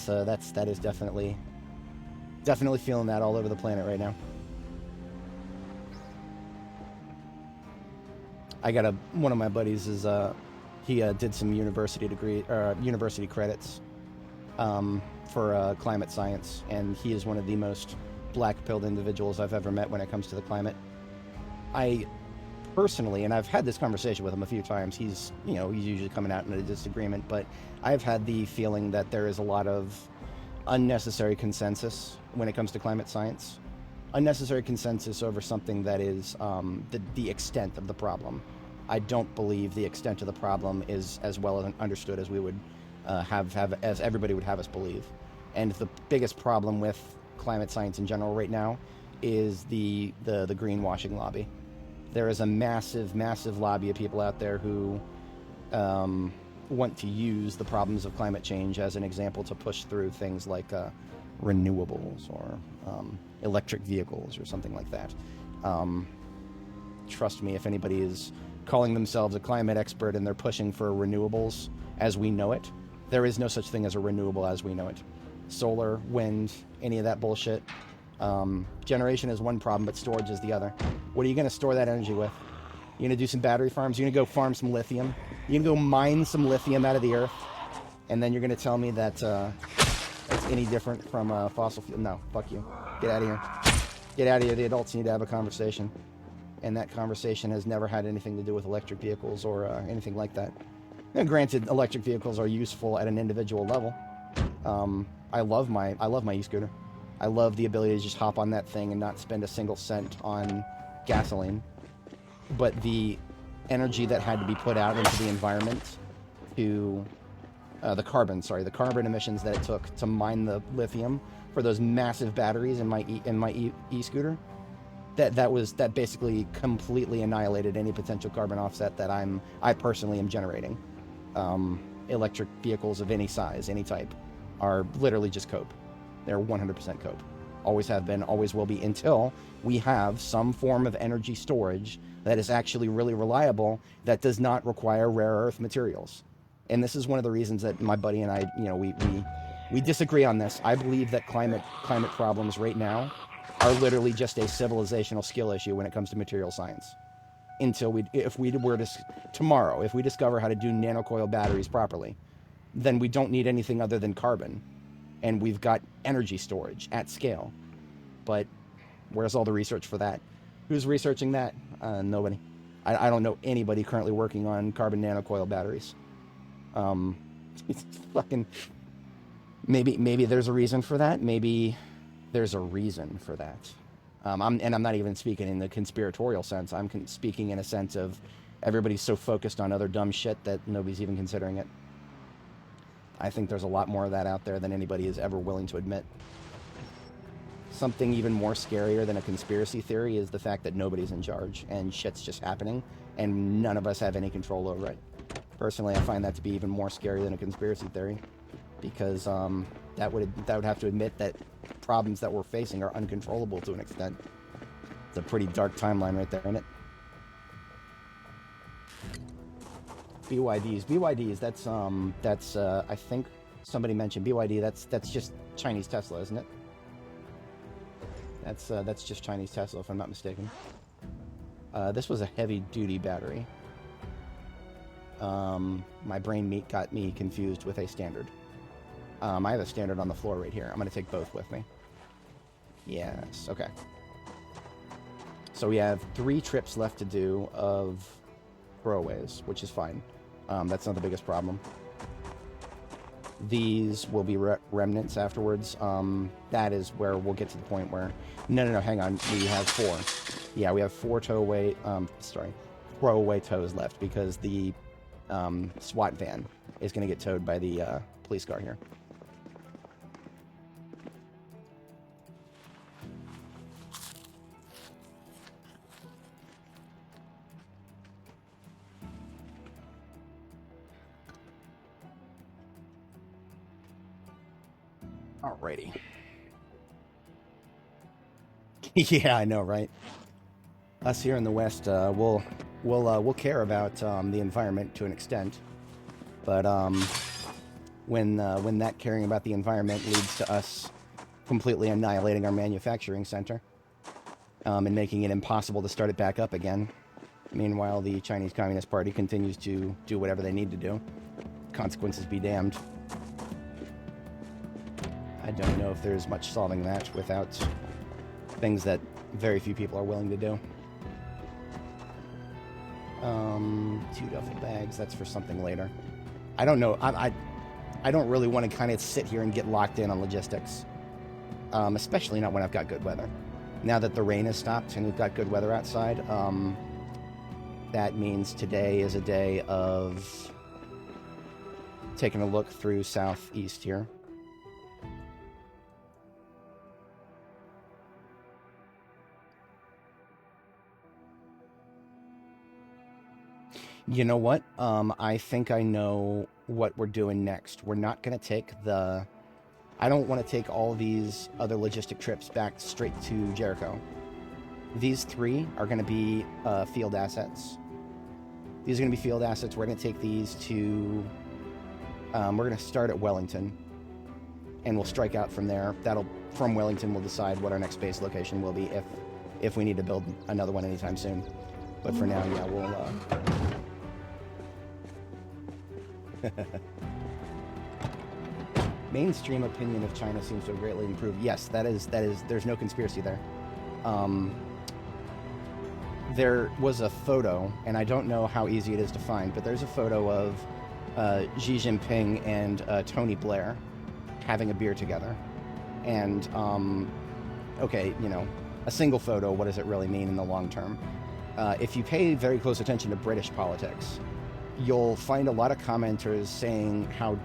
is definitely feeling that all over the planet right now. I got one of my buddies is he did some university credits for climate science, and he is one of the most black-pilled individuals I've ever met when it comes to the climate. I personally, and I've had this conversation with him a few times, he's usually coming out in a disagreement, but I've had the feeling that there is a lot of unnecessary consensus when it comes to climate science. Unnecessary consensus over something that is the extent of the problem. I don't believe the extent of the problem is as well understood as we would as everybody would have us believe. And the biggest problem with climate science in general right now is the greenwashing lobby. There is a massive, massive lobby of people out there who want to use the problems of climate change as an example to push through things like renewables or electric vehicles or something like that. Trust me, if anybody is calling themselves a climate expert and they're pushing for renewables as we know it, there is no such thing as a renewable as we know it. Solar, wind, any of that bullshit. Generation is one problem, but storage is the other. What are you going to store that energy with? You're going to do some battery farms? You're going to go farm some lithium? You're going to go mine some lithium out of the earth? And then you're going to tell me that it's any different from fossil fuel? No, fuck you. Get out of here. Get out of here. The adults need to have a conversation. And that conversation has never had anything to do with electric vehicles or anything like that. Now, granted, electric vehicles are useful at an individual level. I love my e-scooter. I love the ability to just hop on that thing and not spend a single cent on gasoline. But the energy that had to be put out into the environment to the carbon emissions that it took to mine the lithium for those massive batteries in my e-scooter, that basically completely annihilated any potential carbon offset that I personally am generating. Electric vehicles of any size, any type, are literally just cope. They're 100% cope. Always have been, always will be, until we have some form of energy storage that is actually really reliable, that does not require rare earth materials. And this is one of the reasons that my buddy and I, We disagree on this. I believe that climate problems right now are literally just a civilizational skill issue when it comes to material science. If we were to tomorrow, if we discover how to do nanocoil batteries properly, then we don't need anything other than carbon, and we've got energy storage at scale. But where's all the research for that? Who's researching that? Nobody. I don't know anybody currently working on carbon nanocoil batteries. It's fucking. Maybe there's a reason for that. Maybe there's a reason for that. I'm not even speaking in the conspiratorial sense. I'm speaking in a sense of everybody's so focused on other dumb shit that nobody's even considering it. I think there's a lot more of that out there than anybody is ever willing to admit. Something even more scarier than a conspiracy theory is the fact that nobody's in charge and shit's just happening and none of us have any control over it. Personally, I find that to be even more scary than a conspiracy theory, because that would have to admit that problems that we're facing are uncontrollable to an extent. It's a pretty dark timeline right there, isn't it? BYDs, that's I think somebody mentioned BYD, that's just Chinese Tesla, isn't it? That's just Chinese Tesla, if I'm not mistaken. This was a heavy-duty battery. My brain meat got me confused with a standard. I have a standard on the floor right here. I'm going to take both with me. Yes, okay. So we have 3 trips left to do of throwaways, which is fine. That's not the biggest problem. These will be remnants afterwards. That is where we'll get to the point where... No, hang on. We have 4. Yeah, we have 4 throwaway tows left, because the SWAT van is going to get towed by the police car here. Alrighty. Yeah, I know, right? Us here in the West, we'll care about the environment to an extent, but when that caring about the environment leads to us completely annihilating our manufacturing center and making it impossible to start it back up again, meanwhile the Chinese Communist Party continues to do whatever they need to do, consequences be damned. I don't know if there's much solving that without things that very few people are willing to do. 2 duffel bags, that's for something later. I don't know. I don't really want to kind of sit here and get locked in on logistics, especially not when I've got good weather. Now that the rain has stopped and we've got good weather outside, that means today is a day of taking a look through southeast here. You know what? I think I know what we're doing next. We're not going to take the... I don't want to take all these other logistic trips back straight to Jericho. These 3 are going to be field assets. These are going to be field assets. We're going to take these to... we're going to start at Wellington, and we'll strike out from there. From Wellington, we'll decide what our next base location will be if we need to build another one anytime soon. But for now, yeah, we'll... Mainstream opinion of China seems to have greatly improved. Yes, that is, there's no conspiracy there. There was a photo, and I don't know how easy it is to find, but there's a photo of Xi Jinping and Tony Blair having a beer together. And, okay, you know, a single photo, what does it really mean in the long term? If you pay very close attention to British politics, you'll find a lot of commenters saying how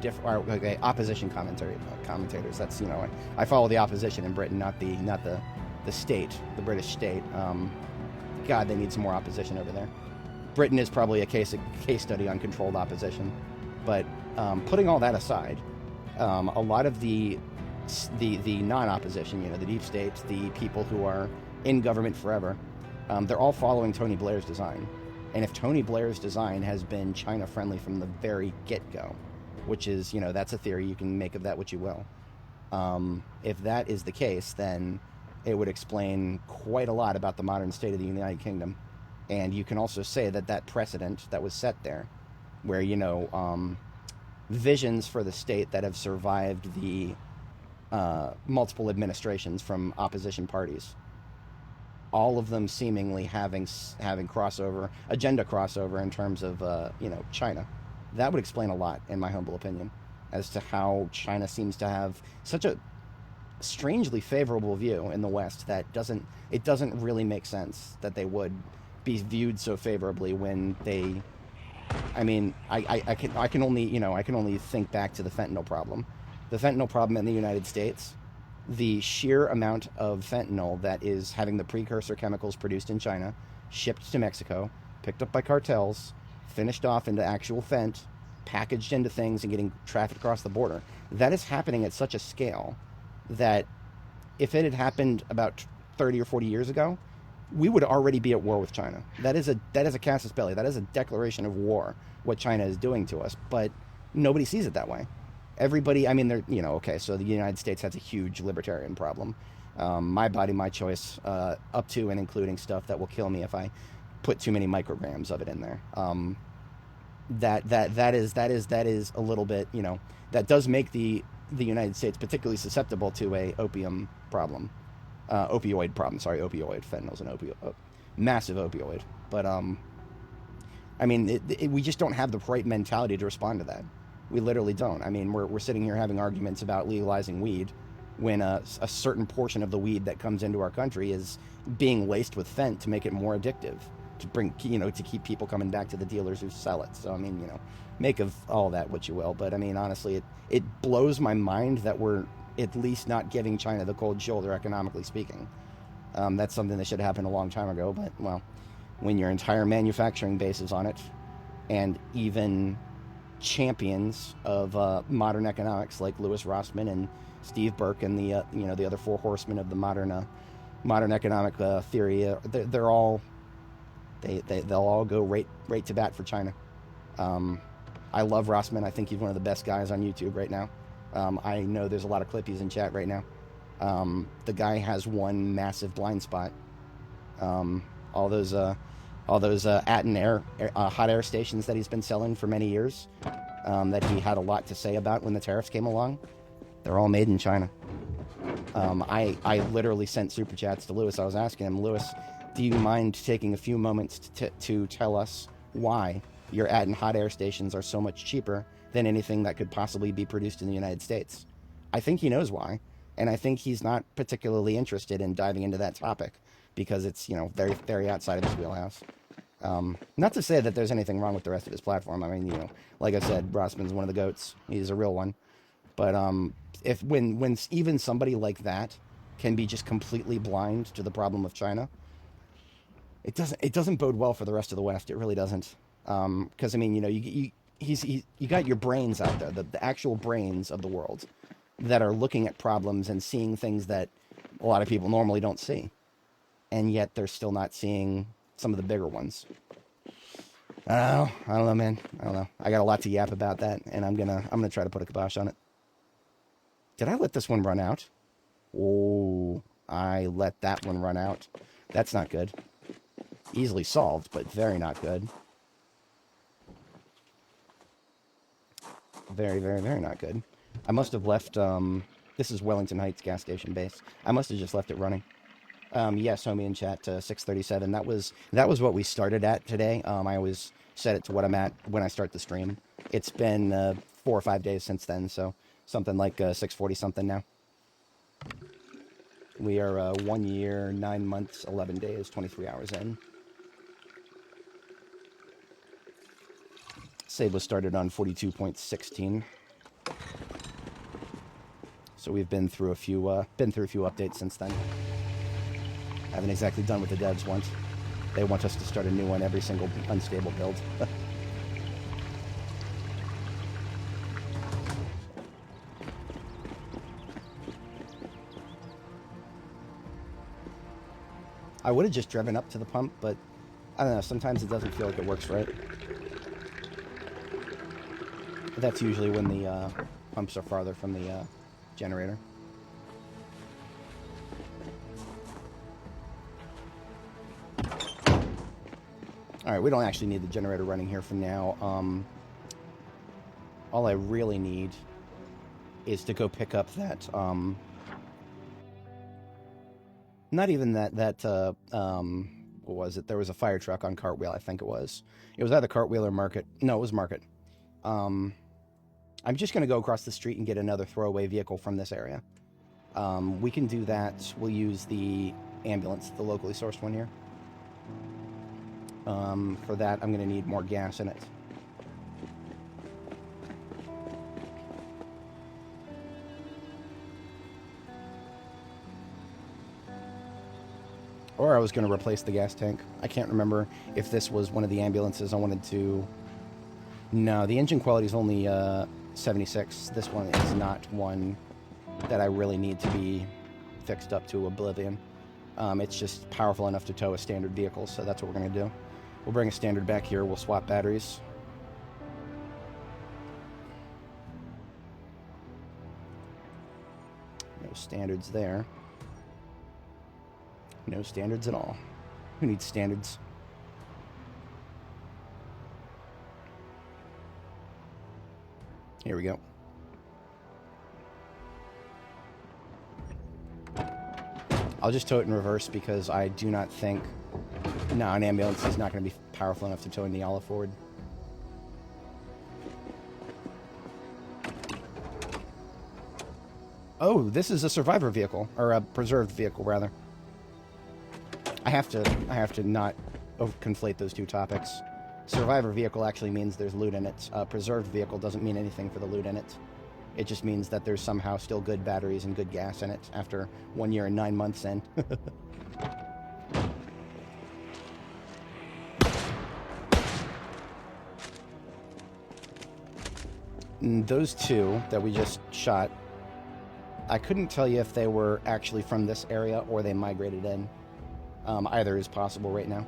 opposition commentators. That's, you know, I follow the opposition in Britain, not the state, the British state. God, they need some more opposition over there. Britain is probably a case study on controlled opposition. But putting all that aside, a lot of the non-opposition, you know, the deep state, the people who are in government forever, they're all following Tony Blair's design. And if Tony Blair's design has been China-friendly from the very get-go, which is, you know, that's a theory, you can make of that what you will. If that is the case, then it would explain quite a lot about the modern state of the United Kingdom. And you can also say that that precedent that was set there, where, visions for the state that have survived the multiple administrations from opposition parties, all of them seemingly having crossover, agenda crossover in terms of, China. That would explain a lot, in my humble opinion, as to how China seems to have such a strangely favorable view in the West that doesn't really make sense that they would be viewed so favorably when they. I mean, I can only think back to the fentanyl problem. The fentanyl problem in the United States, the sheer amount of fentanyl that is having the precursor chemicals produced in China, shipped to Mexico, picked up by cartels, finished off into actual fent, packaged into things and getting trafficked across the border. That is happening at such a scale that if it had happened about 30 or 40 years ago, we would already be at war with China. That is a casus belli. That is a declaration of war, what China is doing to us. But nobody sees it that way. Everybody, I mean, okay, so the United States has a huge libertarian problem. My body, my choice, up to and including stuff that will kill me if I put too many micrograms of it in there. That is a little bit, that does make the United States particularly susceptible to a opium problem. Opioid problem. Sorry, opioid. Fentanyl's an massive opioid. But I mean, we just don't have the right mentality to respond to that. We literally don't. I mean, we're sitting here having arguments about legalizing weed when a certain portion of the weed that comes into our country is being laced with fent to make it more addictive, to bring, to keep people coming back to the dealers who sell it. So I mean, make of all that what you will. But I mean, honestly, it blows my mind that we're at least not giving China the cold shoulder, economically speaking. That's something that should have happened a long time ago. But, well, when your entire manufacturing base is on it, and even champions of modern economics like Louis Rossmann and Steve Burke and the the other four horsemen of the modern economic theory, they'll all go right to bat for China. I love Rossmann. I think he's one of the best guys on YouTube right now. I know there's a lot of clippies in chat right now. The guy has one massive blind spot. All those Atten air hot air stations that he's been selling for many years, that he had a lot to say about when the tariffs came along, they're all made in China. I literally sent super chats to Lewis. I was asking him, Lewis, do you mind taking a few moments to tell us why your Atten hot air stations are so much cheaper than anything that could possibly be produced in the United States? I think he knows why, and I think he's not particularly interested in diving into that topic because it's, very, very outside of his wheelhouse. Not to say that there's anything wrong with the rest of his platform. I mean, like I said, Rossman's one of the goats. He's a real one. But if when even somebody like that can be just completely blind to the problem of China, it doesn't bode well for the rest of the West. It really doesn't. Because I mean, you got your brains out there, the actual brains of the world, that are looking at problems and seeing things that a lot of people normally don't see, and yet they're still not seeing some of the bigger ones. I don't know, man. I don't know. I got a lot to yap about that, and I'm gonna try to put a kibosh on it. Did I let this one run out? Oh, I let that one run out. That's not good. Easily solved, but very not good. Very, very, very not good. I must have left, this is Wellington Heights gas station base. I must have just left it running. Yes, homie in chat, 637. That was what we started at today. I always set it to what I'm at when I start the stream. It's been 4 or 5 days since then, so something like 640 something now. We are 1 year, 9 months, 11 days, 23 hours in. Save was started on 42.16. So we've been through a few updates since then. I haven't exactly done what the devs want. They want us to start a new one every single unstable build. I would have just driven up to the pump, but I don't know, sometimes it doesn't feel like it works right. That's usually when the pumps are farther from the generator. Alright, we don't actually need the generator running here for now. All I really need is to go pick up that, not even that, what was it? There was a fire truck on Cartwheel, I think it was. It was either Cartwheel or Market. No, it was Market. I'm just going to go across the street and get another throwaway vehicle from this area. We can do that. We'll use the ambulance, the locally sourced one here. For that, I'm going to need more gas in it. Or I was going to replace the gas tank. I can't remember if this was one of the ambulances I wanted to... No, the engine quality is only 76. This one is not one that I really need to be fixed up to oblivion. It's just powerful enough to tow a standard vehicle, so that's what we're going to do. We'll bring a standard back here. We'll swap batteries. No standards there. No standards at all. Who needs standards? Here we go. I'll just tow it in reverse because I do not think... No, an ambulance is not going to be powerful enough to tow in the olive forward. Oh, this is a survivor vehicle, or a preserved vehicle, rather. I have to not conflate those two topics. Survivor vehicle actually means there's loot in it. Preserved vehicle doesn't mean anything for the loot in it. It just means that there's somehow still good batteries and good gas in it after 1 year and 9 months in. And those two that we just shot, I couldn't tell you if they were actually from this area or they migrated in. Either is possible right now.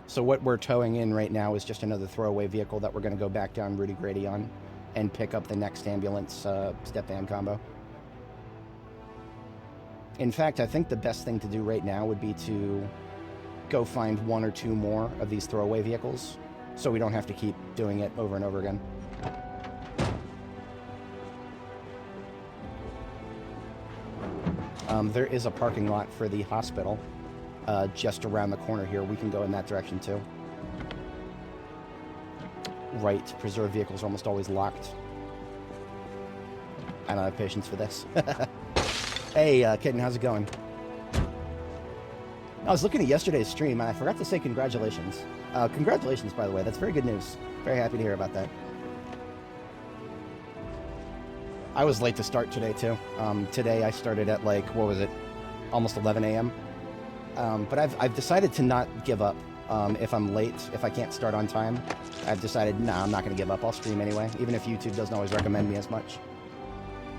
So what we're towing in right now is just another throwaway vehicle that we're going to go back down Rudy Grady on and pick up the next ambulance step van combo. In fact, I think the best thing to do right now would be to go find 1 or 2 more of these throwaway vehicles so we don't have to keep doing it over and over again. There is a parking lot for the hospital just around the corner here. We can go in that direction too. Right, preserved vehicles are almost always locked. I don't have patience for this. Hey, Kitten, how's it going? I was looking at yesterday's stream and I forgot to say congratulations. Congratulations, by the way. That's very good news. Very happy to hear about that. I was late to start today, too. Today I started at, like, what was it? Almost 11 a.m. But I've decided to not give up. If I'm late, if I can't start on time, I've decided, nah, I'm not going to give up. I'll stream anyway, even if YouTube doesn't always recommend me as much.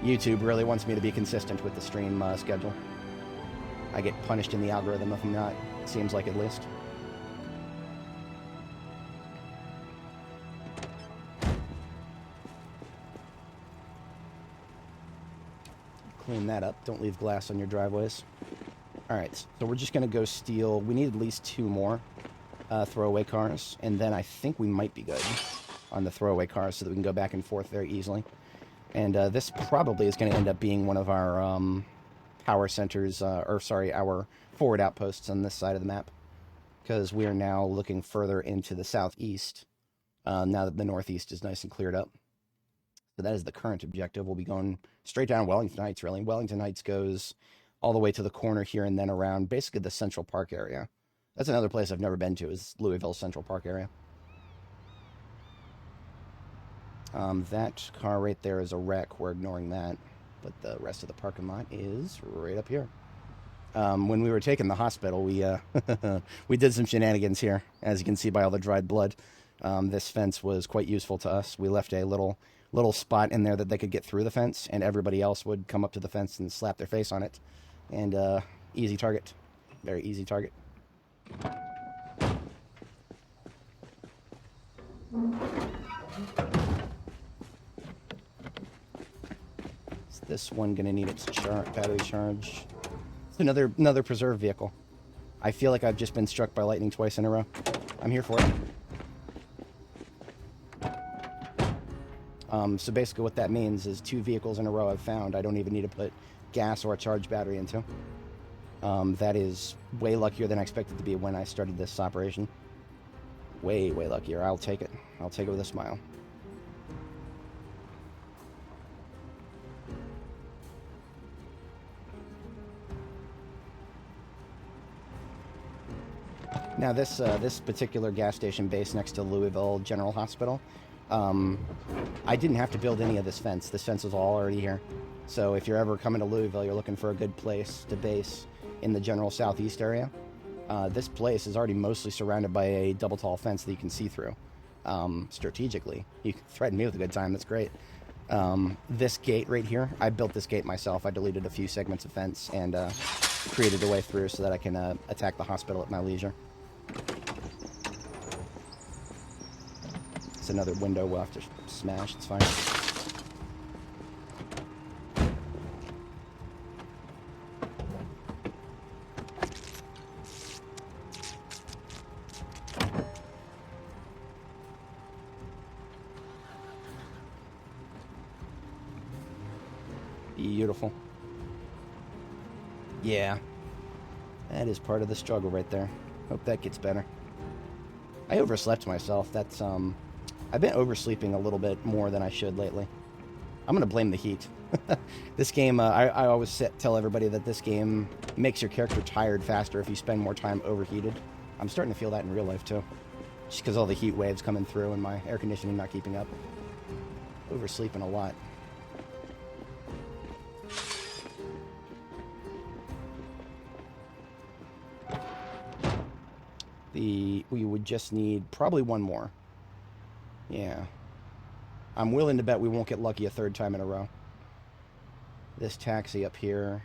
YouTube really wants me to be consistent with the stream schedule. I get punished in the algorithm if I'm not. It seems like, at least. Clean that up. Don't leave glass on your driveways. Alright, so we're just going to go steal... We need at least 2 more throwaway cars, and then I think we might be good on the throwaway cars so that we can go back and forth very easily. And this probably is going to end up being one of our power centers, our forward outposts on this side of the map, because we are now looking further into the southeast, now that the northeast is nice and cleared up. So that is the current objective. We'll be going straight down Wellington Heights, really. Wellington Heights goes all the way to the corner here and then around basically the Central Park area. That's another place I've never been to, is Louisville Central Park area. That car right there is a wreck. We're ignoring that. But the rest of the parking lot is right up here. When we were taking the hospital, we we did some shenanigans here, as you can see by all the dried blood. This fence was quite useful to us. We left a little spot in there that they could get through the fence, and everybody else would come up to the fence and slap their face on it. And easy target. Very easy target. Is this one going to need its battery charge? It's another preserved vehicle. I feel like I've just been struck by lightning twice in a row. I'm here for it. So basically what that means is 2 vehicles in a row I've found I don't even need to put gas or a charged battery into. That is way luckier than I expected to be when I started this operation. Way, way luckier. I'll take it. I'll take it with a smile. Now this particular gas station based next to Louisville General Hospital, I didn't have to build any of this fence. This fence was all already here. So if you're ever coming to Louisville, you're looking for a good place to base in the general southeast area, this place is already mostly surrounded by a double tall fence that you can see through. Strategically, you can threaten me with a good time. That's great. This gate right here, I built this gate myself. I deleted a few segments of fence and created a way through so that I can attack the hospital at my leisure. It's another window we'll have to smash. It's fine. Beautiful. Yeah. That is part of the struggle right there. Hope that gets better. I overslept myself. That's, I've been oversleeping a little bit more than I should lately. I'm going to blame the heat. This game, I always tell everybody that this game makes your character tired faster if you spend more time overheated. I'm starting to feel that in real life, too. Just because all the heat waves coming through and my air conditioning not keeping up. Oversleeping a lot. We would just need probably one more. Yeah. I'm willing to bet we won't get lucky a 3rd time in a row. This taxi up here,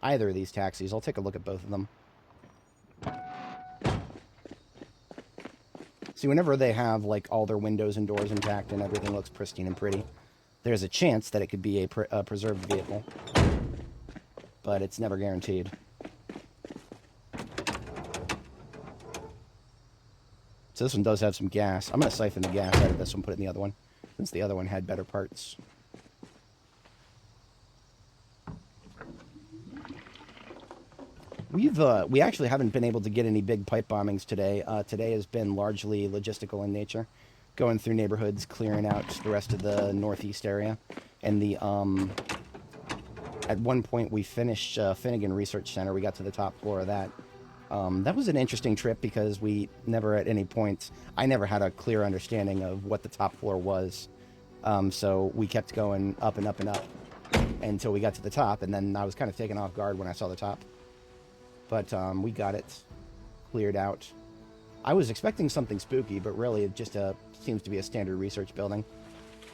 either of these taxis, I'll take a look at both of them. See, whenever they have, like, all their windows and doors intact and everything looks pristine and pretty, there's a chance that it could be a preserved vehicle. But it's never guaranteed. So this one does have some gas. I'm going to siphon the gas out of this one, put it in the other one, since the other one had better parts. We actually haven't been able to get any big pipe bombings today. Today has been largely logistical in nature, going through neighborhoods, clearing out the rest of the northeast area, and the at one point we finished Finnegan Research Center. We got to the top floor of that. That was an interesting trip because we never at any point, I never had a clear understanding of what the top floor was. So we kept going up and up and up until we got to the top, and then I was kind of taken off guard when I saw the top. But we got it cleared out. I was expecting something spooky, but really it just seems to be a standard research building.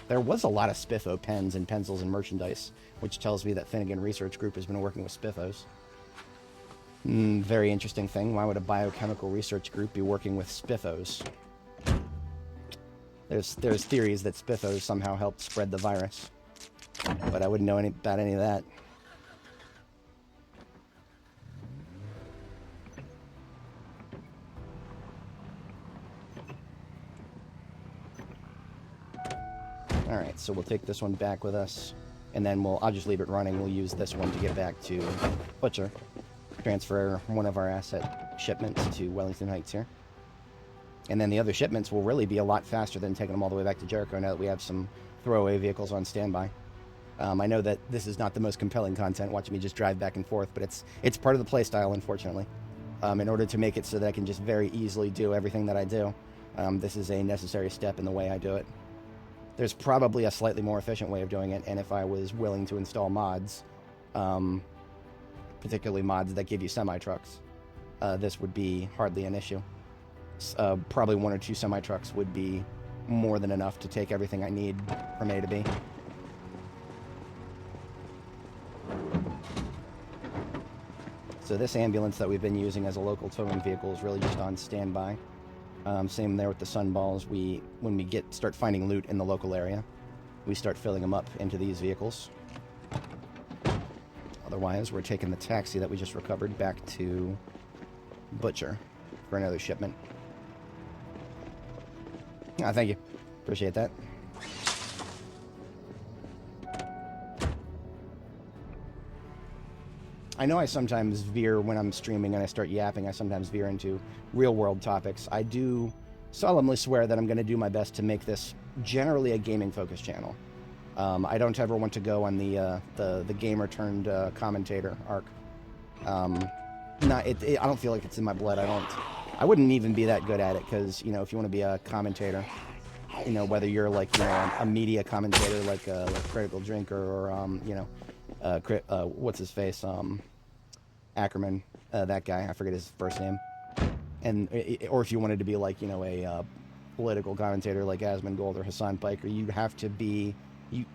There was a lot of Spiffo pens and pencils and merchandise, which tells me that Finnegan Research Group has been working with Spiffos. Very interesting thing. Why would a biochemical research group be working with Spiffos? There's theories that Spiffos somehow helped spread the virus, but I wouldn't know about any of that. Alright, so we'll take this one back with us, and then I'll just leave it running. We'll use this one to get back to Butcher. Transfer one of our asset shipments to Wellington Heights here. And then the other shipments will really be a lot faster than taking them all the way back to Jericho now that we have some throwaway vehicles on standby. I know that this is not the most compelling content, watching me just drive back and forth, but it's part of the playstyle, unfortunately. In order to make it so that I can just very easily do everything that I do, this is a necessary step in the way I do it. There's probably a slightly more efficient way of doing it, and if I was willing to install mods, particularly mods that give you semi-trucks, this would be hardly an issue. Probably 1 or 2 semi-trucks would be more than enough to take everything I need from A to B. So this ambulance that we've been using as a local towing vehicle is really just on standby. Same there with the Sunballs. When we start finding loot in the local area, we start filling them up into these vehicles. Otherwise, we're taking the taxi that we just recovered back to butcher for another shipment. Ah, thank you. Appreciate that. I know I sometimes veer when I'm streaming and I start yapping. I sometimes veer into real-world topics. I do solemnly swear that I'm going to do my best to make this generally a gaming-focused channel. I don't ever want to go on the gamer-turned-commentator arc. I don't feel like it's in my blood. I wouldn't even be that good at it because, you know, if you want to be a commentator, you know, whether you're like, you know, a media commentator like Critical Drinker or, you know, what's his face? Ackerman, that guy, I forget his first name. Or if you wanted to be like, you know, a political commentator like Asmongold or Hassan Piker, you'd have to be,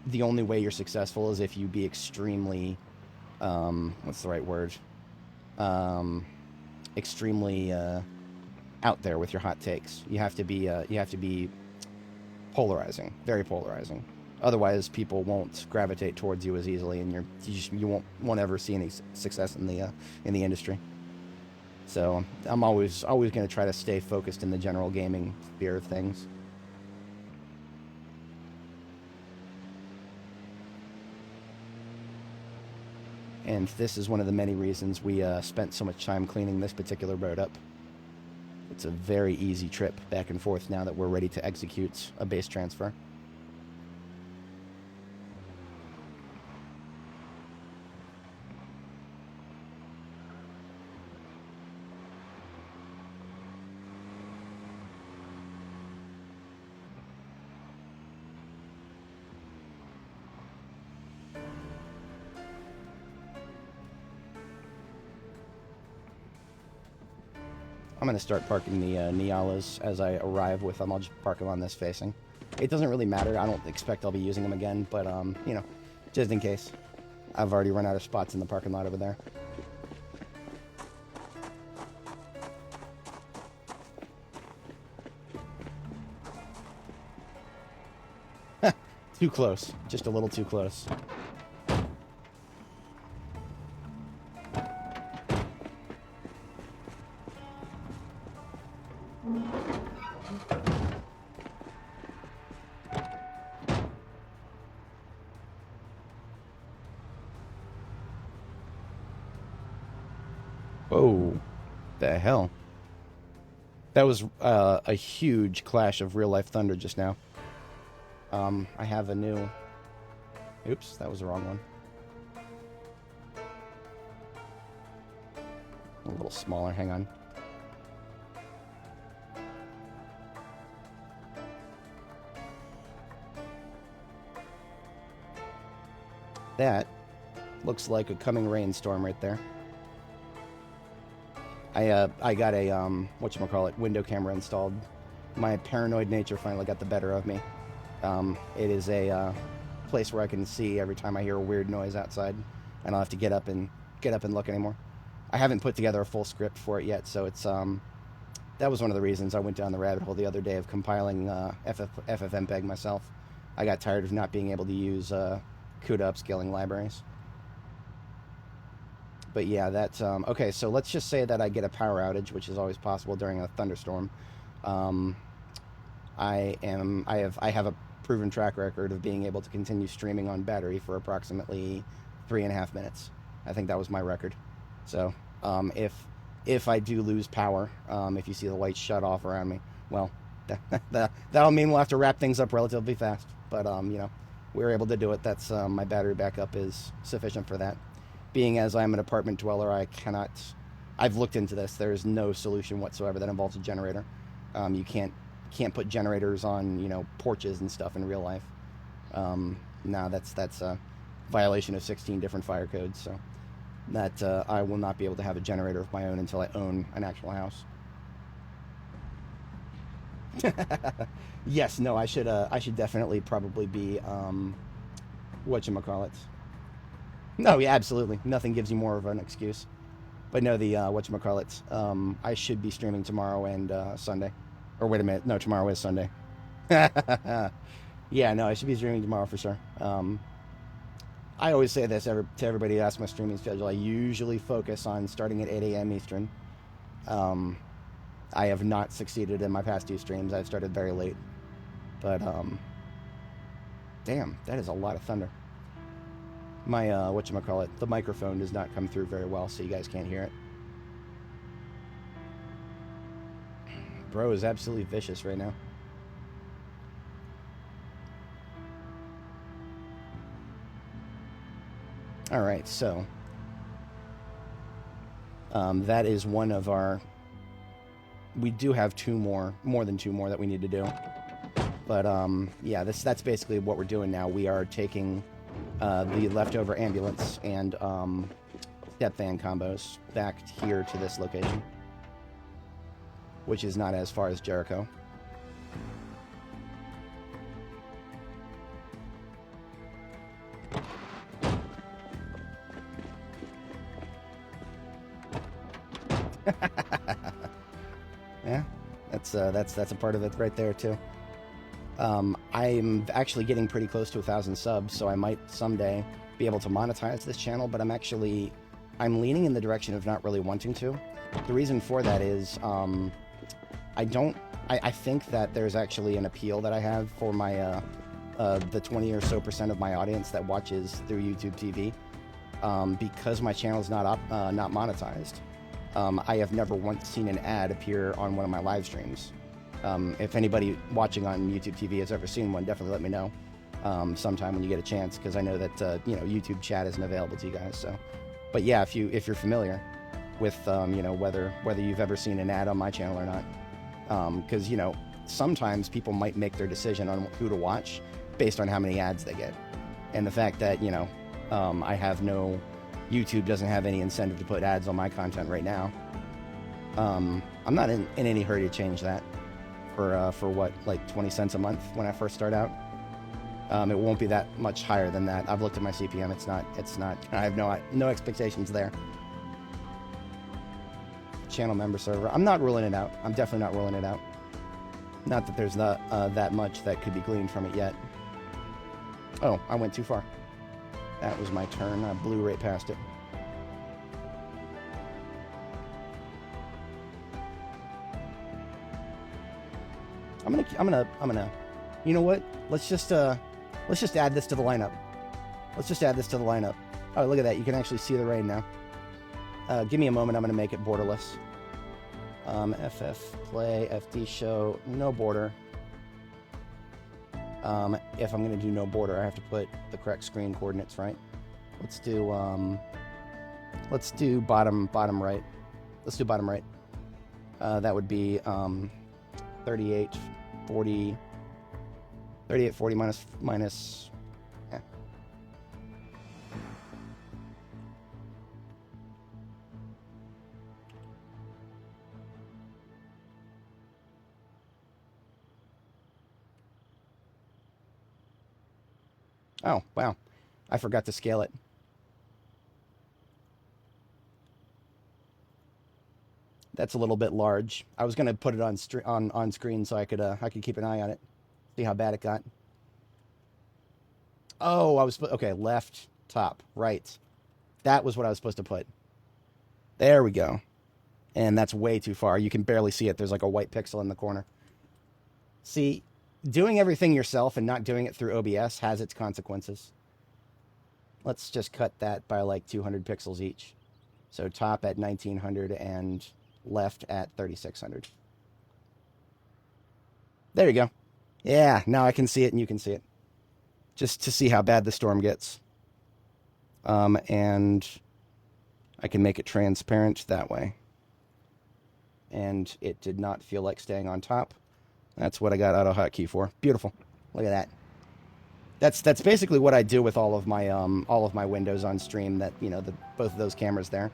the only way you're successful is if you be extremely, what's the right word? Extremely out there with your hot takes. You have to be polarizing, very polarizing. Otherwise, people won't gravitate towards you as easily, and you won't ever see any success in the industry. So I'm always going to try to stay focused in the general gaming sphere of things. And this is one of the many reasons we spent so much time cleaning this particular boat up. It's a very easy trip back and forth now that we're ready to execute a base transfer. I'm going to start parking the Nialas as I arrive with them. I'll just park them on this facing. It doesn't really matter. I don't expect I'll be using them again, but, you know, just in case. I've already run out of spots in the parking lot over there. Too close. Just a little too close. Whoa. The hell? That was a huge clash of real-life thunder just now. I have a new... Oops, that was the wrong one. A little smaller, hang on. That looks like a coming rainstorm right there. I got a, whatchamacallit, window camera installed. My paranoid nature finally got the better of me. It is a place where I can see every time I hear a weird noise outside. I don't have to get up and look anymore. I haven't put together a full script for it yet, so it's, that was one of the reasons I went down the rabbit hole the other day of compiling FFmpeg myself. I got tired of not being able to use CUDA upscaling libraries. But yeah, that's okay. So let's just say that I get a power outage, which is always possible during a thunderstorm. I have a proven track record of being able to continue streaming on battery for approximately 3.5 minutes. I think that was my record. So if I do lose power, if you see the lights shut off around me, well, that'll mean we'll have to wrap things up relatively fast. But you know, we're able to do it. That's my battery backup is sufficient for that. Being as I'm an apartment dweller, I cannot... I've looked into this. There is no solution whatsoever that involves a generator. You can't put generators on, you know, porches and stuff in real life. No, that's a violation of 16 different fire codes. So that I will not be able to have a generator of my own until I own an actual house. Yes, no, I should definitely probably be whatchamacallit. No, yeah, absolutely. Nothing gives you more of an excuse. But no, the whatchamacallit, I should be streaming tomorrow and Sunday. Or wait a minute, no, tomorrow is Sunday. Yeah, no, I should be streaming tomorrow for sure. I always say this to everybody who asks my streaming schedule. I usually focus on starting at 8 a.m. Eastern, I have not succeeded in my past 2 streams. I've started very late. But, damn, that is a lot of thunder. My, whatchamacallit, the microphone does not come through very well, so you guys can't hear it. Bro is absolutely vicious right now. Alright, so that is one of our... We do have 2 more than 2 more that we need to do. But, yeah, that's basically what we're doing now. We are taking the leftover ambulance and step van combos back here to this location, which is not as far as Jericho. Yeah, that's a part of it right there too. I'm actually getting pretty close to 1,000 subs, so I might someday be able to monetize this channel, but I'm leaning in the direction of not really wanting to. The reason for that is I think that there's actually an appeal that I have for my the 20 or so % of my audience that watches through YouTube TV, because my channel is not monetized. I have never once seen an ad appear on one of my live streams. If anybody watching on YouTube TV has ever seen one, definitely let me know sometime when you get a chance, because I know that YouTube chat isn't available to you guys. So, but yeah, if you're familiar with whether you've ever seen an ad on my channel or not, because sometimes people might make their decision on who to watch based on how many ads they get, and the fact that YouTube doesn't have any incentive to put ads on my content right now. I'm not in any hurry to change that for what, like 20 cents a month when I first start out. It won't be that much higher than that. I've looked at my CPM. It's not. I have no expectations there. Channel member server. I'm not ruling it out. I'm definitely not ruling it out. Not that there's not that much that could be gleaned from it yet. Oh, I went too far. That was my turn. I blew right past it. I'm gonna. You know what? Let's just add this to the lineup. Let's just add this to the lineup. Oh, look at that! You can actually see the rain now. Give me a moment. I'm gonna make it borderless. FF play FD show no border. If I'm going to do no border, I have to put the correct screen coordinates, right? Let's do bottom right. Let's do bottom right. That would be 3840 minus yeah. Oh, wow. I forgot to scale it. That's a little bit large. I was going to put it on screen so I could keep an eye on it. See how bad it got. Oh, okay, left, top, right. That was what I was supposed to put. There we go. And that's way too far. You can barely see it. There's like a white pixel in the corner. See, doing everything yourself and not doing it through OBS has its consequences. Let's just cut that by like 200 pixels each. So top at 1900 and left at 3600. There you go. Yeah, now I can see it and you can see it. Just to see how bad the storm gets. And I can make it transparent that way. And it did not feel like staying on top. That's what I got auto hotkey for. Beautiful. Look at that. That's basically what I do with all of my windows on stream. That both of those cameras there.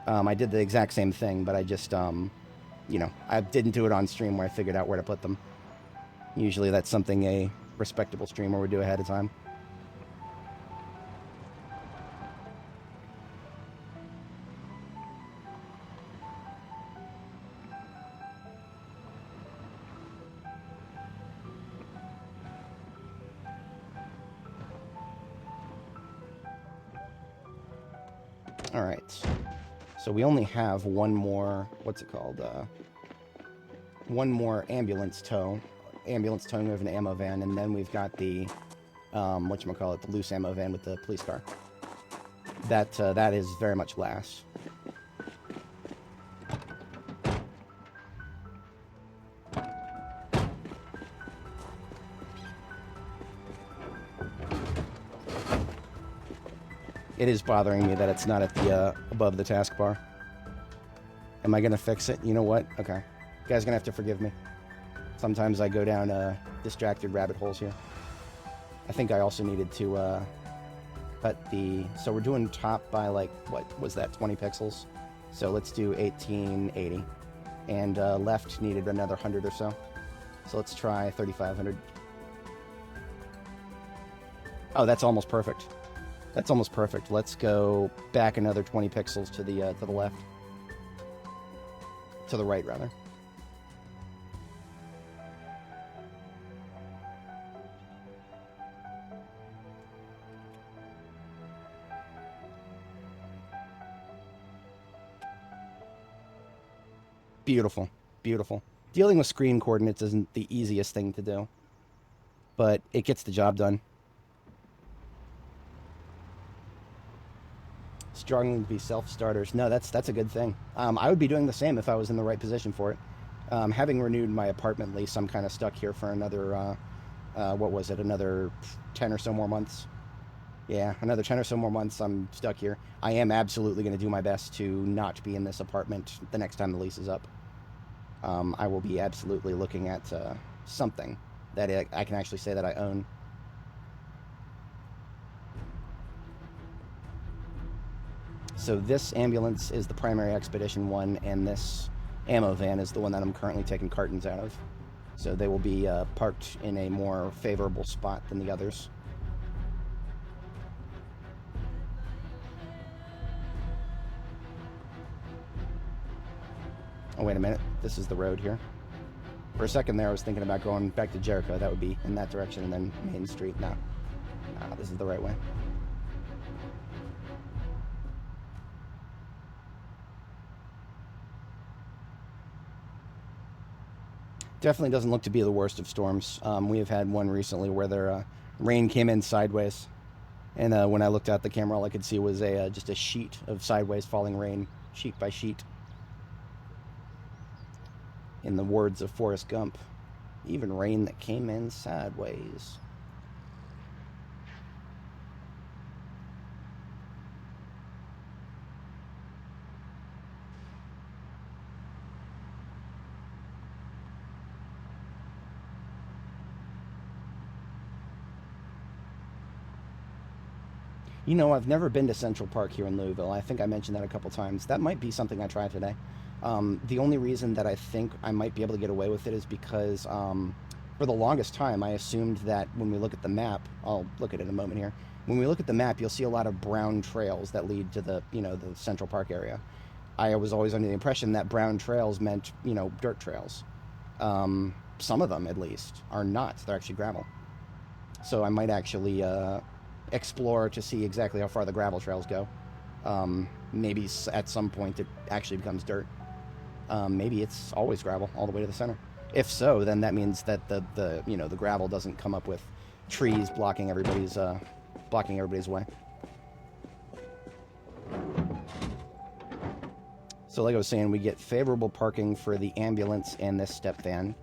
I did the exact same thing, but I just I didn't do it on stream where I figured out where to put them. Usually that's something a respectable streamer would do ahead of time. All right. So we only have one more, what's it called? One more ambulance tow. Ambulance towing with an ammo van, and then we've got the, whatchamacallit, the loose ammo van with the police car. That is very much last. It is bothering me that it's not at the above the taskbar. Am I gonna fix it? You know what? Okay. You guys are gonna have to forgive me. Sometimes I go down distracted rabbit holes here. I think I also needed to cut the... So we're doing top by, like, what was that, 20 pixels? So let's do 1880. And left needed another 100 or so. So let's try 3500. Oh, that's almost perfect. That's almost perfect. Let's go back another 20 pixels to the left. To the right, rather. Beautiful. Beautiful. Dealing with screen coordinates isn't the easiest thing to do, but it gets the job done. Struggling to be self-starters. No, that's a good thing. I would be doing the same if I was in the right position for it. Having renewed my apartment lease, I'm kind of stuck here for another, what was it, another 10 or so more months. Yeah, another 10 or so more months I'm stuck here. I am absolutely going to do my best to not be in this apartment the next time the lease is up. I will be absolutely looking at something that I can actually say that I own. So this ambulance is the primary expedition one, and this ammo van is the one that I'm currently taking cartons out of. So they will be parked in a more favorable spot than the others. Oh, wait a minute. This is the road here. For a second there, I was thinking about going back to Jericho. That would be in that direction, and then Main Street. No, this is the right way. Definitely doesn't look to be the worst of storms. We have had one recently where their rain came in sideways. And when I looked out the camera, all I could see was just a sheet of sideways falling rain, sheet by sheet. In the words of Forrest Gump, even rain that came in sideways. You know, I've never been to Central Park here in Louisville. I think I mentioned that a couple times. That might be something I try today. The only reason that I think I might be able to get away with it is because for the longest time I assumed that when we look at the map, I'll look at it in a moment here. When we look at the map, you'll see a lot of brown trails that lead to the, the Central Park area. I was always under the impression that brown trails meant, dirt trails. Some of them, at least, are not. They're actually gravel. So I might actually explore to see exactly how far the gravel trails go. Maybe at some point it actually becomes dirt. Maybe it's always gravel all the way to the center. If so, then that means that the gravel doesn't come up with trees blocking everybody's way. So like I was saying, we get favorable parking for the ambulance and this step van.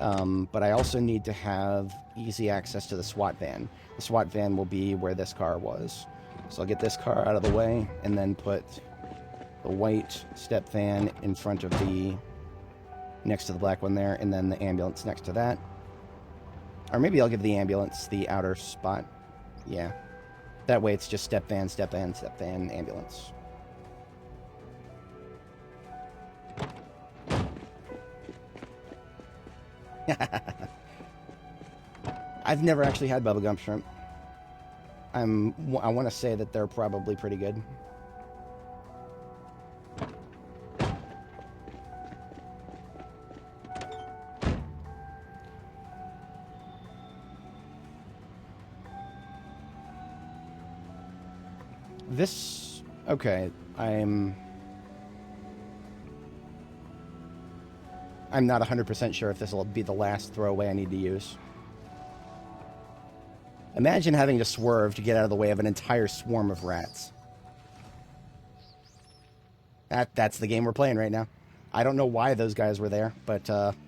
But I also need to have easy access to the SWAT van. The SWAT van will be where this car was. So I'll get this car out of the way and then put the white step van in front of next to the black one there, and then the ambulance next to that. Or maybe I'll give the ambulance the outer spot. Yeah. That way it's just step van, step van, step van, ambulance. I've never actually had bubblegum shrimp. I want to say that they're probably pretty good. Okay, I'm I'm not 100% sure if this will be the last throwaway I need to use. Imagine having to swerve to get out of the way of an entire swarm of rats. That's the game we're playing right now. I don't know why those guys were there, but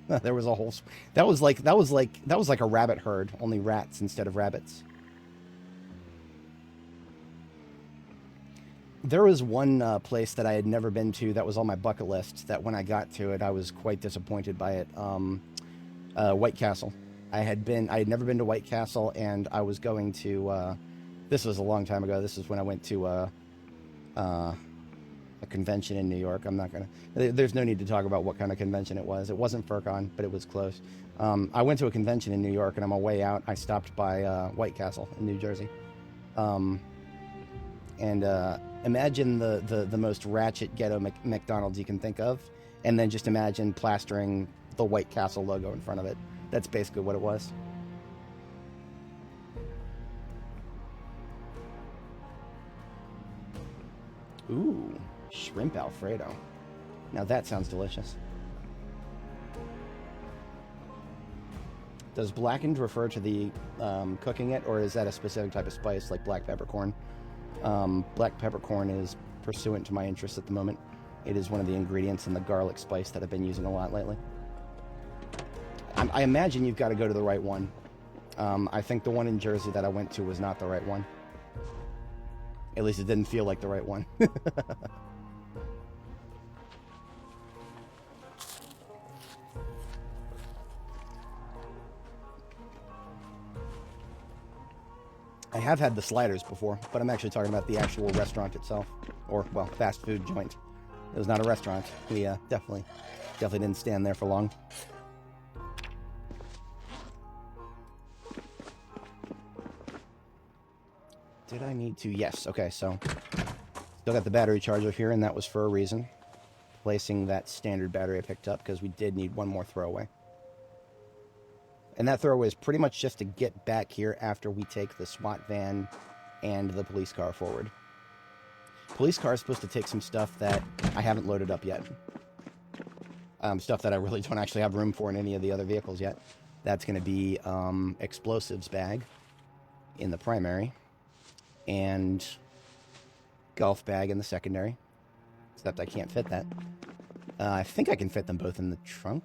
there was a whole. That was like a rabbit herd, only rats instead of rabbits. There was one place that I had never been to that was on my bucket list. That when I got to it, I was quite disappointed by it. White Castle. I had never been to White Castle, and I was going to. This was a long time ago. This is when I went to a convention in New York. I'm not gonna. There's no need to talk about what kind of convention it was. It wasn't FurCon, but it was close. I went to a convention in New York, and on my way out, I stopped by White Castle in New Jersey. Imagine the most ratchet ghetto McDonald's you can think of, and then just imagine plastering the White Castle logo in front of it. That's basically what it was. Ooh, shrimp Alfredo. Now that sounds delicious. Does blackened refer to the cooking it, or is that a specific type of spice like black peppercorn? Black peppercorn is pursuant to my interest at the moment. It is one of the ingredients in the garlic spice that I've been using a lot lately. I imagine you've got to go to the right one. I think the one in Jersey that I went to was not the right one. At least it didn't feel like the right one. I have had the sliders before, but I'm actually talking about the actual restaurant itself. Or, well, fast food joint. It was not a restaurant. We definitely didn't stand there for long. Did I need to? Yes. Okay, so still got the battery charger here, and that was for a reason. Placing that standard battery I picked up because we did need one more throwaway. And that throwaway is pretty much just to get back here after we take the SWAT van and the police car forward. Police car is supposed to take some stuff that I haven't loaded up yet. Stuff that I really don't actually have room for in any of the other vehicles yet. That's going to be explosives bag in the primary and golf bag in the secondary. Except I can't fit that. I think I can fit them both in the trunk.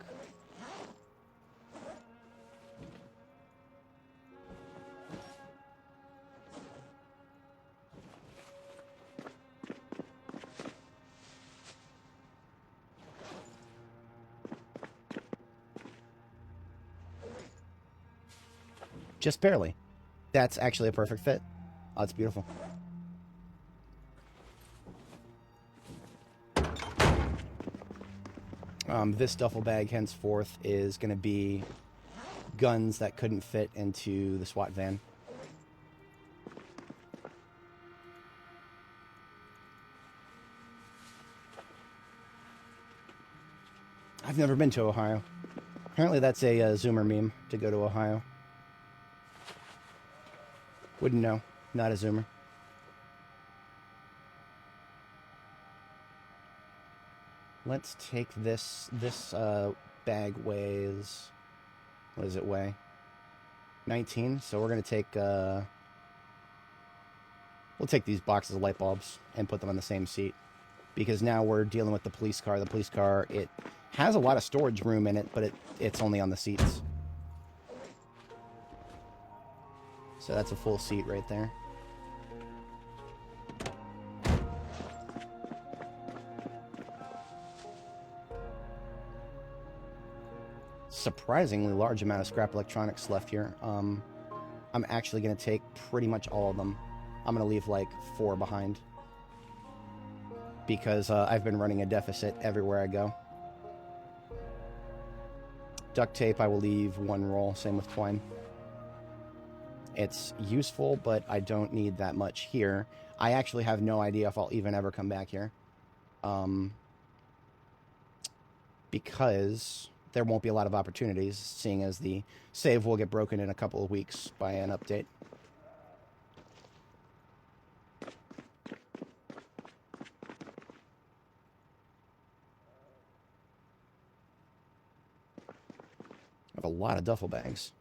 Just barely. That's actually a perfect fit. Oh, it's beautiful. This duffel bag henceforth is going to be guns that couldn't fit into the SWAT van. I've never been to Ohio. Apparently that's a Zoomer meme to go to Ohio. Wouldn't know. Not a Zoomer. Let's take this. This bag weighs... What does it weigh? 19. So we're going to take... we'll take these boxes of light bulbs and put them on the same seat. Because now we're dealing with the police car. The police car, it has a lot of storage room in it, but it's only on the seats. So that's a full seat right there. Surprisingly large amount of scrap electronics left here. I'm actually going to take pretty much all of them. I'm going to leave like 4 behind. Because I've been running a deficit everywhere I go. Duct tape, I will leave 1 roll. Same with twine. It's useful, but I don't need that much here. I actually have no idea if I'll even ever come back here. Because there won't be a lot of opportunities, seeing as the save will get broken in a couple of weeks by an update. lot of duffel bags.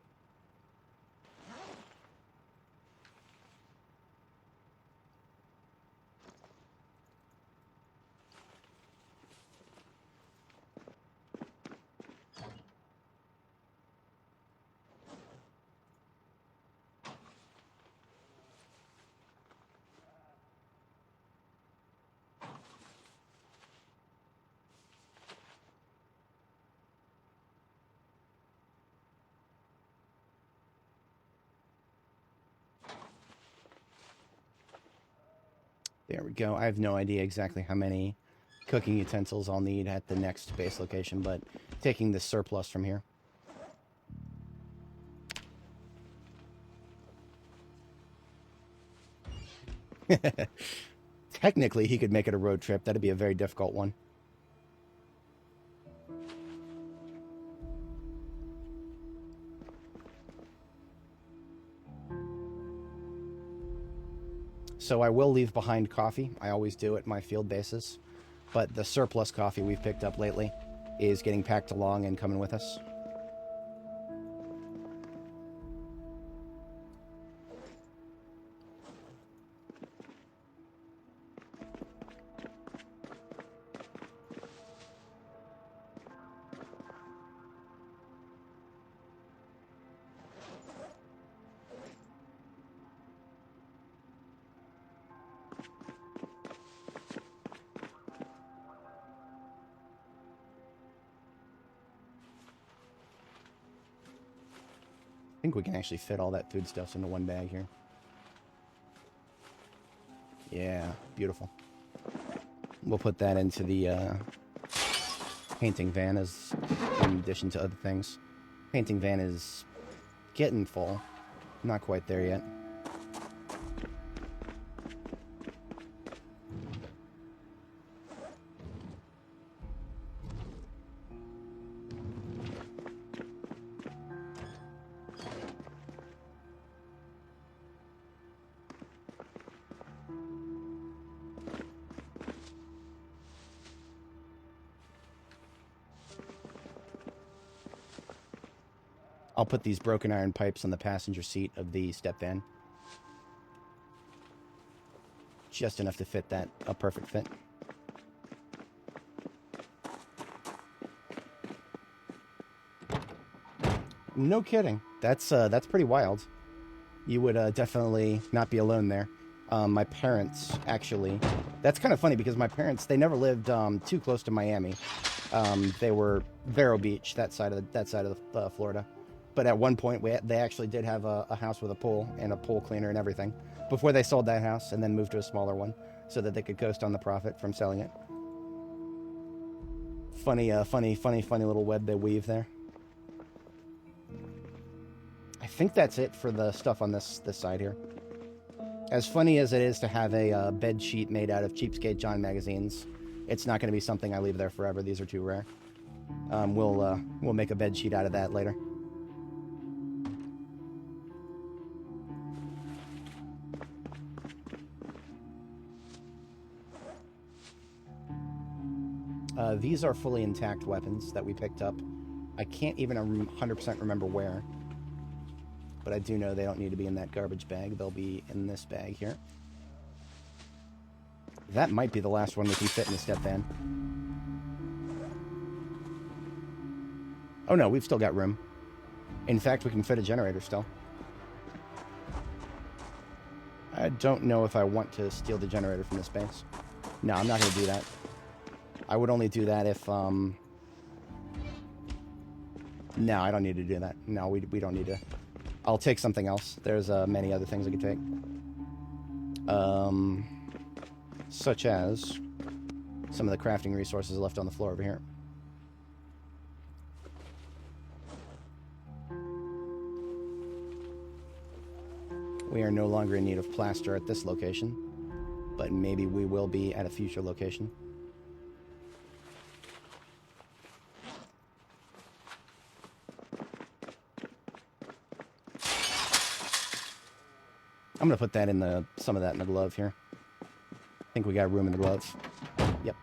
There we go. I have no idea exactly how many cooking utensils I'll need at the next base location, but taking the surplus from here. Technically, he could make it a road trip. That'd be a very difficult one. So I will leave behind coffee. I always do at my field bases. But the surplus coffee we've picked up lately is getting packed along and coming with us. I think we can actually fit all that foodstuffs into one bag here. Yeah, beautiful. We'll put that into the painting van as in addition to other things. Painting van is getting full. Not quite there yet. I'll put these broken iron pipes on the passenger seat of the step van. Just enough to fit that, a perfect fit. No kidding. That's pretty wild. You would definitely not be alone there. My parents, actually... That's kind of funny because my parents, they never lived too close to Miami. They were Vero Beach, that side of Florida. But at one point, they actually did have a house with a pool and a pool cleaner and everything before they sold that house and then moved to a smaller one so that they could coast on the profit from selling it. Funny little web they weave there. I think that's it for the stuff on this side here. As funny as it is to have a bed sheet made out of Cheapskate John magazines, it's not going to be something I leave there forever. These are too rare. We'll make a bed sheet out of that later. These are fully intact weapons that we picked up. I can't even 100% remember where. But I do know they don't need to be in that garbage bag. They'll be in this bag here. That might be the last one that you fit in the step van. Oh no, we've still got room. In fact, we can fit a generator still. I don't know if I want to steal the generator from this base. No, I'm not going to do that. I would only do that if, No, I don't need to do that. No, we don't need to. I'll take something else. There's many other things I could take. Such as some of the crafting resources left on the floor over here. We are no longer in need of plaster at this location, but maybe we will be at a future location. I'm going to put that in some of that in the glove here. I think we got room in the glove. Yep.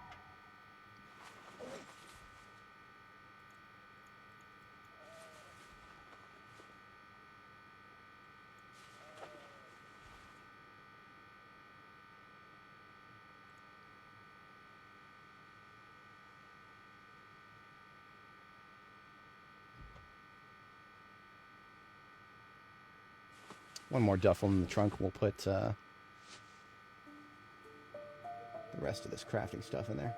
One more duffel in the trunk. We'll put the rest of this crafting stuff in there.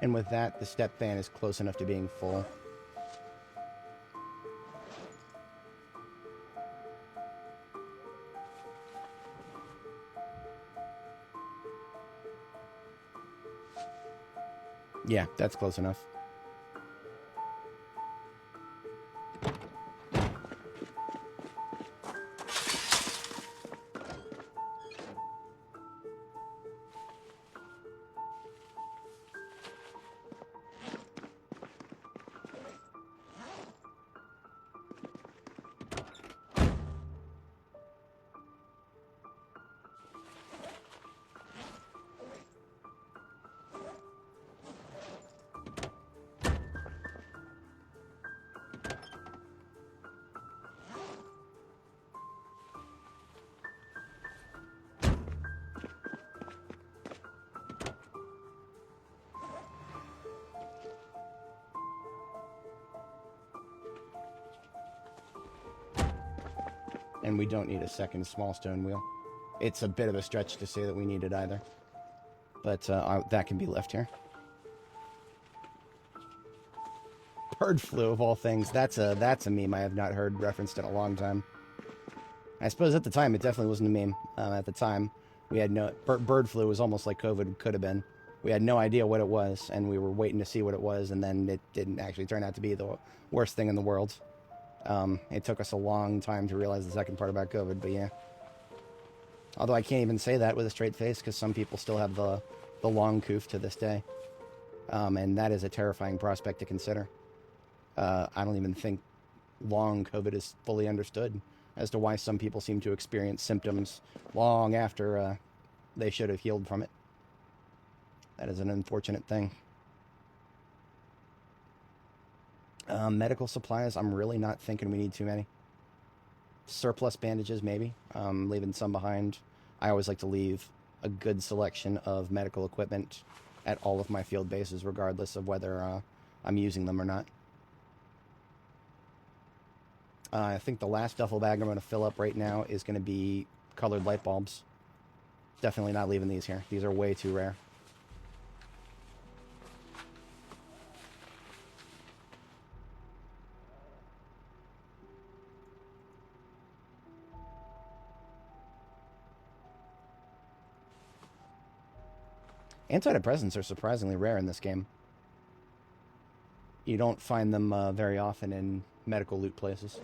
And with that, the step fan is close enough to being full. Yeah, that's close enough. And we don't need a second small stone wheel. It's a bit of a stretch to say that we need it either. But that can be left here. Bird flu, of all things. That's a meme I have not heard referenced in a long time. I suppose at the time it definitely wasn't a meme. At the time, we had no... Bird flu was almost like COVID could have been. We had no idea what it was, and we were waiting to see what it was, and then it didn't actually turn out to be the worst thing in the world. It took us a long time to realize the second part about COVID, but yeah. Although I can't even say that with a straight face, because some people still have the long coof to this day. And that is a terrifying prospect to consider. I don't even think long COVID is fully understood as to why some people seem to experience symptoms long after they should have healed from it. That is an unfortunate thing. Medical supplies, I'm really not thinking we need too many. Surplus bandages, maybe. Leaving some behind. I always like to leave a good selection of medical equipment at all of my field bases, regardless of whether I'm using them or not. I think the last duffel bag I'm going to fill up right now is going to be colored light bulbs. Definitely not leaving these here. These are way too rare. Antidepressants are surprisingly rare in this game. You don't find them very often in medical loot places.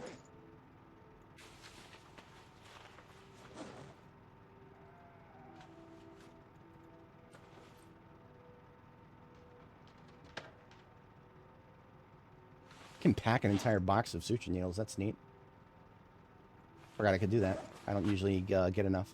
You can pack an entire box of suture needles. That's neat. Forgot I could do that. I don't usually get enough.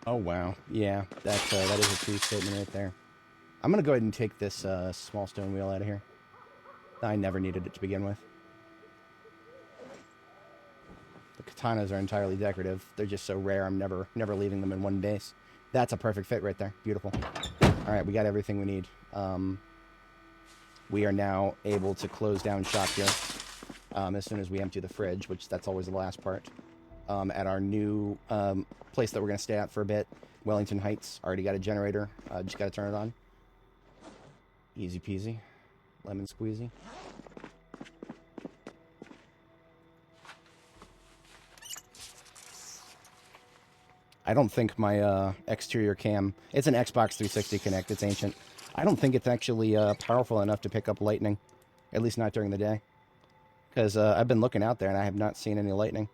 Oh, wow. Yeah, that is a true statement right there. I'm going to go ahead and take this small stone wheel out of here. I never needed it to begin with. The katanas are entirely decorative. They're just so rare, I'm never leaving them in one base. That's a perfect fit right there. Beautiful. All right, we got everything we need. We are now able to close down shop here as soon as we empty the fridge, which that's always the last part. At our new place that we're going to stay at for a bit, Wellington Heights. Already got a generator. Just got to turn it on. Easy peasy. Lemon squeezy. I don't think my exterior cam, it's an Xbox 360 Connect, it's ancient. I don't think it's actually powerful enough to pick up lightning, at least not during the day. Because I've been looking out there and I have not seen any lightning.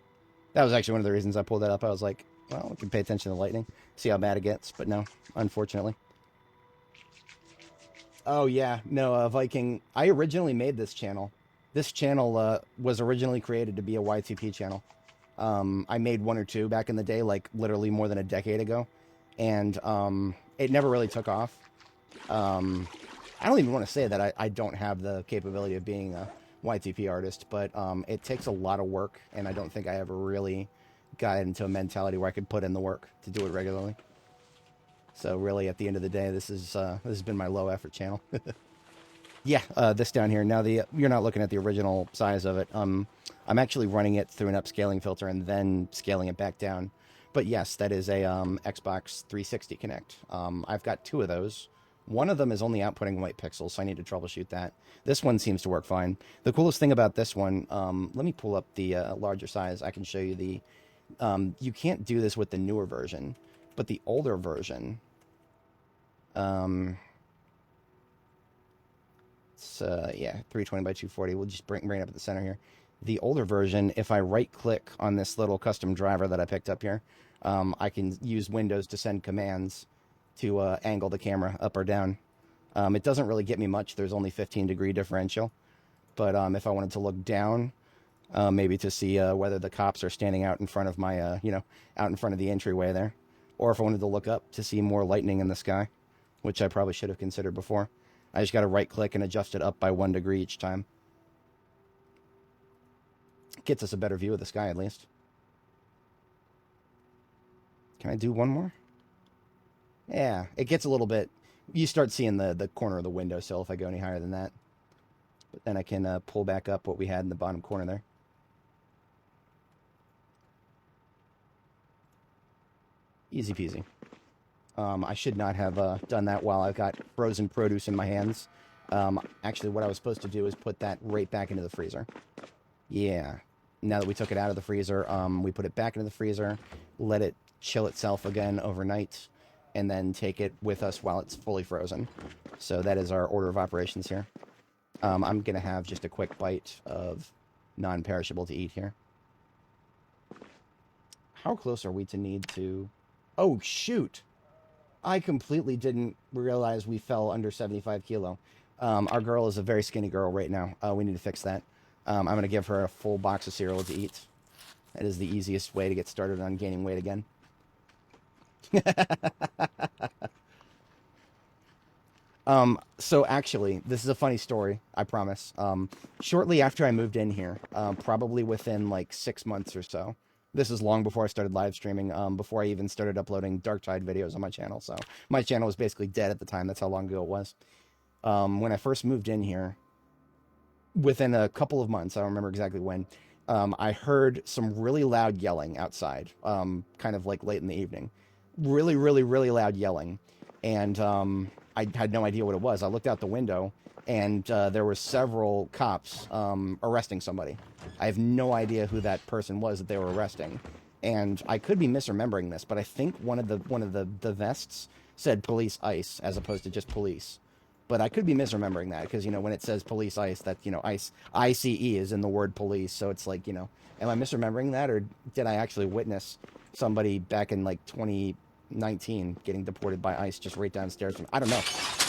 That was actually one of the reasons I pulled that up. I was like, well, we can pay attention to lightning, see how bad it gets, but no, unfortunately. Oh yeah, no, Viking, I originally made this channel. This channel was originally created to be a YTP channel. I made one or two back in the day, like literally more than a decade ago, and it never really took off. I don't even want to say that I don't have the capability of being a YTP artist, but it takes a lot of work, and I don't think I ever really got into a mentality where I could put in the work to do it regularly. So really, at the end of the day, this has been my low effort channel. Yeah, this down here. Now you're not looking at the original size of it. I'm actually running it through an upscaling filter and then scaling it back down. But yes, that is a Xbox 360 Connect. I've got two of those. One of them is only outputting white pixels, so I need to troubleshoot that. This one seems to work fine. The coolest thing about this one, let me pull up the larger size. I can show you the... you can't do this with the newer version, but the older version... it's, yeah, 320 by 240. We'll just bring it up at the center here. The older version, if I right-click on this little custom driver that I picked up here, I can use Windows to send commands to angle the camera up or down. It doesn't really get me much. There's only 15-degree differential. But if I wanted to look down, maybe to see whether the cops are standing out in front of my, out in front of the entryway there. Or if I wanted to look up to see more lightning in the sky, which I probably should have considered before. I just got to right-click and adjust it up by 1 degree each time. Gets us a better view of the sky, at least. Can I do one more? Yeah, it gets a little bit... You start seeing the corner of the windowsill if I go any higher than that. But then I can pull back up what we had in the bottom corner there. Easy peasy. I should not have done that while I've got frozen produce in my hands. Actually, what I was supposed to do is put that right back into the freezer. Yeah. Now that we took it out of the freezer, we put it back into the freezer, let it chill itself again overnight, and then take it with us while it's fully frozen. So that is our order of operations here. I'm going to have just a quick bite of non-perishable to eat here. How close are we to need to... Oh, shoot! I completely didn't realize we fell under 75 kilo. Our girl is a very skinny girl right now. We need to fix that. I'm going to give her a full box of cereal to eat. That is the easiest way to get started on gaining weight again. So actually, this is a funny story, I promise. Shortly after I moved in here, probably within like 6 months or so, this is long before I started live streaming, before I even started uploading Dark Tide videos on my channel. So my channel was basically dead at the time. That's how long ago it was. When I first moved in here, within a couple of months, I don't remember exactly when, I heard some really loud yelling outside, kind of like late in the evening. Really, really, really loud yelling. And I had no idea what it was. I looked out the window, and there were several cops arresting somebody. I have no idea who that person was that they were arresting. And I could be misremembering this, but I think one of the vests said police ice as opposed to just police. But I could be misremembering that because, when it says police ice, that, ice, ICE is in the word police. So it's like, am I misremembering that, or did I actually witness somebody back in like 2019 getting deported by ICE just right downstairs from... I don't know.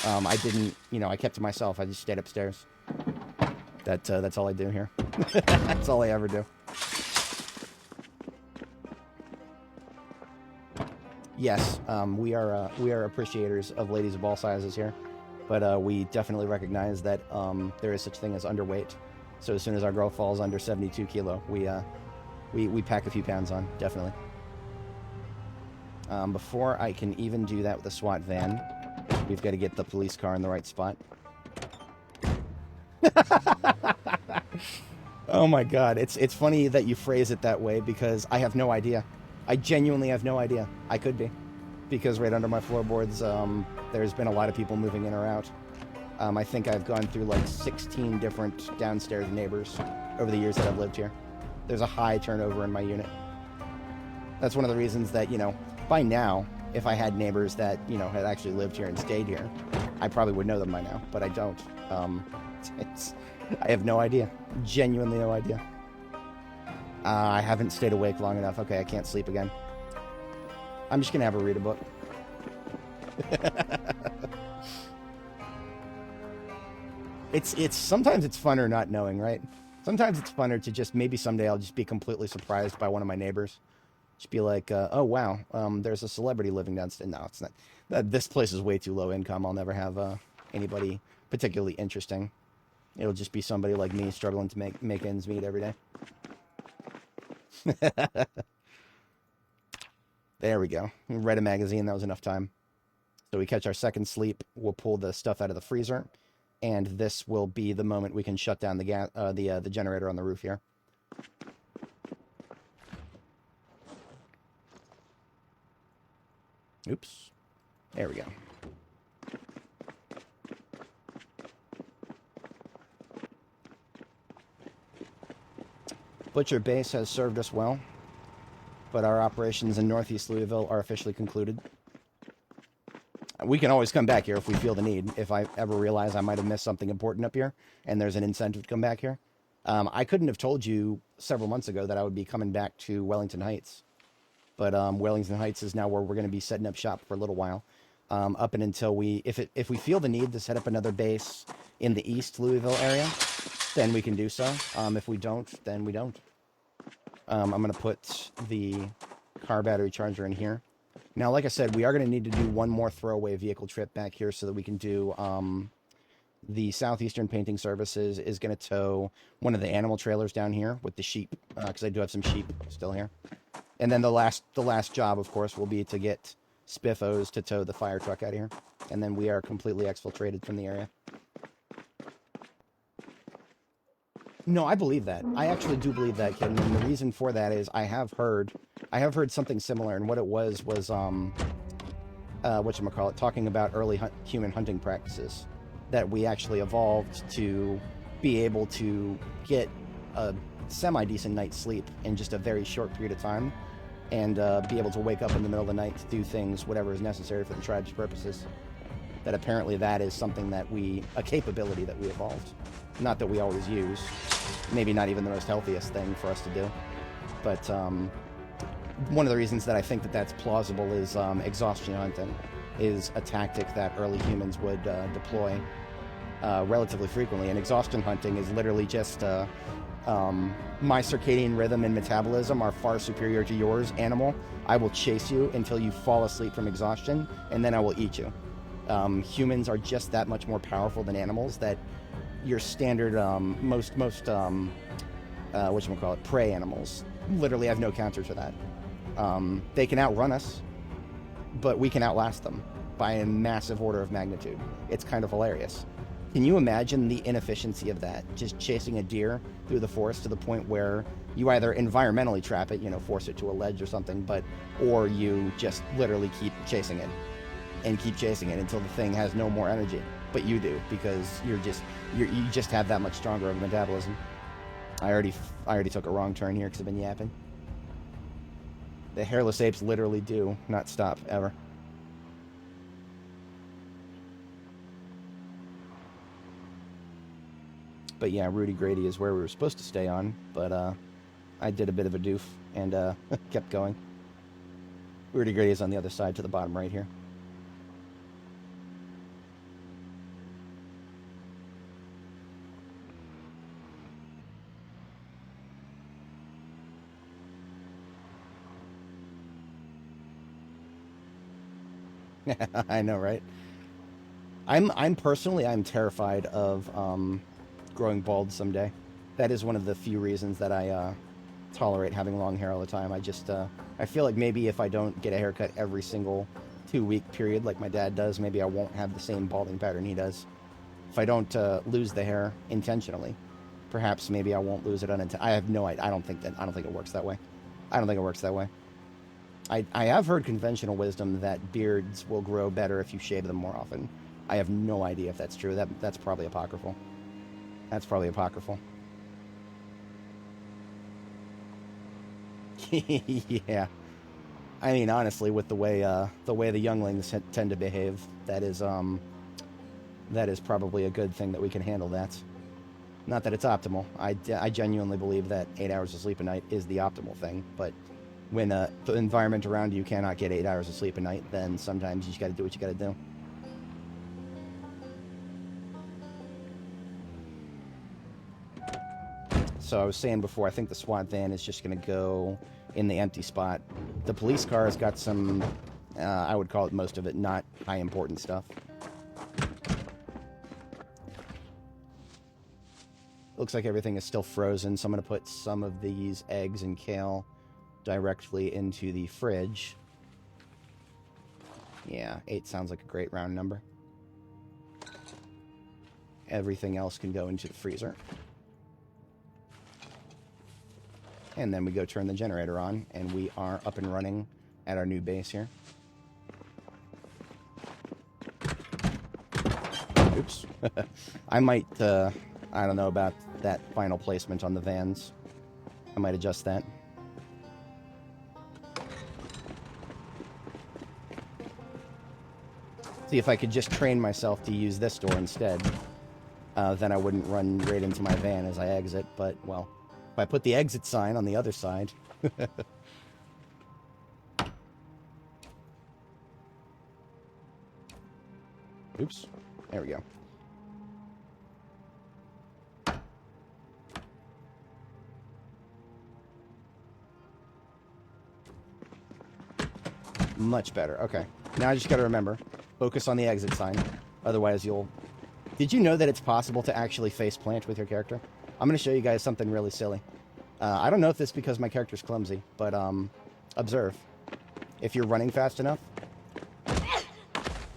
I didn't, I kept to myself. I just stayed upstairs. That's all I do here. That's all I ever do. Yes, we are appreciators of ladies of all sizes here, but we definitely recognize that there is such thing as underweight. So as soon as our girl falls under 72 kilo, we pack a few pounds on, definitely. Before I can even do that with the SWAT van, we've got to get the police car in the right spot. Oh my god, it's funny that you phrase it that way because I have no idea. I genuinely have no idea. I could be. Because right under my floorboards, there's been a lot of people moving in or out. I think I've gone through like 16 different downstairs neighbors over the years that I've lived here. There's a high turnover in my unit. That's one of the reasons that, By now, if I had neighbors that, you know, had actually lived here and stayed here, I probably would know them by now, but I don't. I have no idea. Genuinely no idea. I haven't stayed awake long enough. Okay, I can't sleep again. I'm just gonna have her read a book. It's sometimes it's funner not knowing, right? Sometimes it's funner to just, maybe someday I'll just be completely surprised by one of my neighbors. Just be like, oh wow, there's a celebrity living downstairs. No, it's not. This place is way too low income. I'll never have anybody particularly interesting. It'll just be somebody like me struggling to make ends meet every day. There we go. We read a magazine. That was enough time. So we catch our second sleep. We'll pull the stuff out of the freezer, and this will be the moment we can shut down the generator on the roof here. Oops. There we go. Butcher Base has served us well, but our operations in Northeast Louisville are officially concluded. We can always come back here if we feel the need. If I ever realize I might have missed something important up here and there's an incentive to come back here. I couldn't have told you several months ago that I would be coming back to Wellington Heights. But Wellington Heights is now where we're going to be setting up shop for a little while. Up and until if we feel the need to set up another base in the East Louisville area, then we can do so. If we don't, then we don't. I'm going to put the car battery charger in here. Now, like I said, we are going to need to do one more throwaway vehicle trip back here so that we can do the Southeastern Painting Services is going to tow one of the animal trailers down here with the sheep, because I do have some sheep still here. And then the last job, of course, will be to get Spiffos to tow the fire truck out of here. And then we are completely exfiltrated from the area. No, I believe that. I actually do believe that, kid. And the reason for that is I have heard something similar, and what it was whatchamacallit, talking about early human hunting practices, that we actually evolved to be able to get a semi-decent night's sleep in just a very short period of time, and be able to wake up in the middle of the night to do things, whatever is necessary for the tribe's purposes. That apparently that is something that a capability that we evolved. Not that we always use. Maybe not even the most healthiest thing for us to do. But one of the reasons that I think that that's plausible is exhaustion hunting is a tactic that early humans would deploy relatively frequently. And exhaustion hunting is literally just my circadian rhythm and metabolism are far superior to yours, animal. I will chase you until you fall asleep from exhaustion, and then I will eat you. Humans are just that much more powerful than animals that your standard, most prey animals literally have no counter to that. They can outrun us, but we can outlast them by a massive order of magnitude. It's kind of hilarious. Can you imagine the inefficiency of that? Just chasing a deer through the forest to the point where you either environmentally trap it, force it to a ledge or something, or you just literally keep chasing it and keep chasing it until the thing has no more energy. But you do, because you just have that much stronger of a metabolism. I already took a wrong turn here because I've been yapping. The hairless apes literally do not stop ever. But yeah, Rudy Grady is where we were supposed to stay on, but I did a bit of a doof and kept going. Rudy Grady is on the other side to the bottom right here. I know, right? I'm personally terrified of growing bald someday. That is one of the few reasons that I tolerate having long hair all the time. I feel like maybe if I don't get a haircut every single 2-week period like my dad does, maybe I won't have the same balding pattern he does. If I don't lose the hair intentionally, perhaps maybe I won't lose it unintentionally. I have no idea. I don't think it works that way. I don't think it works that way. I have heard conventional wisdom that beards will grow better if you shave them more often. I have no idea if that's true. That's probably apocryphal. That's probably apocryphal. Yeah. I mean, honestly, with the way the younglings tend to behave, that is probably a good thing that we can handle that. Not that it's optimal. I genuinely believe that 8 hours of sleep a night is the optimal thing, but when the environment around you cannot get 8 hours of sleep a night, then sometimes you just got to do what you got to do. So I was saying before, I think the SWAT van is just going to go in the empty spot. The police car has got some, I would call it most of it, not high important stuff. Looks like everything is still frozen, so I'm going to put some of these eggs and kale directly into the fridge. Yeah, 8 sounds like a great round number. Everything else can go into the freezer. And then we go turn the generator on, and we are up and running at our new base here. Oops. I might, I don't know about that final placement on the vans. I might adjust that. See, if I could just train myself to use this door instead, then I wouldn't run right into my van as I exit, but, well, if I put the exit sign on the other side... Oops. There we go. Much better. Okay. Now I just got to remember, focus on the exit sign. Otherwise you'll... Did you know that it's possible to actually face plant with your character? I'm going to show you guys something really silly. I don't know if this is because my character's clumsy, but observe. If you're running fast enough,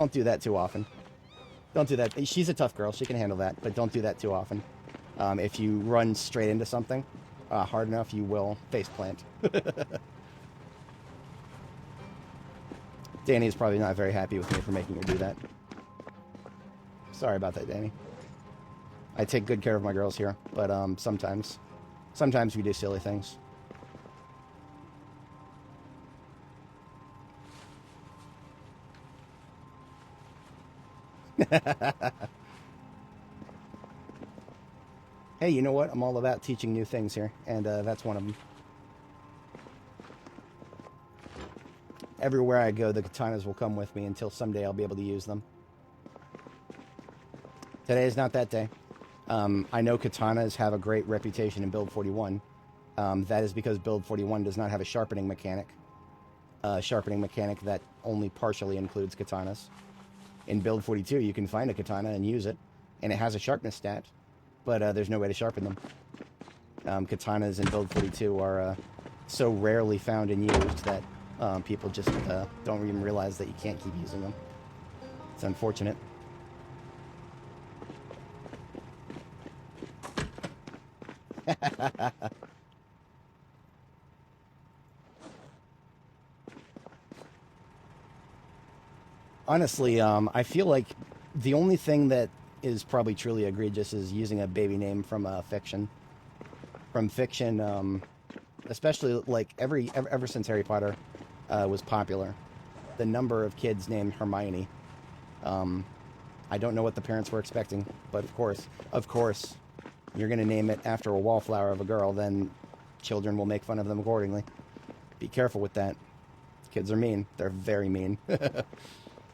don't do that too often. Don't do that. She's a tough girl. She can handle that, but don't do that too often. If you run straight into something hard enough, you will face plant. Danny is probably not very happy with me for making her do that. Sorry about that, Danny. I take good care of my girls here, but sometimes we do silly things. Hey, you know what? I'm all about teaching new things here, and that's one of them. Everywhere I go, the katanas will come with me until someday I'll be able to use them. Today is not that day. I know katanas have a great reputation in Build 41. That is because Build 41 does not have a sharpening mechanic. A sharpening mechanic that only partially includes katanas. In Build 42, you can find a katana and use it, and it has a sharpness stat, but there's no way to sharpen them. Katanas in Build 42 are so rarely found and used that people just don't even realize that you can't keep using them. It's unfortunate. Honestly, I feel like the only thing that is probably truly egregious is using a baby name from fiction. From fiction, especially like ever since Harry Potter was popular, the number of kids named Hermione. I don't know what the parents were expecting, but of course, you're going to name it after a wallflower of a girl, then children will make fun of them accordingly. Be careful with that. Kids are mean. They're very mean.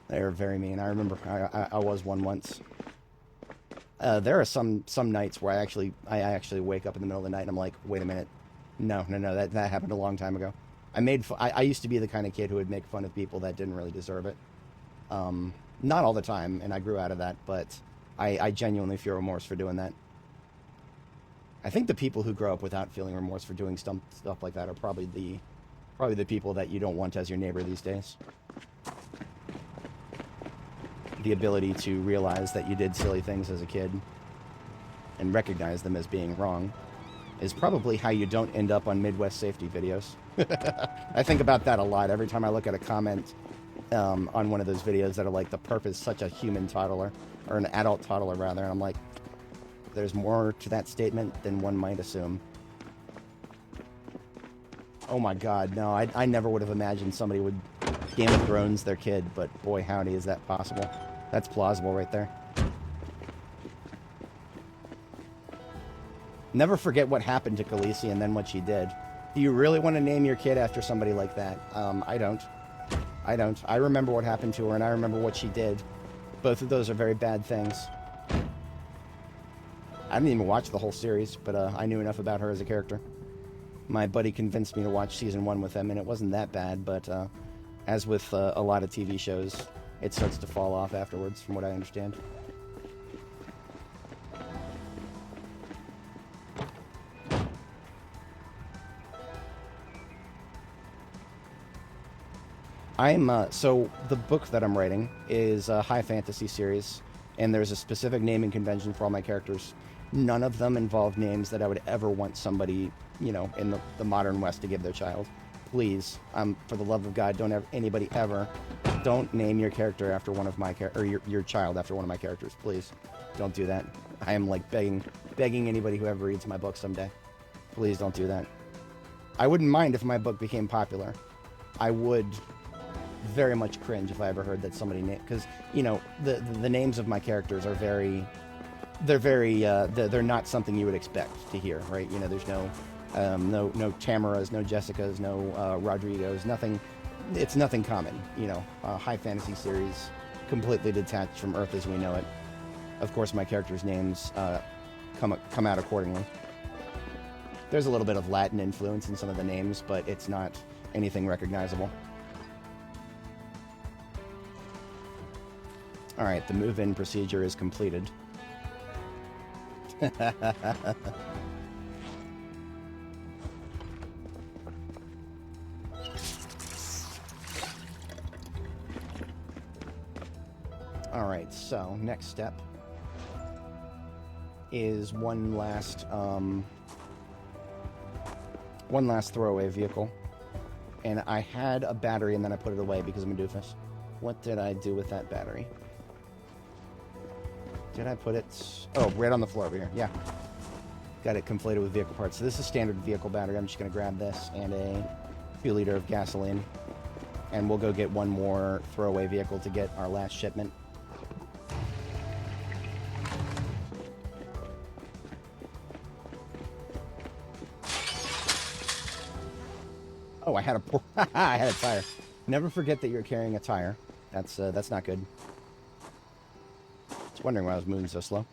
They're very mean. I remember I was one once. There are some nights where I actually wake up in the middle of the night and I'm like, wait a minute. No, that happened a long time ago. I used to be the kind of kid who would make fun of people that didn't really deserve it. Not all the time, and I grew out of that, but I genuinely feel remorse for doing that. I think the people who grow up without feeling remorse for doing stuff like that are probably the people that you don't want as your neighbor these days. The ability to realize that you did silly things as a kid and recognize them as being wrong is probably how you don't end up on Midwest safety videos. I think about that a lot every time I look at a comment on one of those videos that are like, the perp is such a human toddler, or an adult toddler rather, and I'm like, there's more to that statement than one might assume. Oh my god, no, I never would have imagined somebody would Game of Thrones their kid, but boy howdy is that possible. That's plausible right there. Never forget what happened to Khaleesi and then what she did. Do you really want to name your kid after somebody like that? I don't. I don't. I remember what happened to her, and I remember what she did. Both of those are very bad things. I didn't even watch the whole series, but I knew enough about her as a character. My buddy convinced me to watch season 1 with him, and it wasn't that bad, but as with a lot of TV shows, it starts to fall off afterwards, from what I understand. So the book that I'm writing is a high fantasy series, and there's a specific naming convention for all my characters. None of them involve names that I would ever want somebody, you know, in the modern West to give their child. Please, for the love of God, don't have anybody ever, don't name your character after one of my or your child after one of my characters. Please, don't do that. I am like begging anybody who ever reads my book someday. Please don't do that. I wouldn't mind if my book became popular. I would very much cringe if I ever heard that somebody named, because you know the names of my characters are they're not something you would expect to hear, right? You know, there's no Tamaras, no Jessicas, no Rodrigos, nothing. It's nothing common, you know. High fantasy series, completely detached from Earth as we know it. Of course, my characters' names come out accordingly. There's a little bit of Latin influence in some of the names, but it's not anything recognizable. Alright, the move-in procedure is completed. Alright, so next step is one last throwaway vehicle. And I had a battery and then I put it away because I'm a doofus. What did I do with that battery? Did I put it... Oh, right on the floor over here. Yeah. Got it conflated with vehicle parts. So this is standard vehicle battery. I'm just going to grab this and a few liter of gasoline. And we'll go get one more throwaway vehicle to get our last shipment. Oh, I had a tire. Never forget that you're carrying a tire. That's not good. I was wondering why I was moving so slow.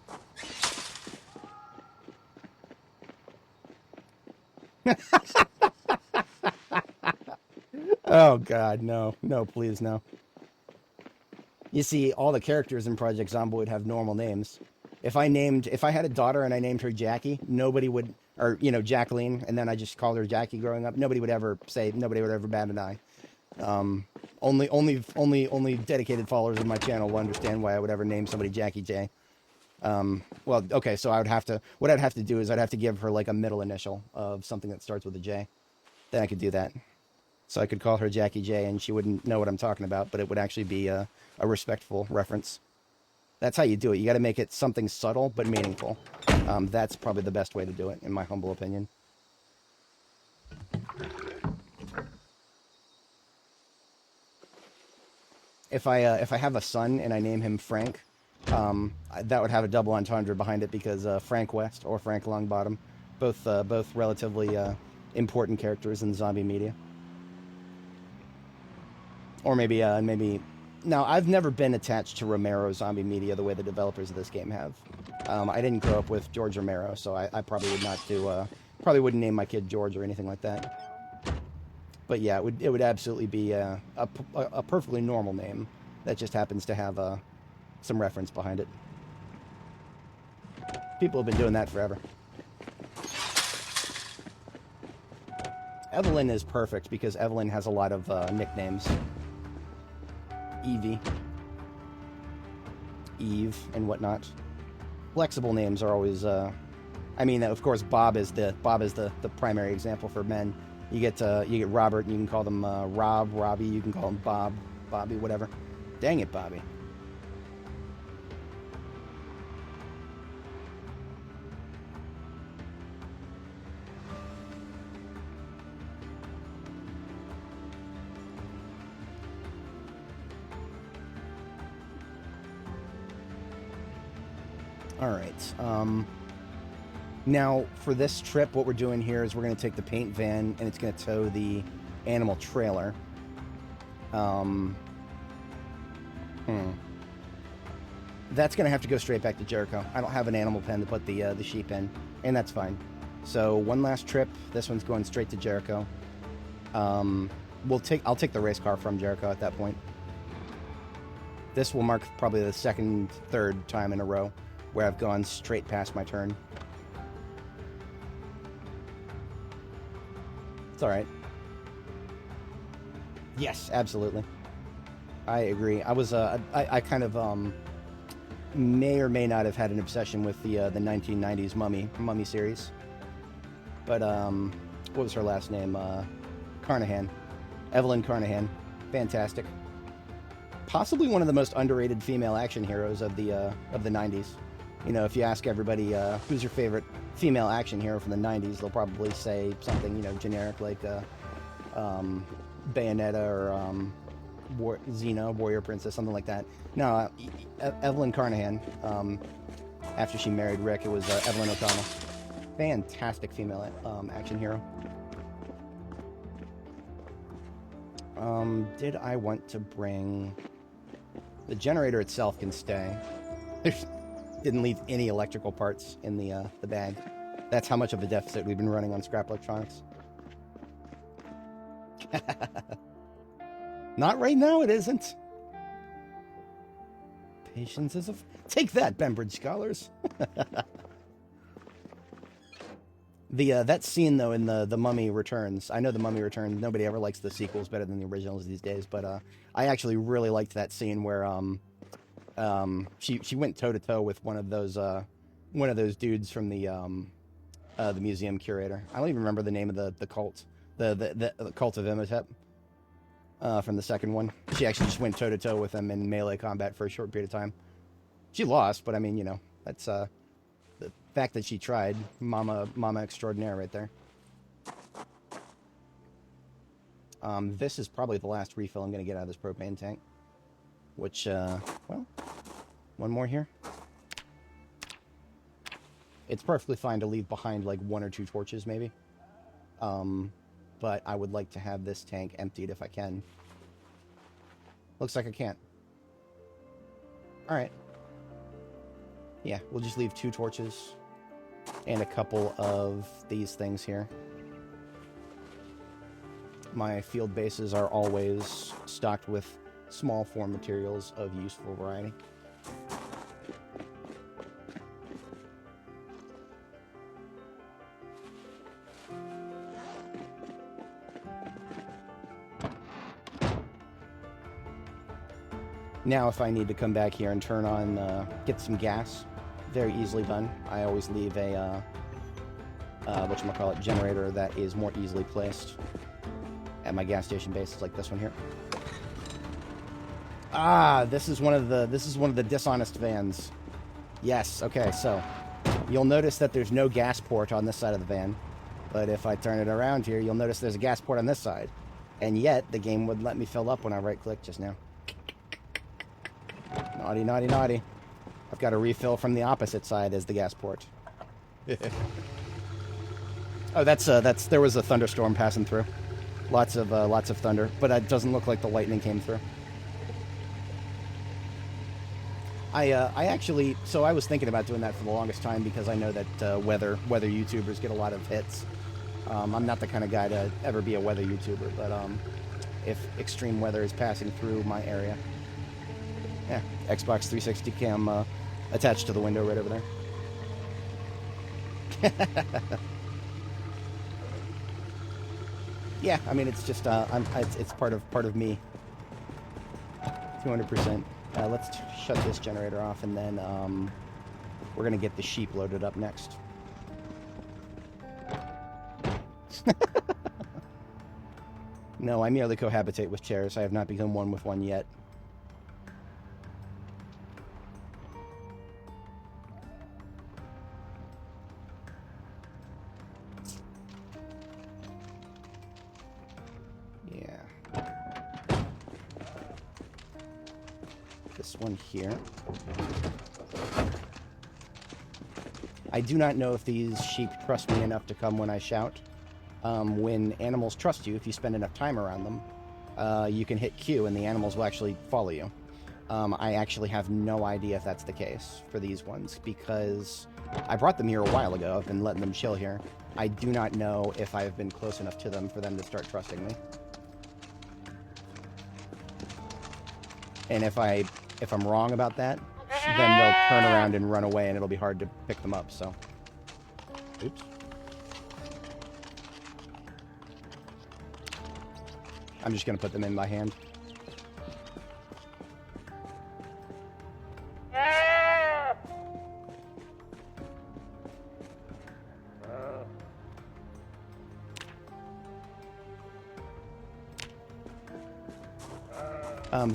Oh God, no, please, no. You see, all the characters in Project Zomboid have normal names. If I had a daughter and I named her Jackie, nobody would, or you know, Jacqueline, and then I just called her Jackie growing up. Nobody would ever bat an eye. Only dedicated followers of my channel will understand why I would ever name somebody Jackie J. Well, okay, so what I'd have to do is I'd have to give her like a middle initial of something that starts with a J. Then I could do that. So I could call her Jackie J and she wouldn't know what I'm talking about, but it would actually be a respectful reference. That's how you do it. You got to make it something subtle but meaningful. That's probably the best way to do it, in my humble opinion. If I have a son and I name him Frank, that would have a double entendre behind it because Frank West or Frank Longbottom, both relatively important characters in zombie media. Or maybe. Now, I've never been attached to Romero zombie media the way the developers of this game have. I didn't grow up with George Romero, so I probably would not do. Probably wouldn't name my kid George or anything like that. But yeah, it would absolutely be a perfectly normal name that just happens to have some reference behind it. People have been doing that forever. Evelyn is perfect because Evelyn has a lot of nicknames. Evie, Eve, and whatnot. Flexible names are always. I mean, of course, Bob is the primary example for men. You get Robert, and you can call them Rob, Robbie. You can call him Bob, Bobby, whatever. Dang it, Bobby. All right. Now, for this trip, what we're doing here is we're going to take the paint van, and it's going to tow the animal trailer. That's going to have to go straight back to Jericho. I don't have an animal pen to put the sheep in, and that's fine. So one last trip. This one's going straight to Jericho. I'll take the race car from Jericho at that point. This will mark probably the second, third time in a row where I've gone straight past my turn. It's all right. Yes, absolutely. I agree. I was I kind of may or may not have had an obsession with the 1990s Mummy series. But what was her last name? Carnahan, Evelyn Carnahan, fantastic. Possibly one of the most underrated female action heroes of the 90s. You know, if you ask everybody who's your favorite female action hero from the 90s, they'll probably say something, you know, generic like Bayonetta or Xena, Warrior Princess, something like that. No, Evelyn Carnahan. After she married Rick, it was Evelyn O'Connell. Fantastic female action hero. Did I want to bring... The generator itself can stay. Didn't leave any electrical parts in the bag. That's how much of a deficit we've been running on scrap electronics. Not right now, it isn't. Patience is a... Take that, Bembridge scholars. That scene, though, in the Mummy Returns, I know the Mummy Returns, nobody ever likes the sequels better than the originals these days, but I actually really liked that scene where she went toe-to-toe with one of those dudes from the museum curator. I don't even remember the name of the cult, the cult of Imhotep from the second one. She actually just went toe-to-toe with him in melee combat for a short period of time. She lost, but I mean, you know, that's... the fact that she tried, mama extraordinaire right there. This is probably the last refill I'm going to get out of this propane tank. Which, well, one more here. It's perfectly fine to leave behind like 1 or 2 torches, maybe. But I would like to have this tank emptied if I can. Looks like I can't. Alright. Yeah, we'll just leave 2 torches. And a couple of these things here. My field bases are always stocked with small form materials of useful variety. Now if I need to come back here and turn on, get some gas, very easily done. I always leave a, whatchamacallit, generator that is more easily placed at my gas station bases like this one here. Ah, this is one of the dishonest vans. Yes, okay, so you'll notice that there's no gas port on this side of the van, but if I turn it around here, you'll notice there's a gas port on this side, and yet the game wouldn't let me fill up when I right-click just now. Naughty, naughty, naughty. I've got a refill from the opposite side as the gas port. Oh, there was a thunderstorm passing through. Lots of thunder, but it doesn't look like the lightning came through. I actually, so I was thinking about doing that for the longest time because I know that weather YouTubers get a lot of hits. I'm not the kind of guy to ever be a weather YouTuber, but if extreme weather is passing through my area, yeah, Xbox 360 cam attached to the window right over there. Yeah, I mean it's just it's part of me. 200%. Let's shut this generator off, and then we're gonna get the sheep loaded up next. No, I merely cohabitate with chairs. I have not become one with one yet. This one here. I do not know if these sheep trust me enough to come when I shout. When animals trust you, if you spend enough time around them, you can hit Q and the animals will actually follow you. I actually have no idea if that's the case for these ones because I brought them here a while ago. I've been letting them chill here. I do not know if I have been close enough to them for them to start trusting me. And if I'm wrong about that, then they'll turn around and run away and it'll be hard to pick them up, so. Oops. I'm just gonna put them in by hand.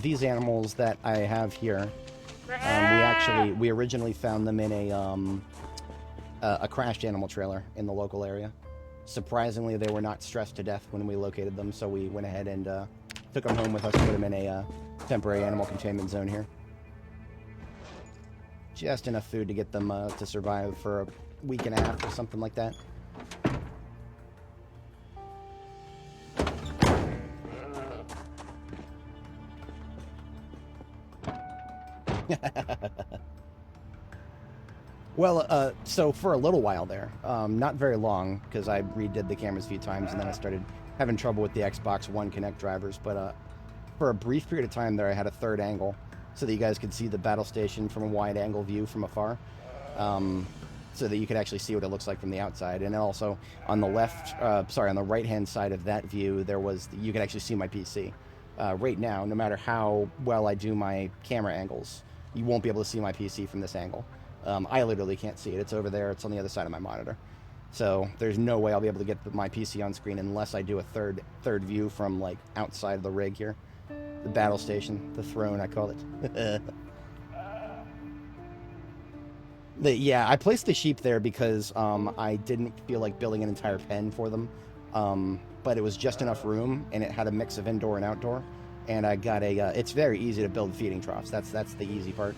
These animals that I have here, we originally found them in a crashed animal trailer in the local area. Surprisingly, they were not stressed to death when we located them, so we went ahead and took them home with us, put them in a temporary animal containment zone here. Just enough food to get them to survive for a week and a half or something like that. Well, so for a little while there, not very long, because I redid the cameras a few times, and then I started having trouble with the Xbox One Connect drivers, but for a brief period of time there, I had a third angle, so that you guys could see the battle station from a wide-angle view from afar, so that you could actually see what it looks like from the outside, and also on the on the right-hand side of that view, you could actually see my PC. Right now, no matter how well I do my camera angles, you won't be able to see my PC from this angle. I literally can't see it. It's over there. It's on the other side of my monitor. So there's no way I'll be able to get my PC on screen unless I do a third view from like outside of the rig here. The battle station, the throne, I call it. Yeah, I placed the sheep there because I didn't feel like building an entire pen for them. But it was just enough room, and it had a mix of indoor and outdoor. And I got it's very easy to build feeding troughs. That's the easy part.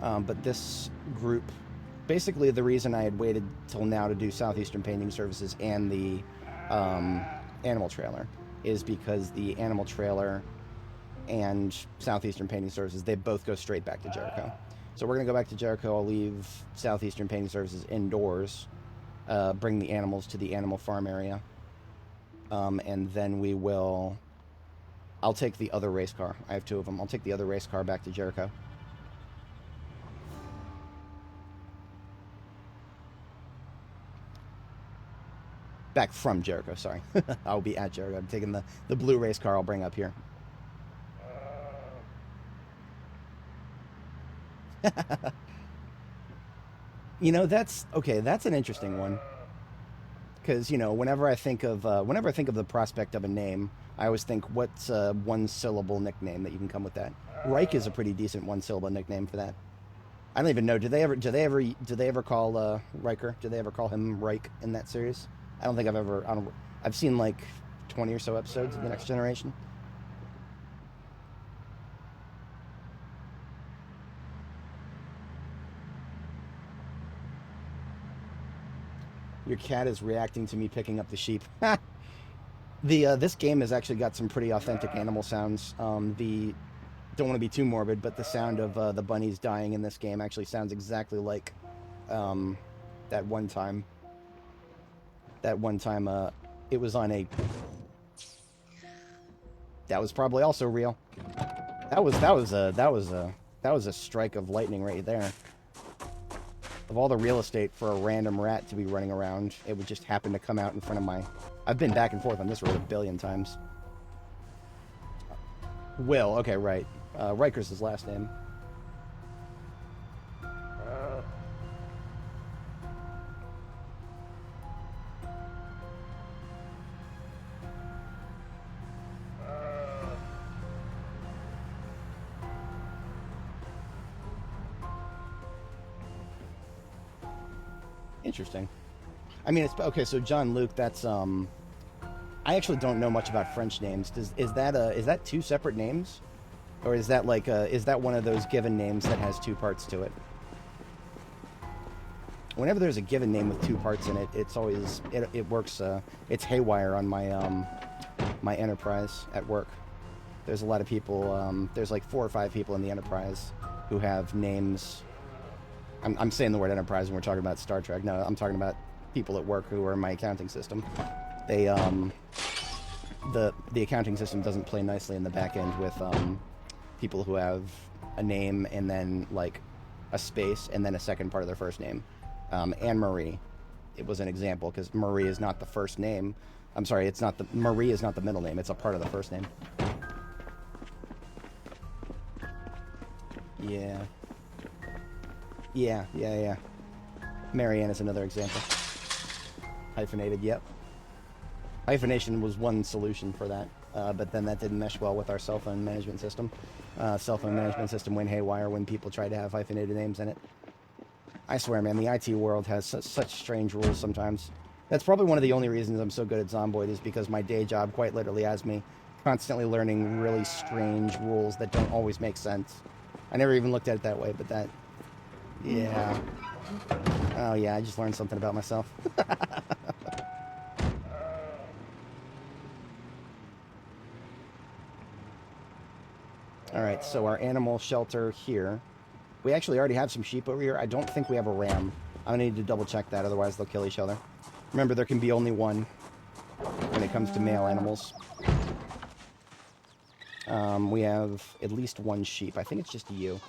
But this group, basically the reason I had waited till now to do Southeastern Painting Services and the animal trailer is because the animal trailer and Southeastern Painting Services, they both go straight back to Jericho. So we're going to go back to Jericho. I'll leave Southeastern Painting Services indoors, bring the animals to the animal farm area, and then I'll take the other race car. I have two of them. I'll take the other race car back to Jericho. Back from Jericho, sorry. I'll be at Jericho. I'm taking the blue race car I'll bring up here. You know, that's an interesting one. Because, you know, whenever I think of the prospect of a name, I always think, what's a one-syllable nickname that you can come with that? Reich is a pretty decent one-syllable nickname for that. I don't even know. Do they ever call Riker? Do they ever call him Reich in that series? I don't think I've seen like 20 or so episodes of The Next Generation. Your cat is reacting to me picking up the sheep. This game has actually got some pretty authentic animal sounds. Don't want to be too morbid, but the sound of the bunnies dying in this game actually sounds exactly like that one time. It was on that was probably also real. That was a strike of lightning right there. Of all the real estate for a random rat to be running around, it would just happen to come out in front of I've been back and forth on this road a billion times. Will, okay, right. Riker's his last name. Interesting. I mean, it's okay. So John Luke, that's I actually don't know much about French names. Is that two separate names? Or is that like is that one of those given names that has two parts to it? Whenever there's a given name with two parts in it, it's always it works. It's haywire on my my enterprise at work. There's a lot of people. There's like 4 or 5 people in the enterprise who have names. I'm saying the word enterprise when we're talking about Star Trek. No, I'm talking about people at work who are in my accounting system. They the accounting system doesn't play nicely in the back end with people who have a name and then like a space and then a second part of their first name. Anne Marie, it was an example because Marie is not the first name. I'm sorry, it's not the Marie is not the middle name. It's a part of the first name. Yeah. Yeah. Marianne is another example. Hyphenated, yep. Hyphenation was one solution for that, but then that didn't mesh well with our cell phone management system. Cell phone management system went haywire when people tried to have hyphenated names in it. I swear, man, the IT world has such strange rules sometimes. That's probably one of the only reasons I'm so good at Zomboid is because my day job quite literally has me constantly learning really strange rules that don't always make sense. I never even looked at it that way, but that... Yeah. Oh, yeah, I just learned something about myself. Alright, so our animal shelter here. We actually already have some sheep over here. I don't think we have a ram. I'm going to need to double check that, otherwise they'll kill each other. Remember, there can be only one when it comes to male animals. We have at least one sheep. I think it's just a ewe.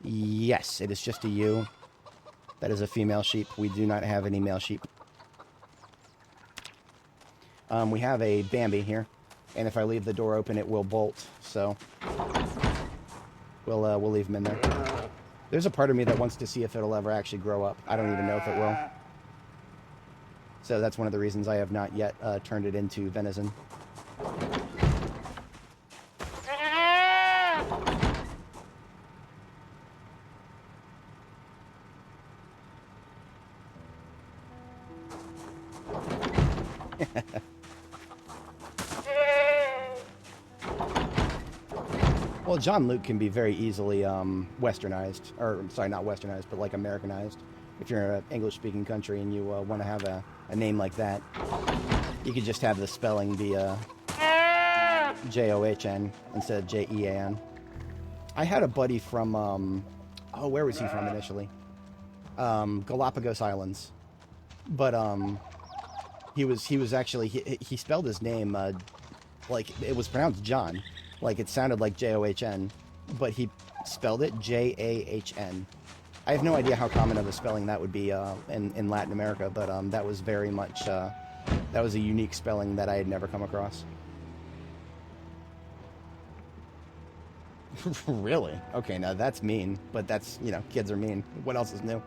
Yes, it is just a ewe. That is a female sheep. We do not have any male sheep. We have a Bambi here. And if I leave the door open, it will bolt. So we'll leave him in there. There's a part of me that wants to see if it'll ever actually grow up. I don't even know if it will. So that's one of the reasons I have not yet turned it into venison. Well, John Luke can be very easily westernized, or sorry, not westernized, but like Americanized. If you're in an English-speaking country and you want to have a name like that, you could just have the spelling be John instead of Jean. I had a buddy from, oh, where was he from initially? Galapagos Islands, but he was actually he spelled his name like it was pronounced John. Like, it sounded like John, but he spelled it Jahn. I have no idea how common of a spelling that would be in Latin America, but that was very much, that was a unique spelling that I had never come across. Really? Okay, now that's mean, but that's, you know, kids are mean. What else is new?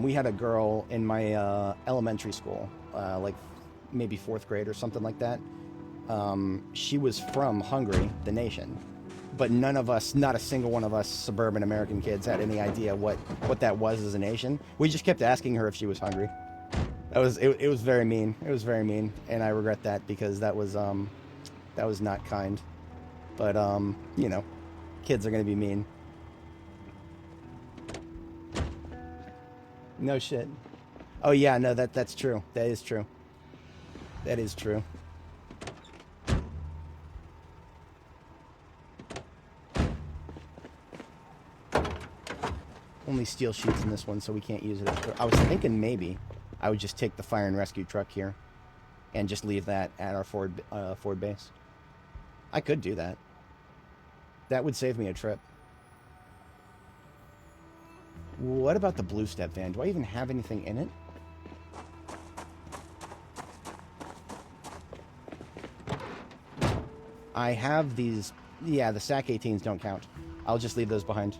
We had a girl in my elementary school, like maybe 4th grade or something like that. She was from Hungary, the nation, but none of us, not a single one of us suburban American kids had any idea what that was as a nation. We just kept asking her if she was hungry. It was very mean. It was very mean, and I regret that because that was not kind. But you know, kids are gonna be mean. No shit. Oh yeah, no, that's true. That is true. That is true. Only steel sheets in this one, so we can't use it. I was thinking maybe I would just take the fire and rescue truck here and just leave that at our Ford base. I could do that. That would save me a trip. What about the Blue Step van? Do I even have anything in it? I have these... Yeah, the SAC 18s don't count. I'll just leave those behind.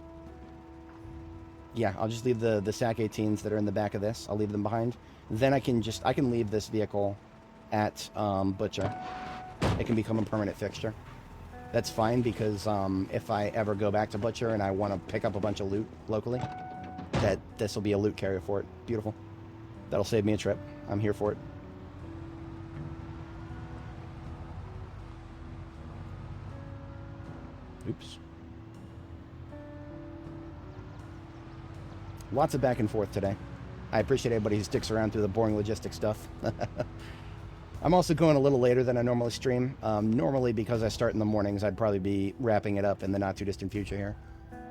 Yeah, I'll just leave the SAC 18s that are in the back of this. I'll leave them behind. Then I can leave this vehicle at Butcher. It can become a permanent fixture. That's fine because if I ever go back to Butcher and I want to pick up a bunch of loot locally, that this will be a loot carrier for it. Beautiful. That'll save me a trip. I'm here for it. Oops. Lots of back and forth today. I appreciate everybody who sticks around through the boring logistic stuff. I'm also going a little later than I normally stream. Normally, because I start in the mornings, I'd probably be wrapping it up in the not-too-distant future here.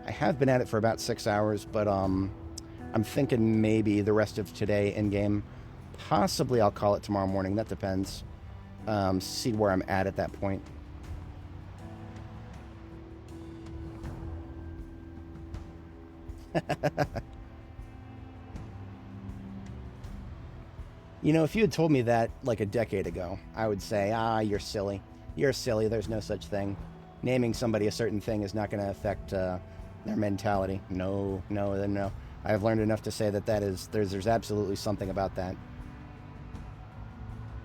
I have been at it for about 6 hours, but I'm thinking maybe the rest of today in-game. Possibly I'll call it tomorrow morning. That depends. See where I'm at that point. You know, if you had told me that like a decade ago, I would say, you're silly. You're silly. There's no such thing. Naming somebody a certain thing is not going to affect their mentality. No. I've learned enough to say that there's absolutely something about that.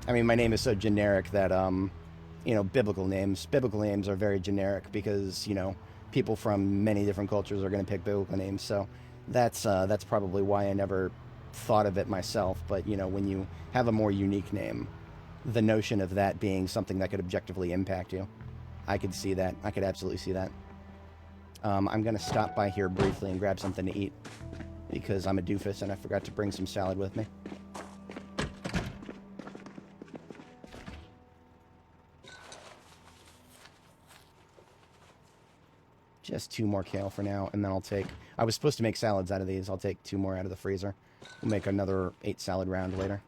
I mean, my name is so generic that, you know, biblical names are very generic because, you know, people from many different cultures are going to pick biblical names. So that's probably why I never thought of it myself. But, you know, when you have a more unique name, the notion of that being something that could objectively impact you, I could see that. I could absolutely see that. I'm going to stop by here briefly and grab something to eat because I'm a doofus and I forgot to bring some salad with me. Just 2 more kale for now, and then I'll take... I was supposed to make salads out of these. I'll take 2 more out of the freezer. We'll make another 8 salad round later.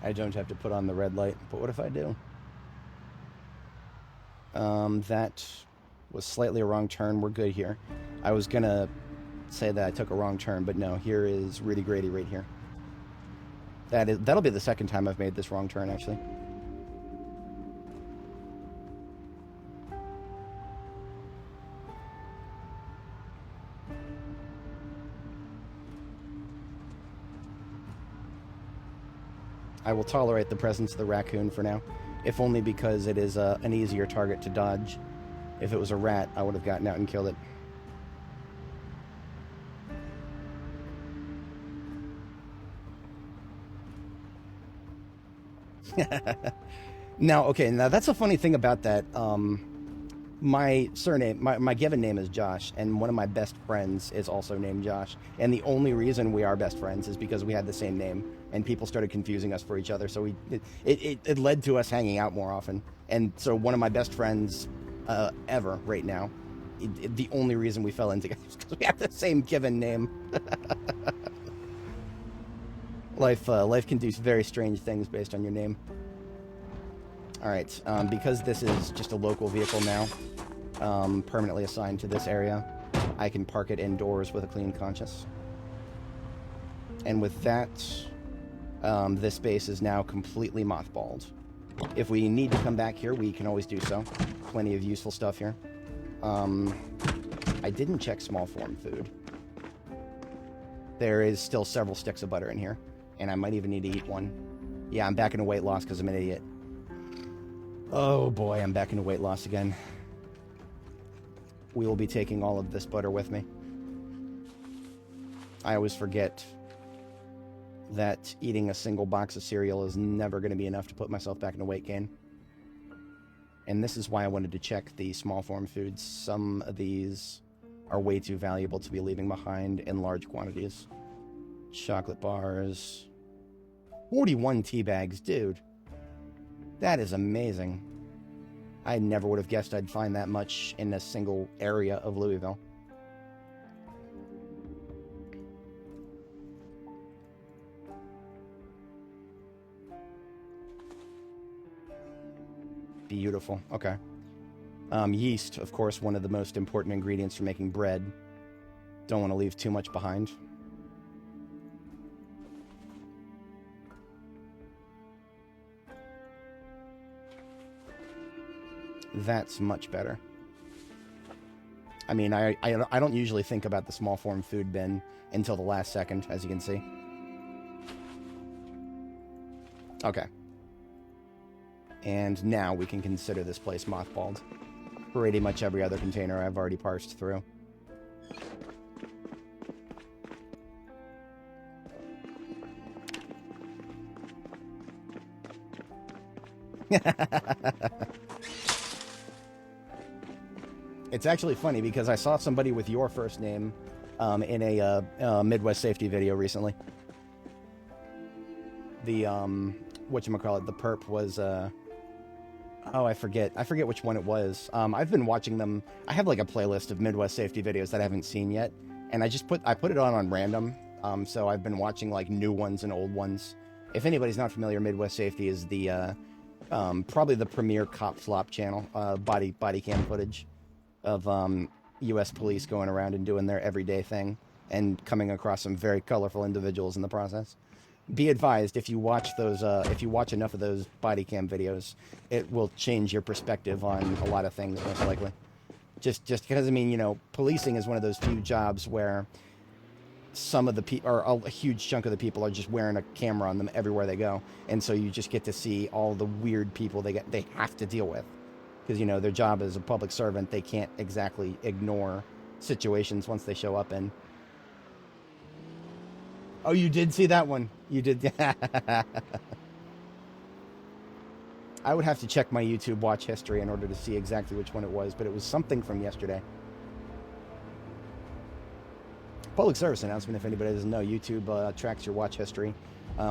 I don't have to put on the red light, but what if I do? That was slightly a wrong turn. We're good here. I was gonna say that I took a wrong turn, but no, here is Rudy Grady right here. That'll be the second time I've made this wrong turn, actually. I will tolerate the presence of the raccoon for now, if only because it is an easier target to dodge. If it was a rat, I would have gotten out and killed it. Now that's a funny thing about that. My surname, my given name is Josh, and one of my best friends is also named Josh. And the only reason we are best friends is because we had the same name, and people started confusing us for each other. So it led to us hanging out more often. And so one of my best friends ever right now, the only reason we fell in together is because we have the same given name. Life can do very strange things based on your name. Alright, because this is just a local vehicle now, permanently assigned to this area, I can park it indoors with a clean conscience. And with that, this base is now completely mothballed. If we need to come back here, we can always do so. Plenty of useful stuff here. I didn't check small form food. There is still several sticks of butter in here, and I might even need to eat one. Yeah, I'm back into weight loss because I'm an idiot. Oh boy, I'm back into weight loss again. We will be taking all of this butter with me. I always forget that eating a single box of cereal is never going to be enough to put myself back into weight gain. And this is why I wanted to check the small form foods. Some of these are way too valuable to be leaving behind in large quantities. Chocolate bars. 41 tea bags, dude. That is amazing. I never would have guessed I'd find that much in a single area of Louisville. Beautiful. Okay. Yeast, of course, one of the most important ingredients for making bread. Don't want to leave too much behind. That's much better. I mean, I don't usually think about the small form food bin until the last second, as you can see. Okay. And now we can consider this place mothballed. Pretty much every other container I've already parsed through. It's actually funny because I saw somebody with your first name in a Midwest Safety video recently. The whatchamacallit, the perp was oh, I forget which one it was. I've been watching them. I have like a playlist of Midwest Safety videos that I haven't seen yet, and I put it on random. So I've been watching like new ones and old ones. If anybody's not familiar, Midwest Safety is the probably the premier cop flop channel, body cam footage of U.S. police going around and doing their everyday thing and coming across some very colorful individuals in the process. Be advised, if you watch those, if you watch enough of those body cam videos, it will change your perspective on a lot of things, most likely. Just because, I mean, you know, policing is one of those few jobs where some of the people, or a huge chunk of the people, are just wearing a camera on them everywhere they go, and so you just get to see all the weird people they have to deal with, because, you know, their job as a public servant, they can't exactly ignore situations once they show up in. Oh, you did see that one. You did. I would have to check my YouTube watch history in order to see exactly which one it was, but it was something from yesterday. Public service announcement, if anybody doesn't know, YouTube tracks your watch history.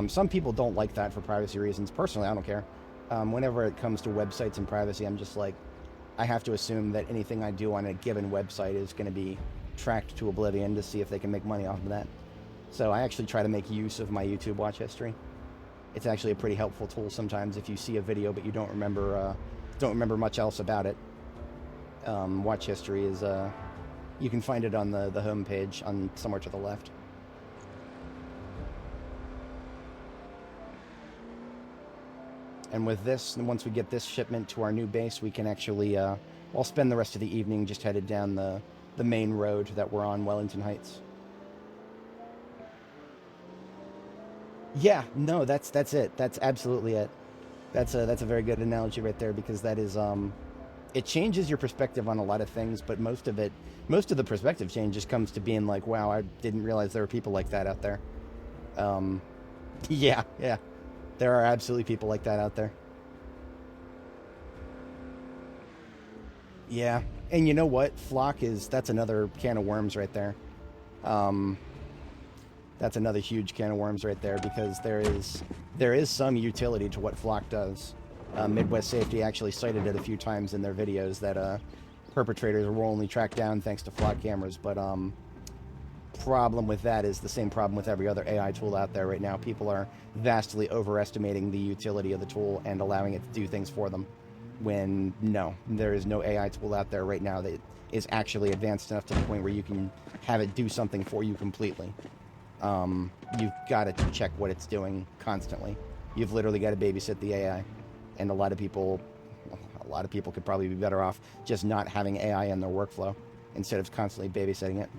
Some people don't like that for privacy reasons. Personally, I don't care. Whenever it comes to websites and privacy, I'm just like, I have to assume that anything I do on a given website is going to be tracked to oblivion to see if they can make money off of that. So I actually try to make use of my YouTube watch history. It's actually a pretty helpful tool sometimes if you see a video but you don't remember much else about it. Watch history is you can find it on the home page on somewhere to the left. And with this, once we get this shipment to our new base, we can actually I'll spend the rest of the evening just headed down the main road that we're on, Wellington Heights. Yeah, no, that's it. That's absolutely it. That's a very good analogy right there, because that is it changes your perspective on a lot of things, but most of the perspective change just comes to being like, wow, I didn't realize there were people like that out there. Yeah, there are absolutely people like that out there. Yeah, and you know what? That's another can of worms right there. That's another huge can of worms right there, because there is some utility to what Flock does. Midwest Safety actually cited it a few times in their videos that perpetrators will only track down thanks to Flock cameras, but problem with that is the same problem with every other AI tool out there right now. People are vastly overestimating the utility of the tool and allowing it to do things for them, when no, there is no AI tool out there right now that is actually advanced enough to the point where you can have it do something for you completely. You've got to check what it's doing constantly. You've literally got to babysit the AI, and a lot of people could probably be better off just not having AI in their workflow instead of constantly babysitting it.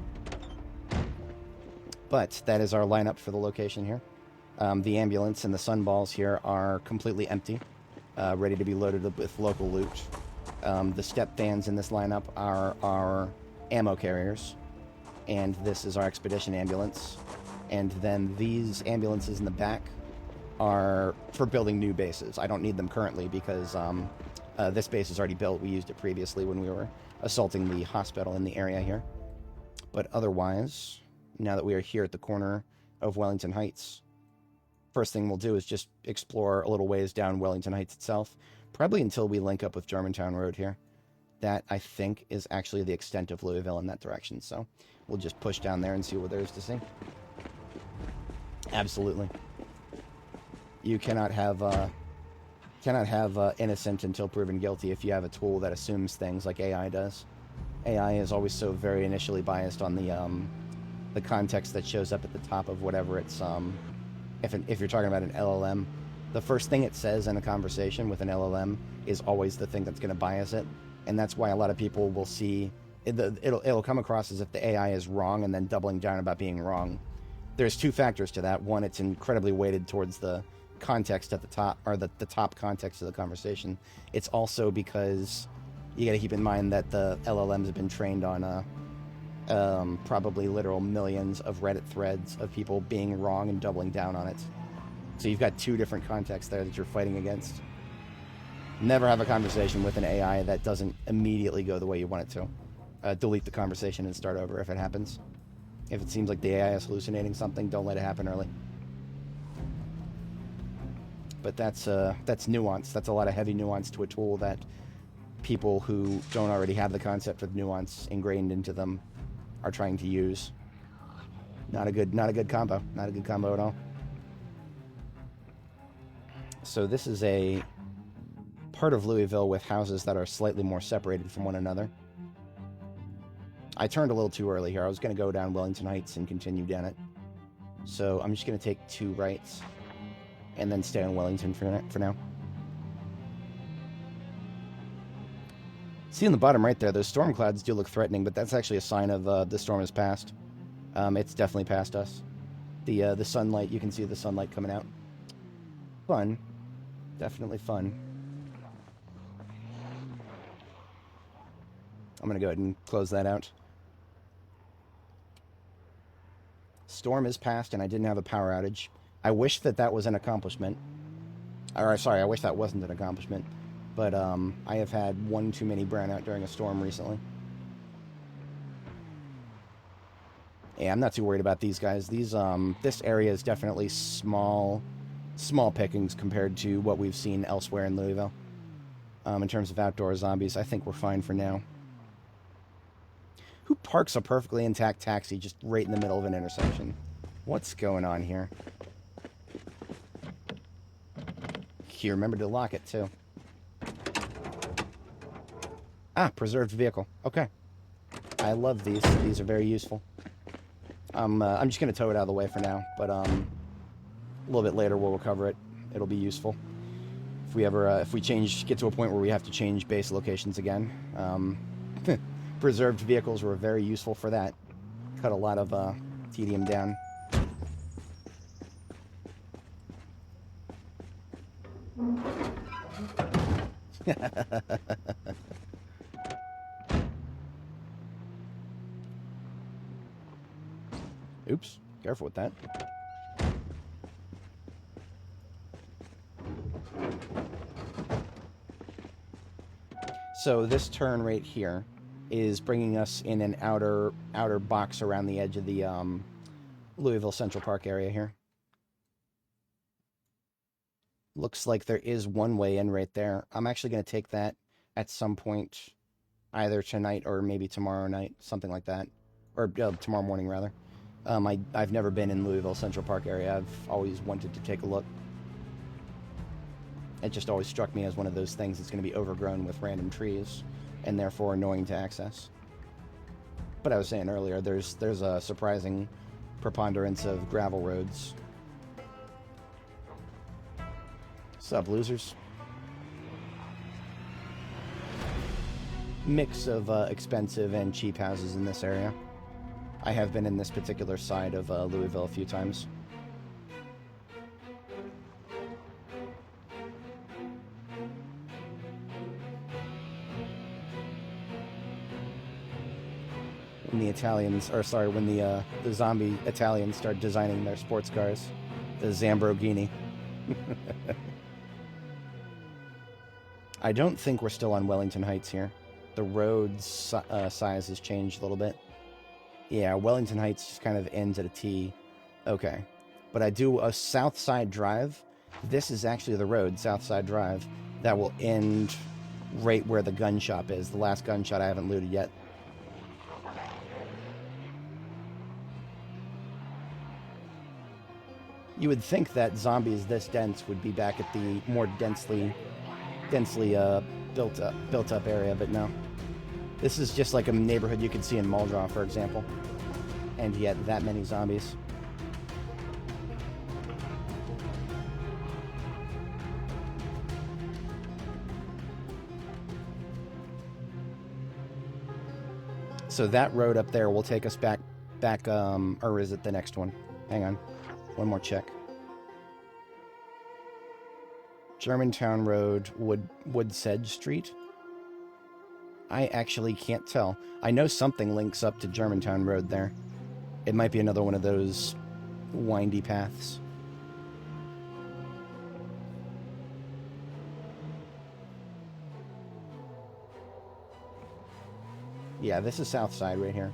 But that is our lineup for the location here. The ambulance and the sunballs here are completely empty, ready to be loaded up with local loot. The step vans in this lineup are our ammo carriers, and this is our expedition ambulance. And then these ambulances in the back are for building new bases. I don't need them currently because this base is already built. We used it previously when we were assaulting the hospital in the area here. But otherwise, now that we are here at the corner of Wellington Heights, first thing we'll do is just explore a little ways down Wellington Heights itself, probably until we link up with Germantown Road here. That, I think, is actually the extent of Louisville in that direction, so we'll just push down there and see what there is to see. Absolutely. You cannot have innocent until proven guilty if you have a tool that assumes things like AI does. AI is always so very initially biased on the context that shows up at the top of whatever it's if you're talking about an LLM, the first thing it says in a conversation with an LLM is always the thing that's going to bias it, and that's why a lot of people will see it'll come across as if the AI is wrong and then doubling down about being wrong. There's two factors to that. One, it's incredibly weighted towards the context at the top, or the top context of the conversation. It's also because you got to keep in mind that the LLMs have been trained on probably literal millions of Reddit threads of people being wrong and doubling down on it. So you've got two different contexts there that you're fighting against. Never have a conversation with an AI that doesn't immediately go the way you want it to. Delete the conversation and start over if it happens. If it seems like the AI is hallucinating something, don't let it happen early. But that's nuance. That's a lot of heavy nuance to a tool that people who don't already have the concept of nuance ingrained into them are trying to use. Not a good combo. Not a good combo at all. So this is a part of Louisville with houses that are slightly more separated from one another. I turned a little too early here. I was going to go down Wellington Heights and continue down it. So I'm just going to take 2 rights and then stay on Wellington for now. See in the bottom right there, those storm clouds do look threatening, but that's actually a sign of the storm has passed. It's definitely past us. The sunlight, you can see the sunlight coming out. Fun. Definitely fun. I'm going to go ahead and close that out. Storm is past, and I didn't have a power outage. I wish that was an accomplishment. Or, sorry, I wish that wasn't an accomplishment. But I have had one too many brownout during a storm recently. Yeah, I'm not too worried about these guys. This area is definitely small pickings compared to what we've seen elsewhere in Louisville. In terms of outdoor zombies, I think we're fine for now. Who parks a perfectly intact taxi just right in the middle of an intersection? What's going on here? You remember to lock it, too. Ah, preserved vehicle. Okay. I love these. These are very useful. I'm just going to tow it out of the way for now, but a little bit later we'll recover it. It'll be useful. If we ever, if we get to a point where we have to change base locations again, preserved vehicles were very useful for that. Cut a lot of tedium down. Oops, careful with that. So this turn right here is bringing us in an outer box around the edge of the Louisville Central Park area here. Looks like there is one way in right there. I'm actually going to take that at some point, either tonight or maybe tomorrow night, something like that. Or tomorrow morning, rather. I've never been in Louisville Central Park area. I've always wanted to take a look. It just always struck me as one of those things that's going to be overgrown with random trees, and therefore annoying to access. But I was saying earlier, there's a surprising preponderance of gravel roads. Sup, losers? Mix of expensive and cheap houses in this area. I have been in this particular side of Louisville a few times. When the Italians, or sorry, when the zombie Italians start designing their sports cars, the Zamborghini. I don't think we're still on Wellington Heights here. The road's size has changed a little bit. Yeah, Wellington Heights just kind of ends at a T. Okay. But I do a South Side Drive. This is actually the road, South Side Drive, that will end right where the gun shop is. The last gun shop I haven't looted yet. You would think that zombies this dense would be back at the more densely built up area, but no. This is just like a neighborhood you could see in Muldraugh, for example. And yet, that many zombies. So that road up there will take us back, or is it the next one? Hang on. One more check. Germantown Road, Woodsedge Street. I actually can't tell. I know something links up to Germantown Road there. It might be another one of those windy paths. Yeah, this is South Side right here.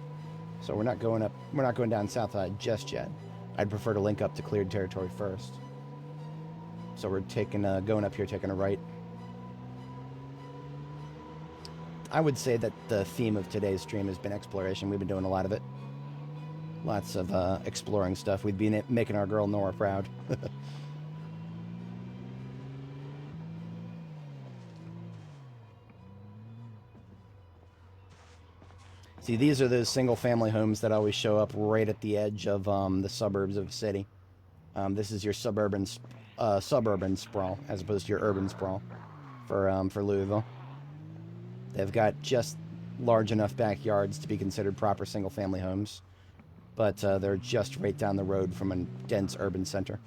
So we're not going down South Side just yet. I'd prefer to link up to cleared territory first. So we're going up here, taking a right. I would say that the theme of today's stream has been exploration. We've been doing a lot of it. Lots of exploring stuff. We've been making our girl Nora proud. See, these are those single-family homes that always show up right at the edge of the suburbs of a city. This is your suburban sprawl, as opposed to your urban sprawl for Louisville. They've got just large enough backyards to be considered proper single-family homes, but they're just right down the road from a dense urban center.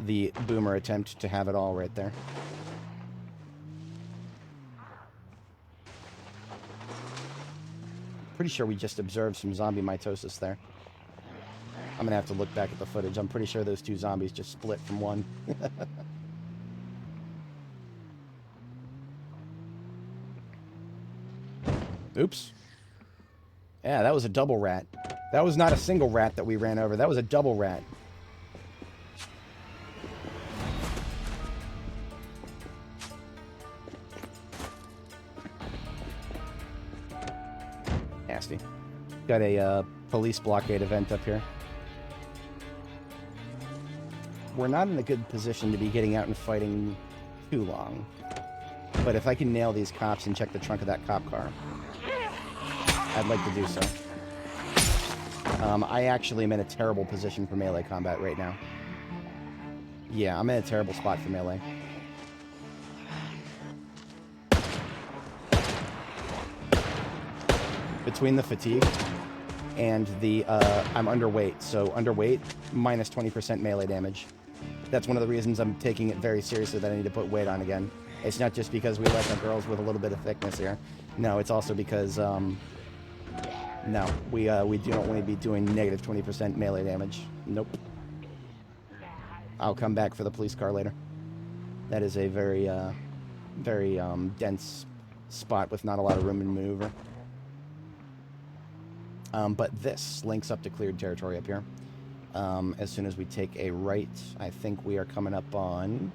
The boomer attempt to have it all right there. Pretty sure we just observed some zombie mitosis there. I'm gonna have to look back at the footage. I'm pretty sure those two zombies just split from one. Oops. Yeah, that was a double rat. That was not a single rat that we ran over. That was a double rat. Nasty. Got a police blockade event up here. We're not in a good position to be getting out and fighting too long. But if I can nail these cops and check the trunk of that cop car, I'd like to do so. I actually am in a terrible position for melee combat right now. Yeah, I'm in a terrible spot for melee. Between the fatigue and the, I'm underweight, so underweight, minus 20% melee damage. That's one of the reasons I'm taking it very seriously that I need to put weight on again. It's not just because we like our girls with a little bit of thickness here. No, it's also because, no, we don't want to be doing negative 20% melee damage. Nope. I'll come back for the police car later. That is a very, very dense spot with not a lot of room to maneuver. But this links up to cleared territory up here. As soon as we take a right, I think we are coming up on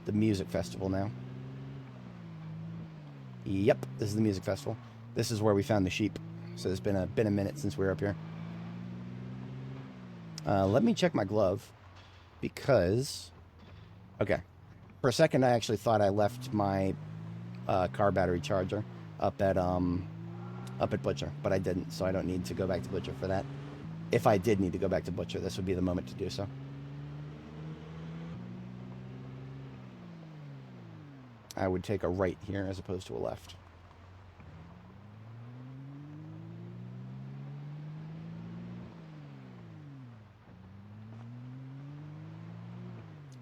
the music festival now. Yep, this is the music festival. This is where we found the sheep. So it's been a minute since we were up here. Let me check my glove, because... Okay. For a second, I actually thought I left my car battery charger up at Butcher, but I didn't, so I don't need to go back to Butcher for that. If I did need to go back to Butcher, this would be the moment to do so. I would take a right here as opposed to a left.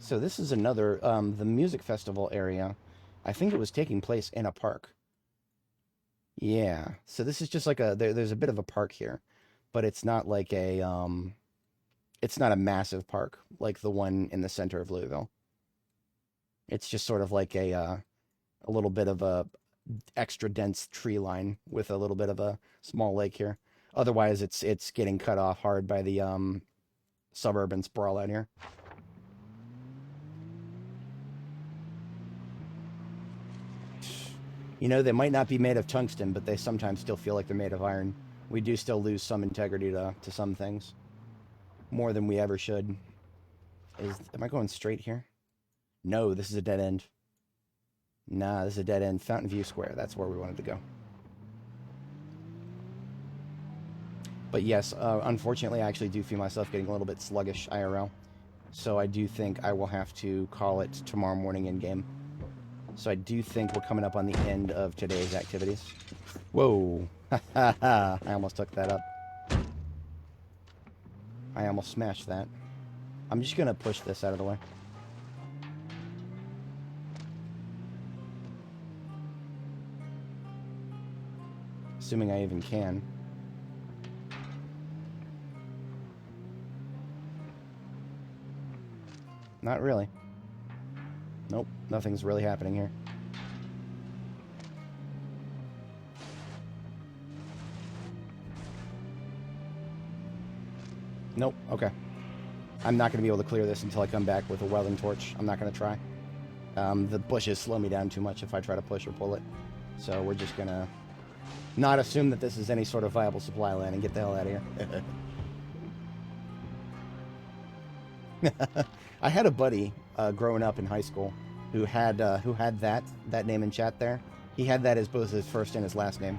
So this is another, the music festival area. I think it was taking place in a park. Yeah, so this is just like there's a bit of a park here, but it's not like it's not a massive park like the one in the center of Louisville. It's just sort of like a little bit of a extra dense tree line with a little bit of a small lake here. Otherwise, it's getting cut off hard by the suburban sprawl out here. You know, they might not be made of tungsten, but they sometimes still feel like they're made of iron. We do still lose some integrity to some things. More than we ever should. Am I going straight here? No, this is a dead end. Nah, this is a dead end. Fountain View Square, that's where we wanted to go. But yes, unfortunately, I actually do feel myself getting a little bit sluggish IRL. So I do think I will have to call it tomorrow morning in-game. So I do think we're coming up on the end of today's activities. Whoa. I almost took that up. I almost smashed that. I'm just going to push this out of the way. Assuming I even can. Not really. Nope, nothing's really happening here. Nope, okay. I'm not going to be able to clear this until I come back with a welding torch. I'm not going to try. The bushes slow me down too much if I try to push or pull it. So we're just going to not assume that this is any sort of viable supply line and get the hell out of here. I had a buddy growing up in high school who had that name in chat there. He had that as both his first and his last name.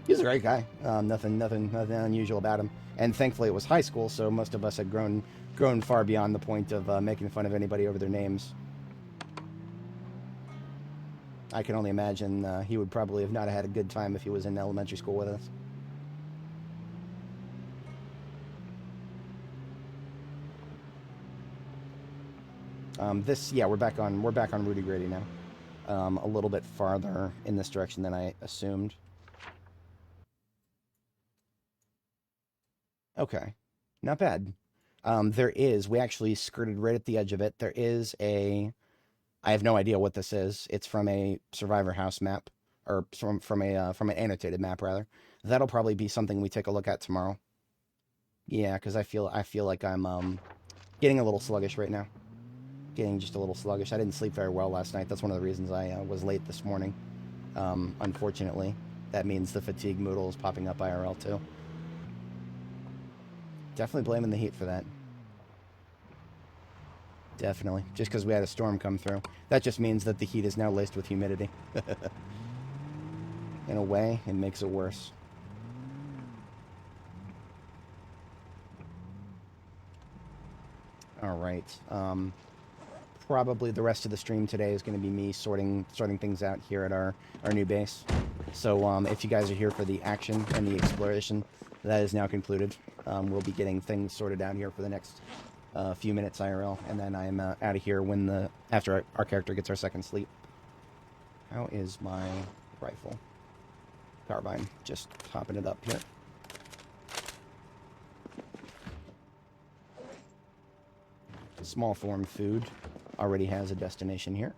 He's a great guy. Nothing unusual about him. And thankfully, it was high school, so most of us had grown far beyond the point of making fun of anybody over their names. I can only imagine he would probably have not had a good time if he was in elementary school with us. We're back on Rudy Grady now. A little bit farther in this direction than I assumed. Okay, not bad. We actually skirted right at the edge of it. There is I have no idea what this is. It's from a Survivor House map, or from an annotated map rather. That'll probably be something we take a look at tomorrow. Yeah, because I feel like I'm getting a little sluggish right now. Getting just a little sluggish. I didn't sleep very well last night. That's one of the reasons I was late this morning. Unfortunately, that means the fatigue moodle is popping up IRL too. Definitely blaming the heat for that. Definitely. Just because we had a storm come through. That just means that the heat is now laced with humidity. In a way, it makes it worse. Alright. Probably the rest of the stream today is going to be me sorting things out here at our new base. So if you guys are here for the action and the exploration, that is now concluded. We'll be getting things sorted out here for the next few minutes IRL, and then I'm out of here after our character gets our second sleep. How is my rifle? Carbine. Just popping it up here. Small form food already has a destination here.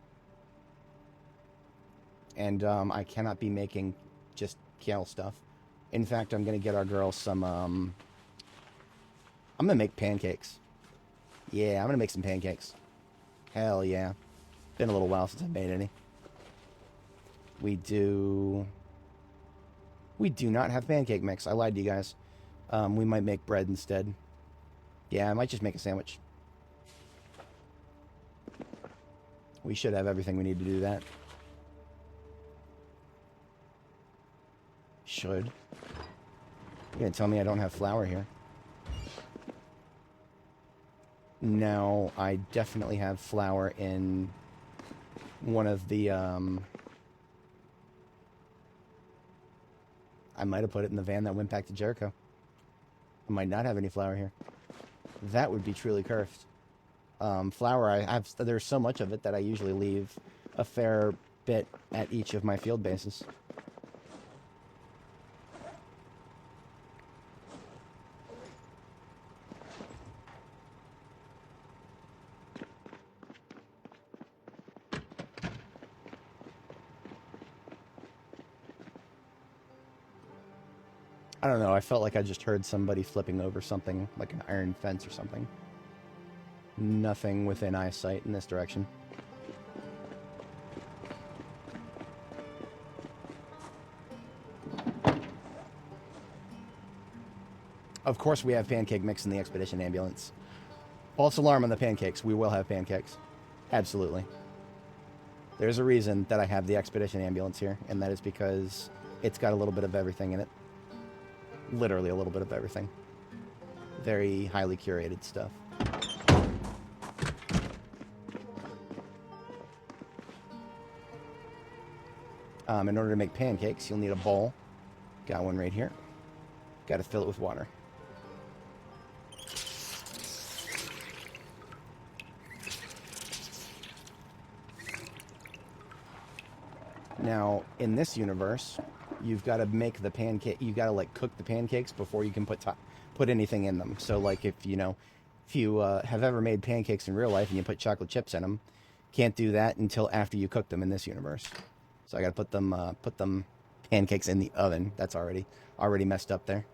And I cannot be making just kale stuff. In fact, I'm going to get our girls some, I'm going to make pancakes. Yeah, I'm going to make some pancakes. Hell yeah. Been a little while since I've made any. We do not have pancake mix. I lied to you guys. We might make bread instead. Yeah, I might just make a sandwich. We should have everything we need to do that. Should. You're gonna tell me I don't have flour here? No, I definitely have flour in one of the, I might have put it in the van that went back to Jericho. I might not have any flour here. That would be truly cursed. Flour, there's so much of it that I usually leave a fair bit at each of my field bases. I don't know, I felt like I just heard somebody flipping over something, like an iron fence or something. Nothing within eyesight in this direction. Of course we have pancake mix in the expedition ambulance. False alarm on the pancakes. We will have pancakes. Absolutely. There's a reason that I have the expedition ambulance here, and that is because it's got a little bit of everything in it. Literally a little bit of everything. Very highly curated stuff. In order to make pancakes, you'll need a bowl. Got one right here. Got to fill it with water. Now, in this universe, you've got to make the pancake. You got to like cook the pancakes before you can put anything in them. So, like if you have ever made pancakes in real life and you put chocolate chips in them, can't do that until after you cook them in this universe. So I got to put them pancakes in the oven. That's already messed up there.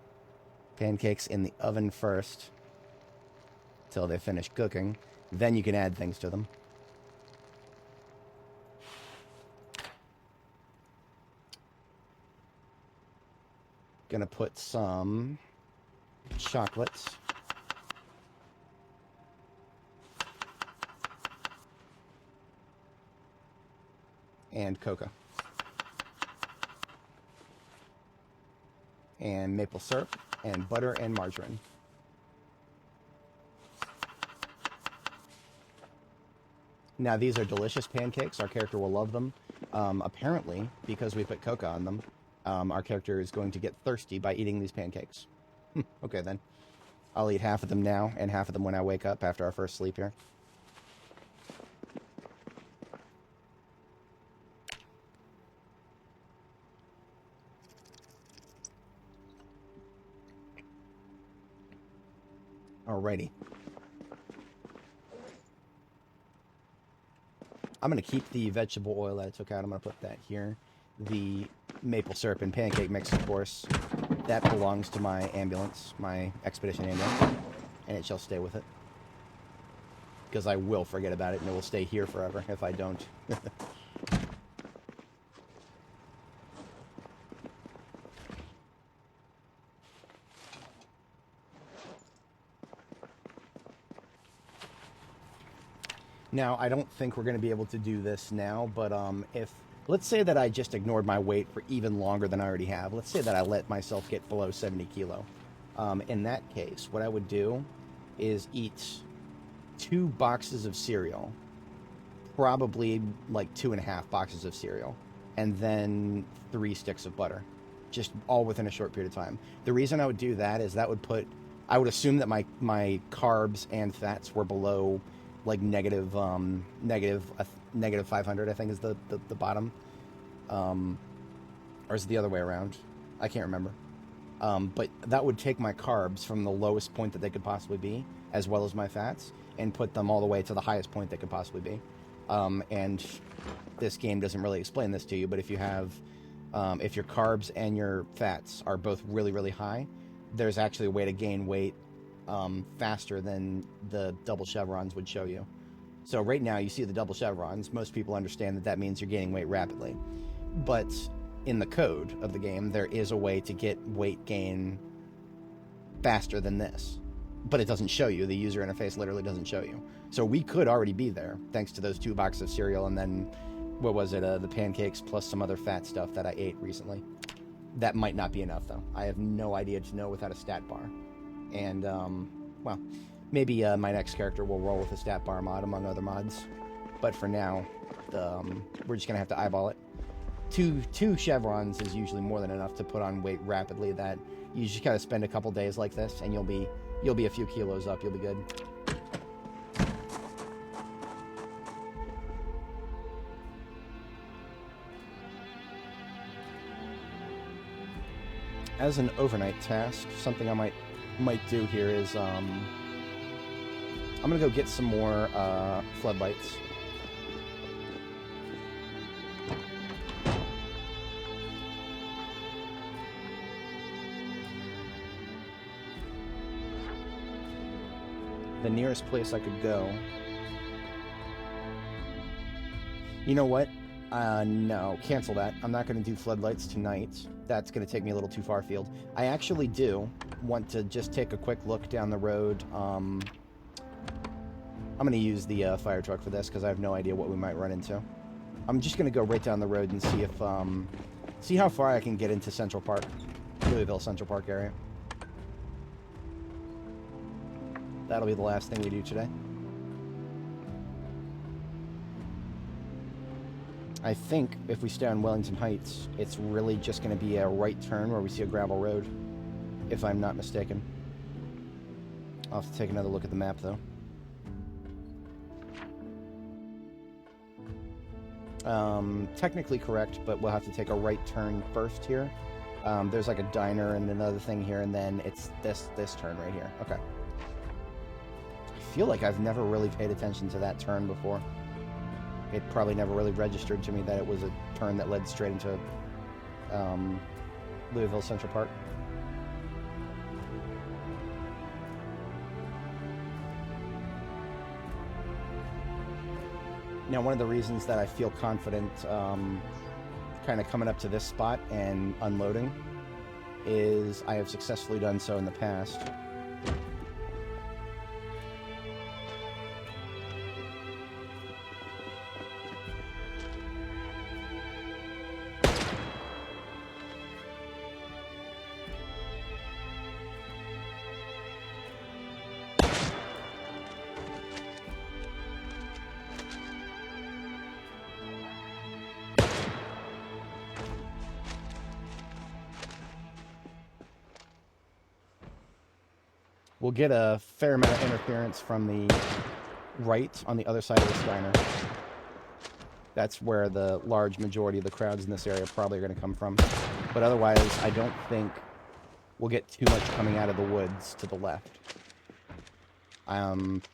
Pancakes in the oven first till they finish cooking. Then you can add things to them. Gonna put some chocolates. And cocoa. And maple syrup, and butter, and margarine. Now, these are delicious pancakes. Our character will love them. Apparently, because we put cocoa on them, our character is going to get thirsty by eating these pancakes. Okay, then. I'll eat half of them now, and half of them when I wake up after our first sleep here. Alrighty. I'm going to keep the vegetable oil that I took out. I'm going to put that here. The maple syrup and pancake mix, of course, that belongs to my ambulance, my expedition ambulance, and it shall stay with it. Because I will forget about it, and it will stay here forever if I don't. Now, I don't think we're going to be able to do this now, but let's say that I just ignored my weight for even longer than I already have. Let's say that I let myself get below 70 kilo. In that case, what I would do is eat 2 boxes of cereal, probably like 2.5 boxes of cereal, and then 3 sticks of butter, just all within a short period of time. The reason I would do that is that would I would assume that my carbs and fats were below like negative 500, I think is the bottom, or is it the other way around? I can't remember. But that would take my carbs from the lowest point that they could possibly be, as well as my fats, and put them all the way to the highest point they could possibly be. And this game doesn't really explain this to you, but if you have, if your carbs and your fats are both really, really high, there's actually a way to gain weight faster than the double chevrons would show you. So right now you see the double chevrons. Most people understand that means you're gaining weight rapidly. But in the code of the game, there is a way to get weight gain faster than this. But it doesn't show you. The user interface literally doesn't show you. So we could already be there, thanks to those 2 boxes of cereal and then, what was it, the pancakes plus some other fat stuff that I ate recently. That might not be enough, though. I have no idea to know without a stat bar. And, well, maybe my next character will roll with a stat bar mod, among other mods. But for now, we're just going to have to eyeball it. Two chevrons is usually more than enough to put on weight rapidly. That you just gotta spend a couple days like this, and you'll be a few kilos up. You'll be good. As an overnight task, something I might do here is I'm gonna go get some more floodlights. The nearest place I could go. You know what? No, cancel that. I'm not going to do floodlights tonight. That's going to take me a little too far afield. I actually do want to just take a quick look down the road. I'm going to use the fire truck for this because I have no idea what we might run into. I'm just going to go right down the road and see if see how far I can get into Central Park, Louisville Central Park area. That'll be the last thing we do today. I think if we stay on Wellington Heights, it's really just going to be a right turn where we see a gravel road, if I'm not mistaken. I'll have to take another look at the map, though. Technically correct, but we'll have to take a right turn first here. There's like a diner and another thing here, and then it's this turn right here. Okay. I feel like I've never really paid attention to that turn before. It probably never really registered to me that it was a turn that led straight into Louisville Central Park. Now, one of the reasons that I feel confident kind of coming up to this spot and unloading is I have successfully done so in the past. We'll get a fair amount of interference from the right on the other side of this diner. That's where the large majority of the crowds in this area probably are going to come from. But otherwise, I don't think we'll get too much coming out of the woods to the left.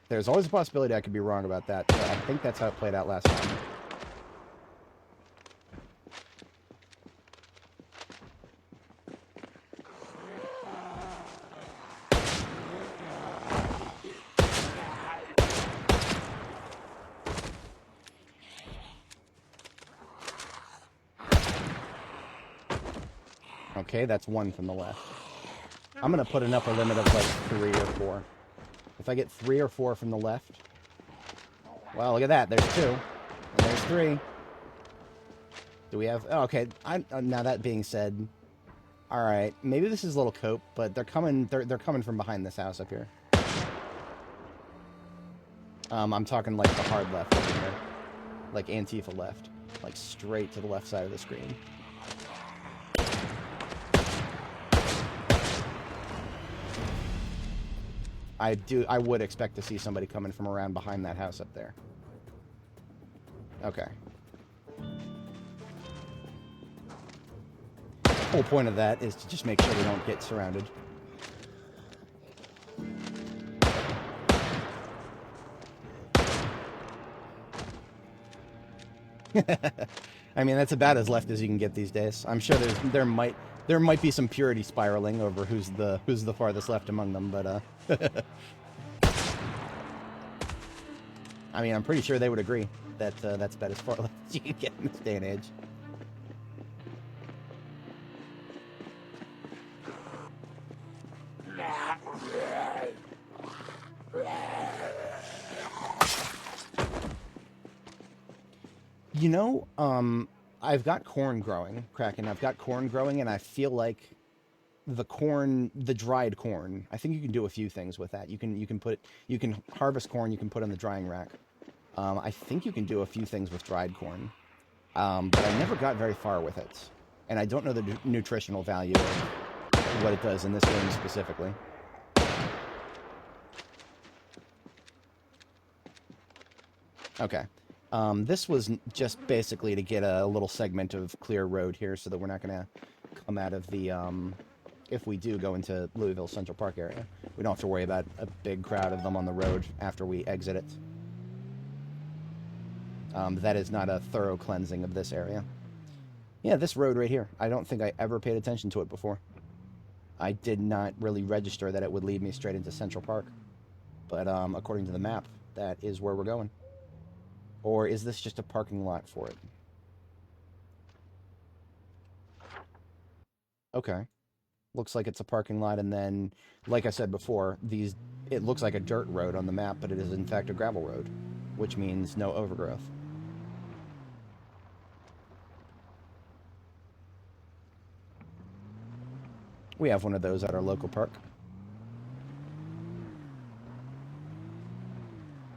There's always a possibility I could be wrong about that, but I think that's how it played out last time. Okay, that's one from the left. I'm going to put an upper limit of like 3 or 4. If I get 3 or 4 from the left... Well, look at that. There's 2. And there's 3. Do we have... Oh, okay. Now, that being said... Alright, maybe this is a little cope, but they're coming coming from behind this house up here. I'm talking like the hard left over here. Like Antifa left. Like straight to the left side of the screen. I would expect to see somebody coming from around behind that house up there. Okay. The whole point of that is to just make sure we don't get surrounded. I mean, that's about as left as you can get these days. I'm sure there might be some purity spiraling over who's the farthest left among them, but I mean, I'm pretty sure they would agree that that's about as far left as you can get in this day and age. You know, I've got corn growing, Kraken. I've got corn growing, and I feel like the dried corn, I think you can do a few things with that. You can harvest corn, you can put on the drying rack. I think you can do a few things with dried corn, but I never got very far with it, and I don't know the nutritional value of what it does in this game specifically. Okay. This was just basically to get a little segment of clear road here so that we're not going to come out of the, if we do go into Louisville Central Park area, we don't have to worry about a big crowd of them on the road after we exit it. That is not a thorough cleansing of this area. Yeah, this road right here. I don't think I ever paid attention to it before. I did not really register that it would lead me straight into Central Park. But according to the map, that is where we're going. Or is this just a parking lot for it? Okay. Looks like it's a parking lot, and then, like I said before, it looks like a dirt road on the map, but it is in fact a gravel road, which means no overgrowth. We have one of those at our local park.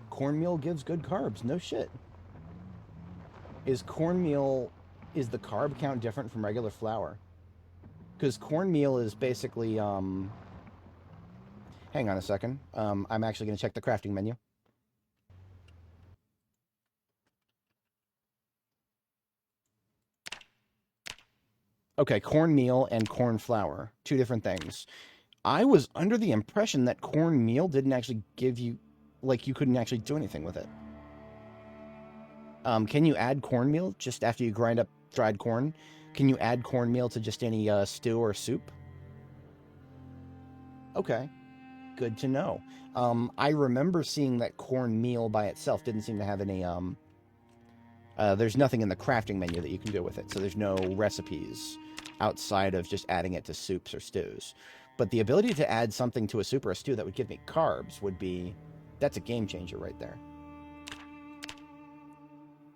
Cornmeal gives good carbs. No shit. Is the carb count different from regular flour? Because cornmeal is basically, hang on a second. I'm actually going to check the crafting menu. Okay, cornmeal and corn flour, two different things. I was under the impression that cornmeal didn't actually give you, like, you couldn't actually do anything with it. Can you add cornmeal just after you grind up dried corn? Can you add cornmeal to just any stew or soup? Okay, good to know. I remember seeing that cornmeal by itself didn't seem to have any. There's nothing in the crafting menu that you can do with it, so there's no recipes outside of just adding it to soups or stews. But the ability to add something to a soup or a stew that would give me carbs would be, that's a game changer right there.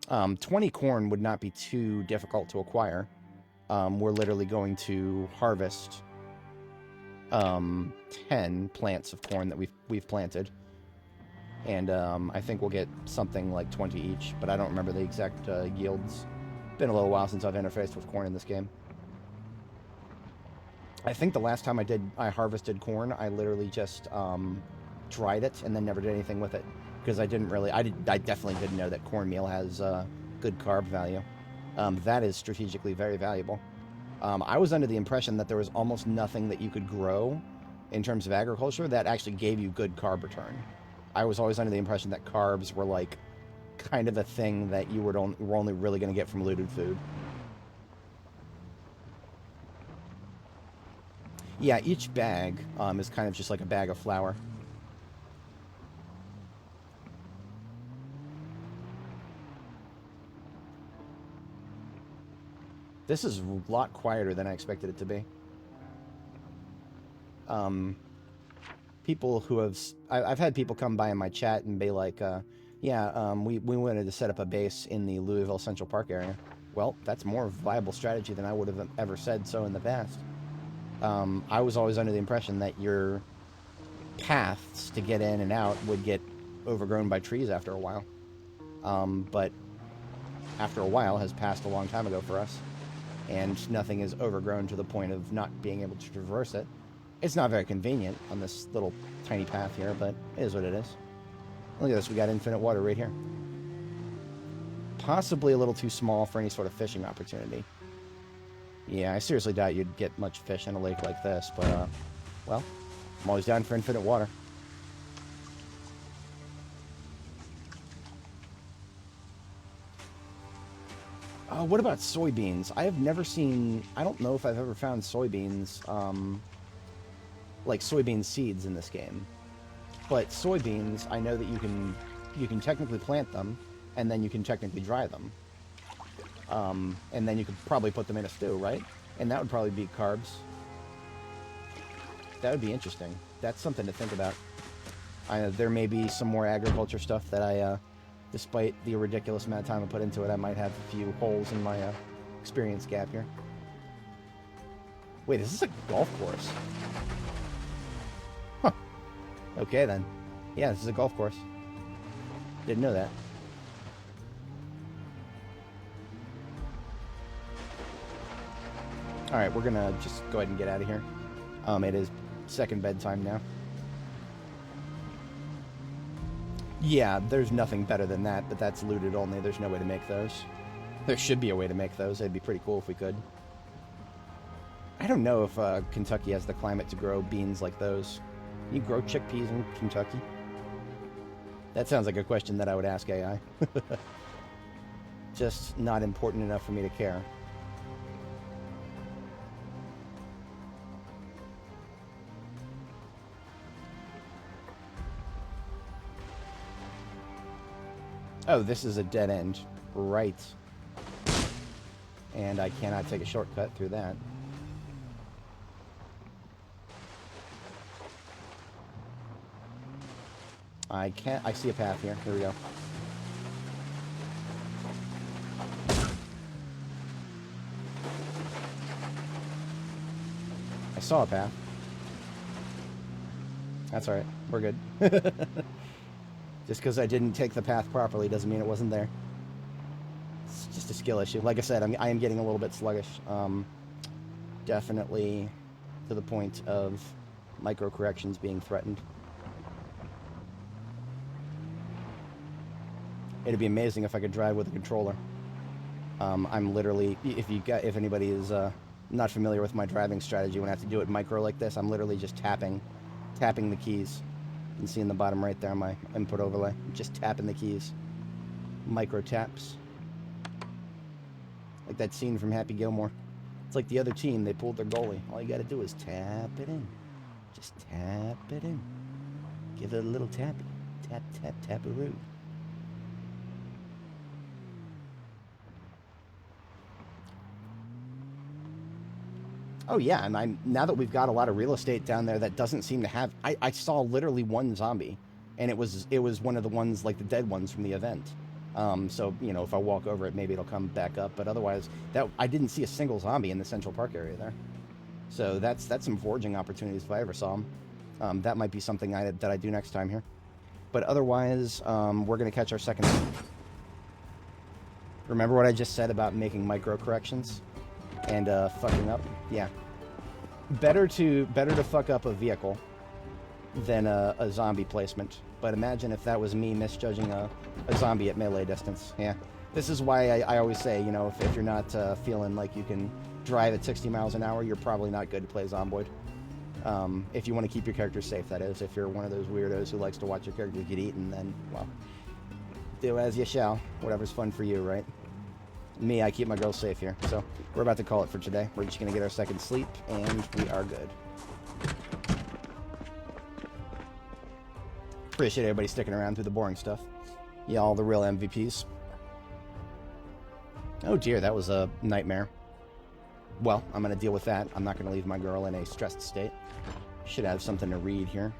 20 corn would not be too difficult to acquire. We're literally going to harvest 10 plants of corn that we've planted. And I think we'll get something like 20 each, but I don't remember the exact yields. Been a little while since I've interfaced with corn in this game. I think the last time I harvested corn, I literally just dried it and then never did anything with it. Because I definitely didn't know that cornmeal has good carb value. That is strategically very valuable. I was under the impression that there was almost nothing that you could grow in terms of agriculture that actually gave you good carb return. I was always under the impression that carbs were like kind of a thing that you were only really going to get from looted food. Yeah, each bag is kind of just like a bag of flour. This is a lot quieter than I expected it to be. People who have... I've had people come by in my chat and be like, we wanted to set up a base in the Louisville Central Park area. Well, that's more of a viable strategy than I would have ever said so in the past. I was always under the impression that your paths to get in and out would get overgrown by trees after a while. But after a while has passed a long time ago for us. And nothing is overgrown to the point of not being able to traverse it. It's not very convenient on this little tiny path here, but it is what it is. Look at this, we got infinite water right here. Possibly a little too small for any sort of fishing opportunity. Yeah, I seriously doubt you'd get much fish in a lake like this, but, well, I'm always down for infinite water. What about soybeans? I have never seen... I don't know if I've ever found soybeans, like soybean seeds in this game. But soybeans, I know that you can technically plant them, and then you can technically dry them. And then you could probably put them in a stew, right? And that would probably be carbs. That would be interesting. That's something to think about. There may be some more agriculture stuff that I... despite the ridiculous amount of time I put into it, I might have a few holes in my experience gap here. Wait, is this a golf course? Huh. Okay, then. Yeah, this is a golf course. Didn't know that. Alright, we're gonna just go ahead and get out of here. It is second bedtime now. Yeah, there's nothing better than that, but that's looted only. There's no way to make those. There should be a way to make those. It'd be pretty cool if we could. I don't know if Kentucky has the climate to grow beans like those. You grow chickpeas in Kentucky? That sounds like a question that I would ask AI. Just not important enough for me to care. Oh, this is a dead end. Right. And I cannot take a shortcut through that. I can't... I see a path here. Here we go. I saw a path. That's alright. We're good. Just because I didn't take the path properly doesn't mean it wasn't there. It's just a skill issue. Like I said, I am getting a little bit sluggish. Definitely to the point of micro corrections being threatened. It'd be amazing if I could drive with a controller. I'm literally, if anybody is not familiar with my driving strategy when I have to do it micro like this. I'm literally just tapping the keys. You can see in the bottom right there my input overlay. Just tapping the keys. Micro taps. Like that scene from Happy Gilmore. It's like the other team, they pulled their goalie. All you gotta do is tap it in. Just tap it in. Give it a little tappy. Tap, tap, tap-a-roo. Oh yeah, and now that we've got a lot of real estate down there that doesn't seem to have... I saw literally one zombie, and it was one of the ones, like the dead ones from the event. So, you know, if I walk over it, maybe it'll come back up, but otherwise, I didn't see a single zombie in the Central Park area there. So that's some foraging opportunities if I ever saw them. That might be something that I do next time here. But otherwise, we're going to catch our second... Remember what I just said about making micro corrections? And fucking up? Yeah. Better to fuck up a vehicle than a zombie placement. But imagine if that was me misjudging a zombie at melee distance. Yeah. This is why I always say, you know, if you're not feeling like you can drive at 60 miles an hour, you're probably not good to play Zomboid. If you want to keep your characters safe, that is. If you're one of those weirdos who likes to watch your characters get eaten, then, well, do as you shall. Whatever's fun for you, right? Me, I keep my girls safe here. So, we're about to call it for today. We're just going to get our second sleep, and we are good. Appreciate everybody sticking around through the boring stuff. Y'all the real MVPs. Oh dear, that was a nightmare. Well, I'm going to deal with that. I'm not going to leave my girl in a stressed state. Should have something to read here.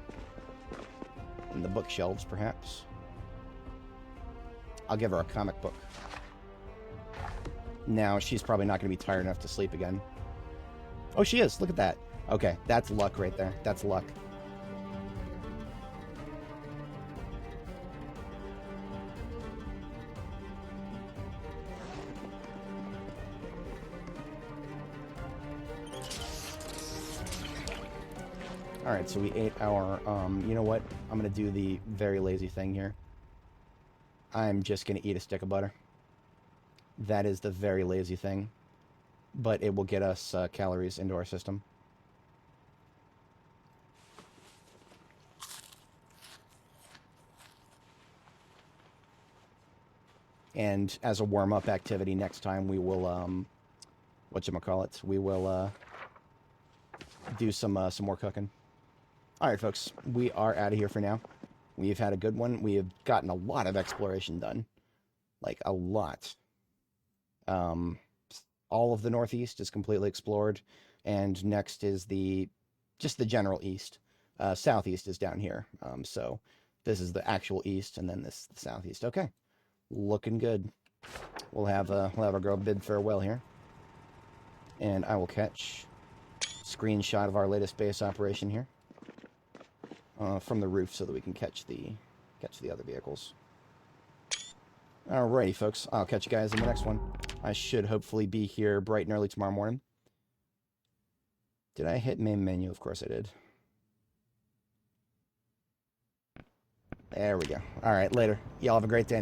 In the bookshelves, perhaps. I'll give her a comic book. Now, she's probably not going to be tired enough to sleep again. Oh, she is. Look at that. Okay, that's luck right there. That's luck. Alright, so we ate our, you know what? I'm going to do the very lazy thing here. I'm just going to eat a stick of butter. That is the very lazy thing. But it will get us calories into our system. And as a warm-up activity next time, we will, whatchamacallit, we will do some more cooking. Alright, folks, we are out of here for now. We've had a good one. We have gotten a lot of exploration done. Like, a lot. All of the northeast is completely explored, and next is just the general east. Southeast is down here. So this is the actual east, and then this the southeast. Okay, looking good. We'll have our girl bid farewell here, and I will catch screenshot of our latest base operation here from the roof so that we can catch the other vehicles. Alrighty, folks. I'll catch you guys in the next one. I should hopefully be here bright and early tomorrow morning. Did I hit main menu? Of course I did. There we go. Alright, later. Y'all have a great day.